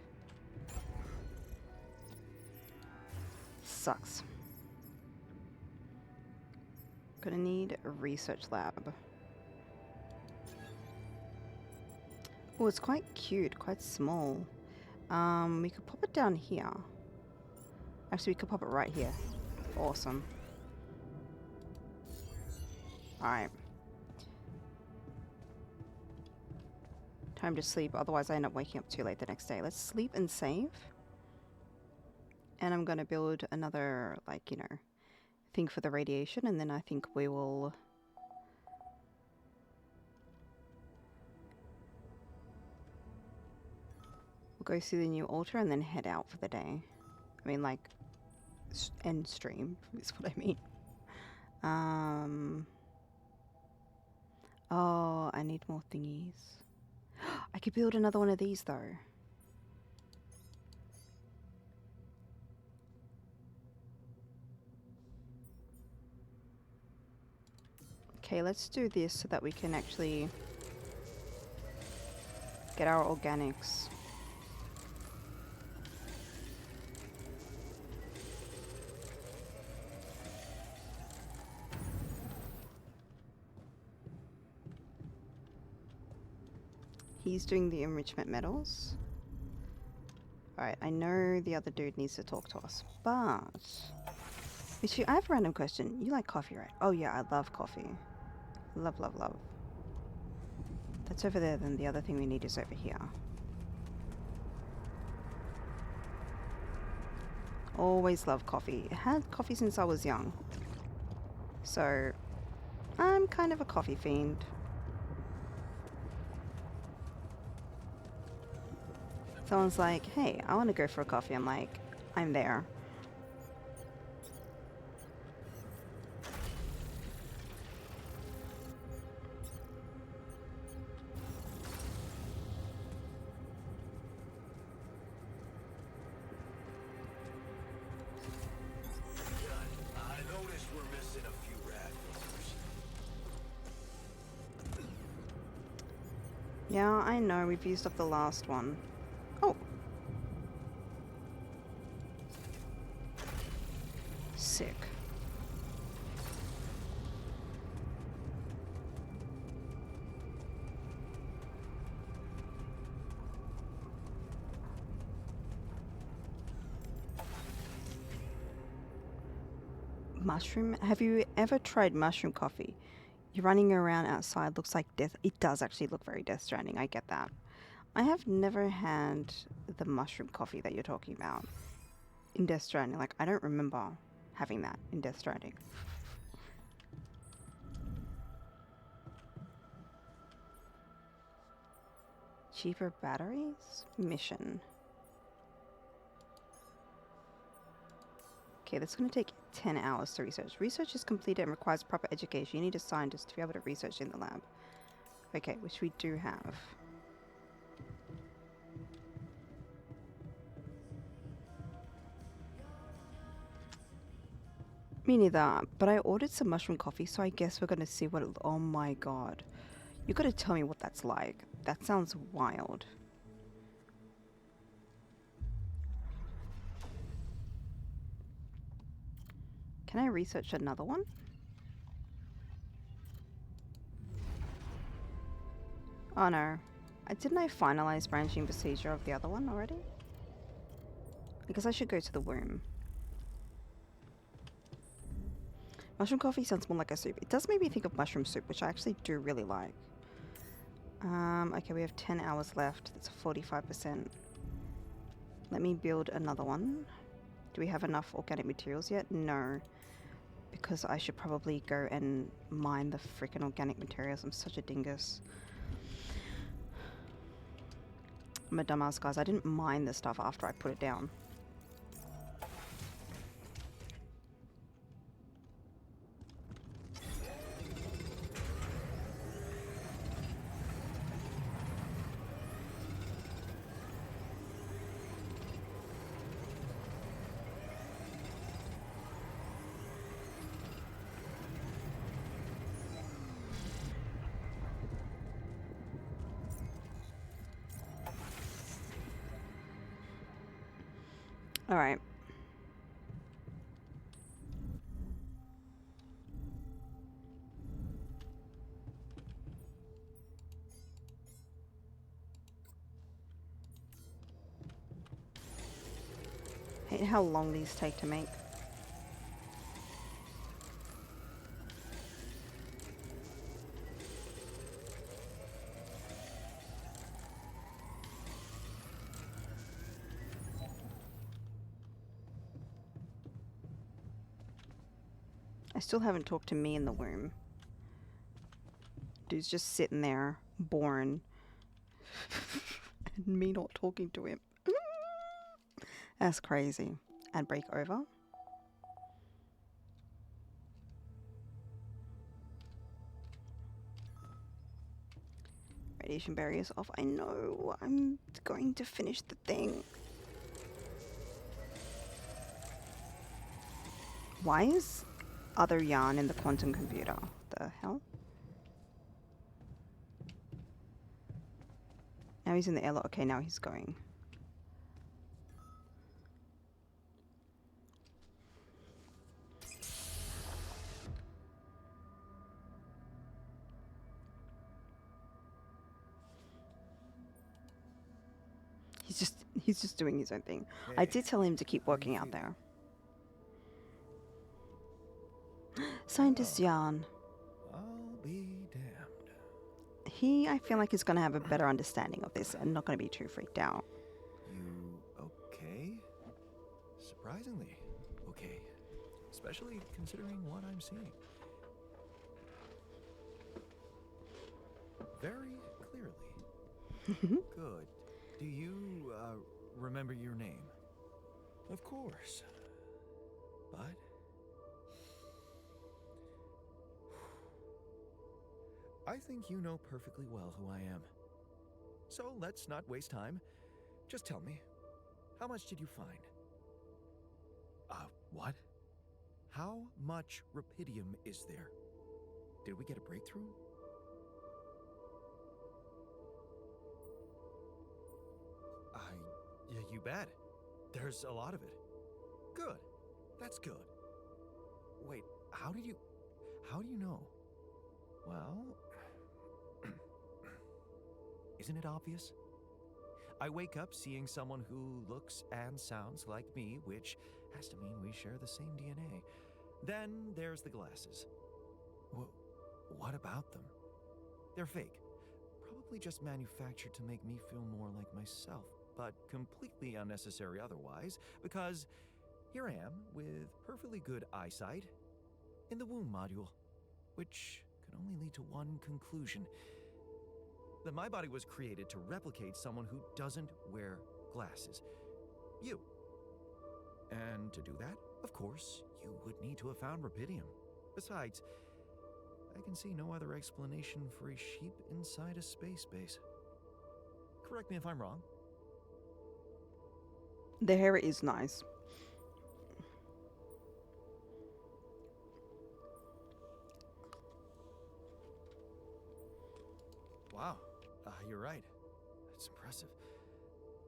Sucks. Gonna need a research lab. Oh, it's quite cute, quite small. We could pop it down here. Actually, we could pop it right here. Awesome. Alright. Time to sleep, otherwise I end up waking up too late the next day. Let's sleep and save. And I'm gonna build another, like, you know, thing for the radiation, and then I think we will... We'll go see the new altar and then head out for the day. I mean, like, end stream is what I mean. Oh, I need more thingies. I could build another one of these though. Okay, let's do this so that we can actually get our organics. He's doing the enrichment metals. Alright, I know the other dude needs to talk to us, but... Witchy, I have a random question. You like coffee, right? Oh yeah, I love coffee. Love, love, love. That's over there, then the other thing we need is over here. Always loved coffee. Had coffee since I was young. So, I'm kind of a coffee fiend. Someone's like, hey, I want to go for a coffee. I'm like, I'm there. I noticed we're missing a few radicals. Yeah, I know. We've used up the last one. Oh. Sick. Mushroom? Have you ever tried mushroom coffee? You're running around outside, looks like death. It does actually look very Death Stranding, I get that. I have never had the mushroom coffee that you're talking about in Death Stranding. Like, I don't remember having that in Death Stranding. Cheaper batteries? Mission. Okay, that's going to take 10 hours to research. Research is completed and requires proper education. You need a scientist to be able to research in the lab. Okay, which we do have. Me neither, but I ordered some mushroom coffee, so I guess we're gonna see what it... Oh my god. You gotta tell me what that's like. That sounds wild. Can I research another one? Oh no. Didn't I finalize branching procedure of the other one already? I guess I should go to the womb. Mushroom coffee sounds more like a soup. It does make me think of mushroom soup, which I actually do really like. Okay, we have 10 hours left. That's 45%. Let me build another one. Do we have enough organic materials yet? No. Because I should probably go and mine the freaking organic materials. I'm such a dingus. I'm a dumbass, guys. I didn't mine this stuff after I put it down. Alright. Hate how long these take to make. I still haven't talked to me in the womb. Dude's just sitting there, born. And me not talking to him. That's crazy. And break over. Radiation barriers off. I know. I'm going to finish the thing. Why is other yarn in the quantum computer? The hell? Now he's in the airlock. Okay, now he's going. He's just doing his own thing. Hey, I did tell him to keep working out there. Scientist yarn. I'll be damned. I feel like he's gonna have a better understanding of this and not gonna be too freaked out. You okay? Surprisingly okay. Especially considering what I'm seeing. Very clearly. Good. Do you, remember your name? Of course. But... I think you know perfectly well who I am. So let's not waste time. Just tell me, how much did you find? What? How much rupidium is there? Did we get a breakthrough? Yeah, you bet. There's a lot of it. Good. That's good. Wait, how do you know? Well, isn't it obvious? I wake up seeing someone who looks and sounds like me, which has to mean we share the same DNA. Then there's the glasses. What about them? They're fake. Probably just manufactured to make me feel more like myself, but completely unnecessary otherwise, because here I am with perfectly good eyesight in the womb module, which can only lead to one conclusion: that my body was created to replicate someone who doesn't wear glasses. You. And to do that, of course, you would need to have found rupidium. Besides, I can see no other explanation for a sheep inside a space base. Correct me if I'm wrong. The hair is nice. Wow, you're right. That's impressive.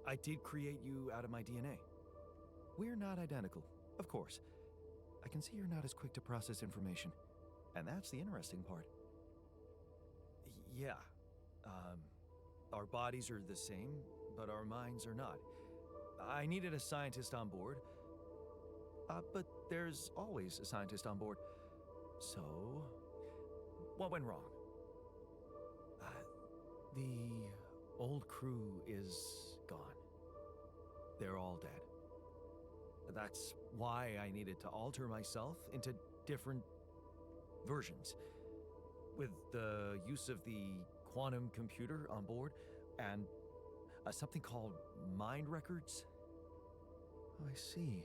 I did create you out of my DNA. We're not identical, of course. I can see you're not as quick to process information. And that's the interesting part. Yeah. Our bodies are the same, but our minds are not. I needed a scientist on board. But there's always a scientist on board. So, what went wrong? The old crew is gone. They're all dead. That's why I needed to alter myself into different versions. With the use of the quantum computer on board and something called mind records. Oh, I see.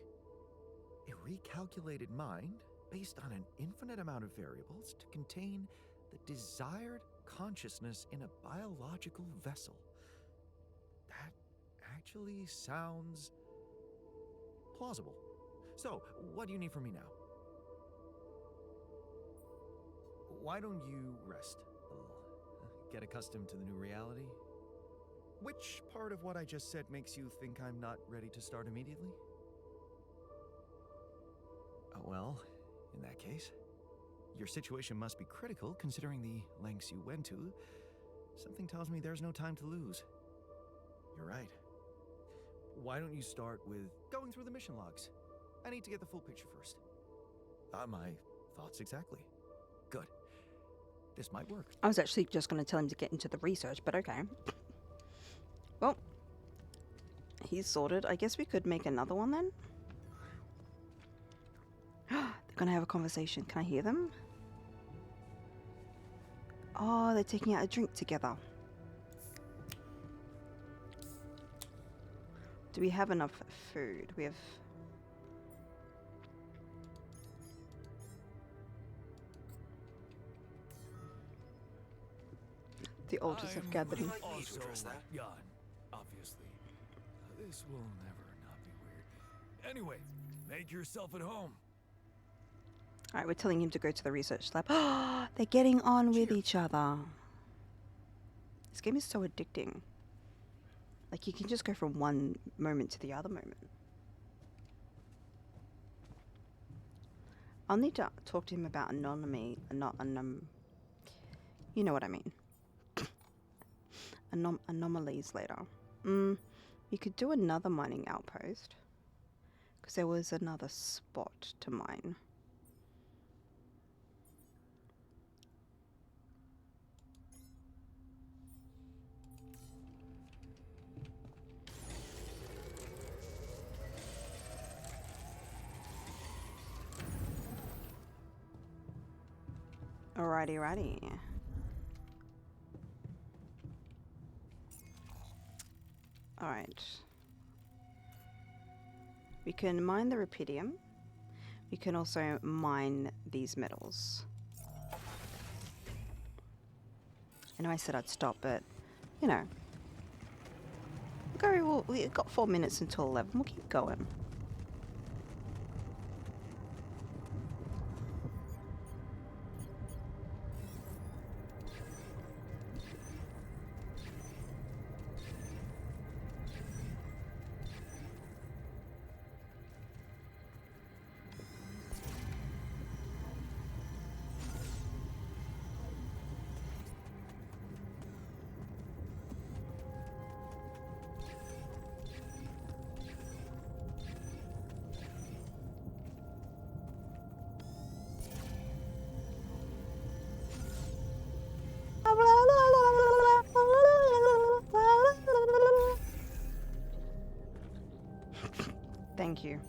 A recalculated mind based on an infinite amount of variables to contain the desired consciousness in a biological vessel. That actually sounds plausible. So, what do you need from me now? Why don't you rest a little? Get accustomed to the new reality? Which part of what I just said makes you think I'm not ready to start immediately? Well, in that case, your situation must be critical considering the lengths you went to. Something tells me there's no time to lose. You're right. Why don't you start with going through the mission logs? I need to get the full picture first. My thoughts exactly. Good. This might work. I was actually just going to tell him to get into the research, but okay. Well, he's sorted. I guess we could make another one then. They're going to have a conversation. Can I hear them? Oh, they're taking out a drink together. Do we have enough food? We have... The altars have gathered. Also Jan, obviously. This will never not be weird. Anyway, make yourself at home. Alright, we're telling him to go to the research lab. Oh, they're getting on with each other. This game is so addicting. Like, you can just go from one moment to the other moment. I'll need to talk to him about anonymity, you know what I mean. Anomalies later. You could do another mining outpost. Because there was another spot to mine. Alrighty. Alright. We can mine the rubidium. We can also mine these metals. I know I said I'd stop, but, you know. We've got 4 minutes until 11. We'll keep going. Thank you.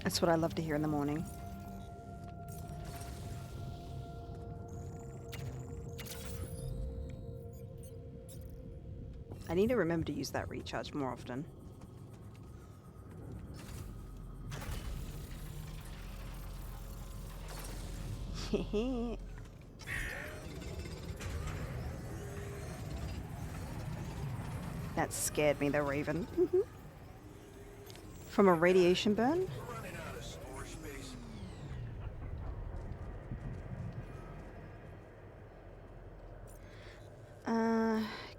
That's what I love to hear in the morning. I need to remember to use that recharge more often. That scared me, the raven. From a radiation burn? Running out of store space.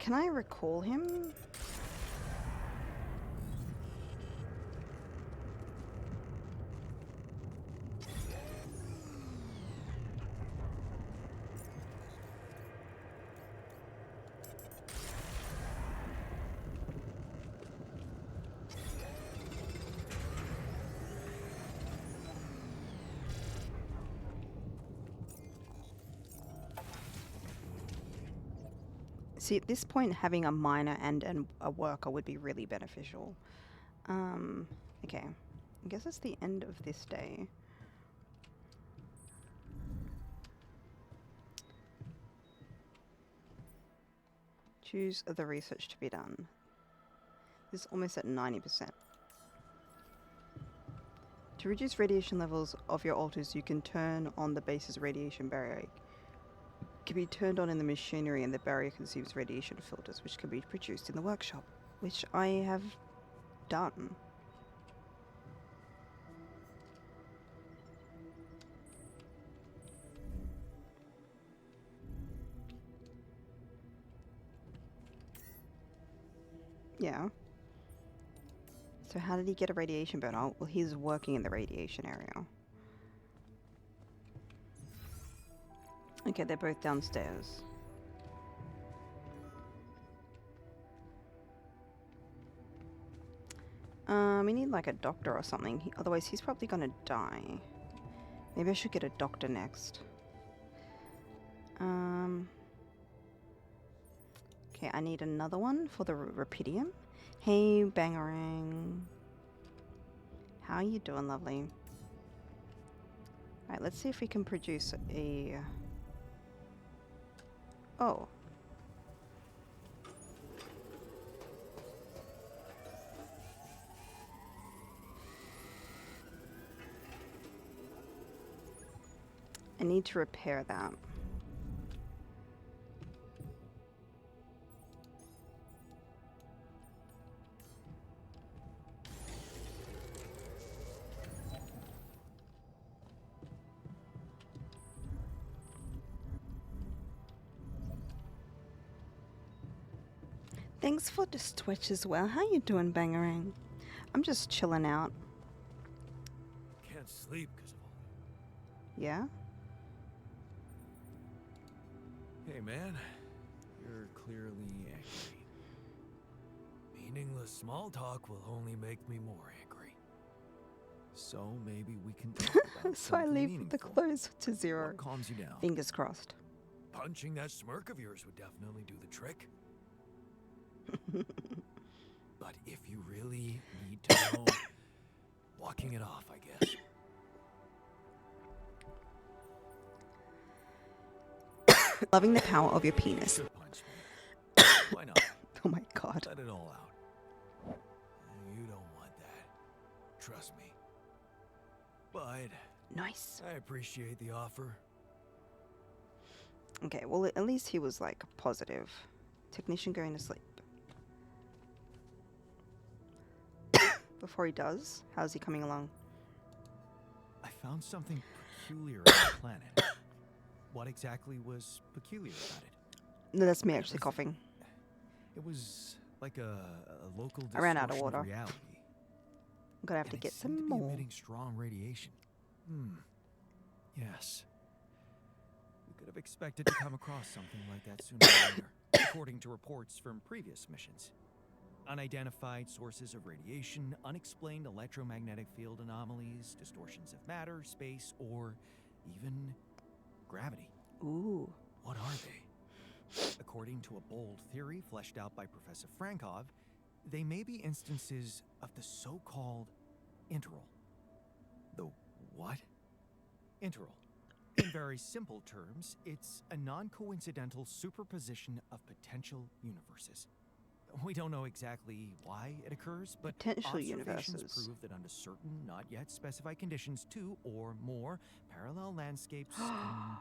Can I recall him? See, at this point, having a miner and a worker would be really beneficial. Okay. I guess it's the end of this day. Choose the research to be done. This is almost at 90%. To reduce radiation levels of your altars, you can turn on the base's radiation barrier. It can be turned on in the machinery, and the barrier consumes radiation filters, which can be produced in the workshop, which I have done. Yeah. So how did he get a radiation burner? Well, he's working in the radiation area. Okay, they're both downstairs. We need like a doctor or something. Otherwise, he's probably gonna die. Maybe I should get a doctor next. Okay, I need another one for the Rapidium. Hey, Bangarang. How are you doing, lovely? Alright, let's see if we can produce a... Oh. I need to repair that. Thanks for the Twitch as well. How you doing, Bangarang? I'm just chilling out. Can't sleep because of all Yeah? that. Hey, man. You're clearly angry. Meaningless small talk will only make me more angry. So maybe we can talk about So I something leave the meaningful. clothes to 0. What calms you down? Fingers crossed. Punching that smirk of yours would definitely do the trick. But if you really need to know, walking it off, I guess. Loving the power of your penis. Should punch me. Why not? Oh my god. Let it all out. You don't want that. Trust me. But Nice. I appreciate the offer. Okay, well at least he was like positive. Technician going to sleep. Before he does, how's he coming along? I found something peculiar on the planet. What exactly was peculiar about it? No, that's me actually coughing. It was like a local I ran out of distortion water. reality. I'm gonna have to And get it seemed some to be more. emitting strong radiation. Yes. We could have expected to come across something like that sooner or later, according to reports from previous missions. Unidentified sources of radiation, unexplained electromagnetic field anomalies, distortions of matter, space, or even gravity. Ooh. What are they? According to a bold theory fleshed out by Professor Frankov, they may be instances of the so-called interval. The what? Interval. In very simple terms, it's a non-coincidental superposition of potential universes. We don't know exactly why it occurs, but Potential observations universes. prove that under certain, not yet specified conditions, 2 or more parallel landscapes can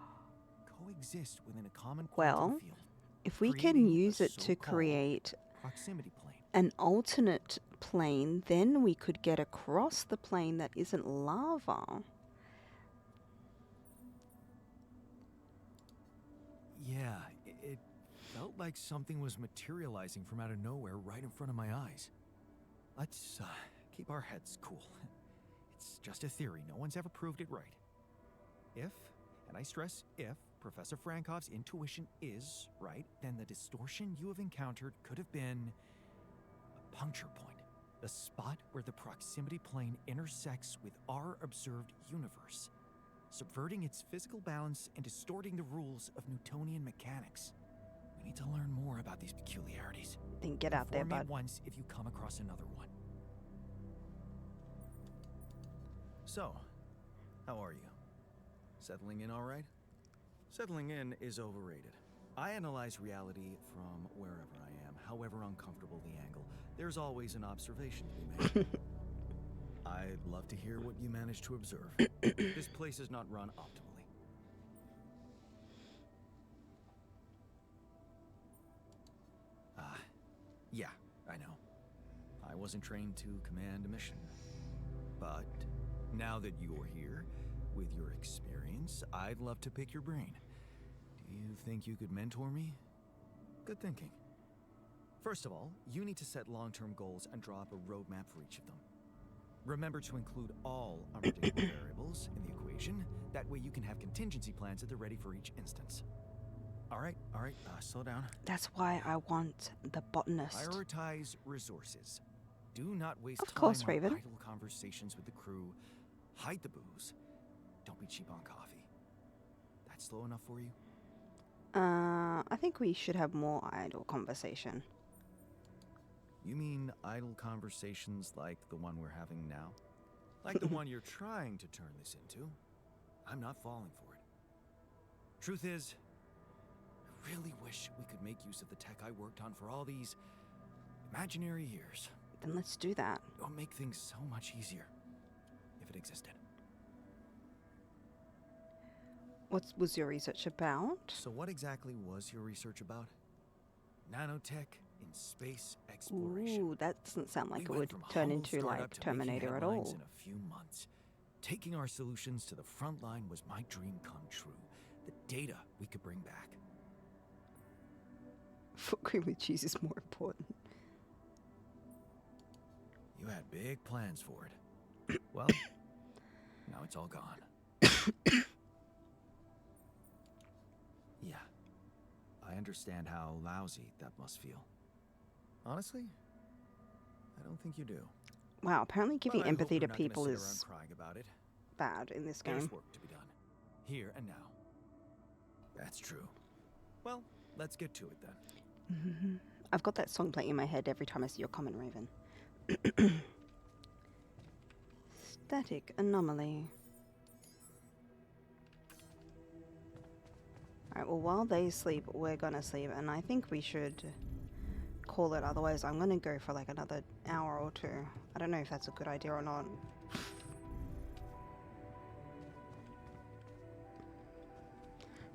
coexist within a common quantum Well, field. if we creating can a use it to so-called create proximity plane. an alternate plane, then we could get across the plane that isn't lava. Yeah, it felt like something was materializing from out of nowhere right in front of my eyes. Let's keep our heads cool. It's just a theory. No one's ever proved it right. If, and I stress if, Professor Frankov's intuition is right, then the distortion you have encountered could have been a puncture point. The spot where the proximity plane intersects with our observed universe, subverting its physical balance and distorting the rules of Newtonian mechanics. We need to learn more about these peculiarities. Then get out there, Inform me bud. once if you come across another one. So, how are you? Settling in all right? Settling in is overrated. I analyze reality from wherever I am, however uncomfortable the angle. There's always an observation to be made. I'd love to hear what you managed to observe. This place is not run optimally. Yeah, I know. I wasn't trained to command a mission. But now that you're here, with your experience, I'd love to pick your brain. Do you think you could mentor me? Good thinking. First of all, you need to set long-term goals and draw up a roadmap for each of them. Remember to include all unpredictable variables in the equation. That way you can have contingency plans at the ready for each instance. All right, slow down. That's why I want the botanist. Prioritize resources. Do not waste Of course, time on Raven. idle conversations with the crew. Hide the booze. Don't be cheap on coffee. That's slow enough for you? I think we should have more idle conversation. You mean idle conversations like the one we're having now? Like the one you're trying to turn this into? I'm not falling for it. Truth is, I really wish we could make use of the tech I worked on for all these imaginary years. Then let's do that. It would make things so much easier if it existed. What was your research about? So what exactly was your research about? Nanotech in space exploration. Ooh, that doesn't sound like We it went would from turn humble into startup like to making Terminator at headlines all. in a few months. Taking our solutions to the front line was my dream come true. The data we could bring back. Foot cream with cheese is more important. You had big plans for it. Well, now it's all gone. Yeah, I understand how lousy that must feel. Honestly, I don't think you do. Wow, apparently giving But I hope empathy you're to not gonna people sit is around crying about it. bad in this game. There's work to be done. Here and now. That's true. Well, let's get to it then. I've got that song playing in my head every time I see your comment, Raven. Static anomaly. Alright, well, while they sleep, we're gonna sleep, and I think we should call it, otherwise I'm gonna go for like another hour or two. I don't know if that's a good idea or not.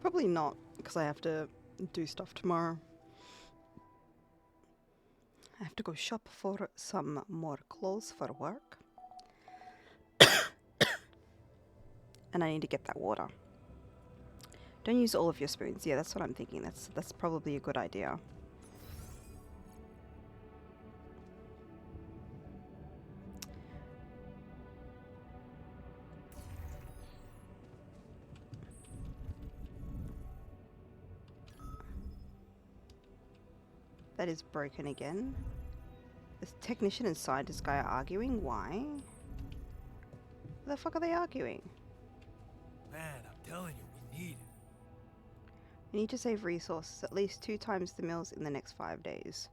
Probably not, because I have to do stuff tomorrow. I have to go shop for some more clothes for work. And I need to get that water. Don't use all of your spoons. Yeah, that's what I'm thinking. That's probably a good idea. That is broken again. This technician and scientist guy are arguing. Why? What the fuck are they arguing? Man, I'm telling you, we need it. We need to save resources, at least 2 times the meals in the next 5 days.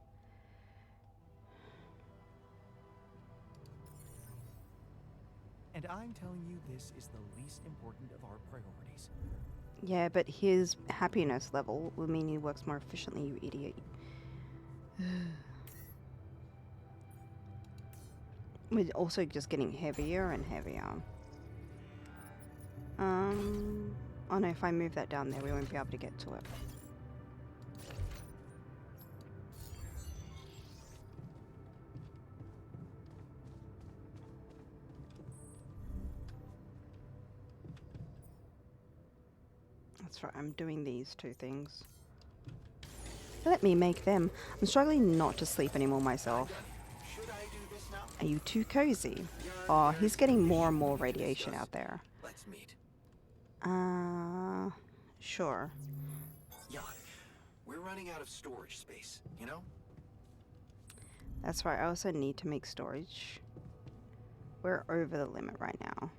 And I'm telling you, this is the least important of our priorities. Yeah, but his happiness level will mean he works more efficiently, you idiot. We're also just getting heavier and heavier. Oh no, if I move that down there, we won't be able to get to it. That's right, I'm doing these 2 things. Let me make them. I'm struggling not to sleep anymore myself. Should I do this now? Are you too cozy? Oh, he's getting more and more radiation out there. Let's meet. Sure. Jan, we're running out of storage space, you know? That's right, I also need to make storage. We're over the limit right now.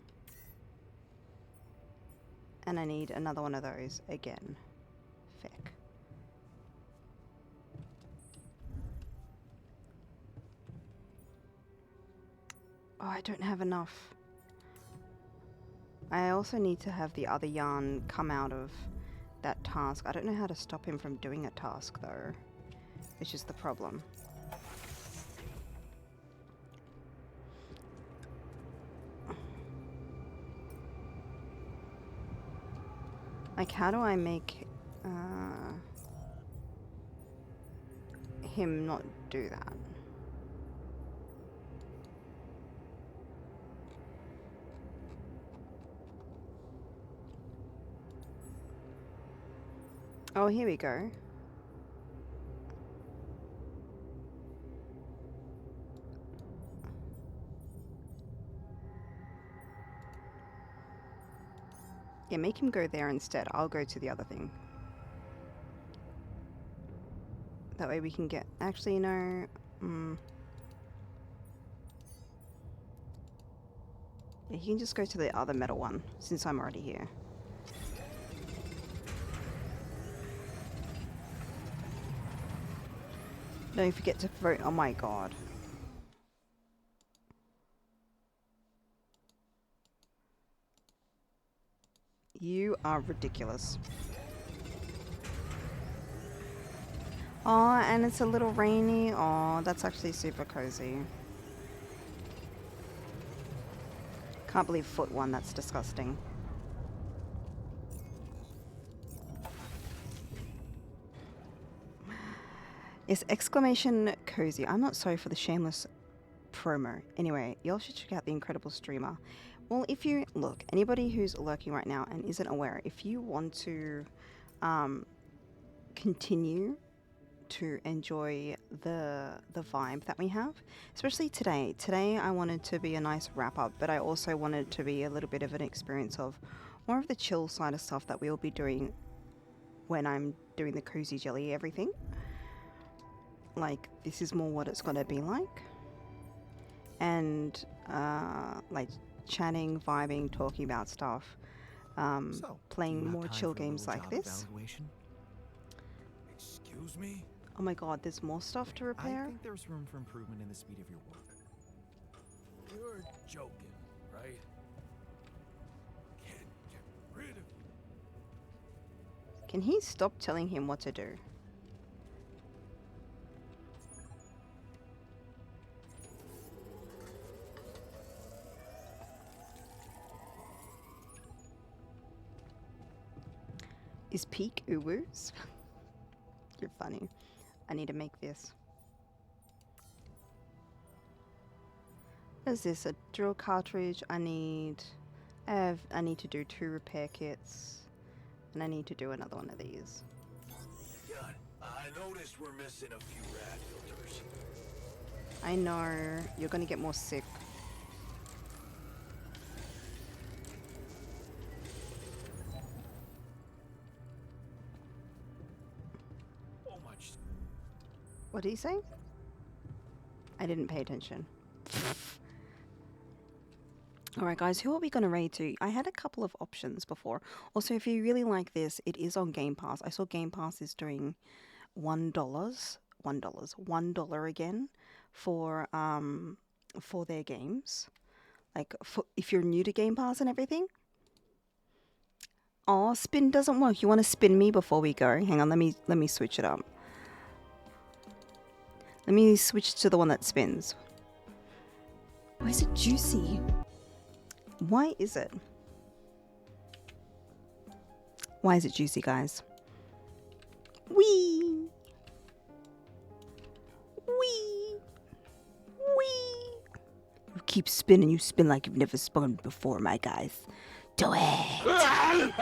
And I need another one of those again. Feck. Oh, I don't have enough. I also need to have the other yarn come out of that task. I don't know how to stop him from doing a task though, which is the problem. Like, how do I make him not do that? Oh, here we go. Yeah, make him go there instead. I'll go to the other thing. That way we can get... Actually, no. Yeah, he can just go to the other metal one, since I'm already here. Don't forget to vote. Oh my god. You are ridiculous. Oh, and it's a little rainy. Oh, that's actually super cozy. Can't believe foot one. That's disgusting. Yes, exclamation cozy. I'm not sorry for the shameless promo. Anyway, y'all should check out the incredible streamer. Well, if you look, anybody who's lurking right now and isn't aware, if you want to continue to enjoy the vibe that we have, especially today. Today I wanted to be a nice wrap up, but I also wanted to be a little bit of an experience of more of the chill side of stuff that we'll be doing when I'm doing the cozy jelly everything. Like, this is more what it's gonna be like. And like chatting, vibing, talking about stuff, playing more chill games like this. Excuse me? Oh my god, there's more stuff to repair? I think there's room for improvement in the speed of your work. You're joking, right? Can't get rid of you. Can he stop telling him what to do? Is peak uwus? You're funny. I need to make this. What is this? A drill cartridge. I need to do 2 repair kits. And I need to do another one of these. God, I noticed we're missing a few rad filters. I know. You're gonna get more sick. What did he say? I didn't pay attention. Alright guys, who are we going to raid to? I had a couple of options before. Also, if you really like this, it is on Game Pass. I saw Game Pass is doing $1 again for their games. Like, if you're new to Game Pass and everything. Oh, spin doesn't work. You want to spin me before we go? Hang on, let me switch it up. Let me switch to the one that spins. Why is it juicy? Why is it? Why is it juicy, guys? Wee! Wee! Wee! You keep spinning. You spin like you've never spun before, my guys. Do it!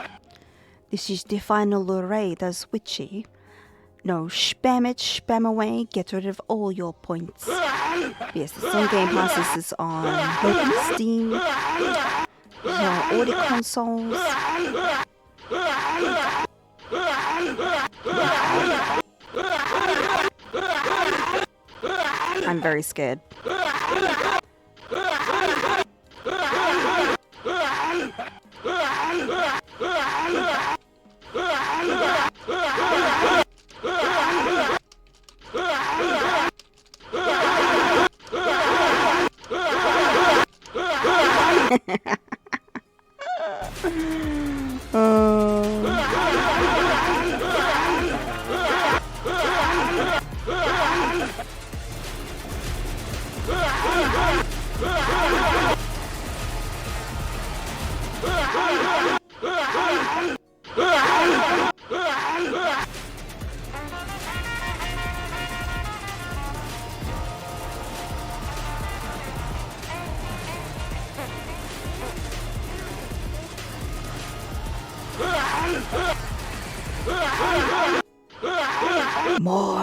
This is the final raid as Witchy. No, spam it, spam away, get rid of all your points. Yes, it's on Game Pass, this is on both Steam, this is on all the consoles. I'm very scared. More.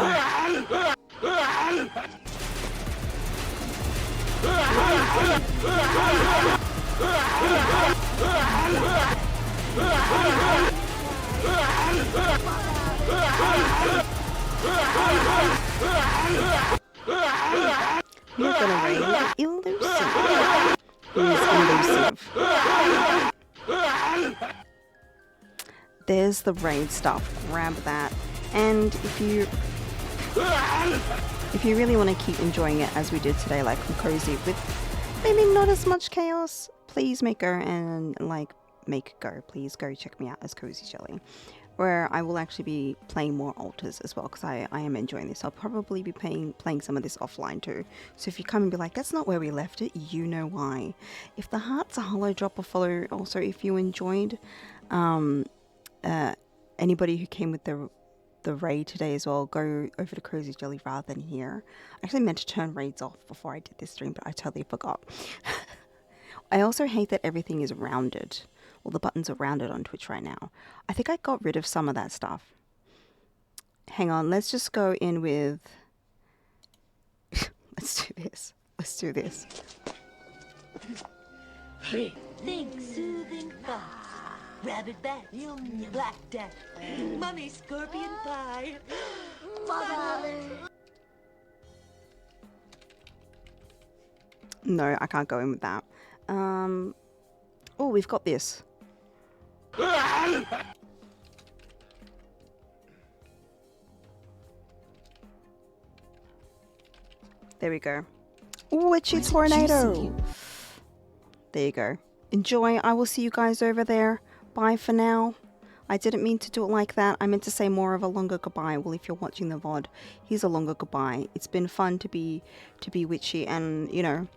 You're gonna raid Elusive. Who's elusive? There's the raid stuff. Grab that. And if you really want to keep enjoying it as we did today, like cozy with maybe not as much chaos, please make go and make go. Please go check me out as Cozy Jelly, where I will actually be playing more altars as well, because I am enjoying this. I'll probably be playing some of this offline too. So if you come and be like, that's not where we left it, you know why. If the heart's a hollow, drop a follow. Also, if you enjoyed anybody who came with the raid today as well, go over to Cozy Jelly rather than here. I actually meant to turn raids off before I did this stream, but I totally forgot. I also hate that everything is rounded. All the buttons are rounded on Twitch right now. I think I got rid of some of that stuff. Hang on, let's just go in with... Let's do this. Let's do this. Think soothing thoughts. Rabbit bat, black death, mummy scorpion pie. No, I can't go in with that. Oh, we've got this. There we go. Witchy tornado. There you go. Enjoy. I will see you guys over there. Bye for now. I didn't mean to do it like that. I meant to say more of a longer goodbye. Well, if you're watching the VOD, here's a longer goodbye. It's been fun to be witchy, and you know,